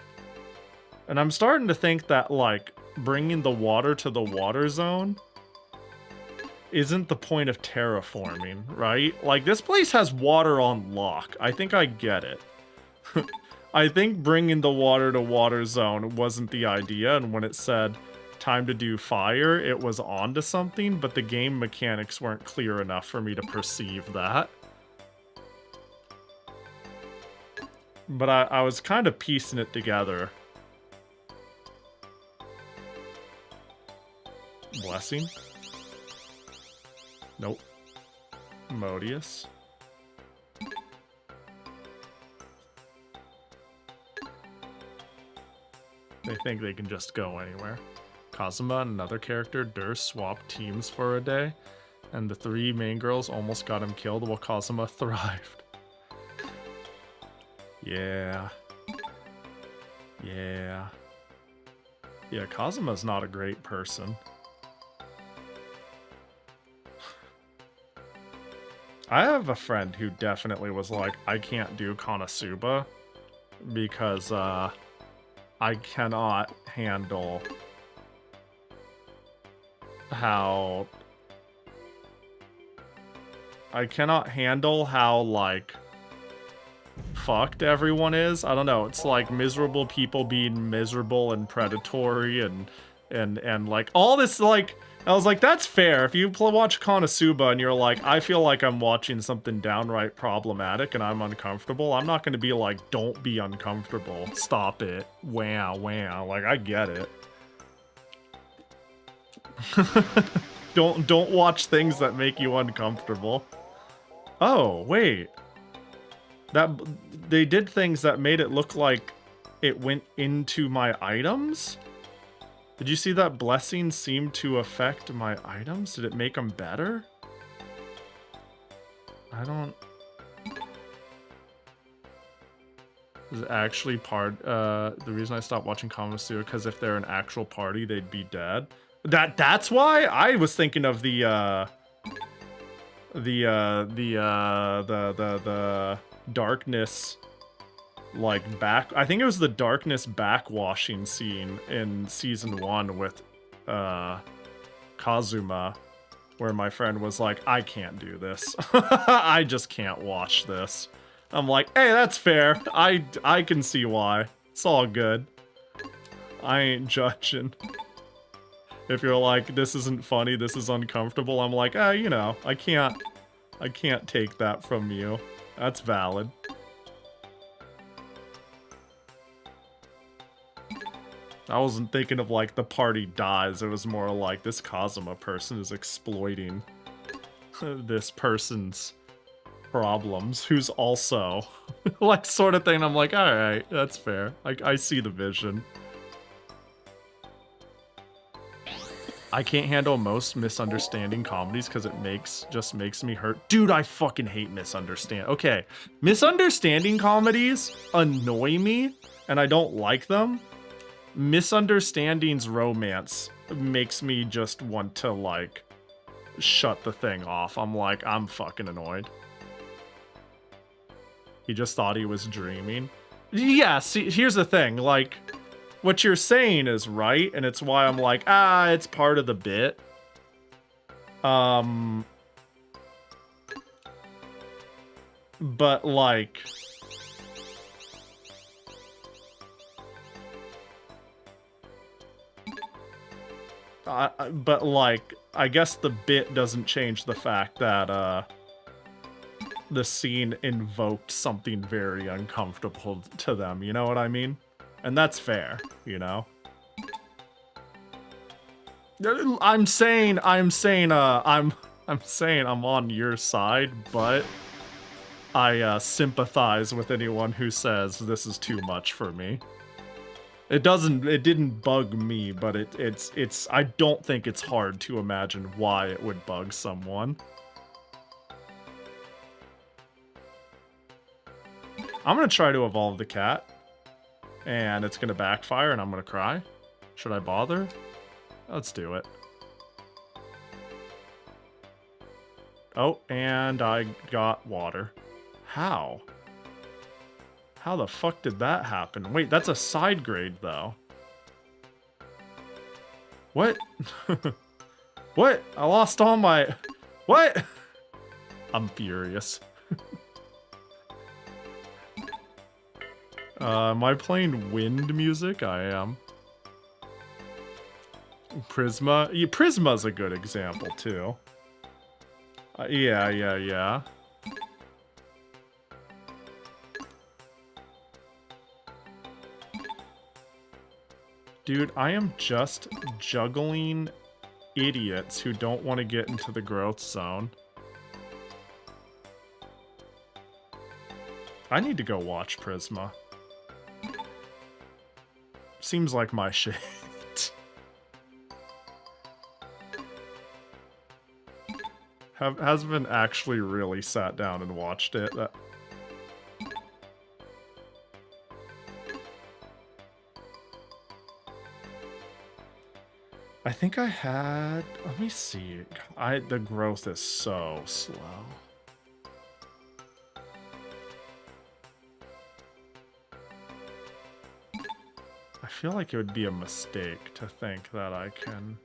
And I'm starting to think that, like, bringing the water to the water zone isn't the point of terraforming, right? Like, this place has water on lock. I think I get it. I think bringing the water to water zone wasn't the idea, and when it said time to do fire, it was onto something, but the game mechanics weren't clear enough for me to perceive that. But I was kind of piecing it together. Blessing? Nope. Modius. They think they can just go anywhere. Kazuma and another character, Dur, swapped teams for a day, and the 3 main girls almost got him killed while Kazuma thrived. Yeah. Yeah. Yeah, Kazuma's not a great person. I have a friend who definitely was like, I can't do Konosuba because I cannot handle how like fucked everyone is. I don't know, it's like miserable people being miserable and predatory and like all this. Like, I was like, that's fair. If you watch Konosuba and you're like, I feel like I'm watching something downright problematic and I'm uncomfortable, I'm not gonna be like, don't be uncomfortable, stop it, wow. Like, I get it. Don't watch things that make you uncomfortable. Oh, wait. That they did things that made it look like it went into my items? Did you see that blessing seemed to affect my items? Did it make them better? I don't... Is it actually part... the reason I stopped watching Konosuba, because if they're an actual party, they'd be dead. That's why? I was thinking of the darkness, like, I think it was the darkness backwashing scene in season 1 with Kazuma, where my friend was like, I can't do this. I just can't watch this. I'm like, hey, that's fair. I can see why. It's all good. I ain't judging. If you're like, this isn't funny, this is uncomfortable, I'm like, you know, I can't take that from you. That's valid. I wasn't thinking of like the party dies, it was more like this Kazuma person is exploiting this person's problems, who's also like sort of thing. I'm like, alright, that's fair. I see the vision. I can't handle most misunderstanding comedies because it just makes me hurt. Dude, I fucking hate misunderstand. Okay, misunderstanding comedies annoy me, and I don't like them. Misunderstandings romance makes me just want to, like, shut the thing off. I'm like, I'm fucking annoyed. He just thought he was dreaming. Yeah, see, here's the thing, like... What you're saying is right, and it's why I'm like, it's part of the bit. But, like... but, like, I guess the bit doesn't change the fact that, the scene invoked something very uncomfortable to them, you know what I mean? And that's fair, you know? I'm saying I'm on your side, but I sympathize with anyone who says this is too much for me. It didn't bug me, but it's I don't think it's hard to imagine why it would bug someone. I'm gonna try to evolve the cat. And it's gonna backfire and I'm gonna cry. Should I bother? Let's do it. Oh, and I got water. How? How the fuck did that happen? Wait, that's a side grade though. What? What? I lost all my... What? I'm furious. Am I playing wind music? I am. Prisma? Yeah, Prisma's a good example, too. Yeah. Dude, I am just juggling idiots who don't want to get into the growth zone. I need to go watch Prisma. Seems like my shit. Hasn't actually really sat down and watched it. I think I had... Let me see. The growth is so slow. I feel like it would be a mistake to think that I can...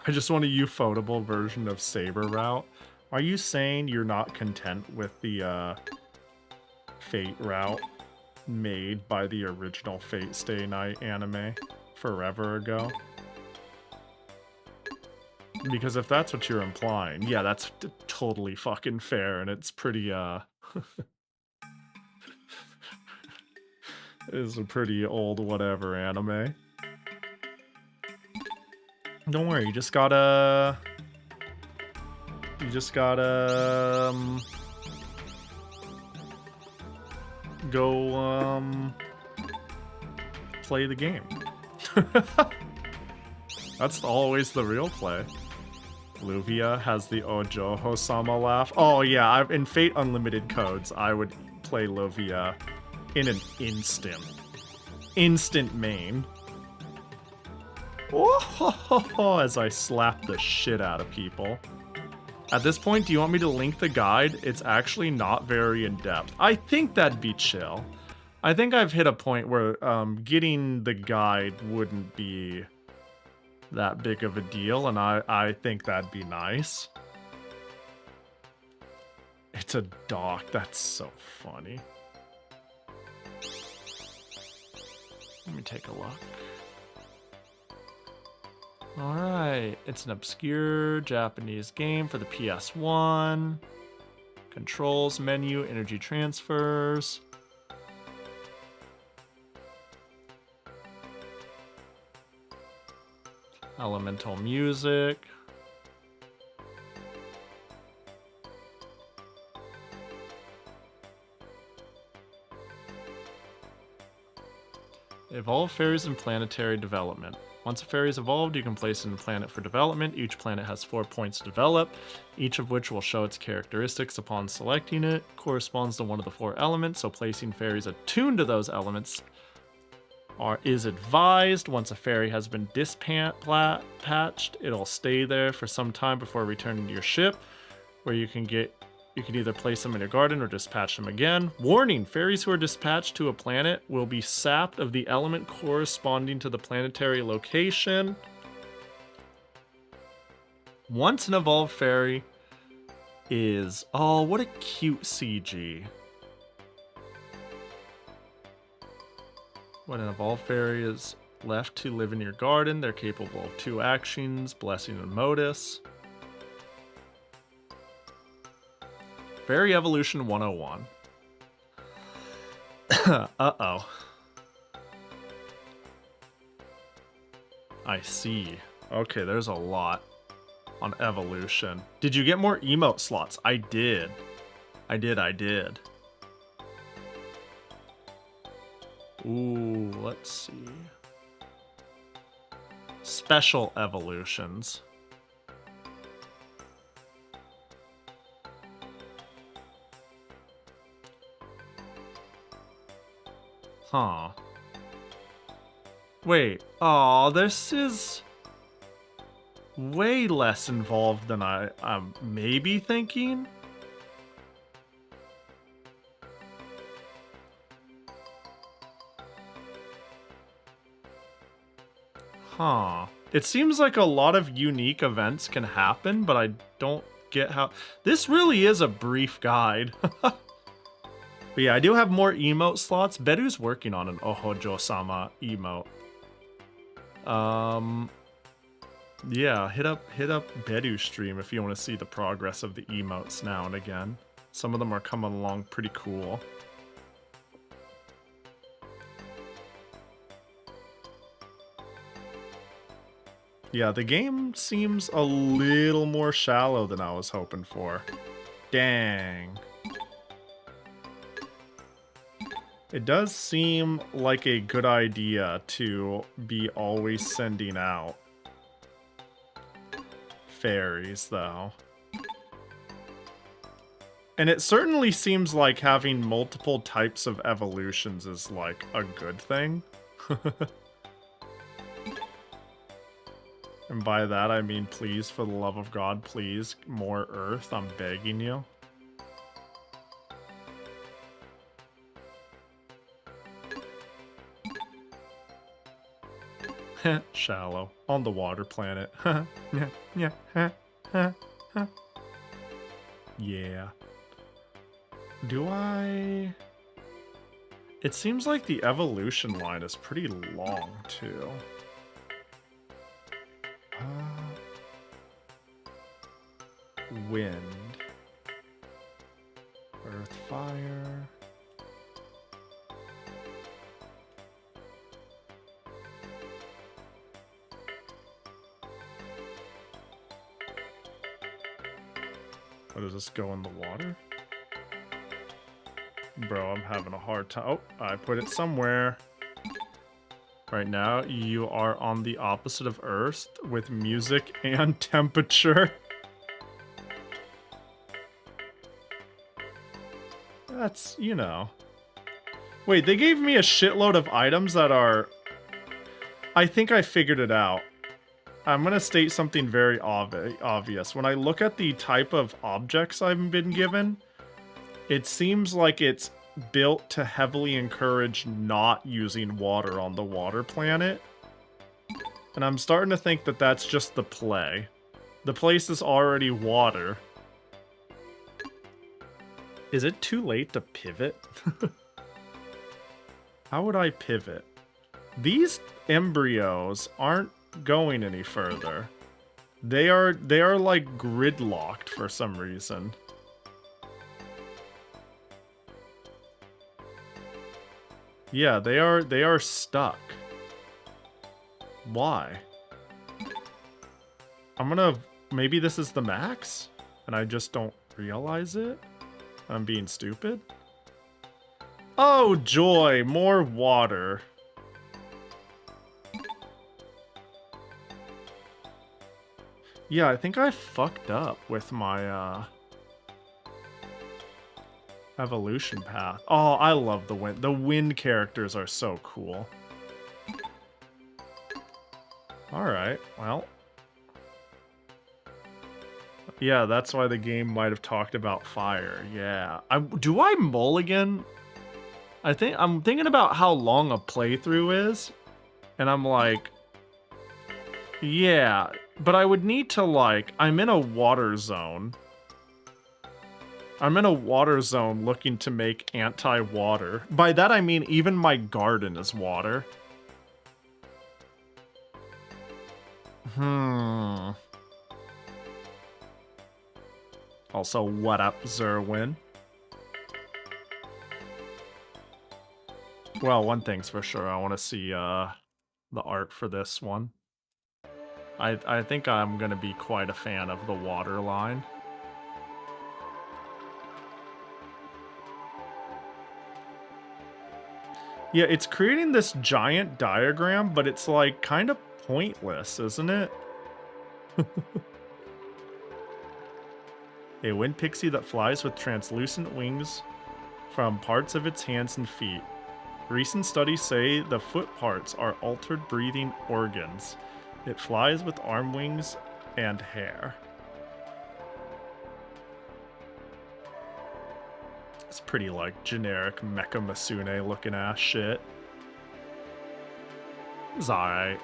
I just want a ufotable version of Saber route. Are you saying you're not content with the Fate route made by the original Fate Stay Night anime forever ago? Because if that's what you're implying, yeah, that's totally fucking fair, and it's pretty, is a pretty old whatever anime. Don't worry, you just gotta go play the game. That's always the real play. Luvia has the Ojoho-sama laugh. Oh yeah, in Fate Unlimited codes, I would play Luvia in an instant. Instant main. Oh, as I slap the shit out of people. At this point, do you want me to link the guide? It's actually not very in-depth. I think that'd be chill. I think I've hit a point where getting the guide wouldn't be that big of a deal, and I think that'd be nice. It's a doc. That's so funny. Let me take a look. Alright, it's an obscure Japanese game for the PS1. Controls, menu, energy transfers. Elemental music. Evolve fairies in planetary development. Once a fairy is evolved, you can place it in a planet for development. Each planet has 4 points to develop, each of which will show its characteristics upon selecting it. Corresponds to one of the 4 elements, so placing fairies attuned to those elements is advised. Once a fairy has been dispatched, it'll stay there for some time before returning to your ship, where you can either place them in your garden or dispatch them again. Warning, fairies who are dispatched to a planet will be sapped of the element corresponding to the planetary location. Once an evolved fairy is... Oh, what a cute CG. When an evolved fairy is left to live in your garden, they're capable of 2 actions, Blessing and Modus. Fairy Evolution 101. Uh-oh. I see. Okay, there's a lot on evolution. Did you get more emote slots? I did. I did. Ooh, let's see. Special evolutions. Huh. Wait. Aw, this is way less involved than I'm maybe thinking. Huh. It seems like a lot of unique events can happen, but I don't get how... This really is a brief guide. But yeah, I do have more emote slots. Beru's working on an Ohojo-sama emote. Yeah, hit up Beru's stream if you want to see the progress of the emotes now and again. Some of them are coming along pretty cool. Yeah, the game seems a little more shallow than I was hoping for. Dang. It does seem like a good idea to be always sending out fairies, though. And it certainly seems like having multiple types of evolutions is, like, a good thing. And by that I mean, please, for the love of God, please, more Earth, I'm begging you. Shallow. On the water planet. Yeah. Do I... It seems like the evolution line is pretty long, too. Wind. Earth, fire. What, does this go in the water? Bro, I'm having a hard time. Oh, I put it somewhere. Right now, you are on the opposite of Earth with music and temperature. That's, you know. Wait, they gave me a shitload of items that are... I think I figured it out. I'm gonna state something very obvious. When I look at the type of objects I've been given, it seems like it's built to heavily encourage not using water on the water planet. And I'm starting to think that that's just the play. The place is already water. Is it too late to pivot? How would I pivot? These embryos aren't going any further. They are like gridlocked for some reason. Yeah, they are stuck. Why? Maybe this is the max and I just don't realize it. I'm being stupid. Oh joy, more water. Yeah, I think I fucked up with my evolution path. Oh, I love the wind. The wind characters are so cool. Alright, well. Yeah, that's why the game might have talked about fire. Yeah. Do I mulligan? I'm thinking about how long a playthrough is. And I'm like... Yeah, but I would need to, like... I'm in a water zone. I'm in a water zone looking to make anti-water. By that I mean even my garden is water. Also, what up, Zerwin? Well, one thing's for sure. I want to see the art for this one. I think I'm going to be quite a fan of the water line. Yeah, it's creating this giant diagram, but it's like kind of pointless, isn't it? A wind pixie that flies with translucent wings from parts of its hands and feet. Recent studies say the foot parts are altered breathing organs. It flies with arm wings and hair. It's pretty like generic Mecha Masune looking ass shit. It's alright.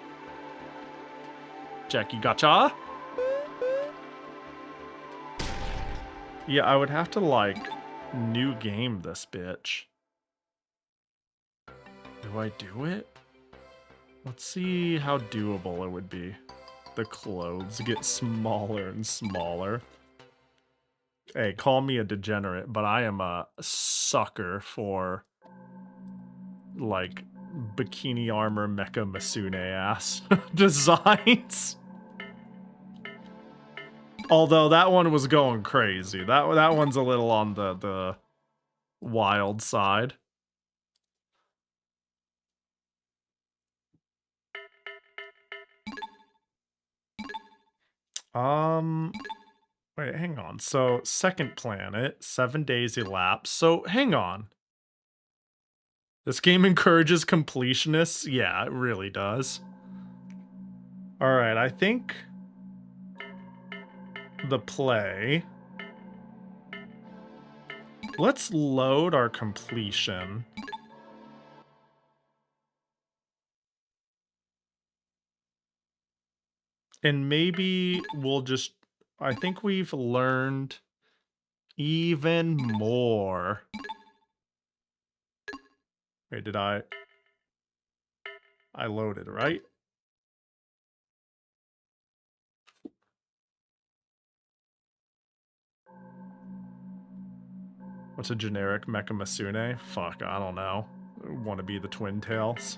Jackie gotcha? Yeah, I would have to like new game this bitch. Do I do it? Let's see how doable it would be. The clothes get smaller and smaller. Hey, call me a degenerate, but I am a sucker for, like, bikini armor Mecha Masune ass designs. Although that one was going crazy. That one's a little on the wild side. Wait, hang on. So, second planet, 7 days elapsed. So, hang on. This game encourages completionists? Yeah, it really does. Alright, I think the play. Let's load our completion. And maybe we'll just... I think we've learned even more. Wait, did I loaded, right? What's a generic Mecha Masune? Fuck, I don't know. Want to be the Twin Tails.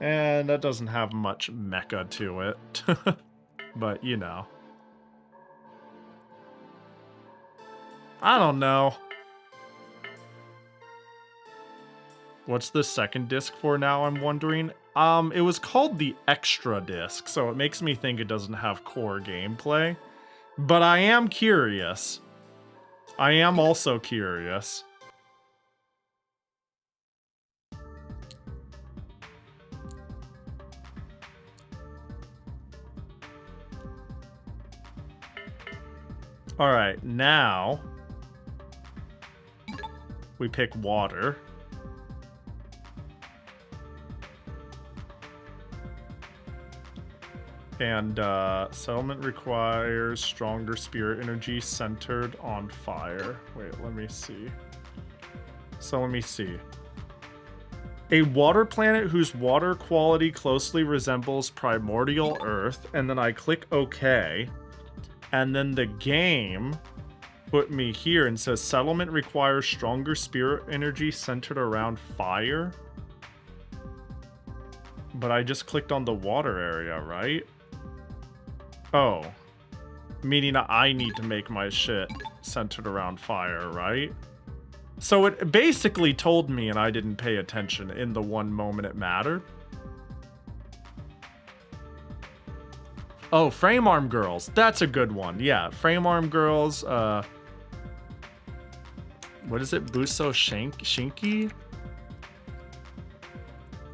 And that doesn't have much mecha to it. But, you know. I don't know. What's the second disc for now, I'm wondering? It was called the Extra Disc, so it makes me think it doesn't have core gameplay. But I am curious. I am also curious. Alright, now we pick water. And settlement requires stronger spirit energy centered on fire. Wait, let me see. So let me see. A water planet whose water quality closely resembles primordial Earth, and then I click OK. And then the game put me here and says settlement requires stronger spirit energy centered around fire. But I just clicked on the water area, right? Oh. Meaning I need to make my shit centered around fire, right? So it basically told me and I didn't pay attention in the one moment it mattered. Oh, Frame Arm Girls. That's a good one. Yeah, Frame Arm Girls. What is it? Buso Shinki?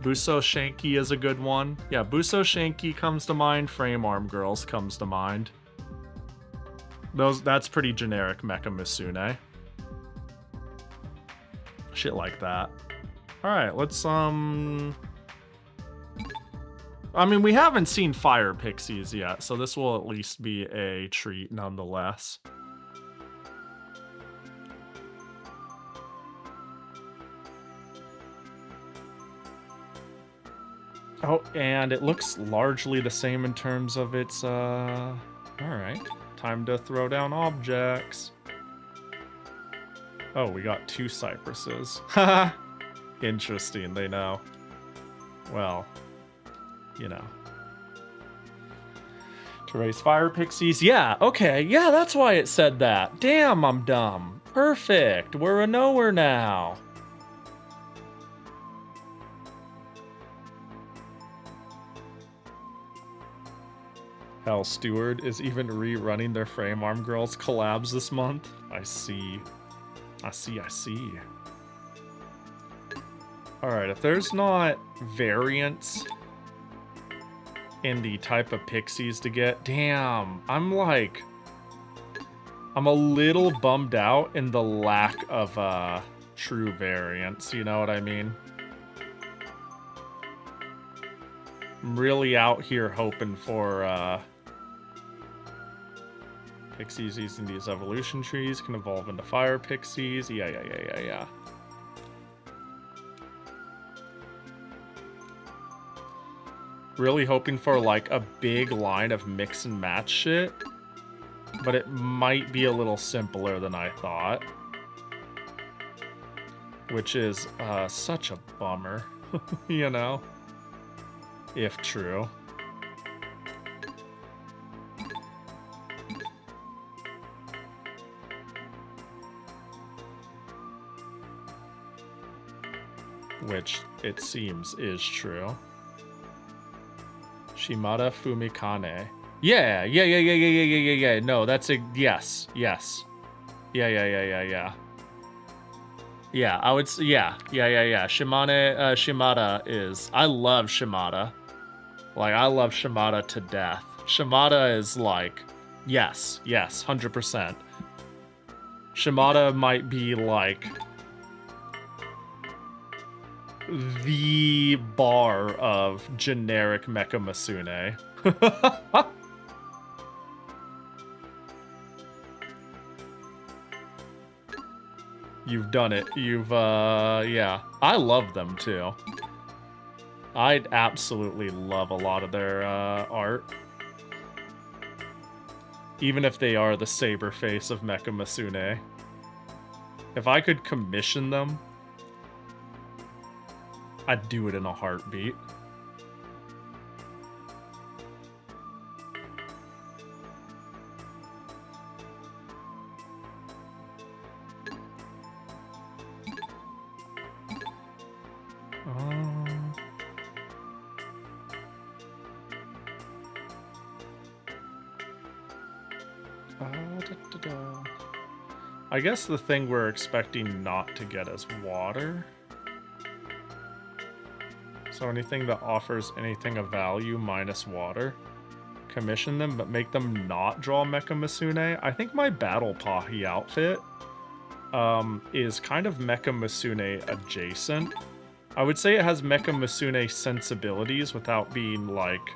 Buso Shanky is a good one. Yeah, Buso Shanky comes to mind. Frame Arm Girls comes to mind. That's pretty generic Mecha Misune. Shit like that. Alright, let's I mean, we haven't seen Fire Pixies yet, so this will at least be a treat nonetheless. Oh, and it looks largely the same in terms of its, alright. Time to throw down objects. Oh, we got 2 cypresses. Haha! Interesting, they know. Well, you know. To raise fire pixies? Yeah, okay, yeah, that's why it said that. Damn, I'm dumb. Perfect, we're a knower now. Hell, Steward is even rerunning their Frame Arm Girls collabs this month. I see. I see. Alright, if there's not variants in the type of pixies to get... Damn, I'm a little bummed out in the lack of true variants, you know what I mean? I'm really out here hoping for pixies using these evolution trees can evolve into fire pixies. Yeah. Really hoping for like a big line of mix and match shit, but it might be a little simpler than I thought, which is such a bummer, you know, if true. which it seems is true. Shimada Fumikane. Yeah. No, that's a yes. Yeah. Yeah, I would say, yeah. Shimada is, I love Shimada. Like, I love Shimada to death. Shimada is like, yes, 100%. Shimada might be like the bar of generic Mecha Masune. You've done it. Yeah. I love them too. I'd absolutely love a lot of their art. Even if they are the saber face of Mecha Masune. If I could commission them, I'd do it in a heartbeat. I guess the thing we're expecting not to get is water. So anything that offers anything of value minus water. Commission them, but make them not draw Mecha Masune. I think my Battle Pahi outfit is kind of Mecha Masune adjacent. I would say it has Mecha Masune sensibilities without being, like,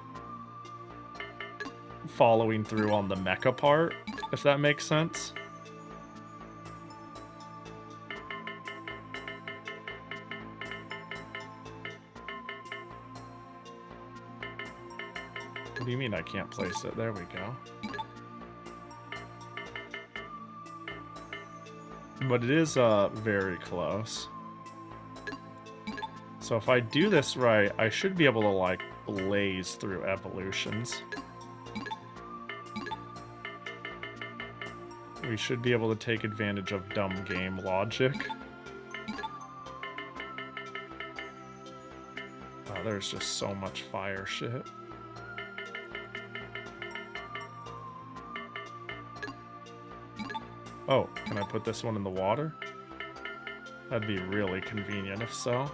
following through on the mecha part, if that makes sense. What do you mean I can't place it? There we go. But it is very close. So if I do this right, I should be able to, like, blaze through evolutions. We should be able to take advantage of dumb game logic. Oh, there's just so much fire shit. Oh, can I put this one in the water? That'd be really convenient if so.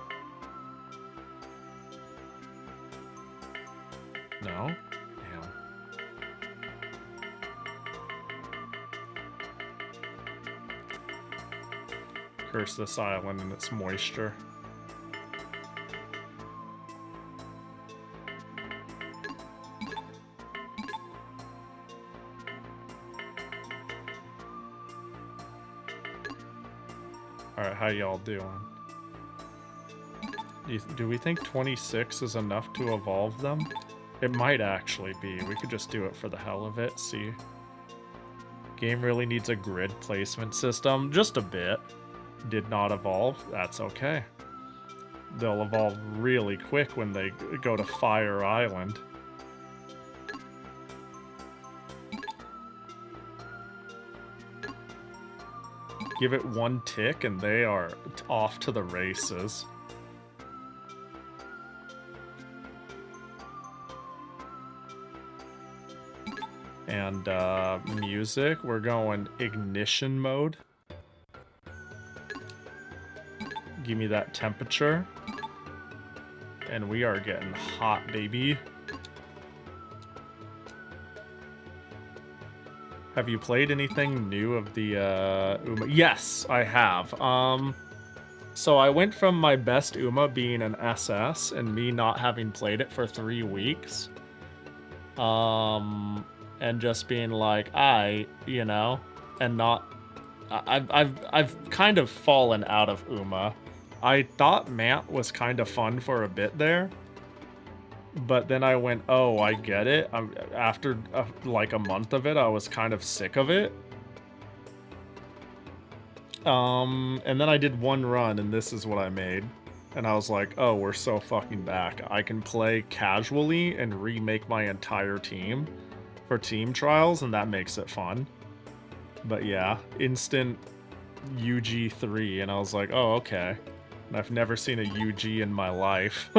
No? Damn. Curse this island and its moisture. Alright, how y'all doing? Do we think 26 is enough to evolve them? It might actually be. We could just do it for the hell of it, see. Game really needs a grid placement system. Just a bit. Did not evolve. That's okay. They'll evolve really quick when they go to Fire Island. Give it one tick and they are off to the races. And music, we're going ignition mode. Give me that temperature. And we are getting hot, baby. Have you played anything new of the Uma? Yes, I have. So I went from my best Uma being an SS and me not having played it for 3 weeks. And just being like, you know, and not. I've kind of fallen out of Uma. I thought Mant was kind of fun for a bit there. But then I went, oh, I get it. After like a month of it, I was kind of sick of it. And then I did one run, and this is what I made. And I was like, oh, we're so fucking back. I can play casually and remake my entire team for team trials, and that makes it fun. But yeah, instant UG3, and I was like, oh, okay. And I've never seen a UG in my life.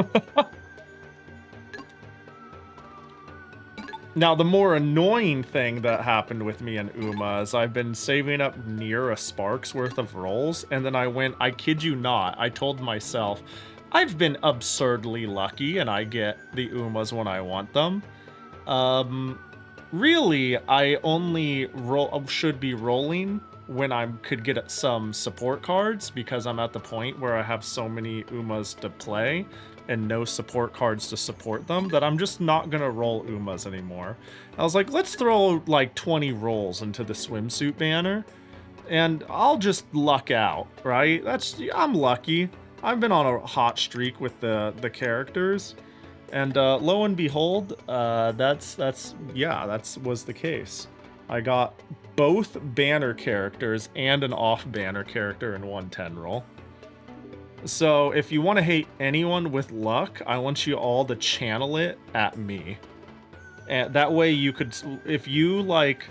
Now, the more annoying thing that happened with me and Uma is I've been saving up near a Spark's worth of rolls, and then I kid you not, I told myself, I've been absurdly lucky and I get the Umas when I want them. Really, I only should be rolling when I could get some support cards because I'm at the point where I have so many Umas to play and no support cards to support them that I'm just not gonna roll Umas anymore. I was like, let's throw like 20 rolls into the swimsuit banner and I'll just luck out, right? I'm lucky. I've been on a hot streak with the characters, and lo and behold, that was the case. I got both banner characters and an off-banner character in one 10 roll. So if you want to hate anyone with luck, I want you all to channel it at me. And that way you could, if you like,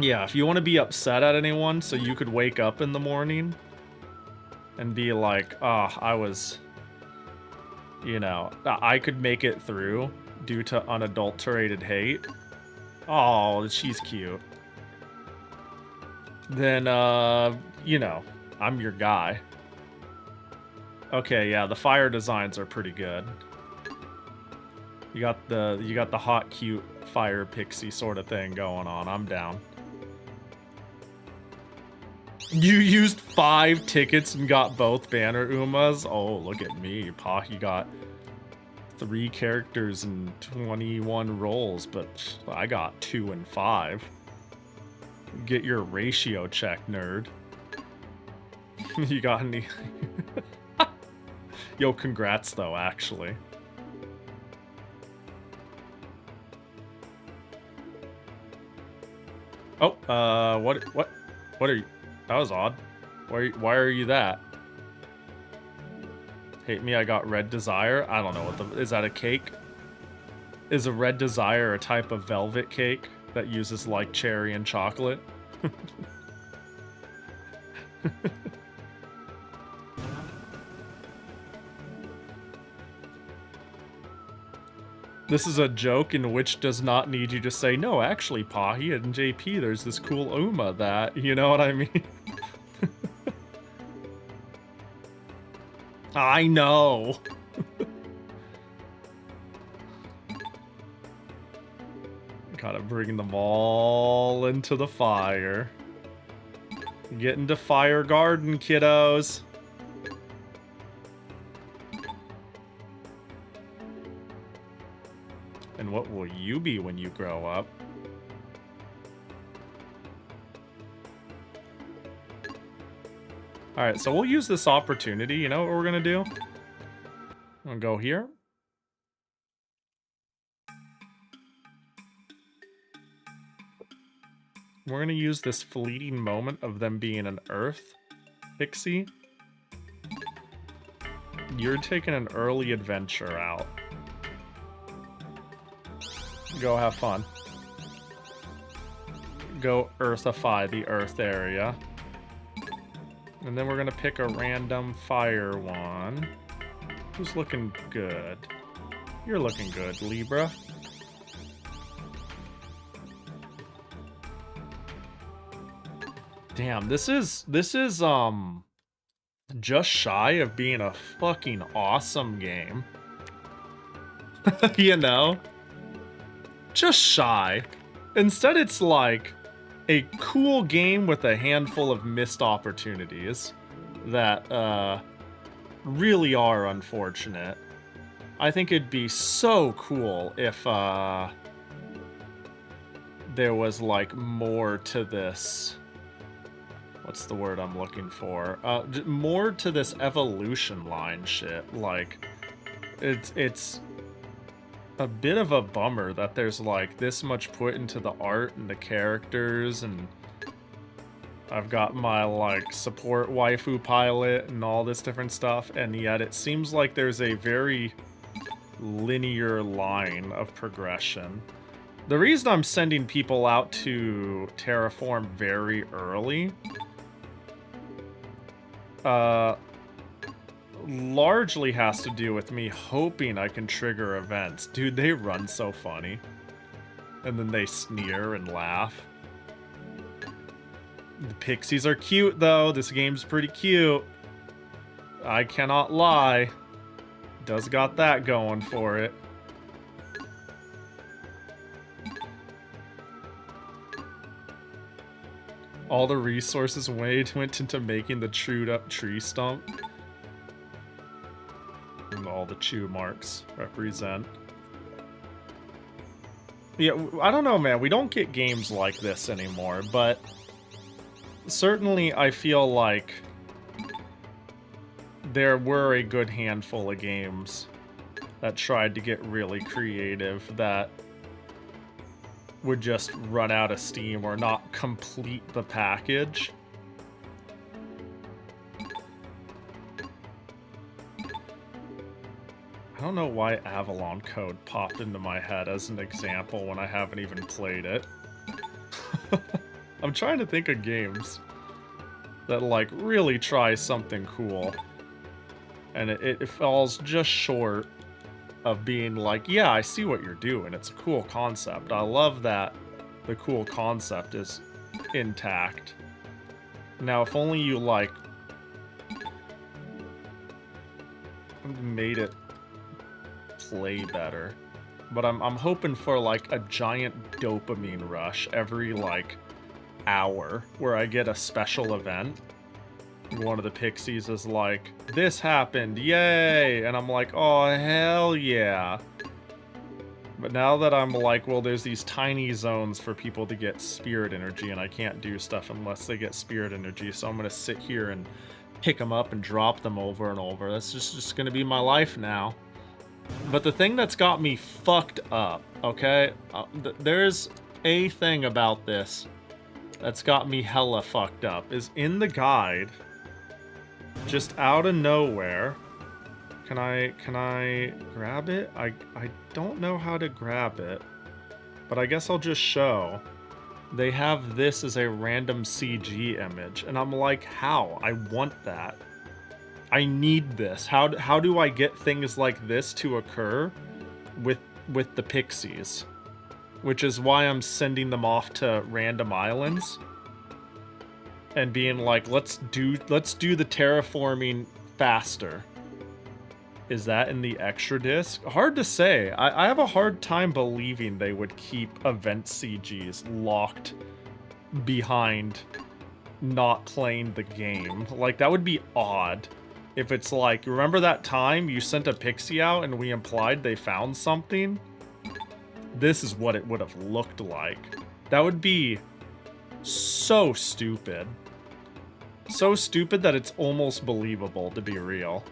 yeah, if you want to be upset at anyone so you could wake up in the morning and be like, I was, you know, I could make it through due to unadulterated hate. Oh, she's cute. Then, you know, I'm your guy. Okay, yeah, the fire designs are pretty good. You got the hot, cute fire pixie sort of thing going on. I'm down. You used 5 tickets and got both banner Umas? Oh, look at me. Pahi got 3 characters and 21 rolls, but I got 2 and 5. Get your ratio check, nerd. You got any... Yo, congrats though, actually. Oh, what are you? That was odd. Why are you that? Hate me, I got red desire. I don't know what is that a cake? Is a red desire a type of velvet cake that uses like cherry and chocolate? This is a joke in which does not need you to say, no, actually, Pahi and JP, there's this cool Uma that, you know what I mean? I know. Gotta bring them all into the fire. Get into fire garden, kiddos. And what will you be when you grow up? Alright, so we'll use this opportunity. You know what we're gonna do? I'm gonna go here. We're gonna use this fleeting moment of them being an Earth Pixie. You're taking an early adventure out. Go have fun. Go Earthify the Earth area. And then we're gonna pick a random fire one. Who's looking good? You're looking good, Libra. Damn, this is just shy of being a fucking awesome game. You know? Just shy. Instead, it's like a cool game with a handful of missed opportunities that really are unfortunate. I think it'd be so cool if there was like more to this. What's the word I'm looking for? More to this evolution line shit. Like, it's a bit of a bummer that there's like this much put into the art and the characters, and I've got my like support waifu pilot and all this different stuff, and yet it seems like there's a very linear line of progression. The reason I'm sending people out to terraform very early largely has to do with me hoping I can trigger events. Dude, they run so funny. And then they sneer and laugh. The pixies are cute, though. This game's pretty cute. I cannot lie. Does got that going for it. All the resources went into making the chewed up tree stump. And all the chew marks represent. Yeah, I don't know, man. We don't get games like this anymore, but certainly I feel like there were a good handful of games that tried to get really creative that would just run out of steam or not complete the package. I don't know why Avalon Code popped into my head as an example when I haven't even played it. I'm trying to think of games that, like, really try something cool. And it falls just short of being like, yeah, I see what you're doing. It's a cool concept. I love that the cool concept is intact. Now, if only you, like, made it play better. But I'm hoping for, like, a giant dopamine rush every, like, hour where I get a special event. One of the pixies is like, this happened, yay! And I'm like, oh, hell yeah. But now that I'm like, well, there's these tiny zones for people to get spirit energy, and I can't do stuff unless they get spirit energy, so I'm gonna sit here and pick them up and drop them over and over. That's just gonna be my life now. But the thing that's got me fucked up, okay? There's a thing about this that's got me hella fucked up, is in the guide, just out of nowhere. Can I grab it? I don't know how to grab it, but I guess I'll just show. They have this as a random CG image, and I'm like, how? I want that. I need this. How do I get things like this to occur with the pixies? Which is why I'm sending them off to random islands and being like, let's do the terraforming faster. Is that in the extra disc? Hard to say. I have a hard time believing they would keep event CGs locked behind not playing the game. Like, that would be odd. If it's like, remember that time you sent a pixie out and we implied they found something? This is what it would have looked like. That would be so stupid. So stupid that it's almost believable to be real.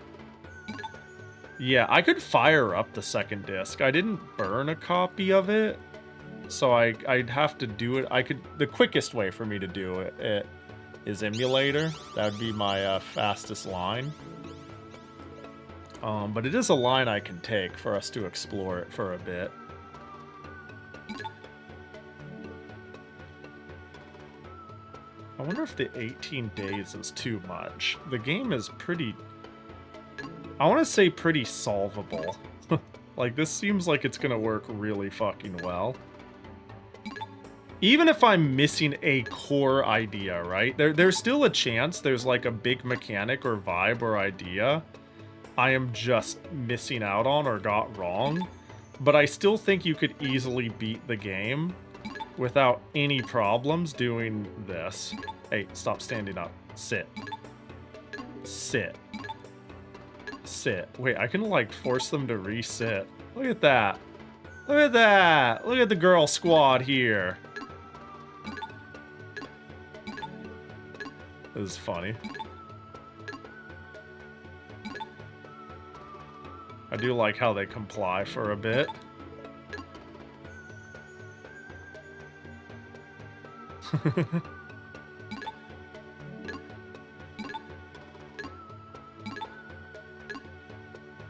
Yeah, I could fire up the second disc. I didn't burn a copy of it, so I'd have to do it. The quickest way for me to do it is emulator. That would be my fastest line. But it is a line I can take for us to explore it for a bit. I wonder if the 18 days is too much. The game is pretty... I want to say pretty solvable. Like, this seems like it's gonna work really fucking well. Even if I'm missing a core idea, right? There's still a chance there's like a big mechanic or vibe or idea I am just missing out on or got wrong. But I still think you could easily beat the game without any problems doing this. Hey, stop standing up. Sit. Sit. Sit. Wait, I can like force them to resit. Look at that. Look at that. Look at the girl squad here. This is funny. I do like how they comply for a bit.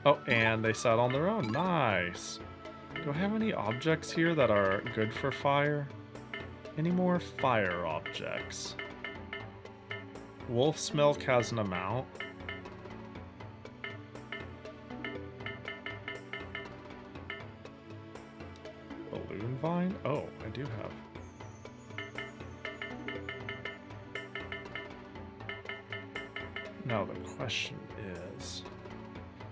Oh, and they sat on their own. Nice. Do I have any objects here that are good for fire? Any more fire objects? Wolf's milk has an amount. Divine? Oh, I do have. Now the question is...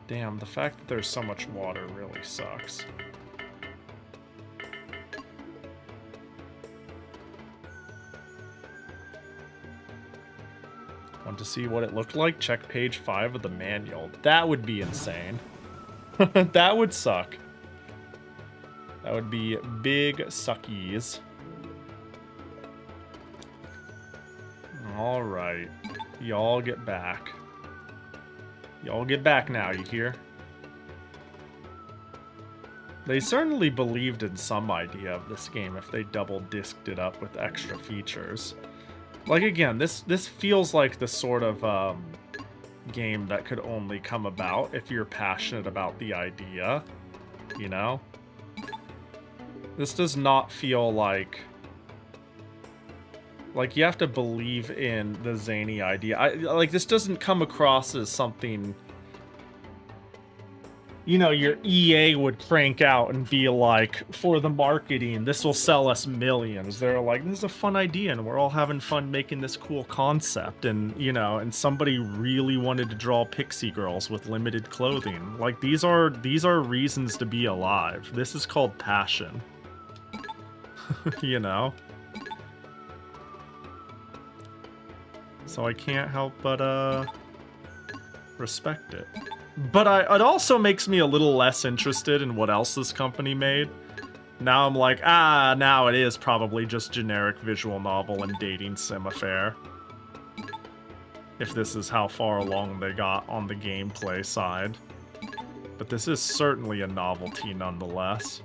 Damn, the fact that there's so much water really sucks. Want to see what it looked like? Check page 5 of the manual. That would be insane. That would suck. That would be big suckies. Alright. Y'all get back. Y'all get back now, you hear? They certainly believed in some idea of this game if they double-disked it up with extra features. Like, again, this feels like the sort of game that could only come about if you're passionate about the idea, you know? This does not feel like you have to believe in the zany idea. Like, this doesn't come across as something, you know, your EA would crank out and be like, for the marketing, this will sell us millions. They're like, this is a fun idea, and we're all having fun making this cool concept. And, you know, and somebody really wanted to draw pixie girls with limited clothing. Like, these are reasons to be alive. This is called passion. You know? So I can't help but, respect it. But it also makes me a little less interested in what else this company made. Now I'm like, now it is probably just generic visual novel and dating sim affair. If this is how far along they got on the gameplay side. But this is certainly a novelty nonetheless.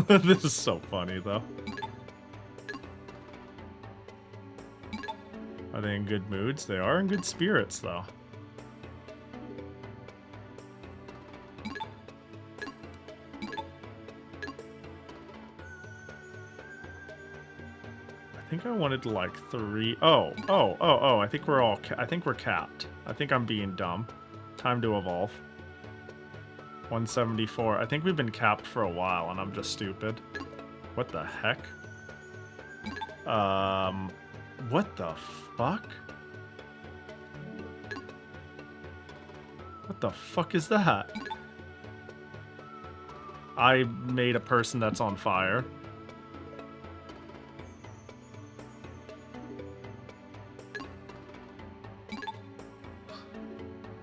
This is so funny, though. Are they in good moods? They are in good spirits, though. I think I wanted like 3. Oh, I think we're all... I think we're capped. I think I'm being dumb. Time to evolve. 174. I think we've been capped for a while, and I'm just stupid. What the heck? What the fuck? What the fuck is that? I made a person that's on fire.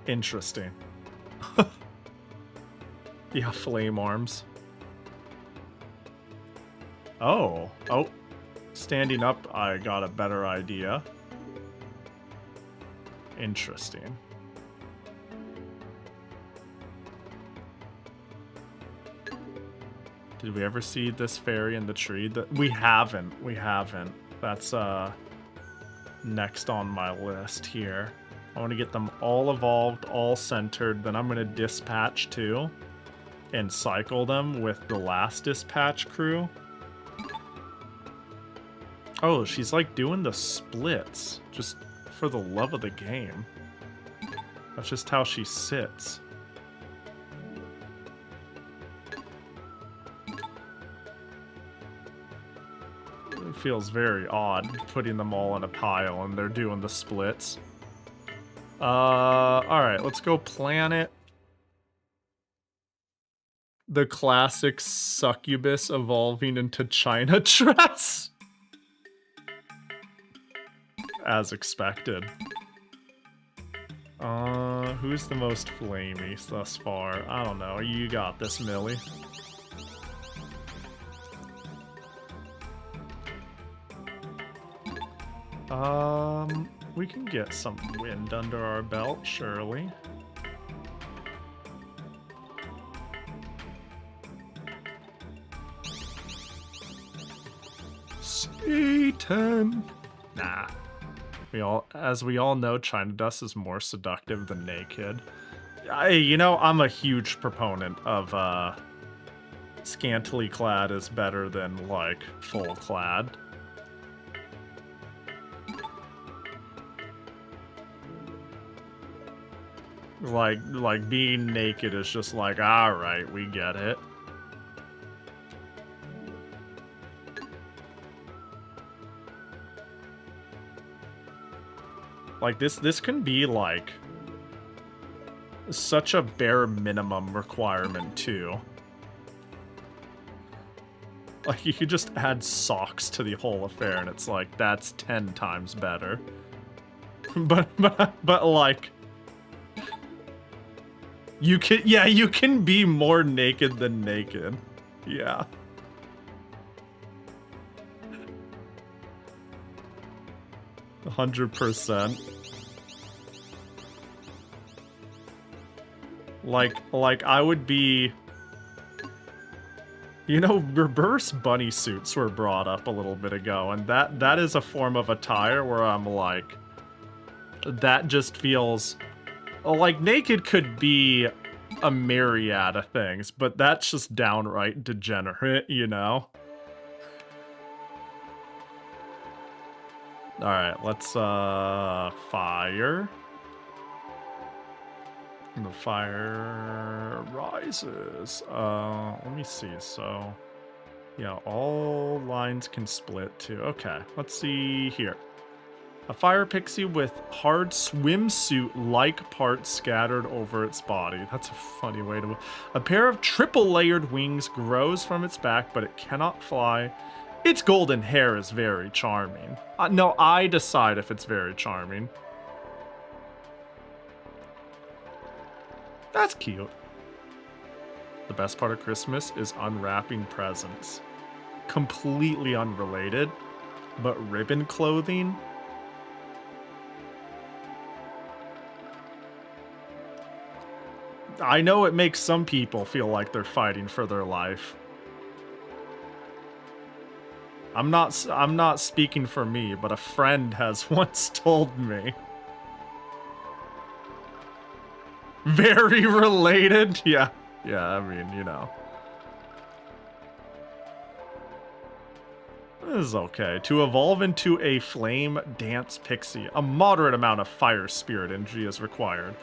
Interesting. Yeah, flame arms. Oh. Standing up, I got a better idea. Interesting. Did we ever see this fairy in the tree? We haven't. That's next on my list here. I want to get them all evolved, all centered. Then I'm going to dispatch too. And cycle them with the last dispatch crew. Oh, she's like doing the splits just for the love of the game. That's just how she sits. It feels very odd putting them all in a pile and they're doing the splits. Alright, let's go planet. The classic succubus evolving into China dress. As expected. Who's the most flamey thus far? I don't know. You got this, Millie. We can get some wind under our belt, surely. Satan. Nah. As we all know, China Dust is more seductive than naked. You know, I'm a huge proponent of scantily clad is better than like full clad. Like being naked is just like, all right, we get it. Like this can be like such a bare minimum requirement too. Like you could just add socks to the whole affair and it's like that's 10 times better. but like you can be more naked than naked. Yeah. %100%. Like I would be, you know, reverse bunny suits were brought up a little bit ago, and that is a form of attire where I'm like, that just feels like naked could be a myriad of things, but that's just downright degenerate, you know? Alright, let's fire. And the fire rises. Let me see. So, yeah, all lines can split too. Okay, let's see here. A fire pixie with hard swimsuit-like parts scattered over its body. That's a funny way to... A pair of triple-layered wings grows from its back, but it cannot fly. Its golden hair is very charming. No, I decide if it's very charming. That's cute. The best part of Christmas is unwrapping presents. Completely unrelated, but ribbon clothing? I know it makes some people feel like they're fighting for their life. I'm not speaking for me, but a friend has once told me. Very related? Yeah, I mean, you know. This is okay. To evolve into a flame dance pixie, a moderate amount of fire spirit energy is required.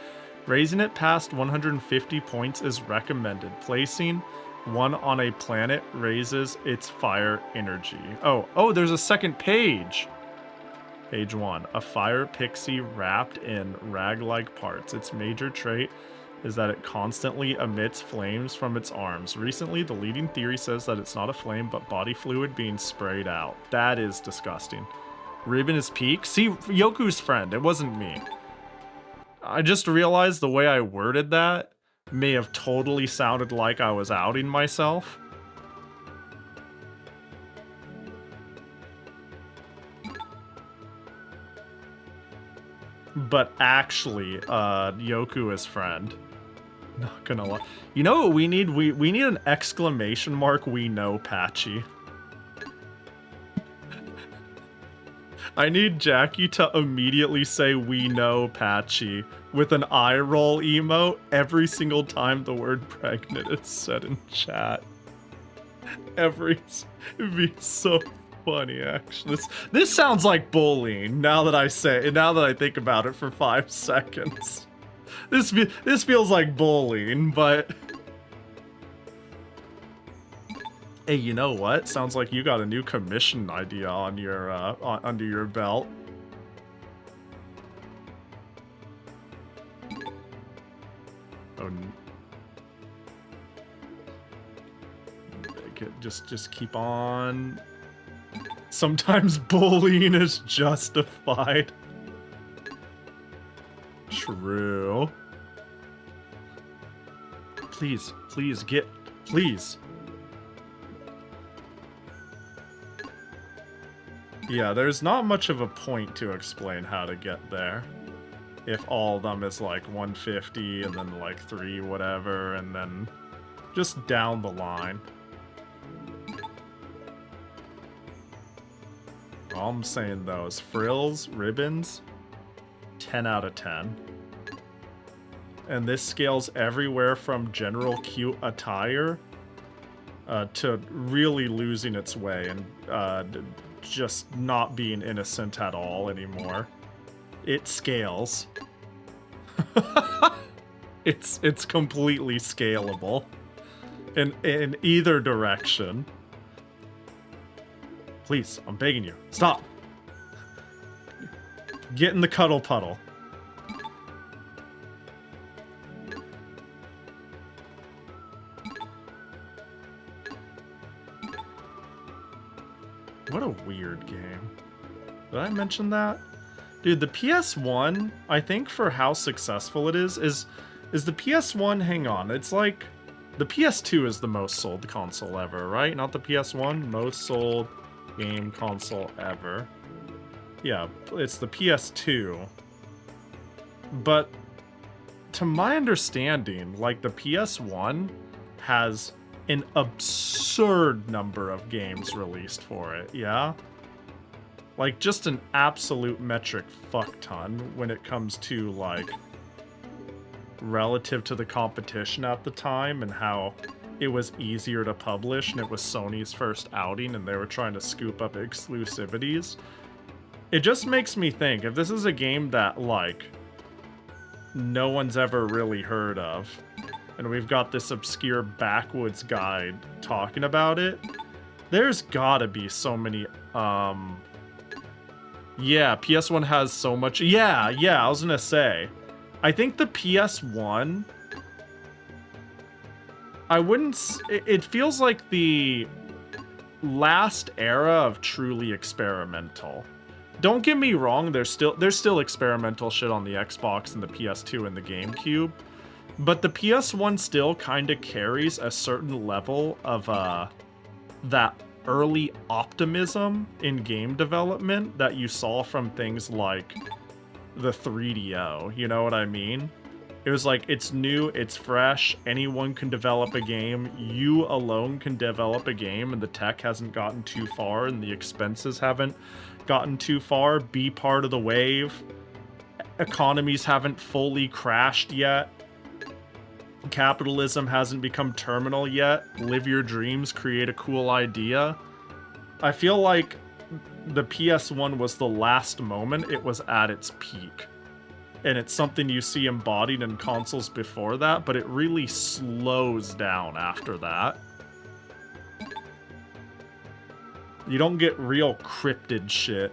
Raising it past 150 points is recommended. Placing one on a planet raises its fire energy. Oh, there's a second page. Page 1. A fire pixie wrapped in rag-like parts. Its major trait is that it constantly emits flames from its arms. Recently, the leading theory says that it's not a flame, but body fluid being sprayed out. That is disgusting. Ribbon is peak? See, Yoku's friend. It wasn't me. I just realized the way I worded that may have totally sounded like I was outing myself. But actually, Yoku is friend. Not gonna lie. You know what we need? We need an exclamation mark, we know Patchy. I need Jackie to immediately say we know Patchy with an eye roll emote every single time the word pregnant is said in chat. It'd be so funny, actually. This sounds like bullying now that I think about it for 5 seconds. This feels like bullying, but hey, you know what? Sounds like you got a new commission idea on your under your belt. Oh, just keep on. Sometimes bullying is justified. True. Please, please. Yeah, there's not much of a point to explain how to get there. If all of them is like 150 and then like 3 whatever, and then just down the line. All I'm saying though is frills, ribbons, 10 out of 10. And this scales everywhere from general cute attire to really losing its way and just not being innocent at all anymore. It scales. It's completely scalable in either direction. Please, I'm begging you. Stop. Get in the cuddle puddle. What a weird game. Did I mention that? Dude, the PS1, I think for how successful it is the PS1, hang on, it's like, the PS2 is the most sold console ever, right? Not the PS1, most sold game console ever. Yeah, it's the PS2. But to my understanding, like the PS1 has an absurd number of games released for it, yeah? Like, just an absolute metric fuck ton when it comes to, like, relative to the competition at the time and how it was easier to publish and it was Sony's first outing and they were trying to scoop up exclusivities. It just makes me think, if this is a game that, like, no one's ever really heard of, and we've got this obscure backwoods guide talking about it, there's gotta be so many, yeah, PS1 has so much. Yeah, I was gonna say. I think the PS1... I wouldn't... It feels like the last era of truly experimental. Don't get me wrong, there's still experimental shit on the Xbox and the PS2 and the GameCube. But the PS1 still kind of carries a certain level of that early optimism in game development that you saw from things like the 3DO, you know what I mean? It was like, it's new, it's fresh, anyone can develop a game, you alone can develop a game, and the tech hasn't gotten too far, and the expenses haven't gotten too far, be part of the wave, economies haven't fully crashed yet, capitalism hasn't become terminal yet, live your dreams, create a cool idea. I feel like the PS1 was the last moment it was at its peak. And it's something you see embodied in consoles before that, but it really slows down after that. You don't get real cryptid shit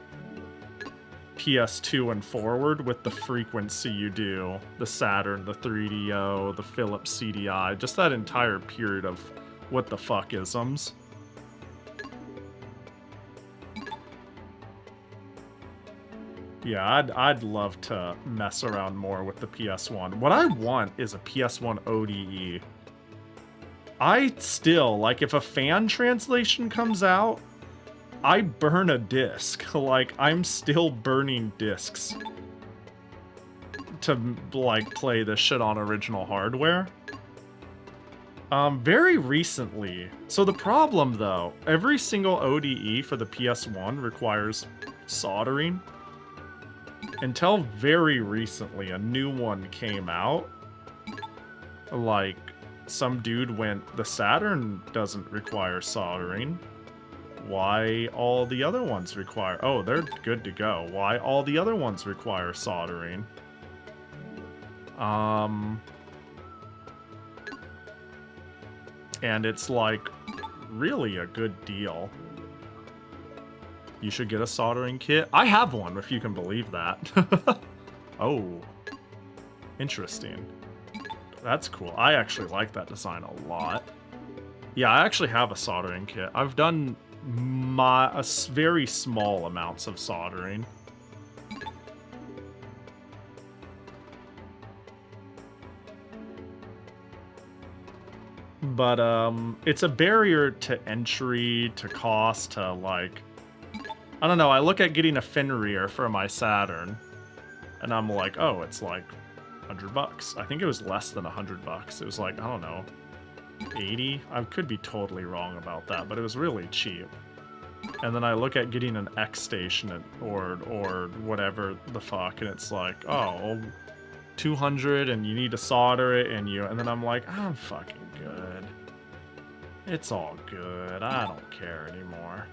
PS2 and forward with the frequency you do. The Saturn, the 3DO, the Philips CDI, just that entire period of what the fuck isms. Yeah, I'd love to mess around more with the PS1. What I want is a PS1 ODE. I still, like, if a fan translation comes out, I burn a disc. Like, I'm still burning discs to, like, play this shit on original hardware. Very recently. So the problem, though, every single ODE for the PS1 requires soldering. Until very recently, a new one came out. Like, some dude went, the Saturn doesn't require soldering. Why all the other ones require... Oh, they're good to go. Why all the other ones require soldering? And it's, like, really a good deal. You should get a soldering kit. I have one, if you can believe that. Oh. Interesting. That's cool. I actually like that design a lot. Yeah, I actually have a soldering kit. I've done very small amounts of soldering. But, it's a barrier to entry, to cost, to, like... I don't know, I look at getting a fin rear for my Saturn, and I'm like, oh, it's like $100. I think it was less than $100. It was like, I don't know, 80? I could be totally wrong about that, but it was really cheap. And then I look at getting an X station or whatever the fuck, and it's like, oh, 200 and you need to solder it, and then I'm like, I'm fucking good. It's all good. I don't care anymore.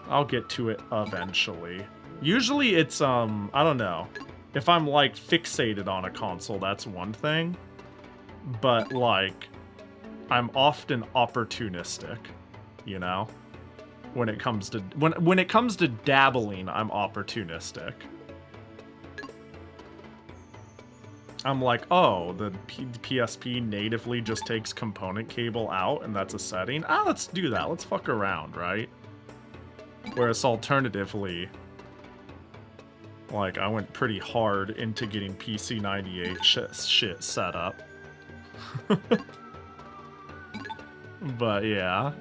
I'll get to it eventually. Usually it's, I don't know. If I'm, like, fixated on a console, that's one thing. But, like, I'm often opportunistic, you know? When it comes to... When it comes to dabbling, I'm opportunistic. I'm like, oh, the PSP natively just takes component cable out, and that's a setting? Ah, let's do that. Let's fuck around, right? Whereas alternatively... Like, I went pretty hard into getting PC98 shit set up. But yeah.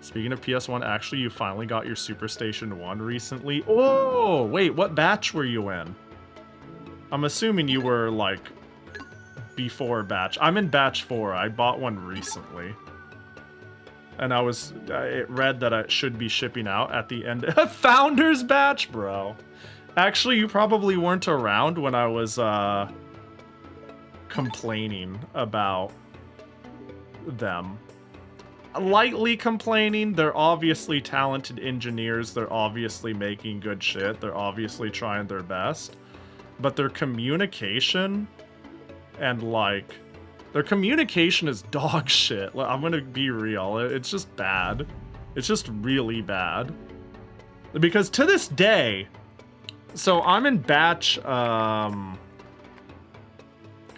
Speaking of PS1, actually, you finally got your Super Station 1 recently. Oh, wait, what batch were you in? I'm assuming you were, like, before batch. I'm in batch 4. I bought one recently. And it read that it should be shipping out at the end. Founders batch, bro. Actually, you probably weren't around when I was complaining about them. Lightly complaining. They're obviously talented engineers. They're obviously making good shit. They're obviously trying their best. But their communication and, like, their communication is dog shit. I'm gonna be real. It's just bad. It's just really bad. Because to this day... So I'm in batch, can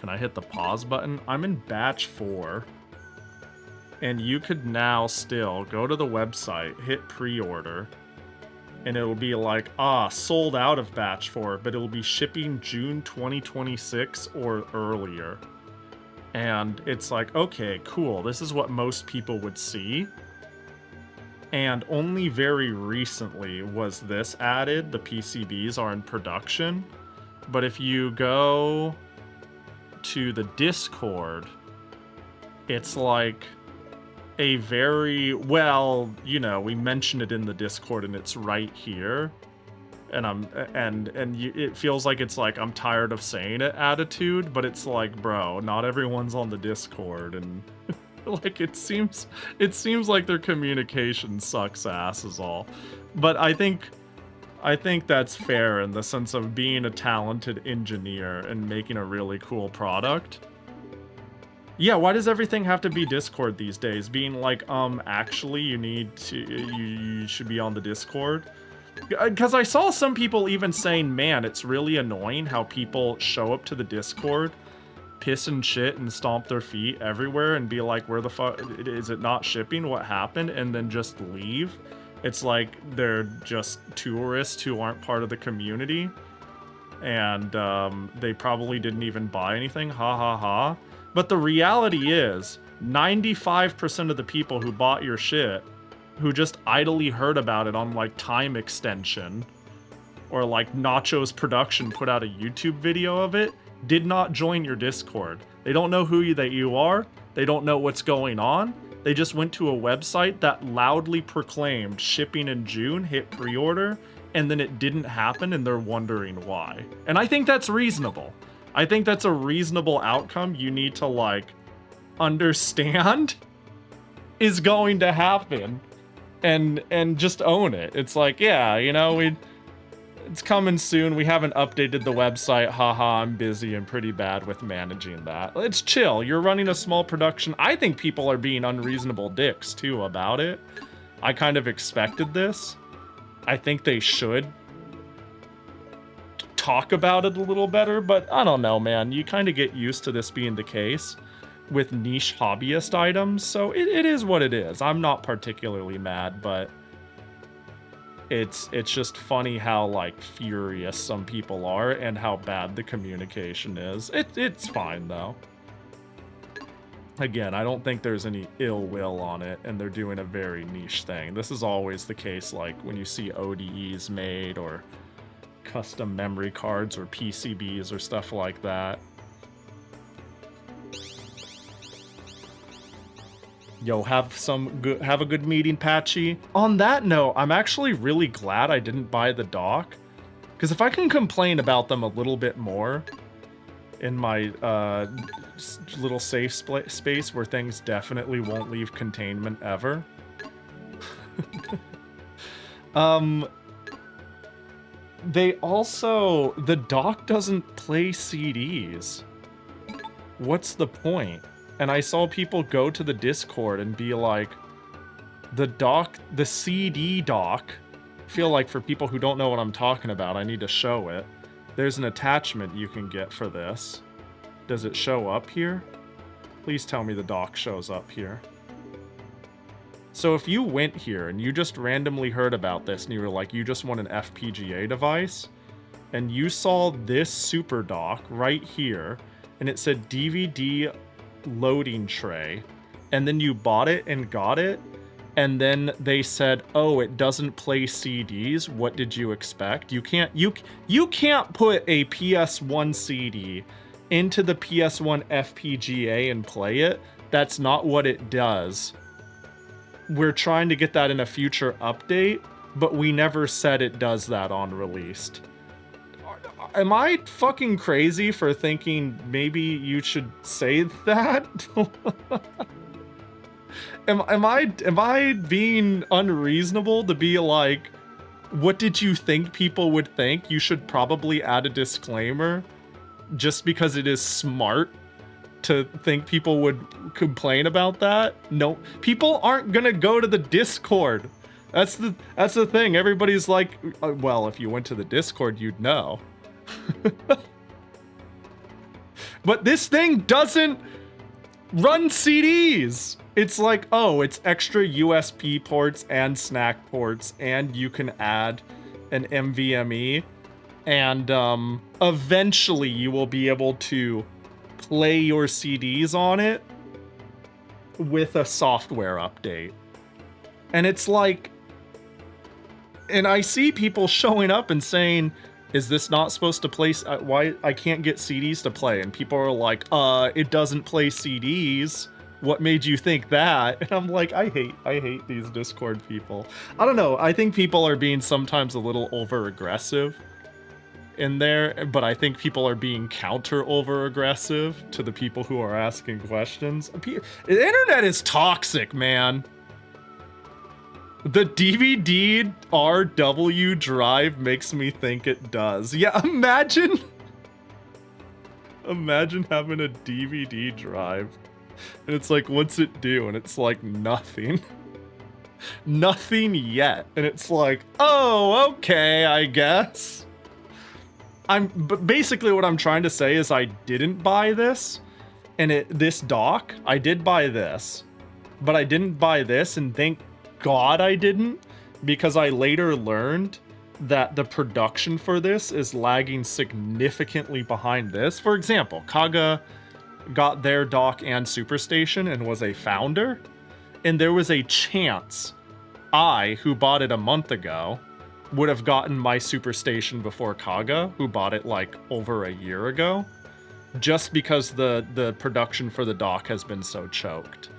I hit the pause button? I'm in batch 4. And you could now still go to the website, hit pre-order, and it'll be like, sold out of batch 4, but it'll be shipping June 2026 or earlier. And it's like, okay, cool. This is what most people would see. And only very recently was this added. The PCBs are in production. But if you go to the Discord, it's like a very, well, you know, we mentioned it in the Discord and it's right here. And it feels like it's like, I'm tired of saying it attitude, but it's like, bro, not everyone's on the Discord, and like, it seems like their communication sucks ass is all. But I think that's fair in the sense of being a talented engineer and making a really cool product. Yeah, why does everything have to be Discord these days? Being like, actually, you should be on the Discord? Because I saw some people even saying, man, it's really annoying how people show up to the Discord, piss and shit and stomp their feet everywhere and be like, where the fuck, is it not shipping? What happened? And then just leave. It's like they're just tourists who aren't part of the community. And they probably didn't even buy anything. Ha ha ha. But the reality is, 95% of the people who bought your shit, who just idly heard about it on, like, Time Extension, or, like, Nacho's Production put out a YouTube video of it, did not join your Discord. They don't know who you are. They don't know what's going on. They just went to a website that loudly proclaimed shipping in June, hit pre-order, and then it didn't happen, and they're wondering why. And I think that's reasonable. I think that's a reasonable outcome you need to, like, understand is going to happen and just own it. It's like, yeah, you know, it's coming soon. We haven't updated the website. Haha, I'm busy and pretty bad with managing that. It's chill. You're running a small production. I think people are being unreasonable dicks, too, about it. I kind of expected this. I think they should talk about it a little better, but I don't know, man. You kind of get used to this being the case with niche hobbyist items, so it is what it is. I'm not particularly mad, but it's just funny how, like, furious some people are and how bad the communication is. It's fine, though. Again, I don't think there's any ill will on it, and they're doing a very niche thing. This is always the case, like, when you see ODEs made, or custom memory cards, or PCBs, or stuff like that. Yo, have a good meeting, Patchy. On that note, I'm actually really glad I didn't buy the dock, because if I can complain about them a little bit more in my little safe space where things definitely won't leave containment ever. they also, the dock doesn't play CDs. What's the point? And I saw people go to the Discord and be like, the CD dock, I feel like for people who don't know what I'm talking about, I need to show it. There's an attachment you can get for this. Does it show up here? Please tell me the dock shows up here. So if you went here and you just randomly heard about this and you were like, you just want an FPGA device, and you saw this super dock right here, and it said DVD loading tray, and then you bought it and got it, and then they said, oh, it doesn't play CDs, what did you expect? You can't put a PS1 CD into the PS1 FPGA and play it. That's not what it does. We're trying to get that in a future update, but we never said it does that on released. Am I fucking crazy for thinking maybe you should say that? Am I being unreasonable to be like, what did you think people would think? You should probably add a disclaimer just because it is smart to think people would complain about that. No, people aren't gonna go to the Discord. That's the thing. Everybody's like, well, if you went to the Discord, you'd know. But this thing doesn't run CDs. It's like, oh, it's extra USB ports and snack ports, and you can add an NVMe, and eventually you will be able to play your CDs on it with a software update. And it's like, and I see people showing up and saying, is this not supposed to play? Why I can't get CDs to play? And people are like, it doesn't play CDs. What made you think that? And I'm like, I hate these Discord people. I don't know. I think people are being sometimes a little over aggressive in there, but I think people are being counter over aggressive to the people who are asking questions. The internet is toxic, man. The DVD RW drive makes me think it does. Yeah, imagine having a DVD drive and it's like, what's it do? And it's like, nothing. Nothing yet. And it's like, oh, okay, I guess. But basically what I'm trying to say is I didn't buy this, and this dock, I did buy this, but I didn't buy this, and thank God I didn't, because I later learned that the production for this is lagging significantly behind this. For example, Kaga got their dock and Superstation and was a founder, and there was a chance I, who bought it a month ago, would have gotten my Superstation before Kaga, who bought it like over a year ago, just because the production for the dock has been so choked.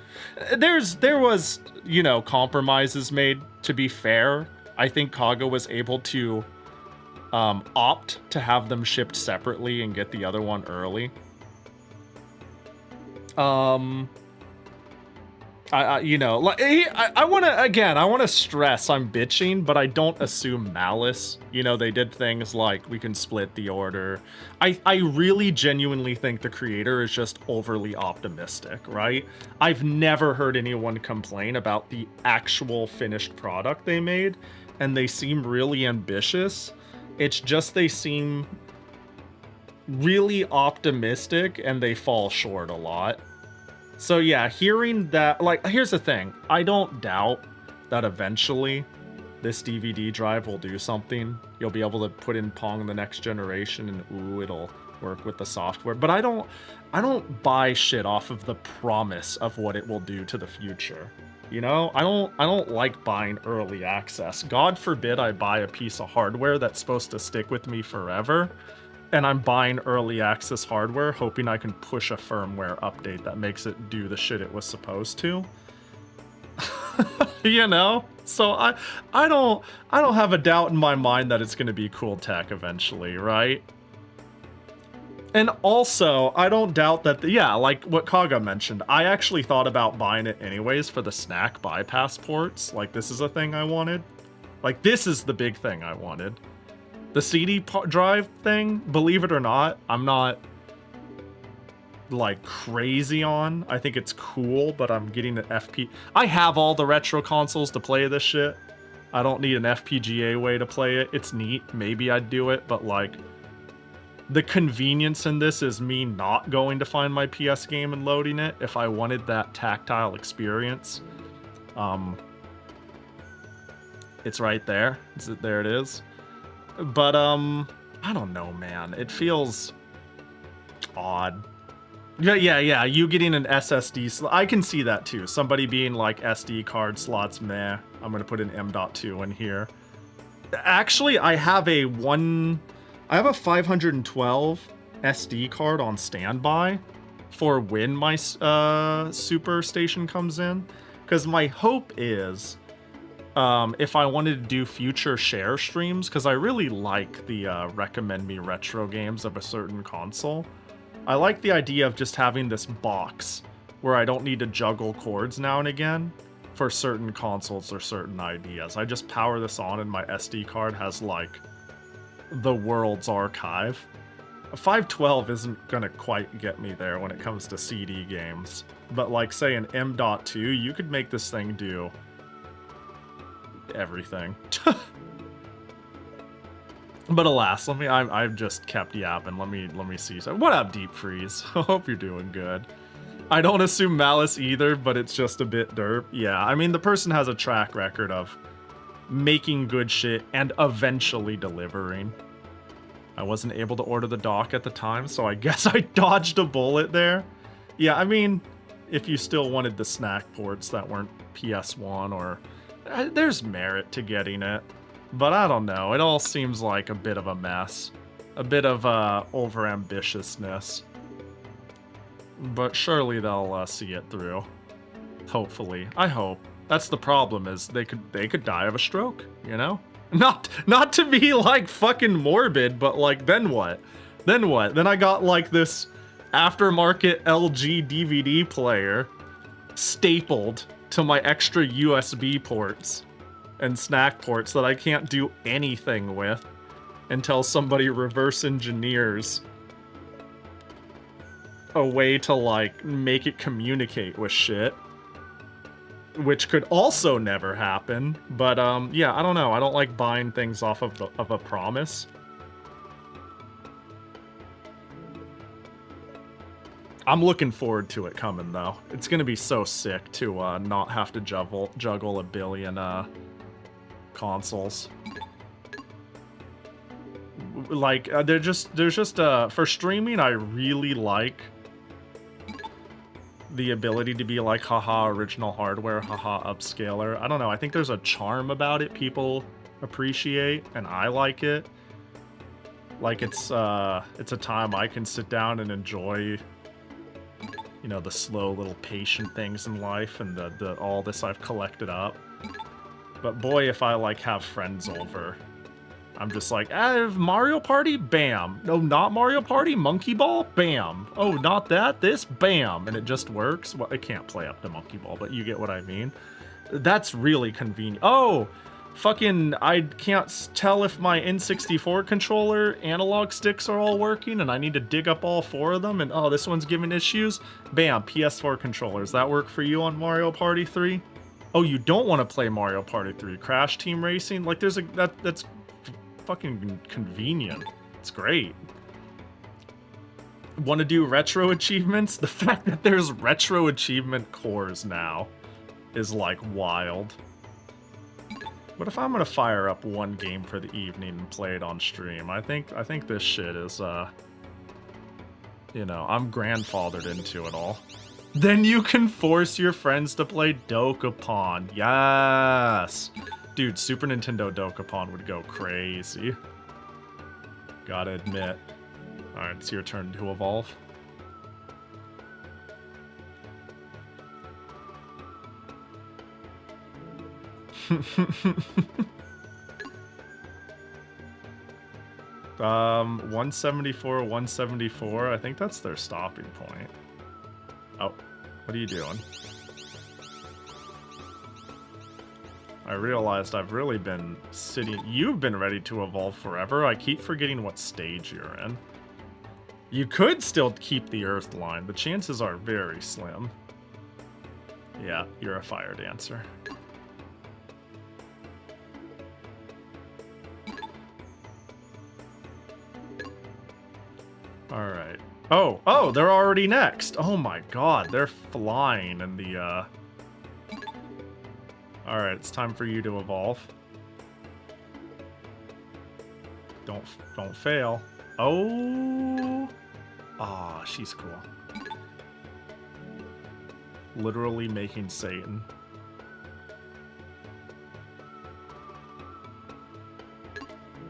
There was, you know, compromises made, to be fair. I think Kaga was able to opt to have them shipped separately and get the other one early. I want to stress I'm bitching, but I don't assume malice. You know, they did things like we can split the order. I really genuinely think the creator is just overly optimistic, right? I've never heard anyone complain about the actual finished product they made, and they seem really ambitious. It's just they seem really optimistic and they fall short a lot. So yeah, hearing that, like, here's the thing. I don't doubt that eventually this DVD drive will do something. You'll be able to put in Pong the next generation and ooh, it'll work with the software. But I don't buy shit off of the promise of what it will do to the future. You know, I don't like buying early access. God forbid I buy a piece of hardware that's supposed to stick with me forever, and I'm buying early access hardware hoping I can push a firmware update that makes it do the shit it was supposed to. You know? So I don't have a doubt in my mind that it's going to be cool tech eventually, right? And also, I don't doubt that, like what Kaga mentioned, I actually thought about buying it anyways for the snack bypass ports. Like, this is a thing I wanted. Like, this is the big thing I wanted. The CD drive thing, believe it or not, I'm not like crazy on. I think it's cool, but I'm getting an FP. I have all the retro consoles to play this shit. I don't need an FPGA way to play it. It's neat. Maybe I'd do it, but like the convenience in this is me not going to find my PS game and loading it if I wanted that tactile experience. It's right there. There it is. But I don't know, man. It feels odd. Yeah, you getting an SSD slot. I can see that too. Somebody being like SD card slots, meh. I'm gonna put an M.2 in here. Actually, I have a 512 SD card on standby for when my Super Station comes in. Because my hope is, if I wanted to do future share streams, because I really like the recommend me retro games of a certain console. I like the idea of just having this box where I don't need to juggle cords now and again for certain consoles or certain ideas. I just power this on and my SD card has like the world's archive. A 512 isn't gonna quite get me there when it comes to CD games. But like say an M.2, you could make this thing do everything. But alas, I've just kept yapping. Let me see. So, what up, Deep Freeze? Hope you're doing good. I don't assume malice either, but it's just a bit derp. Yeah, I mean, the person has a track record of making good shit and eventually delivering. I wasn't able to order the dock at the time, so I guess I dodged a bullet there. Yeah, I mean, if you still wanted the snack ports that weren't PS1 or... there's merit to getting it. But I don't know, it all seems like a bit of a mess. A bit of over-ambitiousness. But surely they'll see it through. Hopefully. I hope. That's the problem, is they could die of a stroke, you know? Not to be like fucking morbid, but like then what? Then what? Then I got like this aftermarket LG DVD player stapled to my extra USB ports and snack ports that I can't do anything with until somebody reverse engineers a way to like make it communicate with shit, which could also never happen. But yeah, I don't know. I don't like buying things off of a promise. I'm looking forward to it coming though. It's gonna be so sick to not have to juggle a billion consoles. Like there's just for streaming, I really like the ability to be like, haha, original hardware, haha, upscaler. I don't know, I think there's a charm about it people appreciate, and I like it. Like it's a time I can sit down and enjoy, you know, the slow little patient things in life and the all this I've collected up. But boy, if I like have friends over, I'm just like, Mario Party? Bam. No, not Mario Party? Monkey Ball? Bam. Oh, not that? This? Bam. And it just works? Well, it can't play up to Monkey Ball, but you get what I mean. That's really convenient. Oh, fucking, I can't tell if my N64 controller analog sticks are all working and I need to dig up all 4 of them and oh, this one's giving issues. Bam, PS4 controllers. That work for you on Mario Party 3? Oh, you don't want to play Mario Party 3. Crash Team Racing? Like, there's that's fucking convenient. It's great. Want to do retro achievements? The fact that there's retro achievement cores now is, like, wild. But if I'm gonna fire up one game for the evening and play it on stream, I think this shit is, you know, I'm grandfathered into it all. Then you can force your friends to play Dokapon. Yes! Dude, Super Nintendo Dokapon would go crazy. Gotta admit. Alright, it's your turn to evolve. 174, 174. I think that's their stopping point. Oh, what are you doing? I realized I've really been sitting... You've been ready to evolve forever. I keep forgetting what stage you're in. You could still keep the Earth line. The chances are very slim. Yeah, you're a fire dancer. Alright. Oh, they're already next. Oh my god, they're flying in the, Alright, it's time for you to evolve. Don't fail. Oh! Ah, she's cool. Literally making Satan.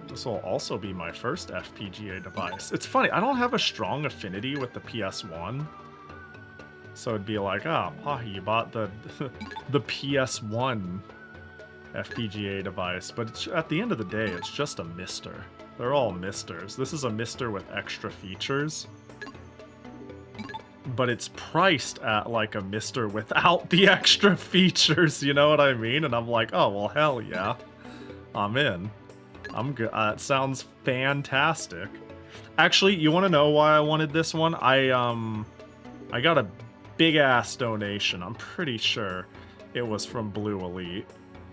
This will also be my first FPGA device. It's funny, I don't have a strong affinity with the PS1. So it'd be like, ah, oh, Pahi, you bought the the PS1 FPGA device. But it's, at the end of the day, it's just a mister. They're all misters. This is a mister with extra features. But it's priced at like a mister without the extra features, you know what I mean? And I'm like, oh, well, hell yeah. I'm in. I'm good. It sounds fantastic. Actually, you want to know why I wanted this one? I got a big-ass donation. I'm pretty sure it was from Blue Elite.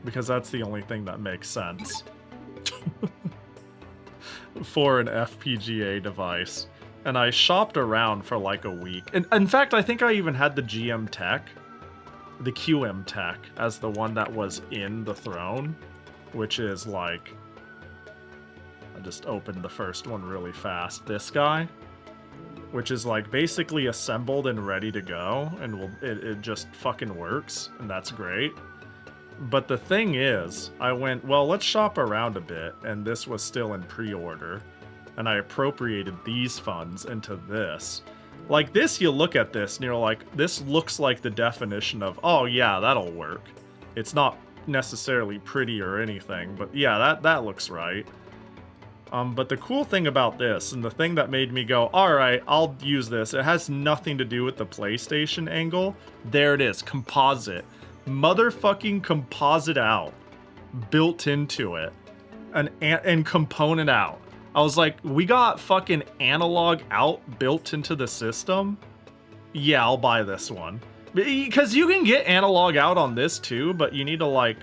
Because that's the only thing that makes sense. For an FPGA device. And I shopped around for like a week. And in fact, I think I even had the GM Tech, the QM Tech, as the one that was in the throne, which is like, I just opened the first one really fast. This guy, which is like basically assembled and ready to go, and it just fucking works, and that's great. But the thing is, I went, well, let's shop around a bit, and this was still in pre-order. And I appropriated these funds into this. Like this, you look at this and you're like, this looks like the definition of, oh yeah, that'll work. It's not necessarily pretty or anything, but yeah, that looks right. But the cool thing about this, and the thing that made me go, alright, I'll use this, it has nothing to do with the PlayStation angle. There it is, composite. Motherfucking composite out. Built into it. And component out. I was like, we got fucking analog out built into the system? Yeah, I'll buy this one. Because you can get analog out on this too, but you need to like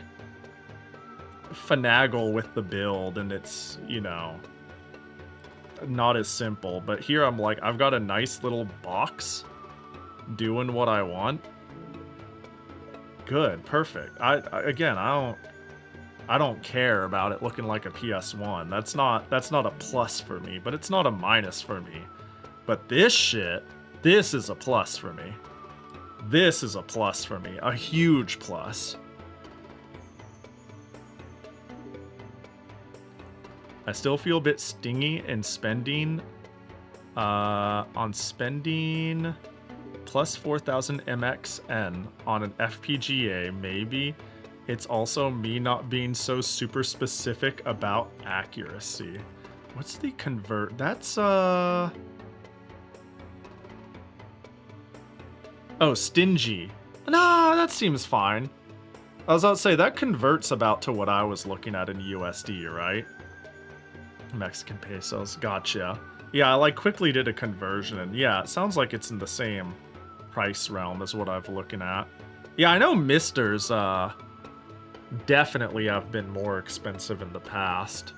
finagle with the build, and it's, you know, not as simple. But here I'm like, I've got a nice little box doing what I want. Good, perfect. Again, I don't care about it looking like a PS1. That's not a plus for me, but it's not a minus for me. But this shit, this is a plus for me. This is a plus for me. A huge plus. I still feel a bit stingy in spending on spending plus 4,000 MXN on an FPGA, maybe. It's also me not being so super specific about accuracy. What's the convert? That's, oh, stingy. Nah, that seems fine. I was about to say, that converts about to what I was looking at in USD, right? Mexican pesos, gotcha. Yeah, I like quickly did a conversion, and yeah, it sounds like it's in the same price realm as what I've looking at. Yeah, I know Misters, definitely have been more expensive in the past.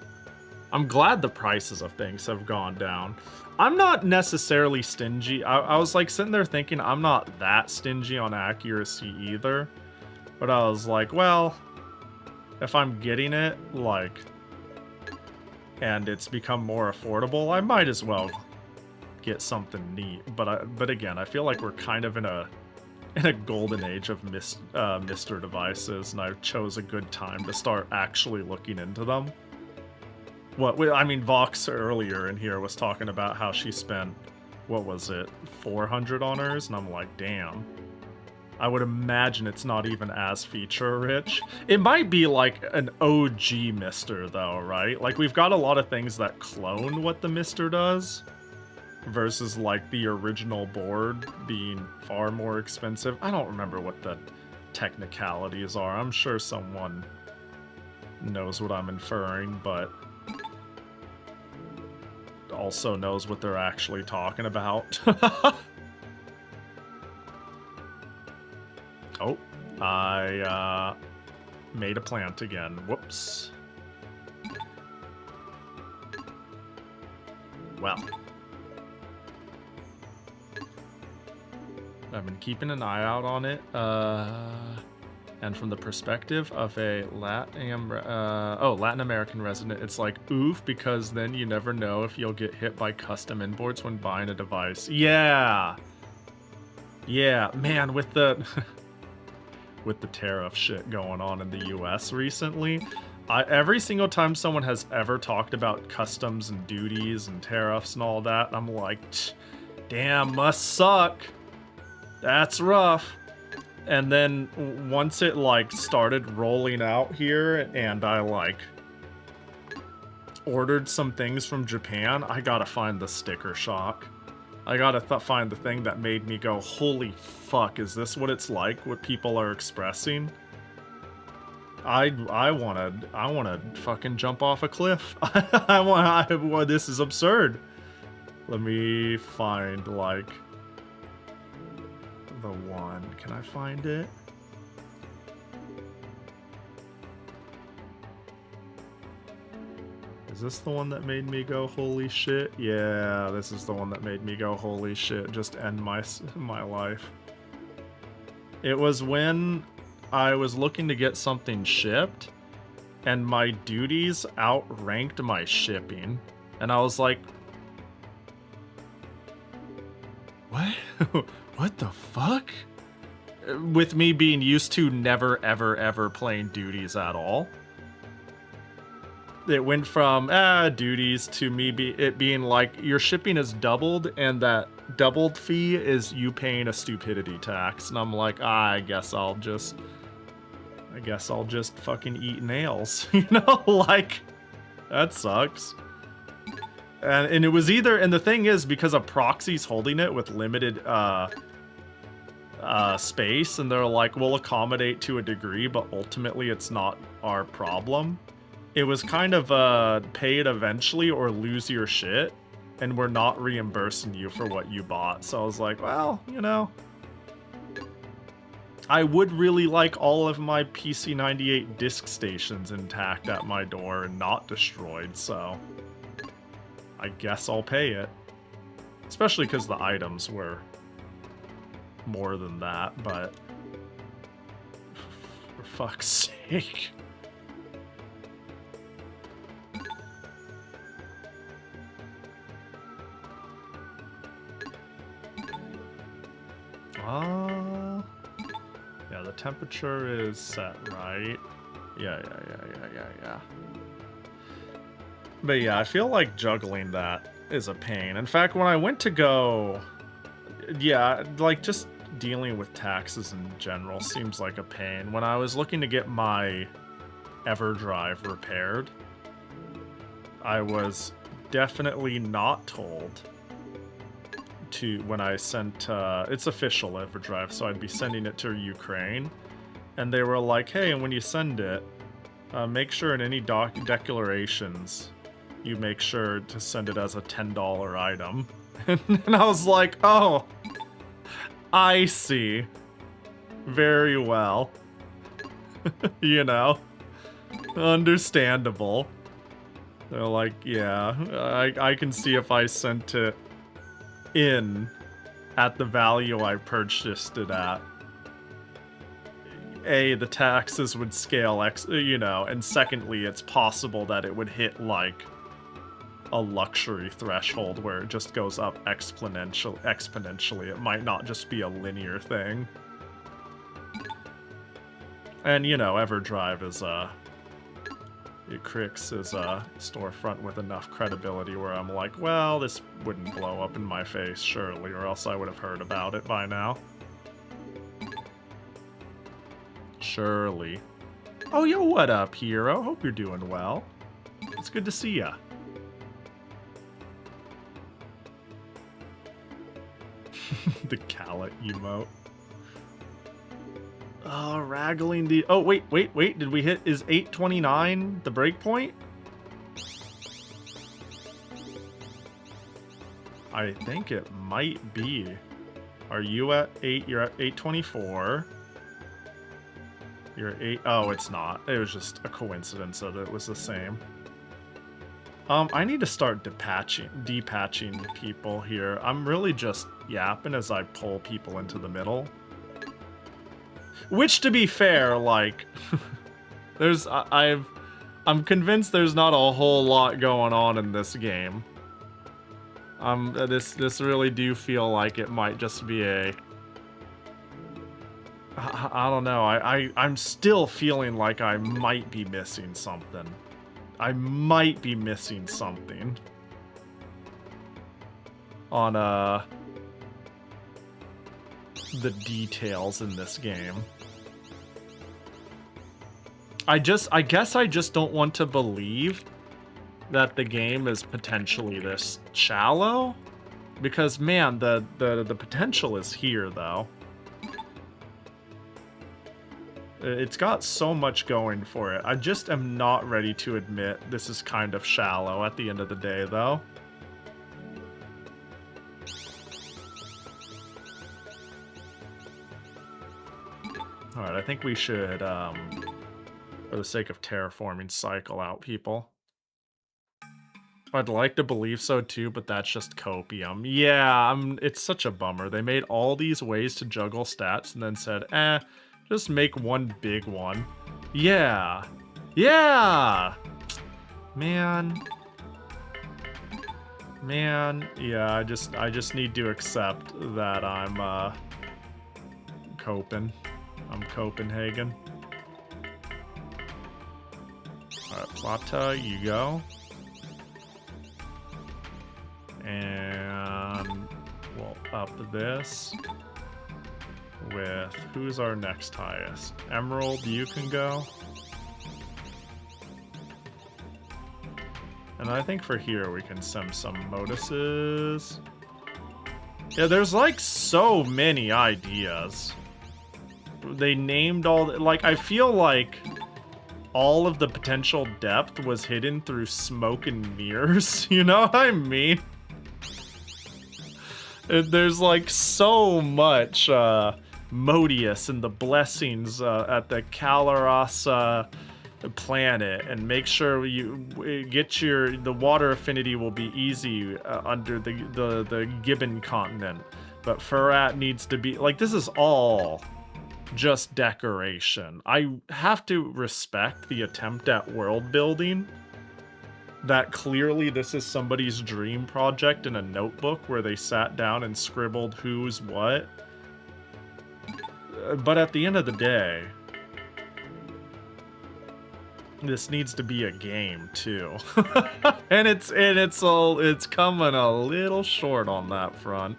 I'm glad the prices of things have gone down. I'm not necessarily stingy. I was like sitting there thinking I'm not that stingy on accuracy either. But I was like, well, if I'm getting it, like, and it's become more affordable, I might as well get something neat. But again, I feel like we're kind of in a golden age of Mister devices, and I chose a good time to start actually looking into them. I mean, Vox earlier in here was talking about how she spent, what was it, 400 on hers, and I'm like, damn. I would imagine it's not even as feature-rich. It might be like an OG Mister, though, right? Like, we've got a lot of things that clone what the Mister does, versus like the original board being far more expensive. I don't remember what the technicalities are. I'm sure someone knows what I'm inferring, but also knows what they're actually talking about. Oh, I made a plant again. Whoops. Well, I've been keeping an eye out on it. And from the perspective of a Latin American resident, it's like, oof, because then you never know if you'll get hit by custom imports when buying a device. Yeah. Yeah, man, with the with the tariff shit going on in the US recently, every single time someone has ever talked about customs and duties and tariffs and all that, I'm like, damn, must suck. That's rough. And then once it like started rolling out here and I like ordered some things from Japan, I gotta find the sticker shock. I gotta find the thing that made me go, holy fuck, is this what it's like, what people are expressing? I wanna fucking jump off a cliff. This is absurd. Let me find like the one. Can I find it? Is this the one that made me go holy shit? Yeah, this is the one that made me go holy shit. Just end my life. It was when I was looking to get something shipped and my duties outranked my shipping. And I was like, what? What the fuck? With me being used to never, ever, ever playing duties at all. It went from duties to me it being like your shipping is doubled and that doubled fee is you paying a stupidity tax. And I'm like, I guess I'll just fucking eat nails. You know, like, that sucks. And it was either, and the thing is, because a proxy's holding it with limited space, and they're like, we'll accommodate to a degree, but ultimately it's not our problem. It was kind of pay it eventually or lose your shit, and we're not reimbursing you for what you bought. So I was like, well, you know, I would really like all of my PC98 disk stations intact at my door and not destroyed, so I guess I'll pay it. Especially because the items were more than that, but for fuck's sake. Yeah, the temperature is set, right? Yeah. But yeah, I feel like juggling that is a pain. In fact, when I went to go... Yeah, like, just dealing with taxes in general seems like a pain. When I was looking to get my EverDrive repaired, I was definitely not told to, when I sent, it's official EverDrive, so I'd be sending it to Ukraine, and they were like, hey, and when you send it, make sure in any declarations, you make sure to send it as a $10 item. And I was like, oh, I see. Very well. You know? Understandable. They're like, yeah, I can see if I sent it in at the value I purchased it at. A, the taxes would scale, you know, and secondly, it's possible that it would hit, like, a luxury threshold where it just goes up exponentially. It might not just be a linear thing. And, you know, EverDrive is, Crix is a storefront with enough credibility where I'm like, well, this wouldn't blow up in my face, surely, or else I would have heard about it by now. Surely. Oh, yo, what up, hero? Hope you're doing well. It's good to see ya. The Callet emote. Raggling the... Oh, wait. Did we hit... Is 829 the breakpoint? I think it might be. Are you at 8? You're at 824. You're at 8... Oh, it's not. It was just a coincidence that it was the same. I need to start depatching people here. I'm really just yapping as I pull people into the middle. Which, to be fair, like, I'm convinced there's not a whole lot going on in this game. This really do feel like it might just be a... I don't know. I'm still feeling like I might be missing something. I might be missing something on the details in this game. I guess I just don't want to believe that the game is potentially this shallow, because man, the potential is here though. It's got so much going for it. I just am not ready to admit this is kind of shallow at the end of the day, though. Alright, I think we should, for the sake of terraforming, cycle out people. I'd like to believe so too, but that's just copium. Yeah, it's such a bummer. They made all these ways to juggle stats and then said, just make one big one. Yeah. Yeah! Man, yeah, I just need to accept that I'm, coping. I'm Copenhagen. Alright, Plata, you go. And we'll up this with... Who's our next highest? Emerald, you can go. And I think for here we can send some Moduses. Yeah, there's like so many ideas. They named all... Like, I feel like all of the potential depth was hidden through smoke and mirrors. You know what I mean? There's like so much Modius and the blessings at the Caloras planet, and make sure you get the water affinity will be easy under the Gibbon continent, but Ferrat needs to be like, this is all just decoration. I have to respect the attempt at world building. That clearly this is somebody's dream project in a notebook where they sat down and scribbled who's what. But at the end of the day, this needs to be a game too. and it's coming a little short on that front.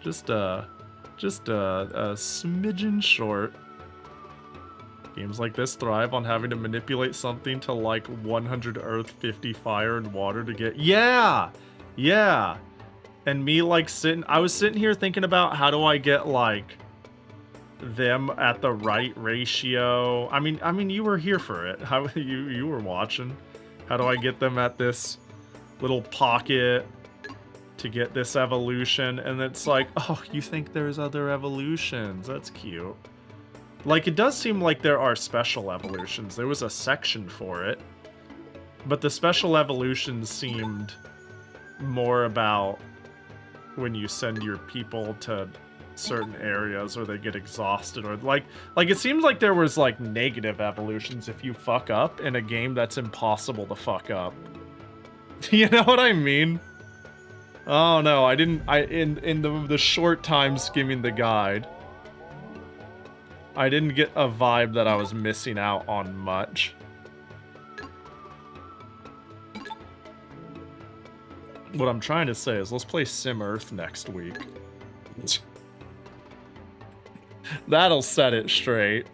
Just a smidgen short. Games like this thrive on having to manipulate something to like 100 earth, 50 fire, and water to get... Yeah! Yeah! And me like I was sitting here thinking about how do I get like them at the right ratio. I mean you were here for it. How you were watching. How do I get them at this little pocket to get this evolution? And it's like, oh, you think there's other evolutions. That's cute. Like, it does seem like there are special evolutions. There was a section for it. But the special evolutions seemed more about when you send your people to certain areas or they get exhausted, or like it seems like there was like negative evolutions if you fuck up in a game that's impossible to fuck up. You know what I mean? Oh no, in the short time skimming the guide, I didn't get a vibe that I was missing out on much. What I'm trying to say is let's play Sim Earth next week. That'll set it straight.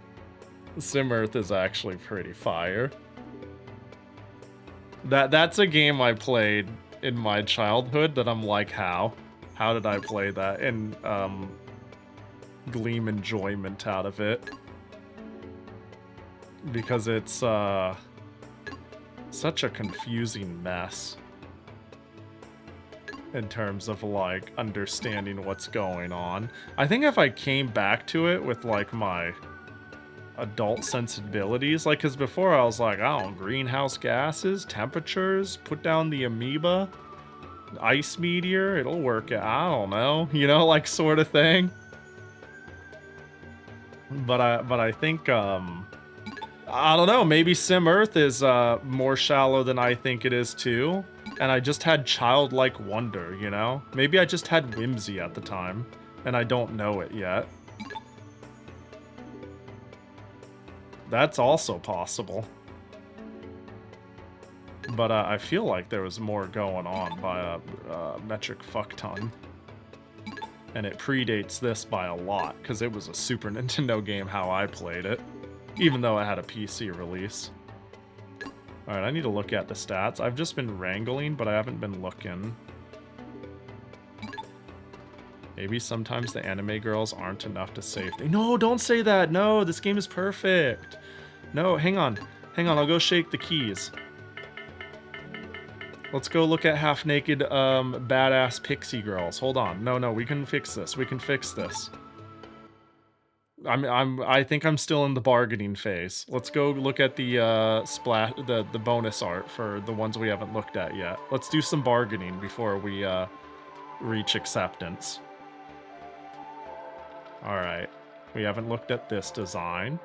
Sim Earth is actually pretty fire. That's a game I played in my childhood that I'm like, how did I play that? And gleam enjoyment out of it. because it's such a confusing mess in terms of like understanding what's going on. I think if I came back to it with like my adult sensibilities, like, because before I was like, I don't know, greenhouse gases, temperatures, put down the amoeba, ice meteor, it'll work out, I don't know, you know, like, sort of thing. But I think I don't know, maybe Sim Earth is more shallow than I think it is too, and I just had childlike wonder, you know? Maybe I just had whimsy at the time and I don't know it yet. That's also possible. But I feel like there was more going on by a metric fuck ton. And it predates this by a lot, because it was a Super Nintendo game how I played it. Even though it had a PC release. Alright, I need to look at the stats. I've just been wrangling, but I haven't been looking. Maybe sometimes the anime girls aren't enough to save things. No, don't say that. No, this game is perfect. No, hang on. Hang on, I'll go shake the keys. Let's go look at half-naked, badass pixie girls. Hold on. No, we can fix this. We can fix this. I think I'm still in the bargaining phase. Let's go look at the, the bonus art for the ones we haven't looked at yet. Let's do some bargaining before we, reach acceptance. Alright, we haven't looked at this design.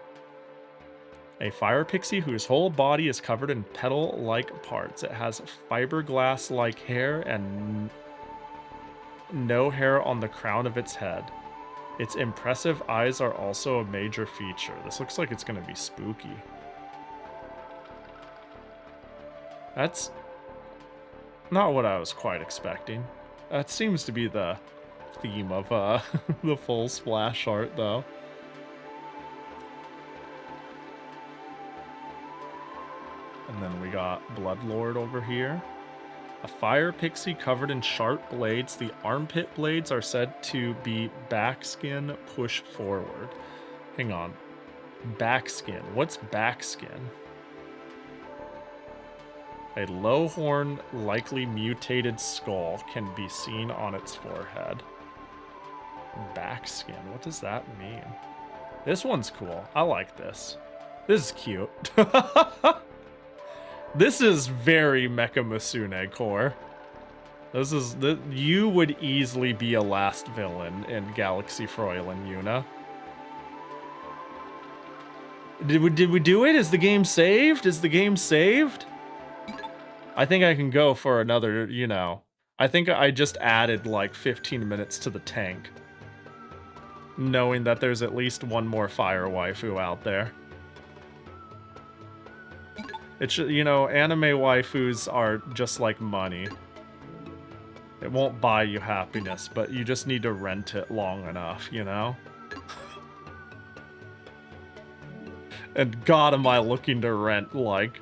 A fire pixie whose whole body is covered in petal-like parts. It has fiberglass-like hair and no hair on the crown of its head. Its impressive eyes are also a major feature. This looks like it's going to be spooky. That's not what I was quite expecting. That seems to be the theme of the full splash art, though. And then we got Bloodlord over here. A fire pixie covered in sharp blades. The armpit blades are said to be backskin push forward. Hang on. Backskin. What's backskin? A low horn, likely mutated skull can be seen on its forehead. Backskin. What does that mean? This one's cool. I like this. This is cute. This is very Mecha Masune core. This is you would easily be a last villain in Galaxy Froilan Yuna. Did we do it? Is the game saved? Is the game saved? I think I can go for another, you know. I think I just added like 15 minutes to the tank. Knowing that there's at least one more fire waifu out there. It should, you know, anime waifus are just like money. It won't buy you happiness, but you just need to rent it long enough, you know? And God, am I looking to rent, like,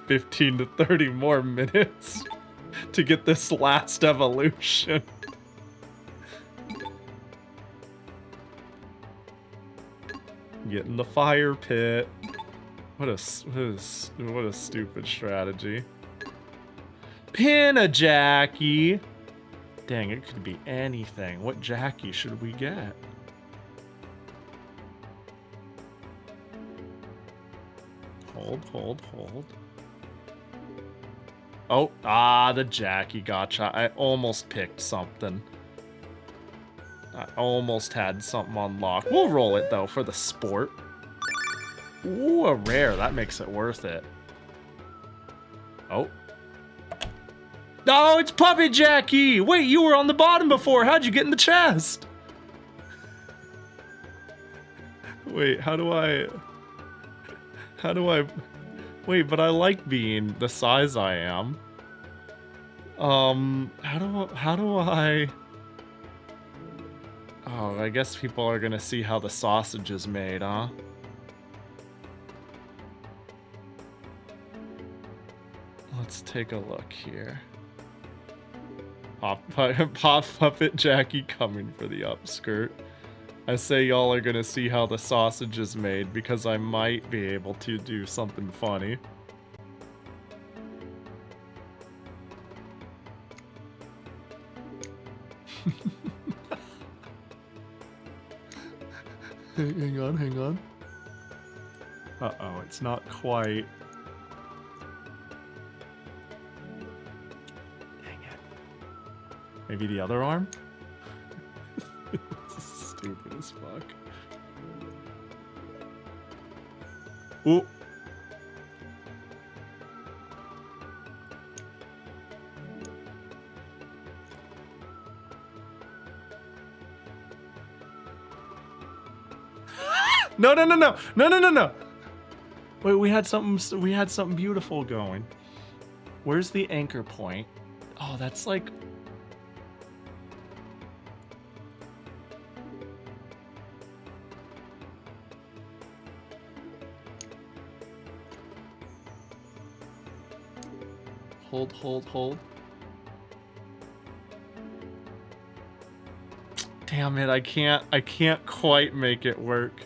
15 to 30 more minutes to get this last evolution. Get in the fire pit. What a stupid strategy. Pin a Jackie. Dang, it could be anything. What Jackie should we get? Hold. Oh, the Jackie gotcha. I almost picked something. I almost had something unlocked. We'll roll it, though, for the sport. Ooh, a rare. That makes it worth it. Oh. No, it's Puppet Jackie! Wait, you were on the bottom before. How'd you get in the chest? Wait, how do I... Wait, but I like being the size I am. How do I... Oh, I guess people are gonna see how the sausage is made, huh? Let's take a look here. Pop Puppet Jackie coming for the upskirt. I say y'all are gonna see how the sausage is made because I might be able to do something funny. Hang on, hang on. Uh-oh, it's not quite. Dang it. Maybe the other arm? This is stupid as fuck. Ooh. No, no, no, no, no, no, no, no. Wait, we had something beautiful going. Where's the anchor point? Oh, that's like. Hold, hold, hold. Damn it, I can't quite make it work.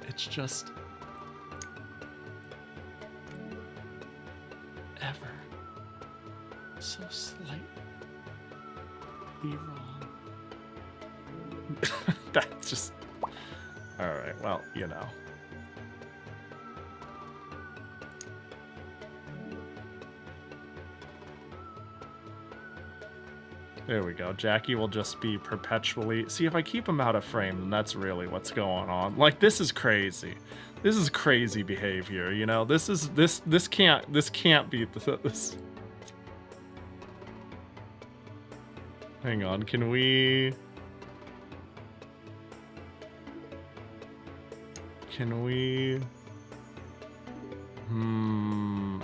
It's just ever so slightly wrong. That's just all right. Well, you know. There we go. Jackie will just be perpetually... See, if I keep him out of frame, then that's really what's going on. Like, this is crazy. This is crazy behavior, you know? This can't be this. Hang on, can we...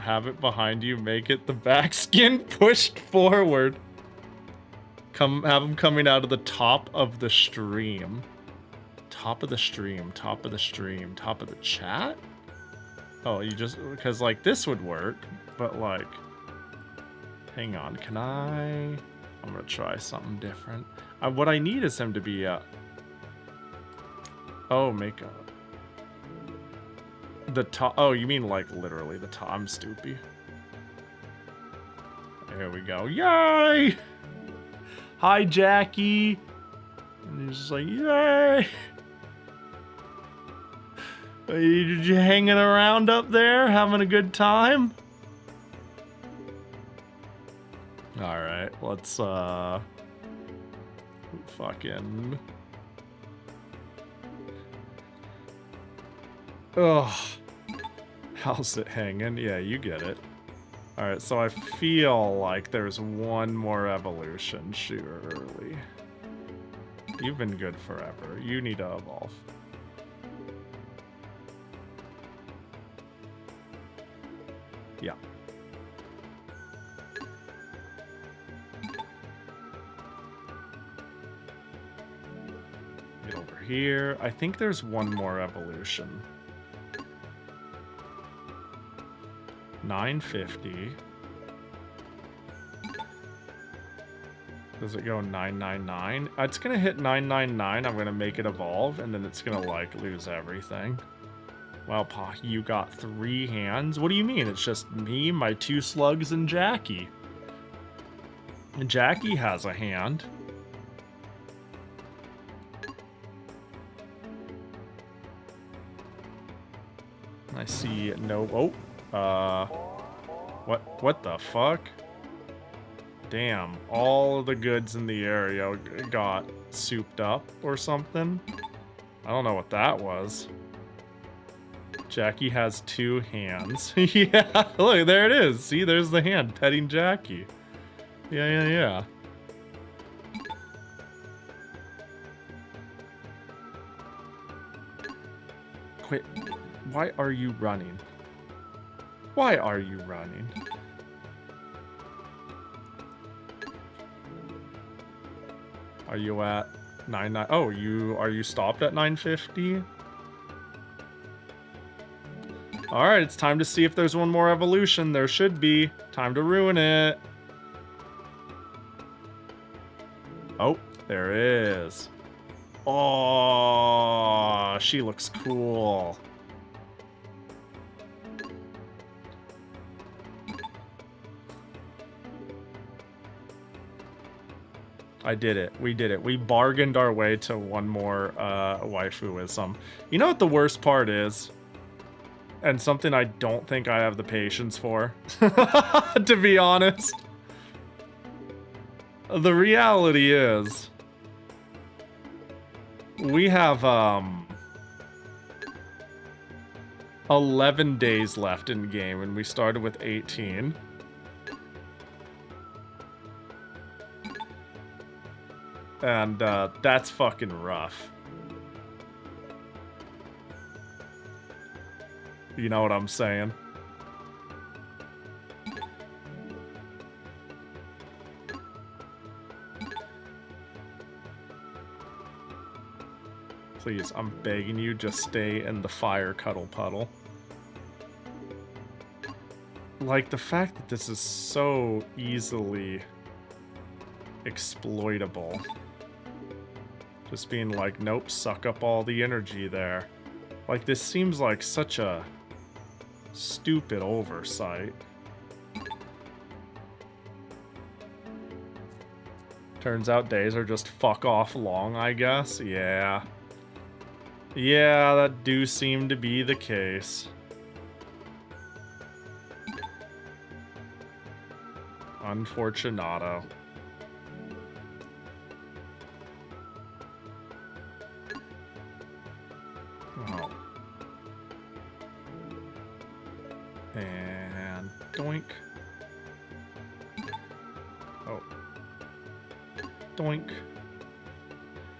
Have it behind you, make it the back skin pushed forward. Have them coming out of the top of the stream. Top of the stream, top of the stream, top of the chat? Oh, you just... Because, like, this would work, but, like... Hang on, can I... I'm gonna try something different. What I need is him to be, Oh, makeup. The top... Oh, you mean, like, literally the top. I'm stupid. There we go. Yay! Hi, Jackie. And he's just like, yay. Are you hanging around up there, having a good time? All right, let's, fucking... Ugh. How's it hanging? Yeah, you get it. Alright, so I feel like there's one more evolution. Surely. You've been good forever. You need to evolve. Yeah. Get over here. I think there's one more evolution. 950. Does it go 999? It's gonna hit 999. I'm gonna make it evolve, and then it's gonna like lose everything. Wow, Pahi, you got 3 hands? What do you mean? It's just me, my 2 slugs, and Jackie. And Jackie has a hand. I see no... Oh. What the fuck? Damn, all of the goods in the area got souped up or something. I don't know what that was. Jackie has 2 hands. Yeah, look, there it is. See, there's the hand petting Jackie. Yeah. Quit. Why are you running? Why are you running? Are you at 99? Oh, are you stopped at 950? Alright, it's time to see if there's one more evolution. There should be. Time to ruin it. Oh, there is. Oh, she looks cool. I did it. We did it. We bargained our way to one more waifuism. You know what the worst part is? And something I don't think I have the patience for, to be honest. The reality is, we have 11 days left in game, and we started with 18. And that's fucking rough. You know what I'm saying? Please, I'm begging you, just stay in the fire cuddle puddle. Like, the fact that this is so easily exploitable. Just being like, nope, suck up all the energy there. Like, this seems like such a stupid oversight. Turns out days are just fuck off long, I guess. Yeah. Yeah, that do seem to be the case. Unfortunato. Oh. And doink. Oh. Doink.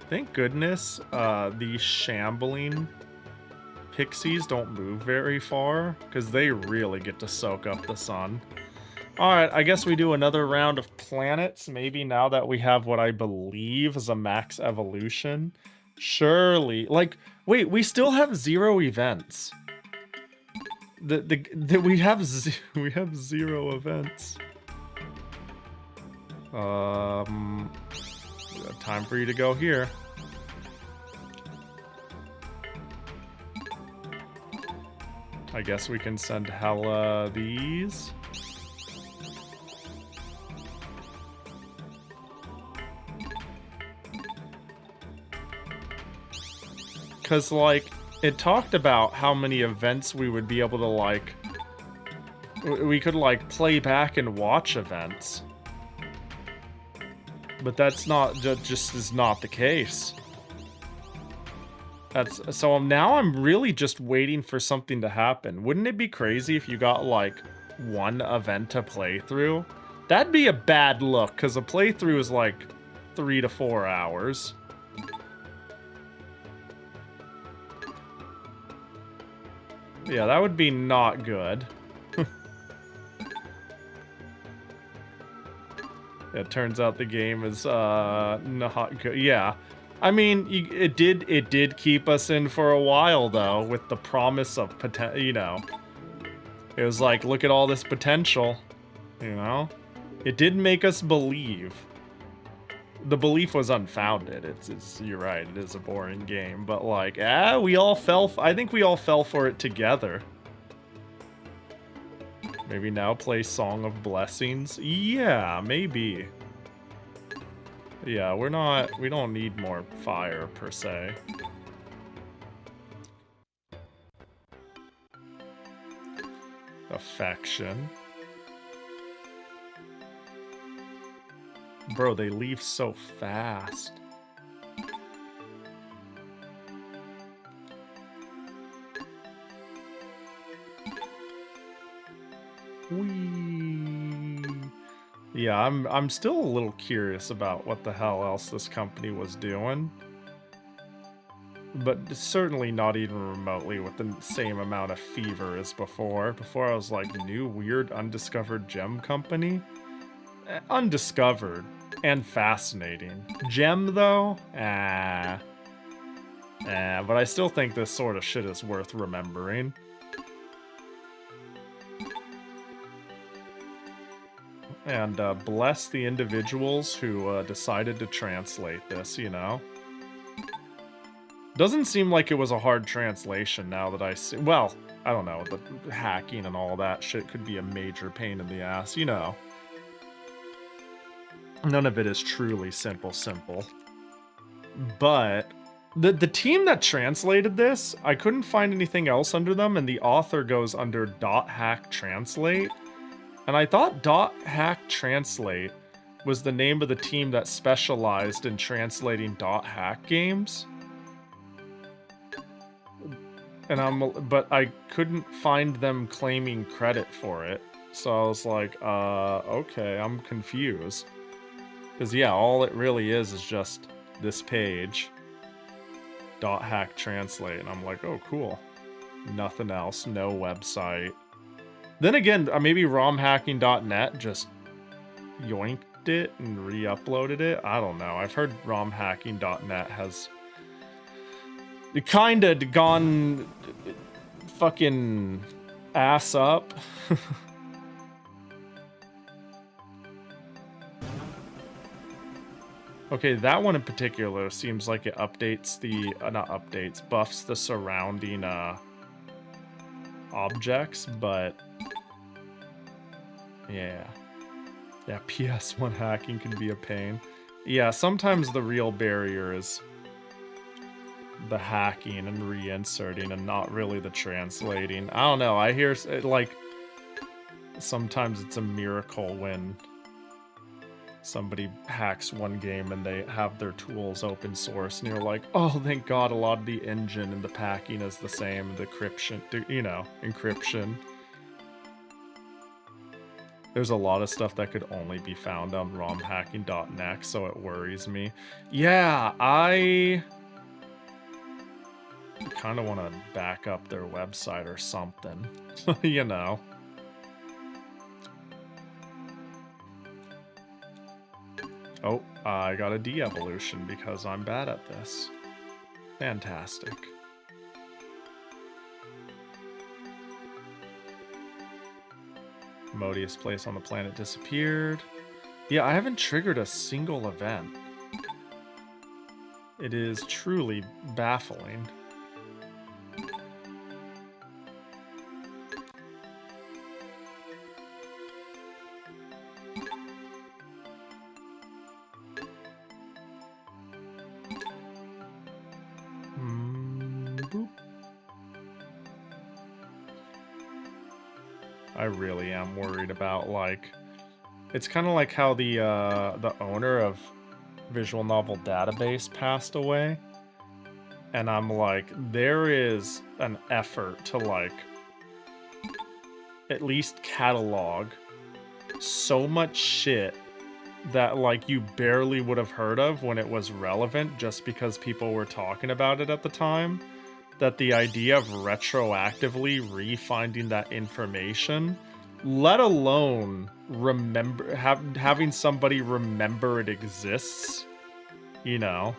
Thank goodness these shambling pixies don't move very far, because they really get to soak up the sun. Alright, I guess we do another round of planets, maybe now that we have what I believe is a max evolution. Surely, like, wait, we still have 0 events. We have 0 events. Time for you to go here. I guess we can send Hella these. Because, like, it talked about how many events we would be able to, like... We could, like, play back and watch events. But that's not, just is not the case. So now I'm really just waiting for something to happen. Wouldn't it be crazy if you got, like, one event to play through? That'd be a bad look, because a playthrough is, like, 3 to 4 hours. Yeah, that would be not good. It turns out the game is not good. Yeah, I mean, it did keep us in for a while though, with the promise of potential. You know, it was like, look at all this potential. You know, it did make us believe. The belief was unfounded. You're right. It is a boring game, but like, we all fell. I think we all fell for it together. Maybe now play Song of Blessings? Yeah, maybe. Yeah, we don't need more fire, per se. Affection. Bro, they leave so fast. Whee. Yeah, I'm still a little curious about what the hell else this company was doing. But certainly not even remotely with the same amount of fever as before. Before I was like, new weird undiscovered gem company? Undiscovered and fascinating. Gem though? But I still think this sort of shit is worth remembering. And bless the individuals who decided to translate this, you know? Doesn't seem like it was a hard translation now that I see. Well, I don't know. The hacking and all that shit could be a major pain in the ass, you know? None of it is truly simple. But the team that translated this, I couldn't find anything else under them, and the author goes under .hack translate. And I thought .hack translate was the name of the team that specialized in translating .hack games. And but I couldn't find them claiming credit for it. So I was like, okay, I'm confused. Because yeah, all it really is just this page. .hack translate, and I'm like, oh cool. Nothing else, no website. Then again, maybe romhacking.net just yoinked it and re-uploaded it. I don't know. I've heard romhacking.net has kinda gone fucking ass up. Okay, that one in particular seems like it updates the, not updates, buffs the surrounding objects, but yeah. Yeah, PS1 hacking can be a pain. Yeah, sometimes the real barrier is the hacking and reinserting and not really the translating. I don't know, I hear, like, sometimes it's a miracle when somebody hacks one game and they have their tools open source and you're like, oh, thank God a lot of the engine and the packing is the same, the encryption, you know, encryption. There's a lot of stuff that could only be found on romhacking.net, so it worries me. Yeah, I kind of want to back up their website or something, you know. Oh, I got a de-evolution because I'm bad at this. Fantastic. Modiest place on the planet disappeared. Yeah, I haven't triggered a single event. It is truly baffling. Boop. I really am worried about, like, it's kind of like how the owner of Visual Novel Database passed away, and I'm like, there is an effort to, like, at least catalog so much shit that, like, you barely would have heard of when it was relevant just because people were talking about it at the time, that the idea of retroactively re-finding that information, let alone remember having somebody remember it exists, you know,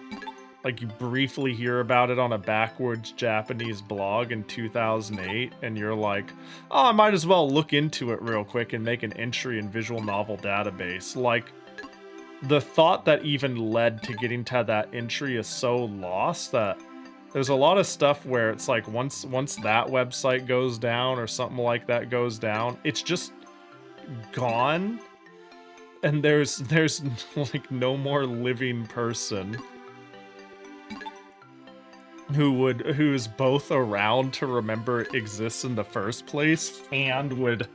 like you briefly hear about it on a backwards Japanese blog in 2008 and you're like, oh, I might as well look into it real quick and make an entry in Visual Novel Database. Like, the thought that even led to getting to that entry is so lost that there's a lot of stuff where it's like once that website goes down or something like that goes down, it's just gone, and there's like no more living person who's both around to remember it exists in the first place and would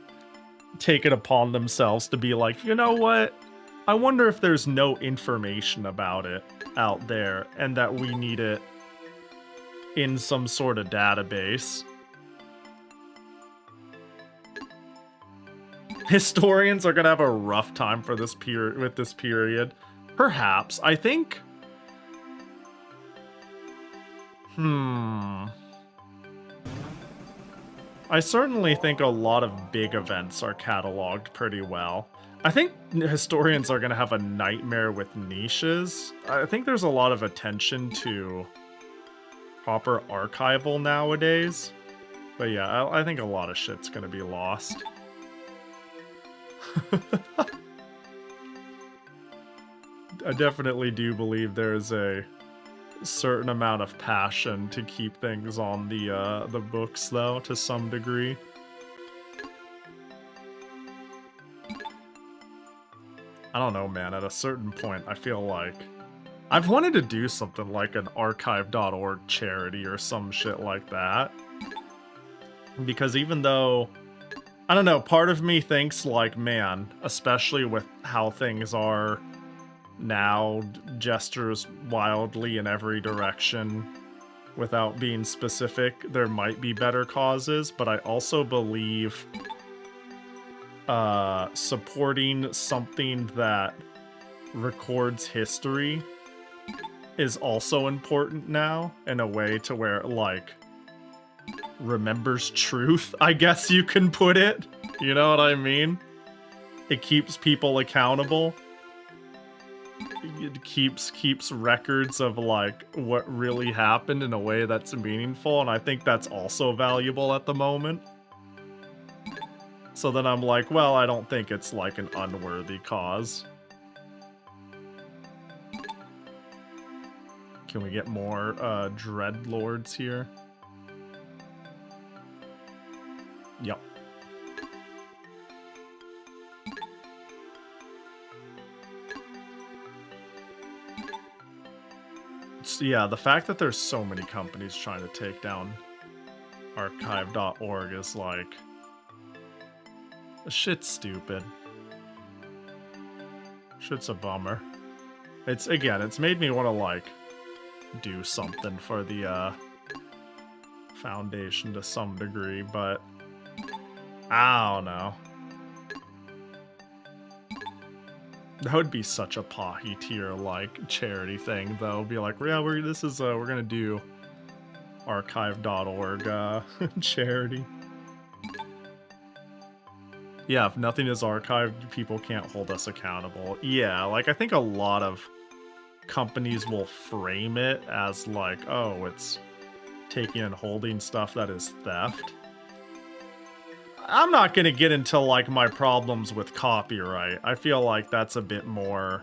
take it upon themselves to be like, you know what? I wonder if there's no information about it out there and that we need it in some sort of database. Historians are gonna have a rough time for this with this period. Perhaps. I think... I certainly think a lot of big events are cataloged pretty well. I think historians are gonna have a nightmare with niches. I think there's a lot of attention to proper archival nowadays. But yeah, I think a lot of shit's gonna be lost. I definitely do believe there's a certain amount of passion to keep things on the books, though, to some degree. I don't know, man. At a certain point, I feel like I've wanted to do something like an archive.org charity or some shit like that. Because even though, I don't know, part of me thinks like, man, especially with how things are now, gestures wildly in every direction without being specific, there might be better causes, but I also believe supporting something that records history is also important now in a way to where it, like, remembers truth, I guess you can put it. You know what I mean? It keeps people accountable. It keeps records of, like, what really happened in a way that's meaningful, and I think that's also valuable at the moment. So then I'm like, well, I don't think it's, like, an unworthy cause. Can we get more Dreadlords here? Yep. Yeah, the fact that there's so many companies trying to take down archive.org is like, shit's stupid. Shit's a bummer. It's, again, it's made me want to, like, do something for the foundation to some degree, but I don't know. That would be such a Pahi tier like charity thing, though. Be like, yeah, we're gonna do archive.org charity. Yeah, if nothing is archived, people can't hold us accountable. Yeah, like I think a lot of companies will frame it as like, oh, it's taking and holding stuff that is theft. I'm not gonna get into, like, my problems with copyright. I feel like that's a bit more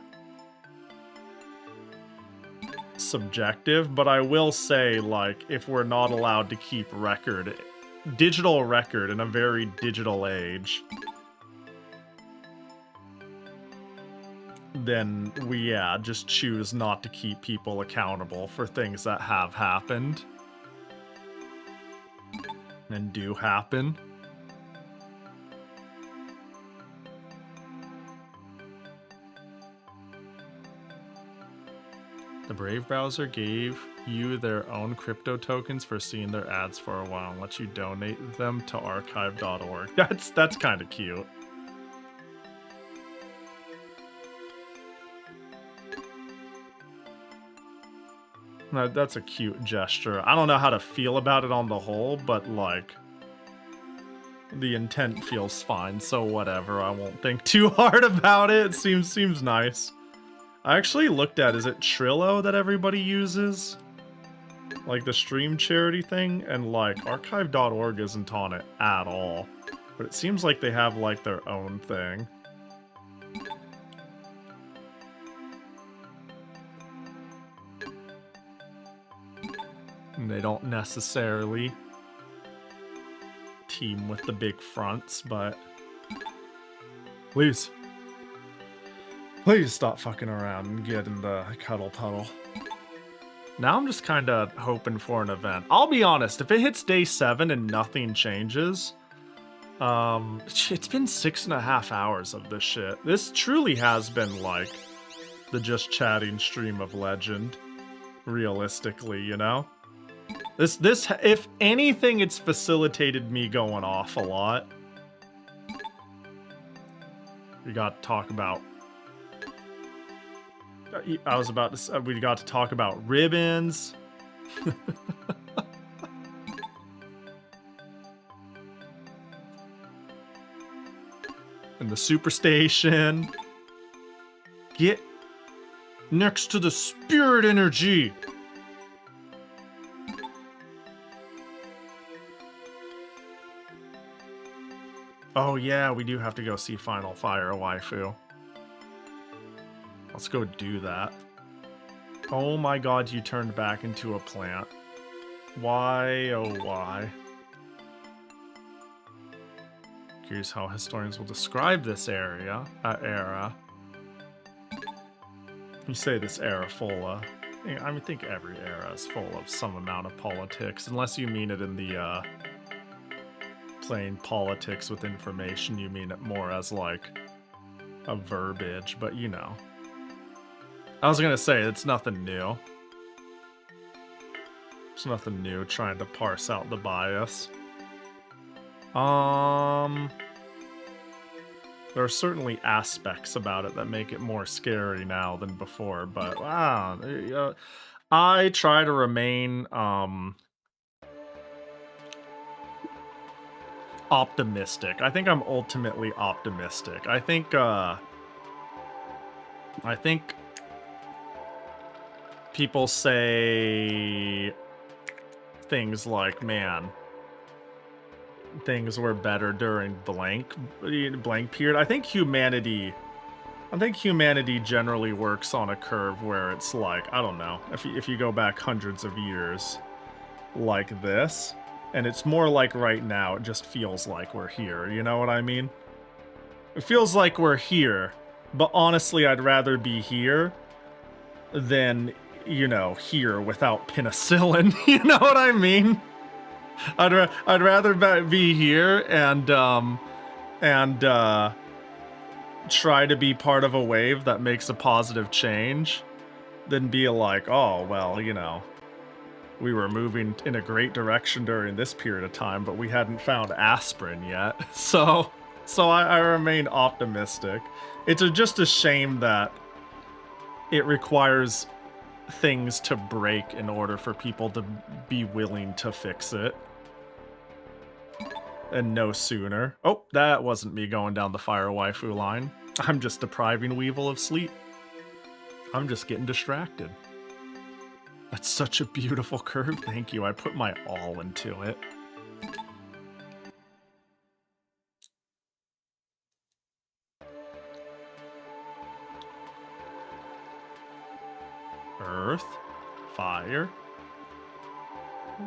subjective, but I will say, like, if we're not allowed to keep digital record in a very digital age, then we, yeah, just choose not to keep people accountable for things that have happened and do happen. The Brave browser gave you their own crypto tokens for seeing their ads for a while and let you donate them to archive.org. That's kind of cute. That's a cute gesture. I don't know how to feel about it on the whole, but like, the intent feels fine, so whatever. I won't think too hard about it. It seems nice. I actually looked at, is it Trillo that everybody uses? Like the stream charity thing? And like archive.org isn't on it at all. But it seems like they have like their own thing. And they don't necessarily team with the big fronts, but please stop fucking around and get in the cuddle puddle. Now I'm just kind of hoping for an event. I'll be honest, if it hits day 7 and nothing changes, it's been 6.5 hours of this shit. This truly has been like the just chatting stream of legend, realistically, you know? This, if anything, it's facilitated me going off a lot. We got to talk about, I was about to say, we got to talk about ribbons. And the superstation. Get next to the spirit energy. Oh yeah, we do have to go see Final Fire waifu. Let's go do that. Oh my god, you turned back into a plant. Why, oh why? Curious how historians will describe this era. You say this era full of... I think every era is full of some amount of politics, unless you mean it in the, plain politics with information, you mean it more as, like, a verbiage, but you know. I was gonna say, it's nothing new. It's nothing new trying to parse out the bias. There are certainly aspects about it that make it more scary now than before, but wow, I try to remain optimistic. I think I'm ultimately optimistic. I think people say things like, man, things were better during blank period. I think humanity generally works on a curve where it's like, I don't know, if you go back hundreds of years like this, and it's more like right now, it just feels like we're here, you know what I mean? It feels like we're here, but honestly, I'd rather be here than, you know, here without penicillin, you know what I mean? I'd rather be here and try to be part of a wave that makes a positive change than be like, oh, well, you know, we were moving in a great direction during this period of time, but we hadn't found aspirin yet. So I remain optimistic. It's just a shame that it requires things to break in order for people to be willing to fix it. And no sooner. Oh, that wasn't me going down the fire waifu line. I'm just depriving Weevil of sleep. I'm just getting distracted. That's such a beautiful curve. Thank you. I put my all into it. Earth. Fire.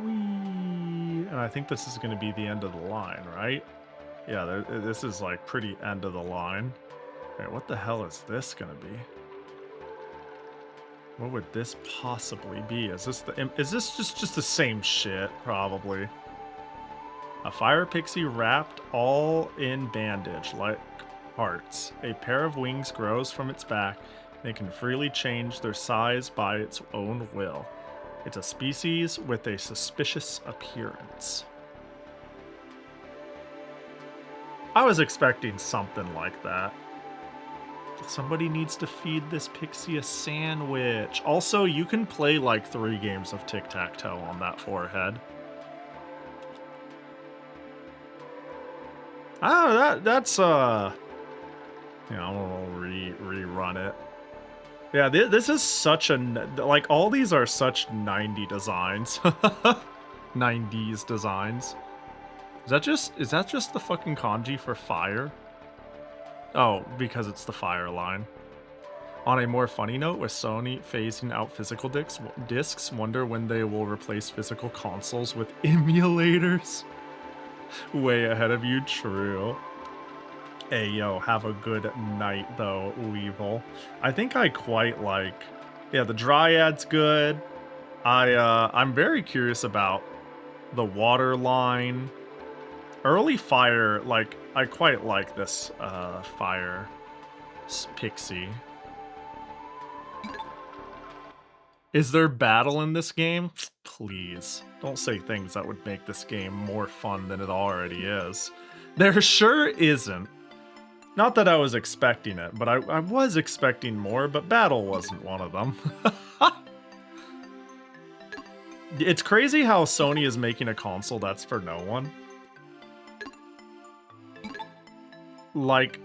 Whee. And I think this is going to be the end of the line, right? Yeah, this is like pretty end of the line. Wait, what the hell is this going to be? What would this possibly be? Is this just the same shit? Probably. A fire pixie wrapped all in bandage, like hearts. A pair of wings grows from its back. They can freely change their size by its own will. It's a species with a suspicious appearance. I was expecting something like that. Somebody needs to feed this pixie a sandwich. Also, you can play like 3 games of tic-tac-toe on that forehead. Oh, that's yeah, I'll rerun it. Yeah, this is such a, like, all these are such 90 designs. 90s designs. Is that just the fucking kanji for fire? Oh, because it's the fire line. On a more funny note, with Sony phasing out physical discs, wonder when they will replace physical consoles with emulators. Way ahead of you, true. Hey, yo, have a good night, though, Weevil. I think I quite like... Yeah, the Dryad's good. I'm very curious about the water line. Early fire, like, I quite like this, fire pixie. Is there battle in this game? Please, don't say things that would make this game more fun than it already is. There sure isn't. Not that I was expecting it, but I was expecting more, but battle wasn't one of them. It's crazy how Sony is making a console that's for no one. Like,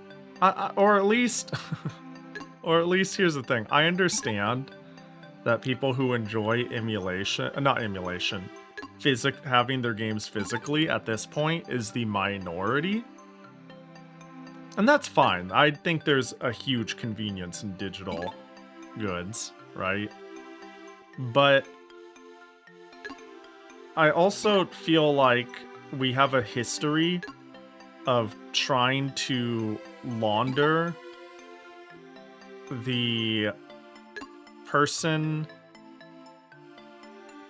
or at least here's the thing. I understand that people who enjoy emulation, not emulation, having their games physically at this point is the minority. And that's fine. I think there's a huge convenience in digital goods, right? But I also feel like we have a history of trying to launder the person.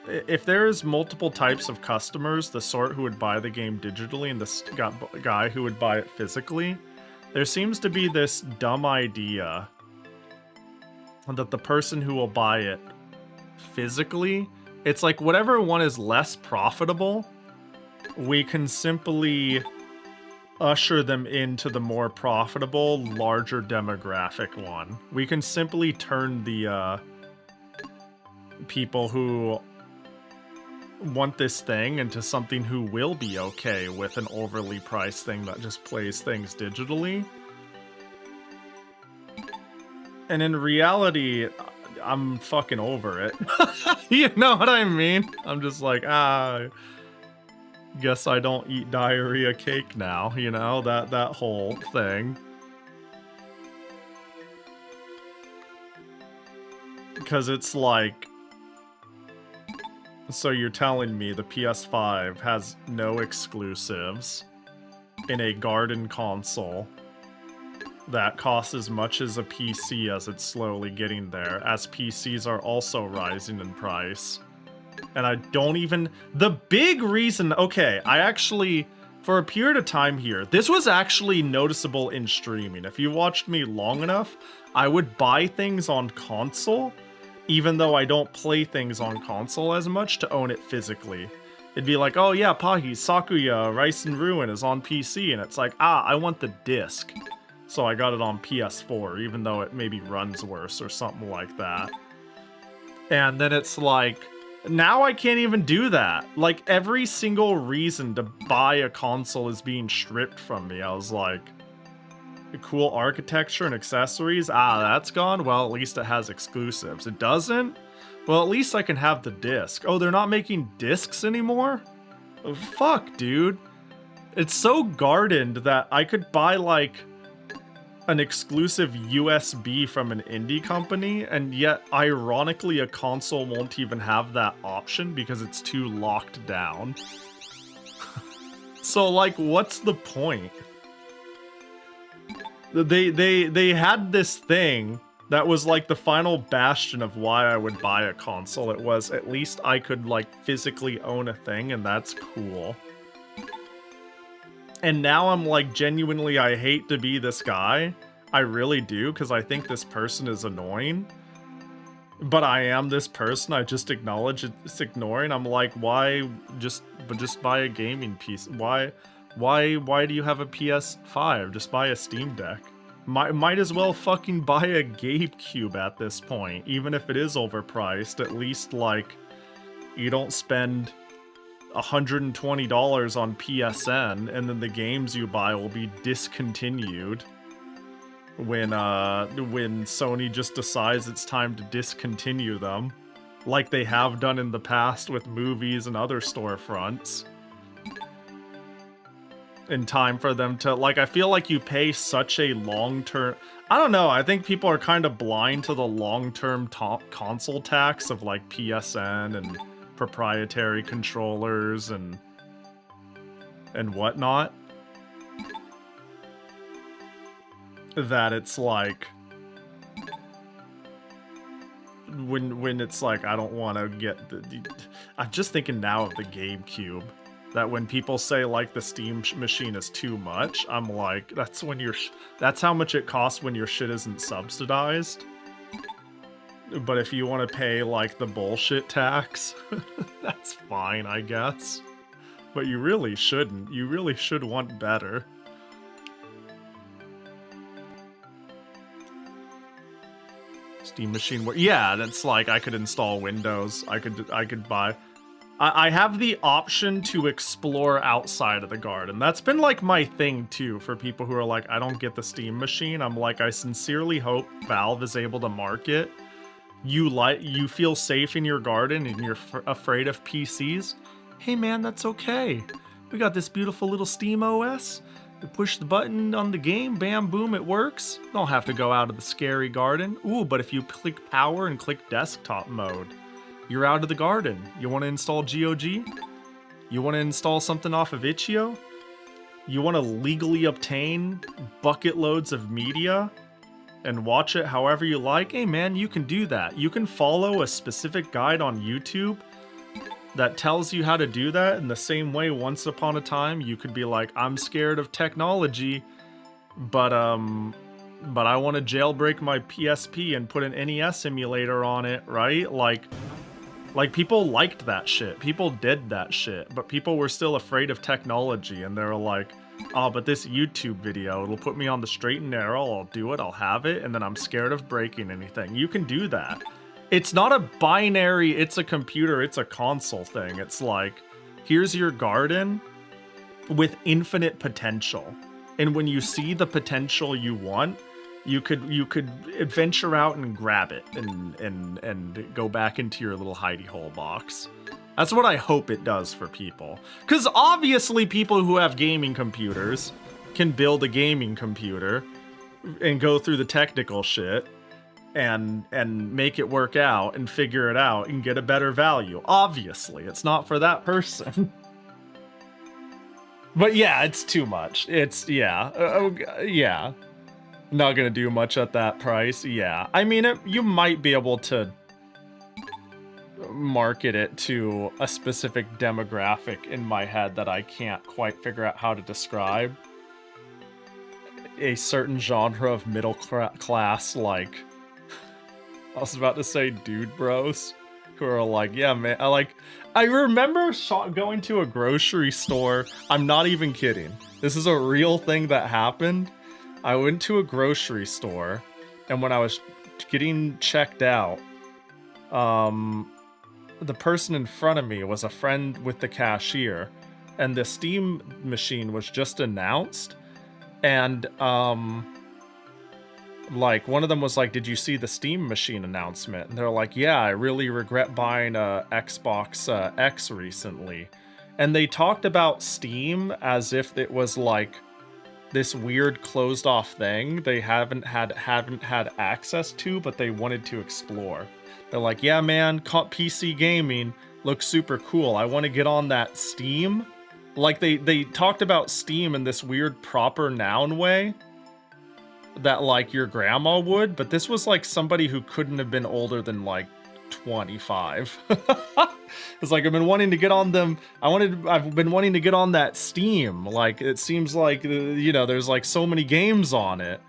If there's multiple types of customers, the sort who would buy the game digitally and the guy who would buy it physically, there seems to be this dumb idea that the person who will buy it physically, it's like whatever one is less profitable, we can simply usher them into the more profitable, larger demographic one. We can simply turn the people who want this thing into something who will be okay with an overly priced thing that just plays things digitally. And in reality, I'm fucking over it. You know what I mean? I'm just like, guess I don't eat diarrhea cake now, you know? That whole thing. Because it's like, so you're telling me the PS5 has no exclusives in a garden console that costs as much as a PC as it's slowly getting there, as PCs are also rising in price. And I don't even... The big reason... Okay, I actually... For a period of time here, this was actually noticeable in streaming. If you watched me long enough, I would buy things on console, even though I don't play things on console as much, to own it physically. It'd be like, oh yeah, Pahi, Sakuya, Rice and Ruin is on PC, and it's like, I want the disc. So I got it on PS4, even though it maybe runs worse or something like that. And then it's like, now I can't even do that. Like, every single reason to buy a console is being stripped from me. I was like, cool architecture and accessories? That's gone? Well, at least it has exclusives. It doesn't? Well, at least I can have the disc. Oh, they're not making discs anymore? Oh, fuck, dude. It's so gardened that I could buy, like, an exclusive USB from an indie company, and yet, ironically, a console won't even have that option because it's too locked down. So, like, what's the point? They had this thing that was like the final bastion of why I would buy a console. It was, at least I could, like, physically own a thing, and that's cool. And now I'm like, genuinely, I hate to be this guy. I really do, because I think this person is annoying. But I am this person. I just acknowledge it's ignoring. I'm like, why just buy a gaming piece? Why do you have a PS5? Just buy a Steam Deck. Might as well fucking buy a GameCube at this point, even if it is overpriced. At least, like, you don't spend $120 on PSN, and then the games you buy will be discontinued when Sony just decides it's time to discontinue them, like they have done in the past with movies and other storefronts. In time for them to, like, I feel like you pay such a long-term... I don't know, I think people are kind of blind to the long-term console tax of, like, PSN and proprietary controllers and whatnot. That it's like... When it's like, I don't want to get the... I'm just thinking now of the GameCube. That when people say, like, the Steam machine is too much, I'm like, that's when that's how much it costs when your shit isn't subsidized. But if you want to pay, like, the bullshit tax, that's fine, I guess. But you really shouldn't. You really should want better. Steam machine, yeah, that's like, I could install Windows. I could buy... I have the option to explore outside of the garden. That's been, like, my thing, too, for people who are like, I don't get the Steam machine. I'm like, I sincerely hope Valve is able to market. You feel safe in your garden and you're afraid of PCs? Hey, man, that's okay. We got this beautiful little Steam OS. You push the button on the game, bam, boom, it works. You don't have to go out of the scary garden. Ooh, but if you click power and click desktop mode, you're out of the garden. You want to install GOG? You want to install something off of Itch.io? You want to legally obtain bucket loads of media and watch it however you like? Hey man, you can do that. You can follow a specific guide on YouTube that tells you how to do that in the same way once upon a time you could be like, I'm scared of technology, but I want to jailbreak my PSP and put an NES emulator on it, right? Like people liked that shit. People did that shit, but people were still afraid of technology, and they were like, oh, but this YouTube video, it'll put me on the straight and narrow, I'll do it, I'll have it, and then I'm scared of breaking anything. You can do that. It's not a binary, it's a computer, it's a console thing. It's like, here's your garden with infinite potential. And when you see the potential you want, you could venture out and grab it and go back into your little hidey hole box. That's what I hope it does for people. Because obviously people who have gaming computers can build a gaming computer and go through the technical shit and make it work out and figure it out and get a better value. Obviously, it's not for that person. But yeah, it's too much. It's, yeah. Yeah. Not gonna do much at that price. Yeah. I mean, you might be able to market it to a specific demographic in my head that I can't quite figure out how to describe. A certain genre of middle class, like, I was about to say dude bros, who are like, yeah, man, I remember going to a grocery store. I'm not even kidding. This is a real thing that happened. I went to a grocery store, and when I was getting checked out, the person in front of me was a friend with the cashier, and the Steam machine was just announced, and like, one of them was like, did you see the Steam machine announcement? And they're like, yeah, I really regret buying a Xbox X recently. And they talked about Steam as if it was like this weird closed off thing they haven't had access to, but they wanted to explore. They're like, yeah, man, PC gaming looks super cool. I want to get on that Steam. Like, they talked about Steam in this weird proper noun way that, like, your grandma would, but this was like somebody who couldn't have been older than like 25. It's like, I've been wanting to get on them. I've been wanting to get on that Steam. Like, it seems like, you know, there's like so many games on it.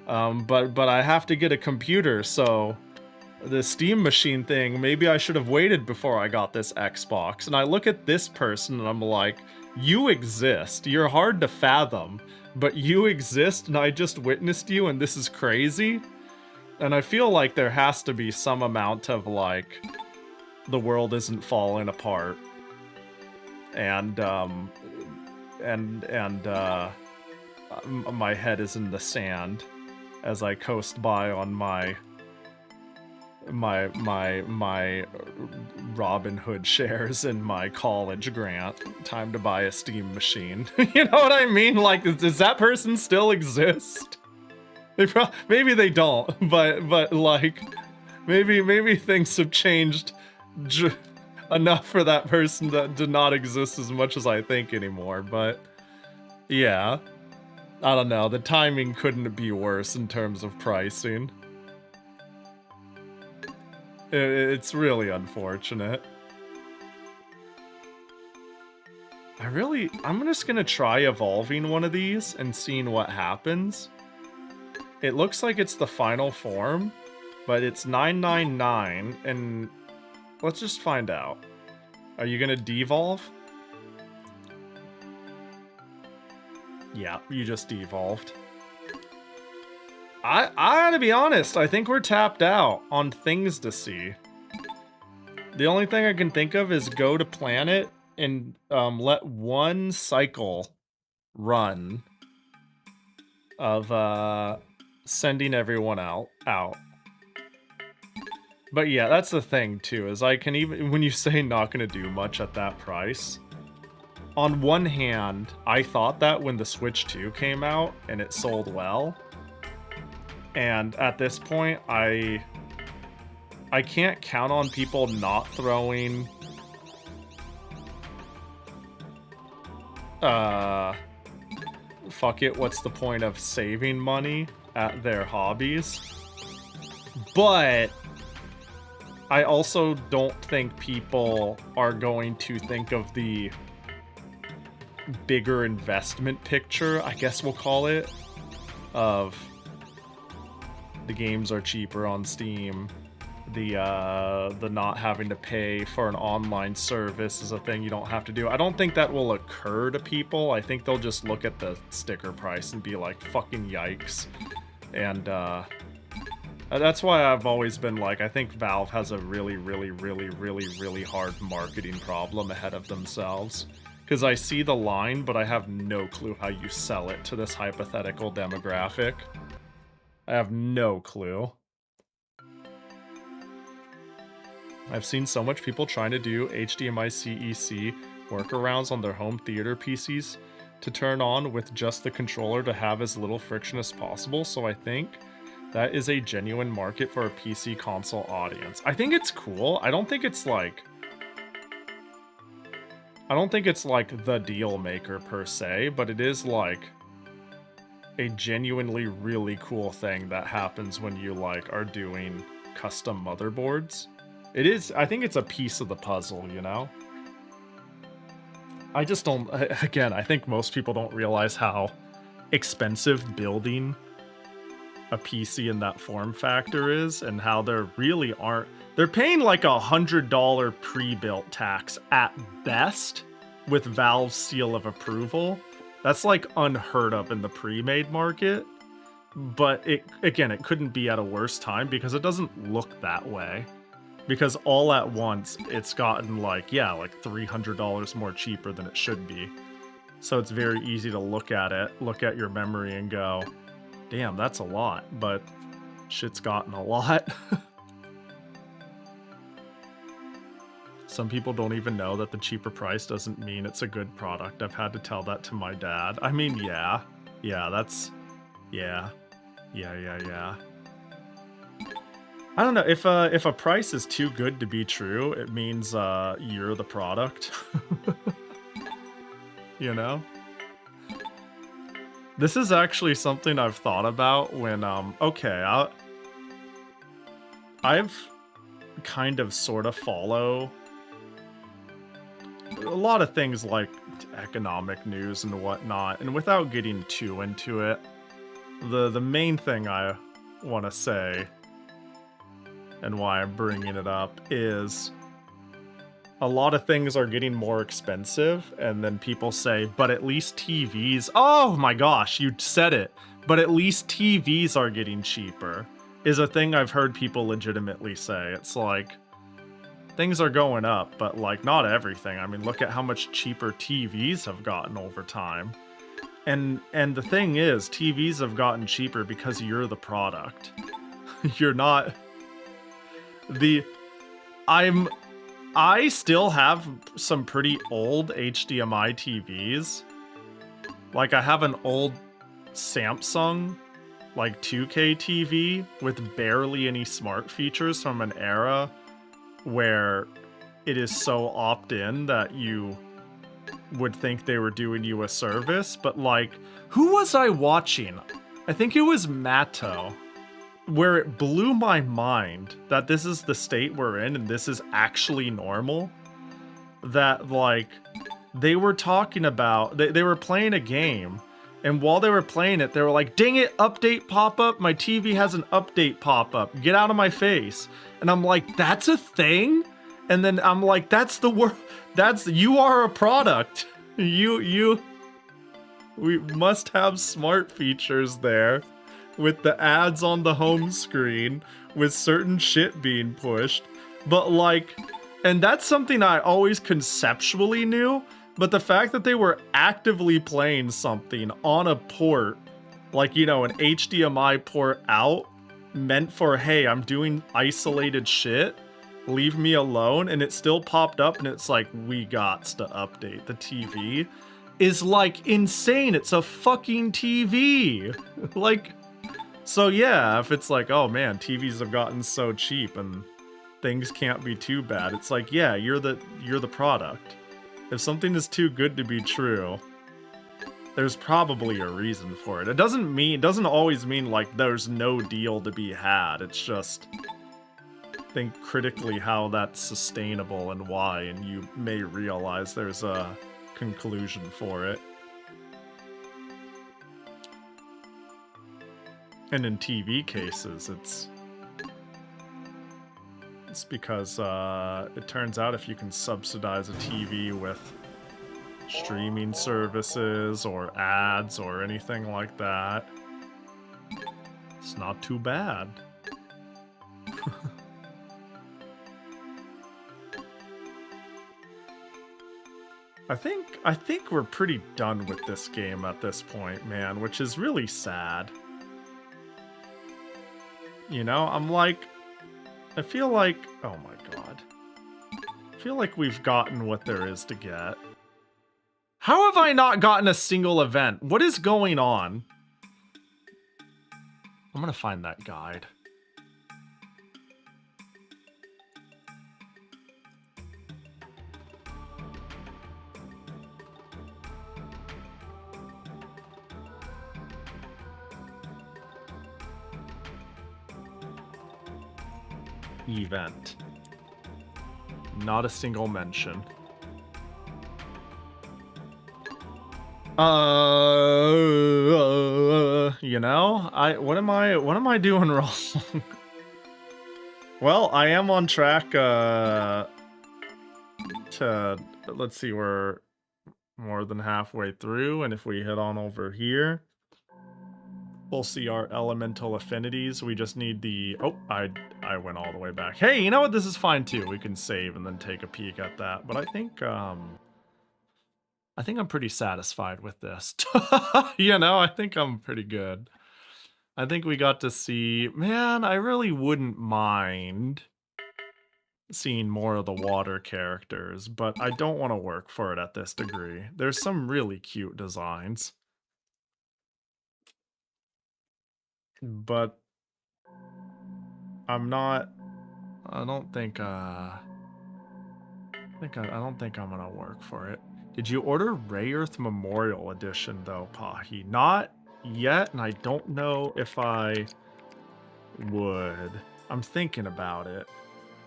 But I have to get a computer, so the Steam machine thing, maybe I should have waited before I got this Xbox. And I look at this person and I'm like, you exist. You're hard to fathom, but you exist, and I just witnessed you, and this is crazy. And I feel like there has to be some amount of, like, the world isn't falling apart. And my head is in the sand as I coast by on my Robin Hood shares in my college grant. Time to buy a Steam machine. You know what I mean? Like, does that person still exist? Maybe they don't, but like, maybe things have changed enough for that person to not exist as much as I think anymore. But yeah, I don't know. The timing couldn't be worse in terms of pricing. It's really unfortunate. I'm just gonna try evolving one of these and seeing what happens. It looks like it's the final form, but it's 999, and let's just find out. Are you gonna devolve? Yeah, you just devolved. I gotta be honest, I think we're tapped out on things to see. The only thing I can think of is go to planet and let one cycle run of sending everyone out. But yeah, that's the thing too, is I can even, when you say not gonna do much at that price, on one hand, I thought that when the Switch 2 came out and it sold well. And at this point, I can't count on people not throwing fuck it, what's the point of saving money at their hobbies? But I also don't think people are going to think of the bigger investment picture, I guess we'll call it, of the games are cheaper on Steam. The not having to pay for an online service is a thing you don't have to do. I don't think that will occur to people. I think they'll just look at the sticker price and be like, fucking yikes. And that's why I've always been like, I think Valve has a really hard marketing problem ahead of themselves. Because I see the line, but I have no clue how you sell it to this hypothetical demographic. I have no clue. I've seen so much people trying to do HDMI CEC workarounds on their home theater PCs to turn on with just the controller to have as little friction as possible, so I think that is a genuine market for a PC console audience. I think it's cool. I don't think it's like the deal maker per se, but it is like a genuinely really cool thing that happens when you like are doing custom motherboards. It is, I think it's a piece of the puzzle, you know? I just don't, again, I think most people don't realize how expensive building a PC in that form factor is, and how they're paying like $100 pre-built tax at best with Valve's seal of approval. That's like unheard of in the pre-made market, but it couldn't be at a worse time because it doesn't look that way. Because all at once, it's gotten like, yeah, like $300 more cheaper than it should be. So it's very easy to look at it, look at your memory and go, damn, that's a lot, but shit's gotten a lot. Some people don't even know that the cheaper price doesn't mean it's a good product. I've had to tell that to my dad. I mean, yeah, that's, yeah. I don't know, if a price is too good to be true, it means you're the product. You know? This is actually something I've thought about when, I've kind of sort of follow a lot of things like economic news and whatnot, and without getting too into it, the main thing I want to say and why I'm bringing it up is a lot of things are getting more expensive, and then people say, but at least TVs, oh my gosh, you said it, but at least TVs are getting cheaper, is a thing I've heard people legitimately say. It's like, things are going up, but like not everything. I mean, look at how much cheaper TVs have gotten over time. And the thing is, TVs have gotten cheaper because you're the product. You're not... I still have some pretty old HDMI TVs. Like, I have an old Samsung, like, 2K TV with barely any smart features from an era where it is so opt-in that you would think they were doing you a service. But, like, who was I watching? I think it was Matto, where it blew my mind that this is the state we're in and this is actually normal. That, like, they were talking about, they were playing a game, and while they were playing it, they were like, dang it, update pop-up, my TV has an update pop-up, get out of my face. And I'm like, that's a thing? And then I'm like, that's the word, you are a product. We must have smart features there, with the ads on the home screen, with certain shit being pushed. But like, and that's something I always conceptually knew, but the fact that they were actively playing something on a port, like, you know, an HDMI port out, meant for, hey, I'm doing isolated shit, leave me alone, and it still popped up, and it's like, we gots to update the TV, is like insane. It's a fucking TV. Like, so yeah, if it's like, oh man, TVs have gotten so cheap and things can't be too bad, it's like, yeah, you're the product. If something is too good to be true, there's probably a reason for it. It doesn't always mean like there's no deal to be had. It's just think critically how that's sustainable and why, and you may realize there's a conclusion for it. And in TV cases, it's because it turns out if you can subsidize a TV with streaming services or ads or anything like that, it's not too bad. I think we're pretty done with this game at this point, man, which is really sad. You know, I'm like, I feel like, oh my god. I feel like we've gotten what there is to get. How have I not gotten a single event? What is going on? I'm gonna find that guide. Event. Not a single mention. You know, what am I doing wrong? Well, I am on track to, let's see, we're more than halfway through, and if we head on over here, we'll see our elemental affinities. We just need the, oh, I went all the way back. Hey, you know what? This is fine too. We can save and then take a peek at that. But I think I'm pretty satisfied with this. You know, I think I'm pretty good. I think we got to see, man, I really wouldn't mind seeing more of the water characters, but I don't want to work for it at this degree. There's some really cute designs. But I'm not, I don't think I'm gonna work for it. Did you order Ray Earth Memorial Edition though, Pahi? Not yet, and I don't know if I would. I'm thinking about it.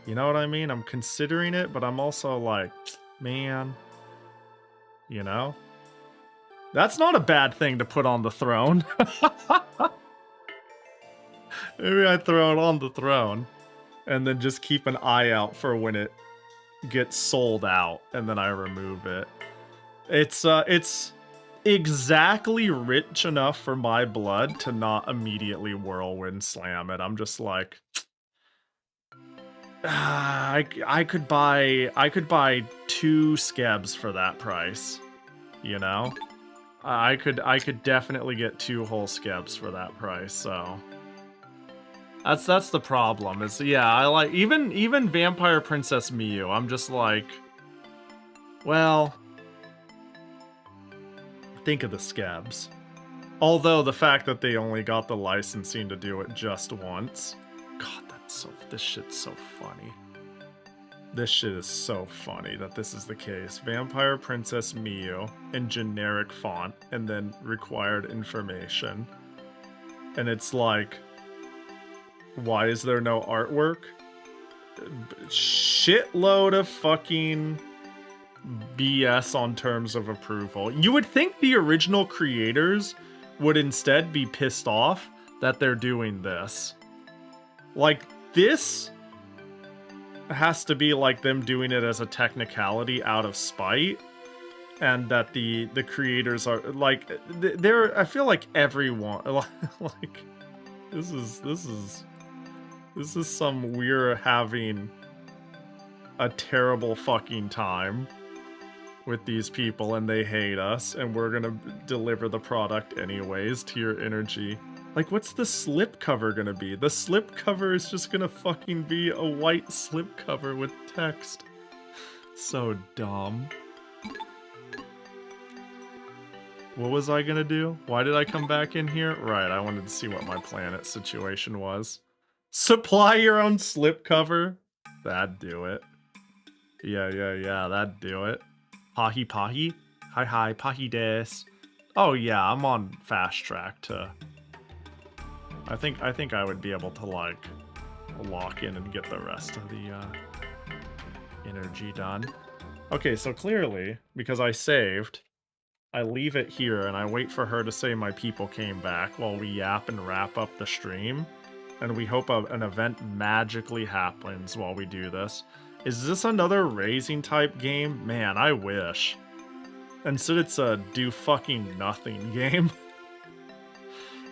You know what I mean? I'm considering it, but I'm also like, man, you know? That's not a bad thing to put on the throne. Maybe I throw it on the throne and then just keep an eye out for when it gets sold out and then I remove it. It's exactly rich enough for my blood to not immediately whirlwind slam it. I'm just like, I could buy 2 scabs for that price, you know? I could definitely get 2 whole scabs for that price, so that's the problem. Is yeah, I like even Vampire Princess Miyu. I'm just like, well, think of the scabs. Although the fact that they only got the licensing to do it just once. God, this shit's so funny. This shit is so funny that this is the case. Vampire Princess Miyu in generic font and then required information. And it's like, why is there no artwork? Shitload of fucking BS on terms of approval. You would think the original creators would instead be pissed off that they're doing this. Like, this has to be like them doing it as a technicality out of spite, and that the creators are like, they're, I feel like everyone, like, this is some, we're having a terrible fucking time with these people and they hate us and we're gonna deliver the product anyways to your energy. Like, what's the slip cover gonna be? The slip cover is just gonna fucking be a white slip cover with text. So dumb. What was I gonna do? Why did I come back in here? Right, I wanted to see what my planet situation was. Supply your own slip cover? That'd do it. Yeah, that'd do it. Pahi Pahi? Hi, Pahi des. Oh yeah, I'm on fast track to... I think I would be able to, like, lock in and get the rest of the, energy done. Okay, so clearly, because I saved, I leave it here and I wait for her to say my people came back while we yap and wrap up the stream. And we hope an event magically happens while we do this. Is this another raising type game? Man, I wish. Instead it's a do fucking nothing game.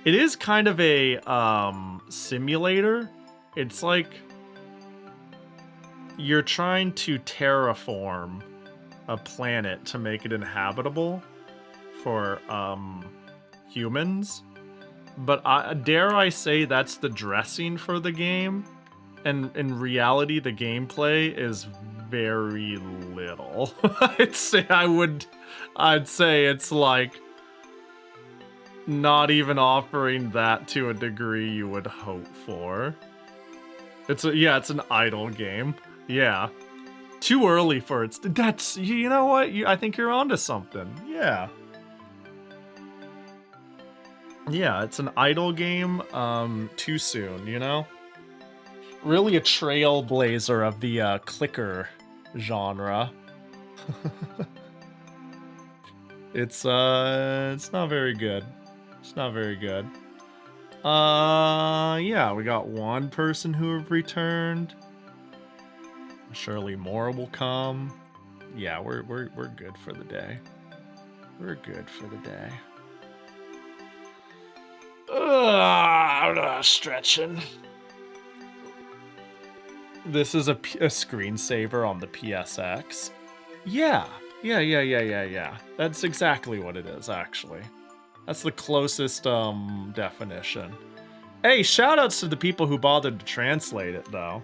It is kind of a simulator. It's like you're trying to terraform a planet to make it inhabitable for humans. But dare I say that's the dressing for the game, and in reality the gameplay is very little. I'd say it's like not even offering that to a degree you would hope for. It's an idle game. Yeah. Too early for it. That's, you know what? I think you're onto something. Yeah. Yeah, it's an idle game, too soon, you know? Really a trailblazer of the, clicker genre. It's not very good. It's not very good. Yeah, we got one person who have returned. Surely more will come. Yeah, we're good for the day. We're good for the day. Stretching. This is a screensaver on the PSX. Yeah. That's exactly what it is, actually. That's the closest definition. Hey, shoutouts to the people who bothered to translate it, though.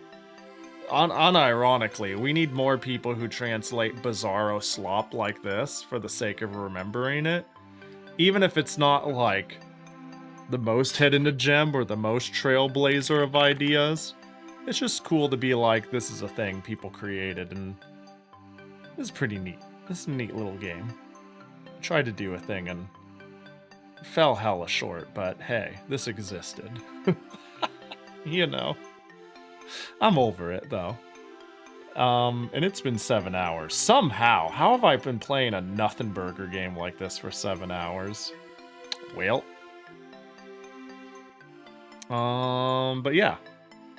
Unironically, we need more people who translate bizarro slop like this for the sake of remembering it. Even if it's not, like, the most hidden gem or the most trailblazer of ideas. It's just cool to be like, this is a thing people created, and this is pretty neat. This is a neat little game. I tried to do a thing and fell hella short, but hey, this existed. You know. I'm over it, though. And it's been 7 hours. Somehow, how have I been playing a nothing burger game like this for 7 hours? Well. But yeah.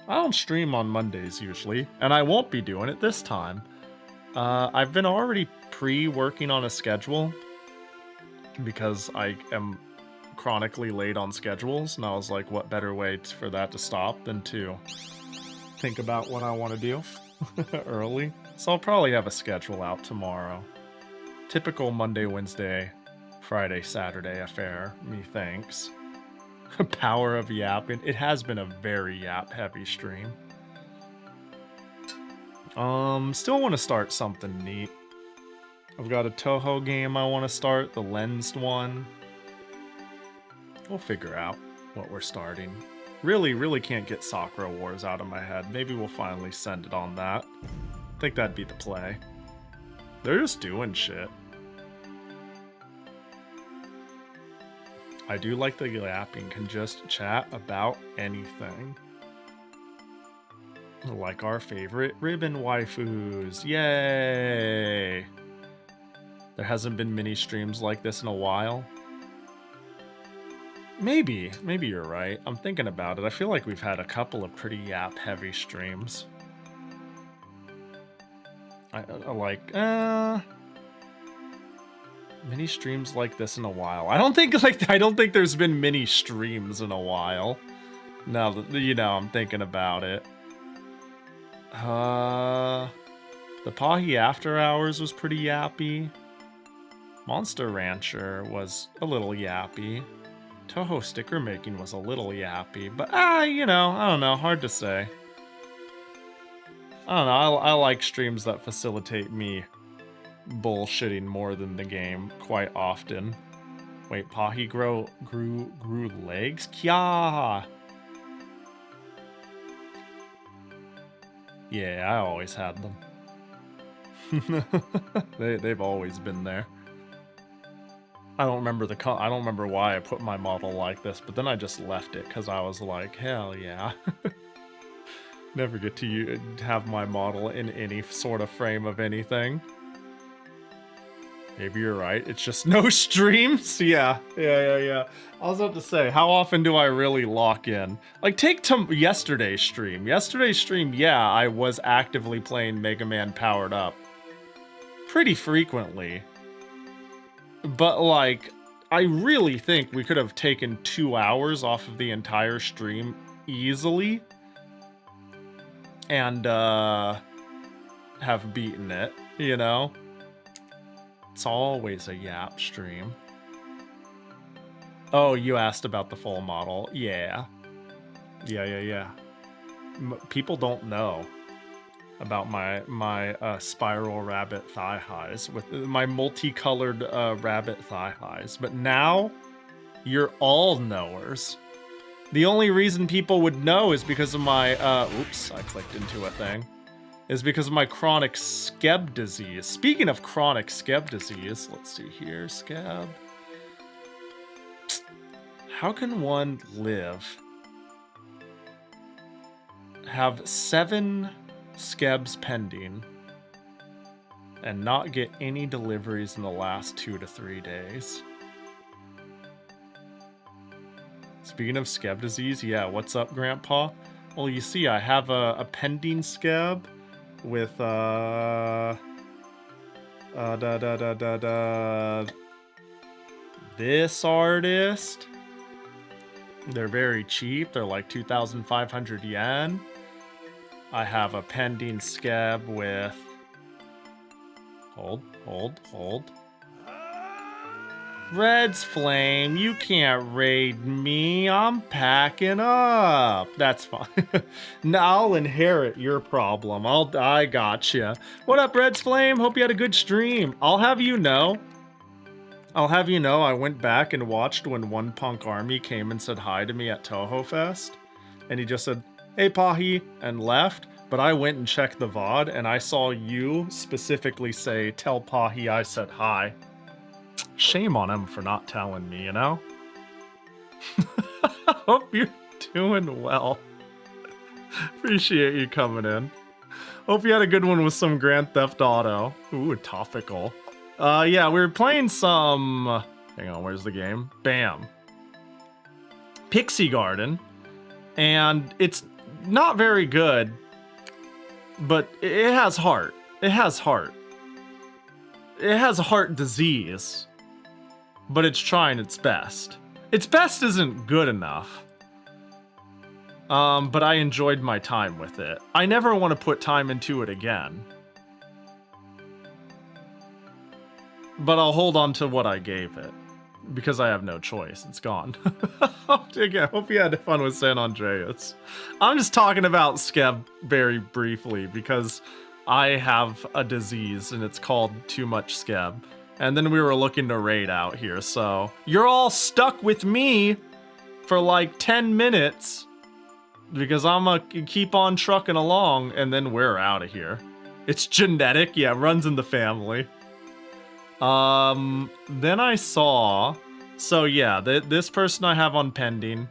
I don't stream on Mondays usually, and I won't be doing it this time. I've been already pre-working on a schedule because I am chronically late on schedules, and I was like, what better way for that to stop than to think about what I want to do early. So I'll probably have a schedule out tomorrow. Typical Monday, Wednesday, Friday, Saturday affair, methinks. Power of yapping. It has been a very yap-heavy stream. Still want to start something neat. I've got a Toho game I want to start, the lensed one. We'll figure out what we're starting. Really can't get Sakura Wars out of my head. Maybe we'll finally send it on that. I think that'd be the play. They're just doing shit. I do like the yapping, can just chat about anything. Like our favorite ribbon waifus. Yay! There hasn't been mini streams like this in a while. Maybe you're right. I'm thinking about it. I feel like we've had a couple of pretty yap-heavy streams. I like, mini streams like this in a while. I don't think there's been mini streams in a while. Now that, you know, I'm thinking about it. The Pahi After Hours was pretty yappy. Monster Rancher was a little yappy. Toho sticker making was a little yappy, but you know, I don't know, hard to say. I don't know, I like streams that facilitate me bullshitting more than the game quite often. Wait, Pahi grew legs? Kya! Yeah, I always had them. They've always been there. I don't remember why I put my model like this, but then I just left it because I was like, hell yeah. Never get to have my model in any sort of frame of anything. Maybe you're right. It's just no streams. Yeah. I was about to say, how often do I really lock in? Like, take yesterday's stream. Yesterday's stream, yeah, I was actively playing Mega Man Powered Up pretty frequently. But, like, I really think we could have taken 2 hours off of the entire stream easily and have beaten it, you know? It's always a yap stream. Oh, you asked about the full model. Yeah. People don't know about my spiral rabbit thigh highs with my multicolored rabbit thigh highs, but now you're all knowers. The only reason people would know is because of my oops, I clicked into a thing. Is because of my chronic scab disease. Speaking of chronic scab disease, let's see here, scab. How can one have 7 scabs pending and not get any deliveries in the last 2 to 3 days? Speaking of scab disease, yeah, what's up, Grandpa? Well, you see, I have a pending scab with this artist. They're very cheap. They're like 2,500 yen. I have a pending scab with hold. Red's Flame, you can't raid me. I'm packing up. That's fine. Now I'll inherit your problem. I gotcha. What up, Red's Flame? Hope you had a good stream. I'll have you know, I went back and watched when One Punk Army came and said hi to me at Toho Fest. And he just said, hey, Pahi, and left. But I went and checked the VOD, and I saw you specifically say, tell Pahi I said hi. Shame on him for not telling me, you know? Hope you're doing well. Appreciate you coming in. Hope you had a good one with some Grand Theft Auto. Ooh, topical. Yeah, we were playing some... Hang on, where's the game? Bam. Pixy Garden. And it's not very good, but it has heart. It has heart. It has heart disease, but it's trying its best. Its best isn't good enough. But I enjoyed my time with it. I never want to put time into it again. But I'll hold on to what I gave it, because I have no choice. It's gone. Again, hope you had fun with San Andreas. I'm just talking about Scab very briefly, because I have a disease, and it's called too much scab. And then we were looking to raid out here, so... You're all stuck with me for like 10 minutes, because I'm gonna keep on trucking along, and then we're out of here. It's genetic, yeah, runs in the family. Then I saw... So yeah, this person I have on pending,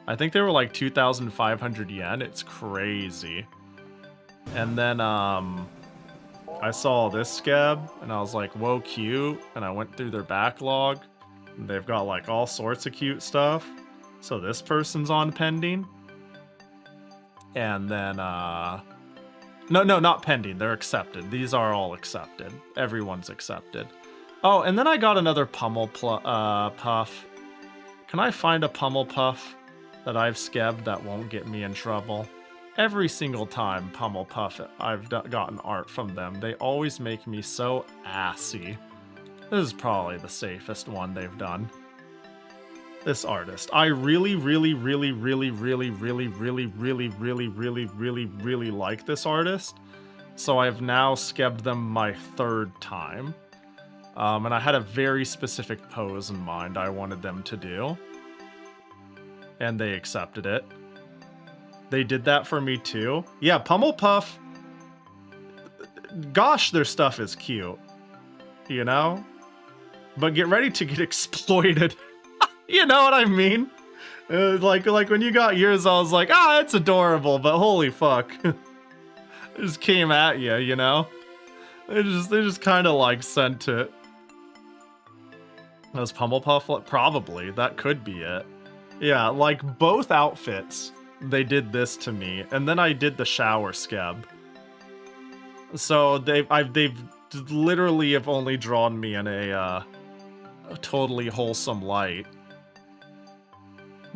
I think they were like 2,500 yen, it's crazy. And then, I saw this scab, and I was like, whoa, cute. And I went through their backlog, and they've got like all sorts of cute stuff. So this person's on pending. And then, no, not pending, they're accepted. These are all accepted. Everyone's accepted. Oh, and then I got another pummel puff. Can I find a pummel puff that I've scabbed that won't get me in trouble? Every single time Pummel Puff I've gotten art from them, they always make me so assy. This is probably the safest one they've done. this artist. I really like this artist. So I've now skebbed them my 3rd time. And I had a very specific pose in mind I wanted them to do. And they accepted it. They did that for me too. Yeah, Pummel Puff. Gosh, their stuff is cute. You know? But get ready to get exploited. You know what I mean? Like when you got yours, I was like, ah, it's adorable, but holy fuck. It just came at you, you know? They just kind of like sent it. Was Pummel Puff? Probably. That could be it. Yeah, like both outfits, they did this to me, and then I did the shower skeb. So they've literally have only drawn me in a totally wholesome light.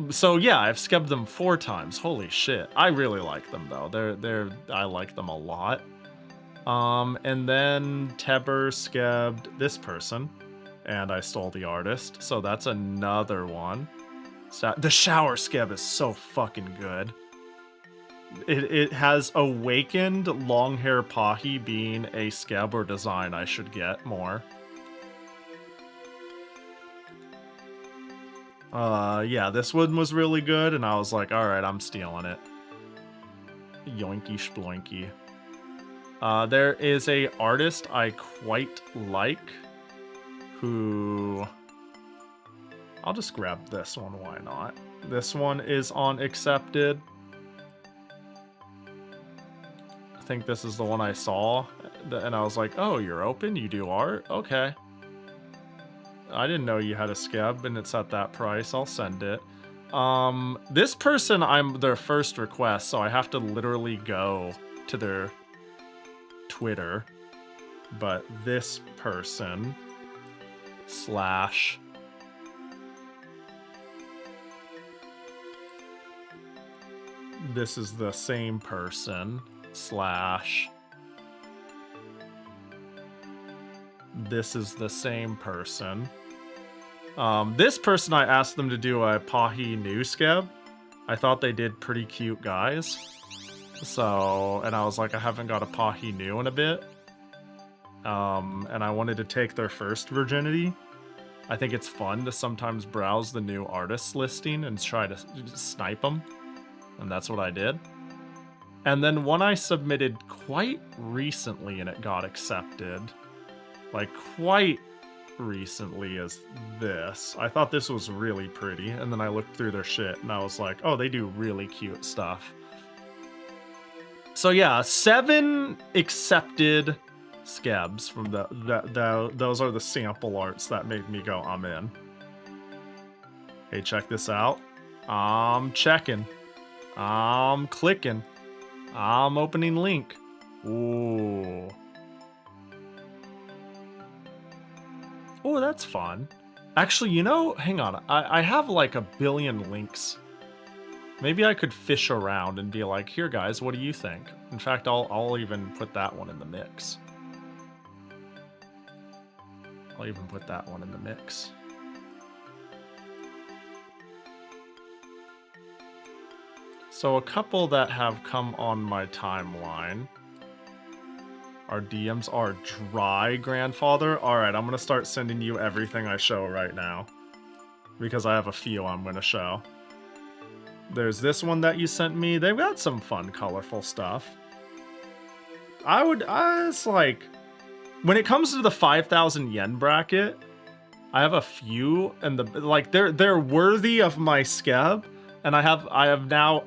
So yeah, I've skebbed them 4 times. Holy shit. I really like them though. I like them a lot. And then Teber skebbed this person, and I stole the artist. So that's another one. So the shower skeb is so fucking good. It has awakened long hair Pahi being a skeb or design I should get more. Yeah, this one was really good, and I was like, alright, I'm stealing it. Yoinky sploinky. There is a artist I quite like, who... I'll just grab this one, why not? This one is on accepted. I think this is the one I saw, and I was like, oh, you're open? You do art? Okay. I didn't know you had a skeb, and it's at that price. I'll send it. This person, I'm their first request, so I have to literally go to their Twitter. But this person slash... This is the same person slash... This is the same person. This person, I asked them to do a Pahi Nu skeb. I thought they did pretty cute guys. So, and I was like, I haven't got a Pahi Nu in a bit. And I wanted to take their first virginity. I think it's fun to sometimes browse the new artist listing and try to snipe them. And that's what I did. And then one I submitted quite recently and it got accepted. Like quite recently as this. I thought this was really pretty, and then I looked through their shit and I was like, oh, they do really cute stuff. So yeah, 7 accepted skebs from those are the sample arts that made me go, I'm in. Hey, check this out. I'm checking. I'm clicking. I'm opening link. Ooh. Oh, that's fun. Actually, you know, hang on. I have like a billion links. Maybe I could fish around and be like, here guys, what do you think? In fact, I'll even put that one in the mix. I'll even put that one in the mix. So a couple that have come on my timeline. Our DMs are dry, grandfather. Alright, I'm gonna start sending you everything I show right now. Because I have a few I'm gonna show. There's this one that you sent me. They've got some fun, colorful stuff. It's like... When it comes to the 5,000 yen bracket, I have a few, and like they're worthy of my skeb, and I have now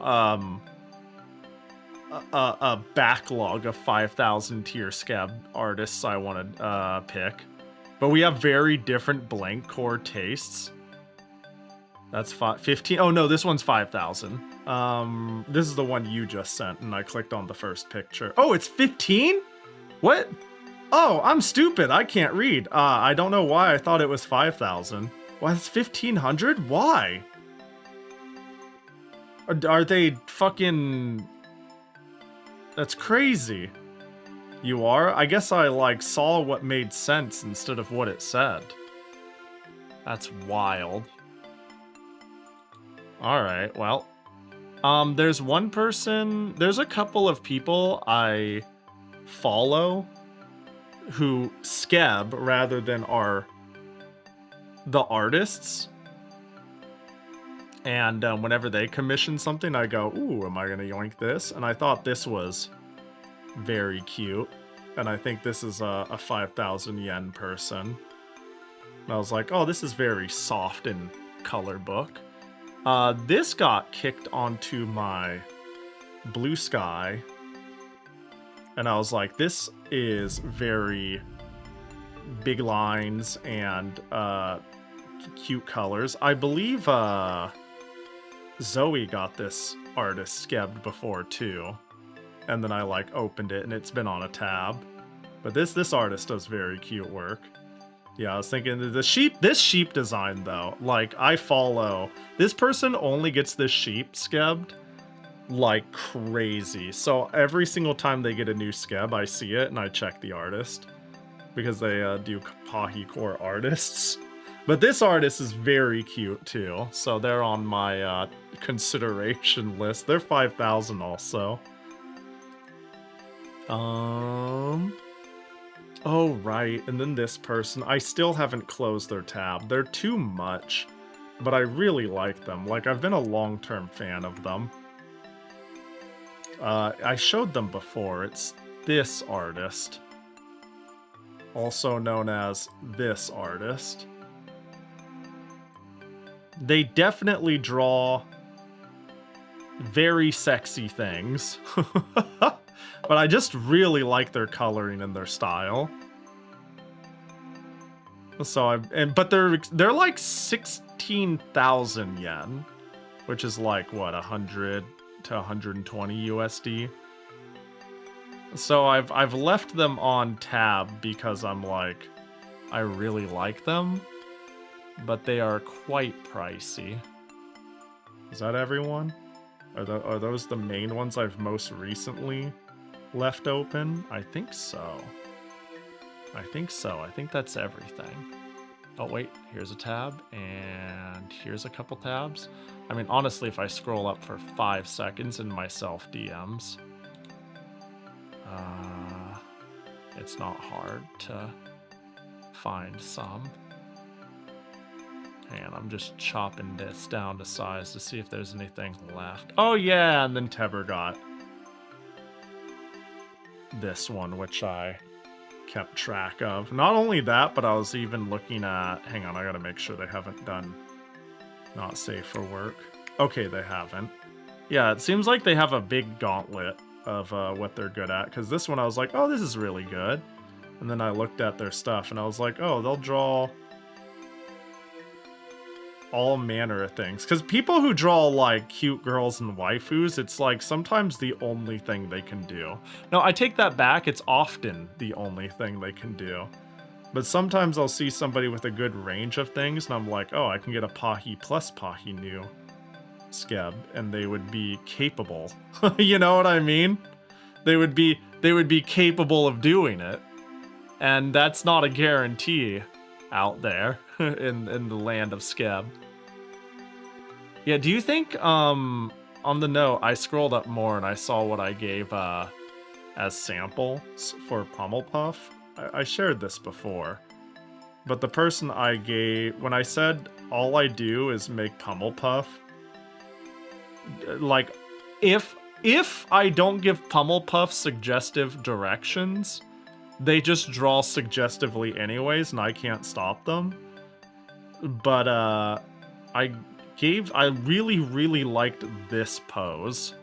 a backlog of 5,000 tier skeb artists I want to pick, but we have very different blank core tastes. That's 15. Oh no, this one's 5,000. This is the one you just sent, and I clicked on the first picture. Oh, it's 15? What? Oh, I'm stupid. I can't read. I don't know why I thought it was 5,000. Why, it's 1,500? Why? Are they fucking... That's crazy. You are? I guess I, like, saw what made sense instead of what it said. That's wild. All right, well, there's one person, there's a couple of people I follow who skeb rather than are the artists. And whenever they commission something, I go, ooh, am I going to yoink this? And I thought this was very cute. And I think this is a 5,000 yen person. And I was like, oh, this is very soft in color book. This got kicked onto my Blue Sky. And I was like, this is very big lines and cute colors. I believe Zoe got this artist skebbed before too. And then I like opened it and it's been on a tab. But this artist does very cute work. Yeah, I was thinking this sheep design though, like I follow, this person only gets this sheep skebbed like crazy. So every single time they get a new skeb, I see it and I check the artist because they do Pahi Core artists. But this artist is very cute too, so they're on my consideration list. They're 5,000 also. Oh, right, and then this person, I still haven't closed their tab. They're too much, but I really like them. Like, I've been a long-term fan of them. I showed them before. It's this artist, also known as this artist. They definitely draw very sexy things. But I just really like their coloring and their style. So but they're like 16,000 yen, which is like what, 100 to 120 USD. So I've left them on tab because I'm like, I really like them, but they are quite pricey. Is that everyone? Are those the main ones I've most recently left open? I think so. I think that's everything. Oh wait, here's a tab, and here's a couple tabs. I mean, honestly, if I scroll up for 5 seconds in my self DMs, it's not hard to find some. And I'm just chopping this down to size to see if there's anything left. Oh yeah, and then Teber got this one, which I kept track of. Not only that, but I was even looking at, hang on, I gotta make sure they haven't done not safe for work. Okay, they haven't. Yeah, it seems like they have a big gauntlet of what they're good at, because this one I was like, oh, this is really good. And then I looked at their stuff and I was like, oh, they'll draw all manner of things. Because people who draw like cute girls and waifus, it's like sometimes the only thing they can do. No, I take that back. It's often the only thing they can do. But sometimes I'll see somebody with a good range of things and I'm like, oh, I can get a Pahi plus Pahi Nu skeb and they would be capable. You know what I mean? They would be capable of doing it. And that's not a guarantee out there in the land of skeb. Yeah, do you think on the note I scrolled up more and I saw what I gave as samples for Pummel Puff? I shared this before, but the person I gave, when I said all I do is make Pummel Puff, like if I don't give Pummel Puff suggestive directions, they just draw suggestively anyways, and I can't stop them. But I really, really liked this pose.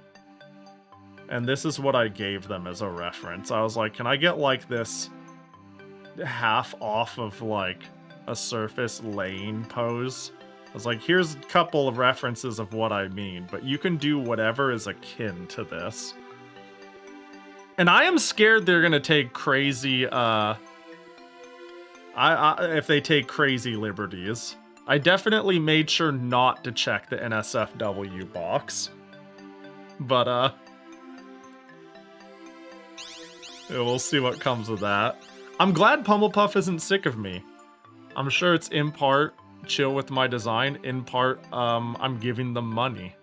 And this is what I gave them as a reference. I was like, can I get like this half off of like a surface laying pose? I was like, here's a couple of references of what I mean, but you can do whatever is akin to this. And I am scared they're gonna take crazy, if they take crazy liberties. I definitely made sure not to check the NSFW box. But, yeah, we'll see what comes of that. I'm glad Pummel Puff isn't sick of me. I'm sure it's in part chill with my design. In part, I'm giving them money.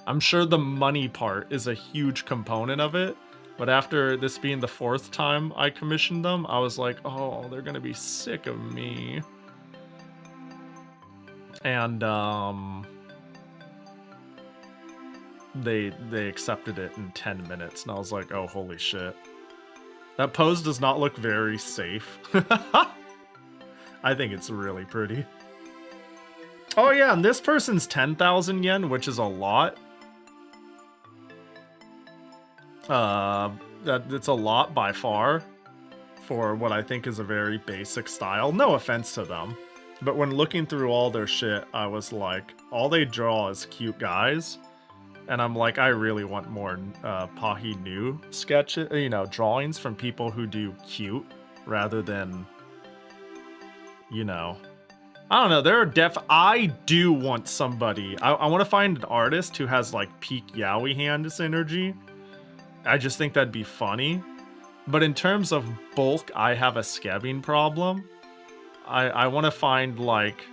I'm sure the money part is a huge component of it, but after this being the 4th time I commissioned them, I was like, oh, they're gonna be sick of me. And they accepted it in 10 minutes, and I was like, oh, holy shit. That pose does not look very safe. I think it's really pretty. Oh yeah, and this person's 10,000 yen, which is a lot. It's a lot by far for what I think is a very basic style. No offense to them, but when looking through all their shit, I was like, all they draw is cute guys. And I'm like, I really want more Pahi Nu sketches, you know, drawings from people who do cute rather than, you know, I don't know. There are I do want somebody. I want to find an artist who has like peak yaoi hands energy. I just think that'd be funny. But in terms of bulk, I have a scabbing problem. I want to find like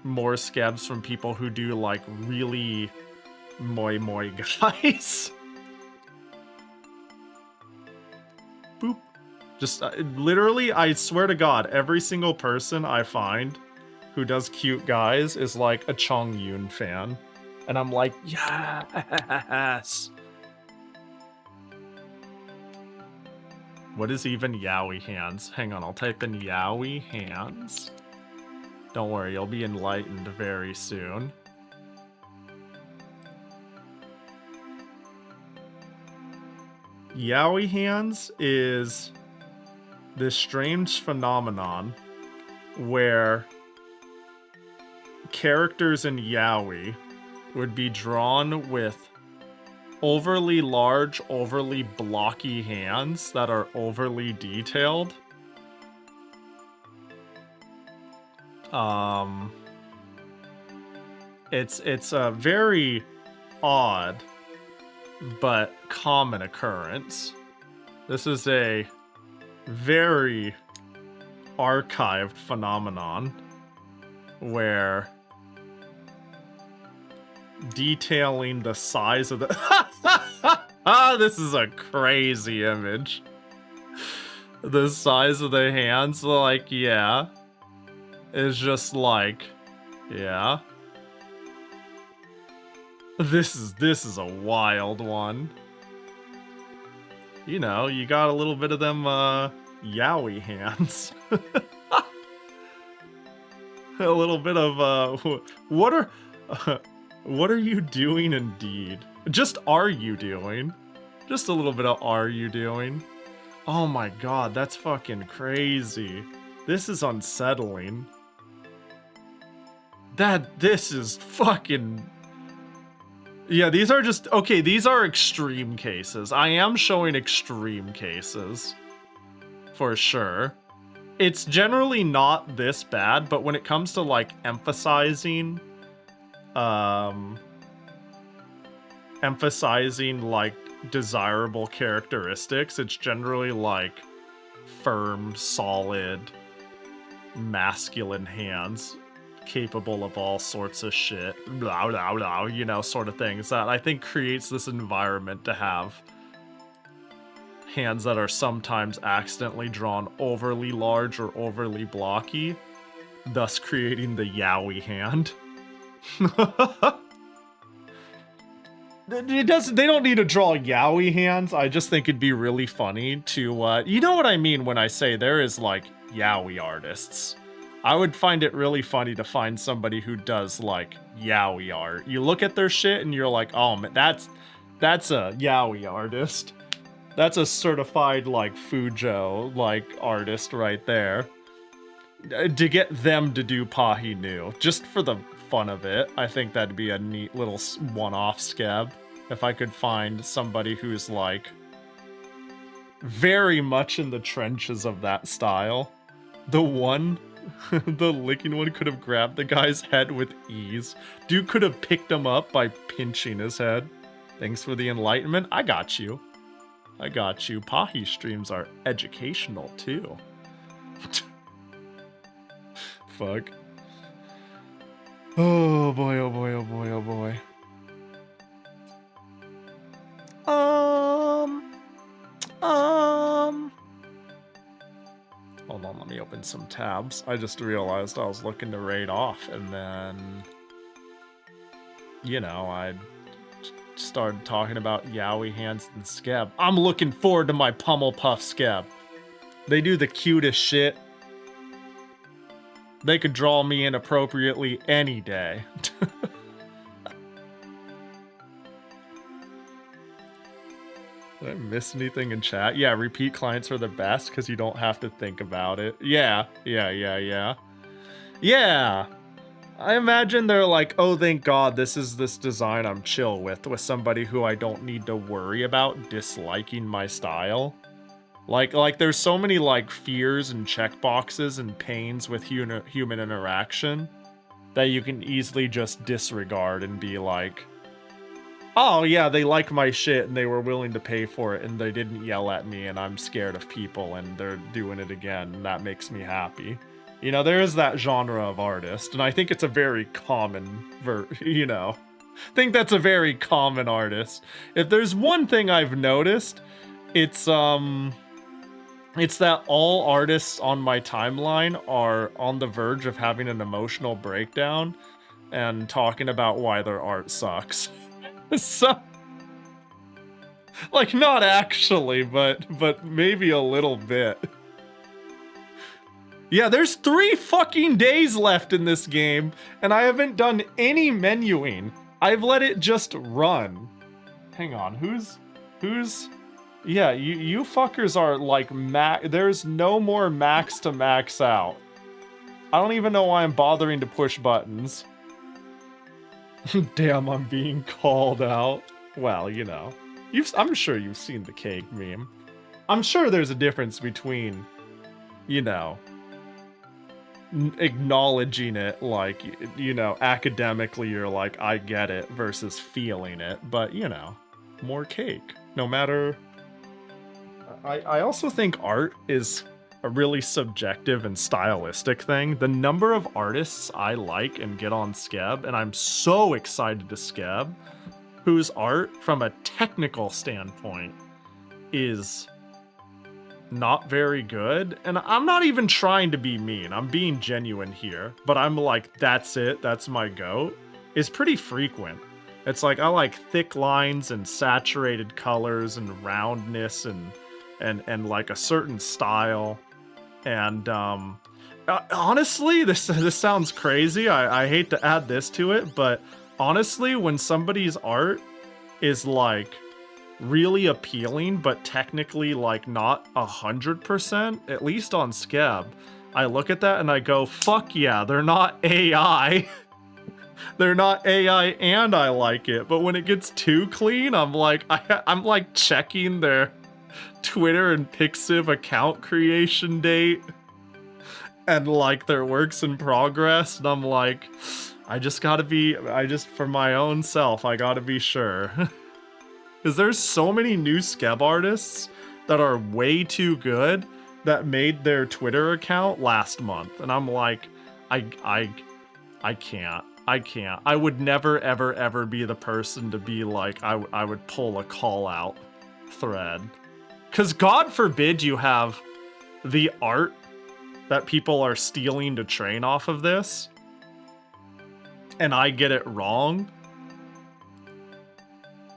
more scabs from people who do like really moi guys. Boop. Just literally, I swear to God, every single person I find who does cute guys is like a Chong Yun fan. And I'm like, yes. What is even yaoi hands? Hang on, I'll type in yaoi hands. Don't worry, you'll be enlightened very soon. Yaoi hands is this strange phenomenon where characters in yaoi would be drawn with overly large, overly blocky hands that are overly detailed. It's a very odd but common occurrence. This is a very archived phenomenon where detailing the size of the this is a crazy image. The size of the hands, like, yeah, is just like, yeah. This is a wild one. You know, you got a little bit of them yaoi hands. A little bit of what are you doing indeed? Just are you doing? Just a little bit of are you doing? Oh my god, that's fucking crazy. This is unsettling. This is fucking... Yeah, these are just... Okay, these are extreme cases. I am showing extreme cases. For sure. It's generally not this bad, but when it comes to, like, emphasizing, like, desirable characteristics, it's generally, like, firm, solid, masculine hands capable of all sorts of shit, blah, blah, blah, you know, sort of things that I think creates this environment to have hands that are sometimes accidentally drawn overly large or overly blocky, thus creating the yaoi hand. They don't need to draw yaoi hands. I just think it'd be really funny to, you know what I mean when I say there is, like, yaoi artists. I would find it really funny to find somebody who does, like, yaoi art. You look at their shit and you're like, oh man, that's a yaoi artist. That's a certified, like, Fujo, like, artist right there. To get them to do Pahi Nu, just for the fun of it, I think that'd be a neat little one-off scab. If I could find somebody who's, like, very much in the trenches of that style. The one... the licking one could have grabbed the guy's head with ease. Dude could have picked him up by pinching his head. Thanks for the enlightenment. I got you. I got you. Pahi streams are educational, too. Fuck. Oh boy, oh boy, oh boy, oh boy. Hold on, let me open some tabs. I just realized I was looking to raid off, and then, you know, I started talking about Yowie Hands and Skeb. I'm looking forward to my Pummel Puff Skeb. They do the cutest shit. They could draw me inappropriately any day. Did I miss anything in chat? Yeah, repeat clients are the best because you don't have to think about it. Yeah. Yeah. I imagine they're like, oh, thank God, this is this design I'm chill with somebody who I don't need to worry about disliking my style. Like there's so many like fears and checkboxes and pains with human interaction that you can easily just disregard and be like, oh yeah, they like my shit and they were willing to pay for it and they didn't yell at me and I'm scared of people and they're doing it again and that makes me happy. You know, there is that genre of artist, and I think it's a very common, I think that's a very common artist. If there's one thing I've noticed, it's that all artists on my timeline are on the verge of having an emotional breakdown and talking about why their art sucks. So, like, not actually, but maybe a little bit. Yeah, there's 3 fucking days left in this game, and I haven't done any menuing. I've let it just run. Hang on, who's... Yeah, you fuckers are like there's no more max to max out. I don't even know why I'm bothering to push buttons. Damn, I'm being called out. Well, you know, I'm sure you've seen the cake meme. I'm sure there's a difference between, you know, acknowledging it, like, you know, academically you're like, I get it, versus feeling it. But, you know, more cake. No matter... I also think art is a really subjective and stylistic thing. The number of artists I like and get on Skeb, and I'm so excited to Skeb, whose art, from a technical standpoint, is not very good. And I'm not even trying to be mean. I'm being genuine here. But I'm like, that's it. That's my goat. Is pretty frequent. It's like, I like thick lines and saturated colors and roundness and like a certain style. And honestly, this sounds crazy. I hate to add this to it, but honestly, when somebody's art is like really appealing, but technically like not 100%, at least on Skeb, I look at that and I go, fuck yeah, they're not AI. They're not AI and I like it. But when it gets too clean, I'm like, I'm like checking their Twitter and Pixiv account creation date and like their works in progress, and I'm like, for my own self, I gotta be sure. Because there's so many new Skeb artists that are way too good that made their Twitter account last month, and I'm like, I can't. I would never ever be the person to be like, I would pull a call out thread. Because God forbid you have the art that people are stealing to train off of this, and I get it wrong.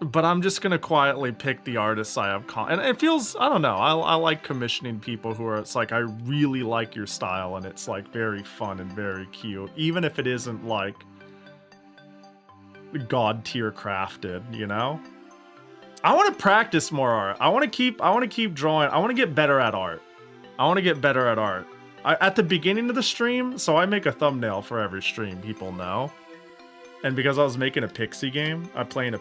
But I'm just going to quietly pick the artists I have. And it feels, I don't know, I like commissioning people who are, it's like, I really like your style, and it's like very fun and very cute. Even if it isn't like God tier crafted, you know? I want to practice more art. I want to keep drawing. I want to get better at art. At the beginning of the stream, so I make a thumbnail for every stream, people know. And because I was making a Pixy game, I made a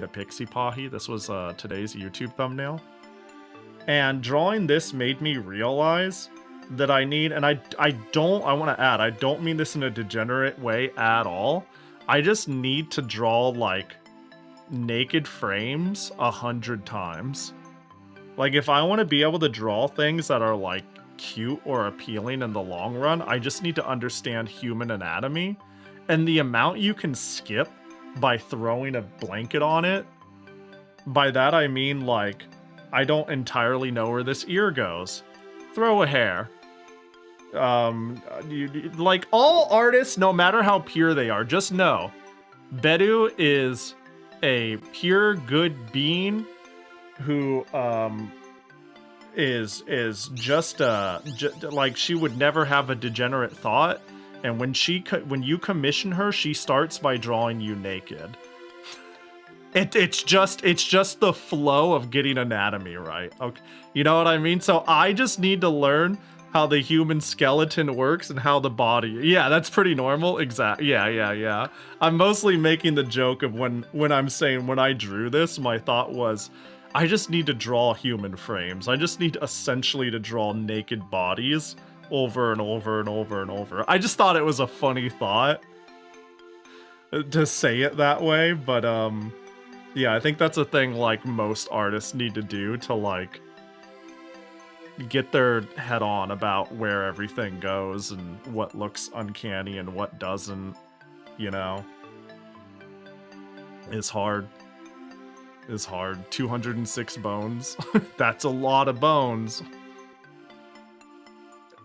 Pixy Pahi. This was today's YouTube thumbnail. And drawing this made me realize that I need, and I want to add, I don't mean this in a degenerate way at all. I just need to draw like naked frames 100 times. Like, if I want to be able to draw things that are like cute or appealing in the long run. I just need to understand human anatomy. And the amount you can skip by throwing a blanket on it, by that I mean, like, I don't entirely know where this ear goes. Throw a hair. Like, all artists, no matter how pure they are, just know, Bedu is a pure, good being who, is just, like, she would never have a degenerate thought. And when you commission her, she starts by drawing you naked. It's just the flow of getting anatomy right. Okay, you know what I mean? So I just need to learn how the human skeleton works and how the body. Yeah, that's pretty normal. Exactly. Yeah. I'm mostly making the joke of when I'm saying when I drew this, my thought was, I just need to draw human frames. I just need essentially to draw naked bodies over and over and over and over. I just thought it was a funny thought to say it that way, but yeah, I think that's a thing like most artists need to do to like get their head on about where everything goes and what looks uncanny and what doesn't, you know. It's hard. 206 bones. That's a lot of bones.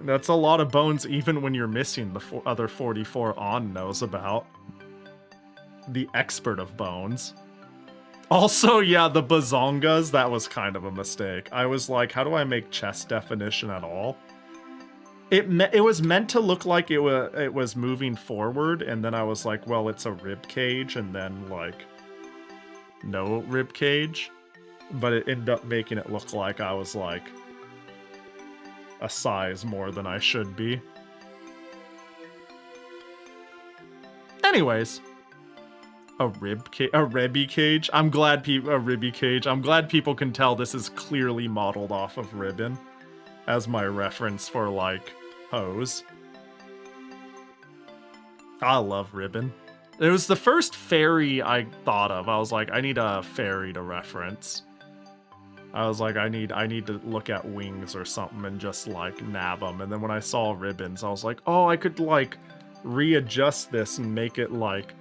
That's a lot of bones even when you're missing the other 44 On knows about. The expert of bones. Also, yeah, the bazongas, that was kind of a mistake. I was like, how do I make chest definition at all? It was meant to look like it was moving forward, and then I was like, well, it's a rib cage, and then like no rib cage. But it ended up making it look like I was like a size more than I should be. Anyways, a ribby cage. I'm glad a ribby cage. I'm glad people can tell this is clearly modeled off of ribbon as my reference for like hose. I love ribbon. It was the first fairy I thought of. I was like, I need a fairy to reference. I was like, I need to look at wings or something and just like nab them. And then when I saw ribbons, I was like, oh, I could like readjust this and make it like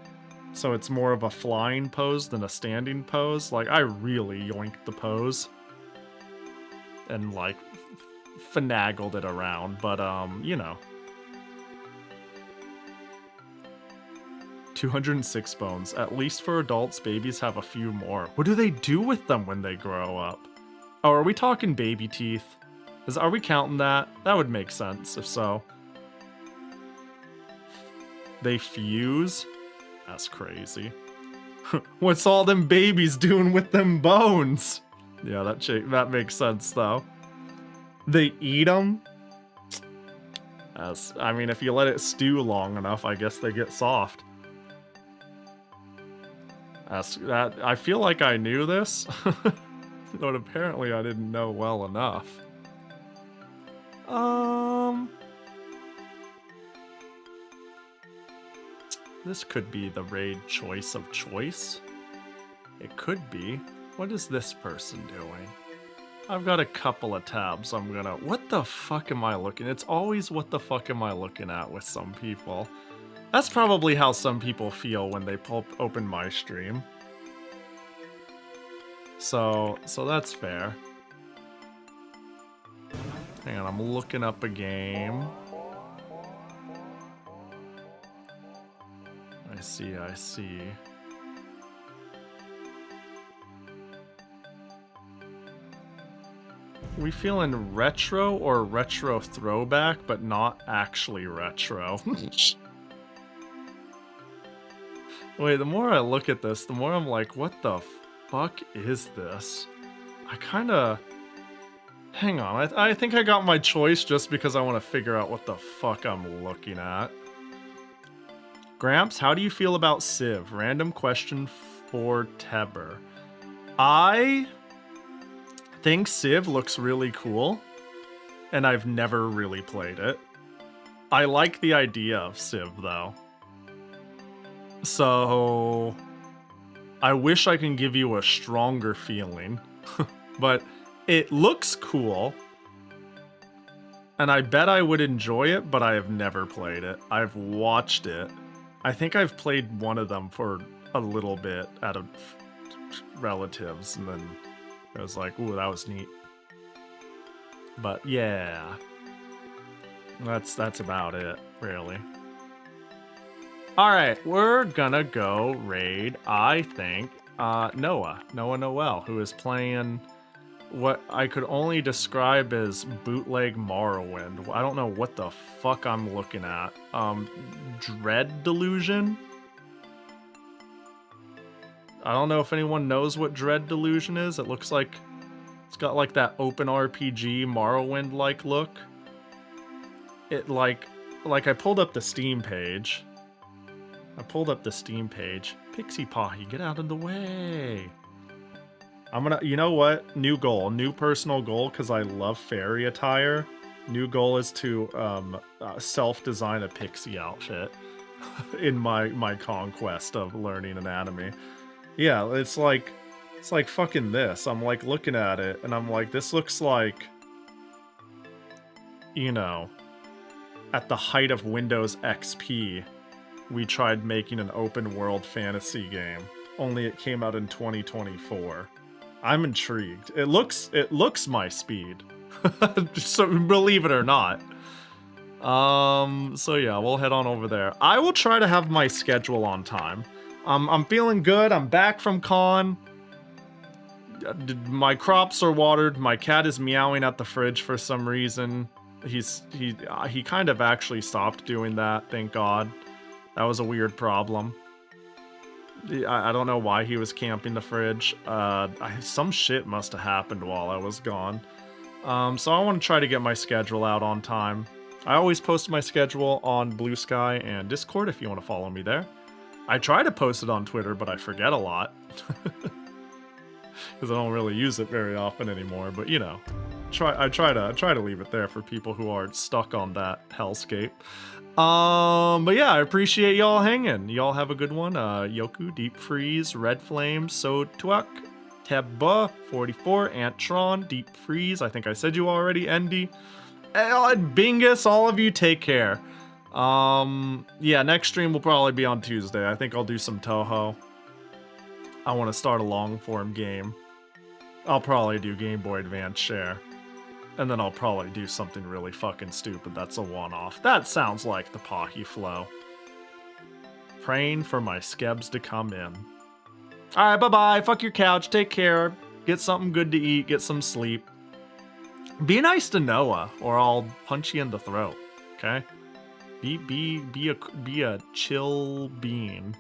so it's more of a flying pose than a standing pose. Like, I really yoinked the pose and like finagled it around, but you know. 206 bones. At least for adults, babies have a few more. What do they do with them when they grow up? Oh, are we talking baby teeth? Are we counting that? That would make sense, if so. They fuse? That's crazy. What's all them babies doing with them bones? Yeah, that makes sense, though. They eat them? I mean, if you let it stew long enough, I guess they get soft. I feel like I knew this, but apparently I didn't know well enough. This could be the raid choice of choice. It could be. What is this person doing? I've got a couple of tabs I'm gonna... What the fuck am I looking? It's always what the fuck am I looking at with some people. That's probably how some people feel when they open my stream. So that's fair. Hang on, I'm looking up a game. I see. We feeling retro or retro throwback, but not actually retro? Wait, the more I look at this, the more I'm like, what the fuck is this? I kinda... Hang on, I think I got my choice just because I want to figure out what the fuck I'm looking at. Gramps, how do you feel about Civ? Random question for Teber. I think Civ looks really cool, and I've never really played it. I like the idea of Civ, though. So I wish I can give you a stronger feeling, but it looks cool. And I bet I would enjoy it, but I have never played it. I've watched it. I think I've played one of them for a little bit out of relatives, and then it was like, ooh, that was neat. But yeah, that's about it, really. All right, we're gonna go raid, I think, Noah Noel, who is playing what I could only describe as bootleg Morrowind. I don't know what the fuck I'm looking at. Dread Delusion? I don't know if anyone knows what Dread Delusion is. It looks like it's got like that open RPG Morrowind-like look. It like I pulled up the Steam page. Pixy Pahi, get out of the way. I'm gonna, you know what? New goal, new personal goal, because I love fairy attire. New goal is to self-design a Pixy outfit in my conquest of learning anatomy. Yeah, it's like fucking this. I'm like looking at it and I'm like, this looks like, you know, at the height of Windows XP, we tried making an open world fantasy game, only it came out in 2024. I'm intrigued. It looks my speed. So believe it or not. So yeah, we'll head on over there. I will try to have my schedule on time. I'm feeling good. I'm back from con. My crops are watered. My cat is meowing at the fridge for some reason. He kind of actually stopped doing that, thank God. That was a weird problem. I don't know why he was camping the fridge. Some shit must have happened while I was gone. So I want to try to get my schedule out on time. I always post my schedule on Blue Sky and Discord if you want to follow me there. I try to post it on Twitter, but I forget a lot. Because I don't really use it very often anymore, but you know. I try to leave it there for people who aren't stuck on that hellscape. But yeah, I appreciate y'all hanging. Y'all have a good one. Yoku, Deep Freeze, Red Flame, So Tuak, Tebba, 44, Antron, Deep Freeze. I think I said you already, Endy. Bingus, all of you take care. Yeah, next stream will probably be on Tuesday. I think I'll do some Toho. I want to start a long form game. I'll probably do Game Boy Advance share. And then I'll probably do something really fucking stupid that's a one-off. That sounds like the Pahi flow. Praying for my skebs to come in. Alright, bye-bye. Fuck your couch. Take care. Get something good to eat. Get some sleep. Be nice to Noah, or I'll punch you in the throat. Okay? Be a chill bean.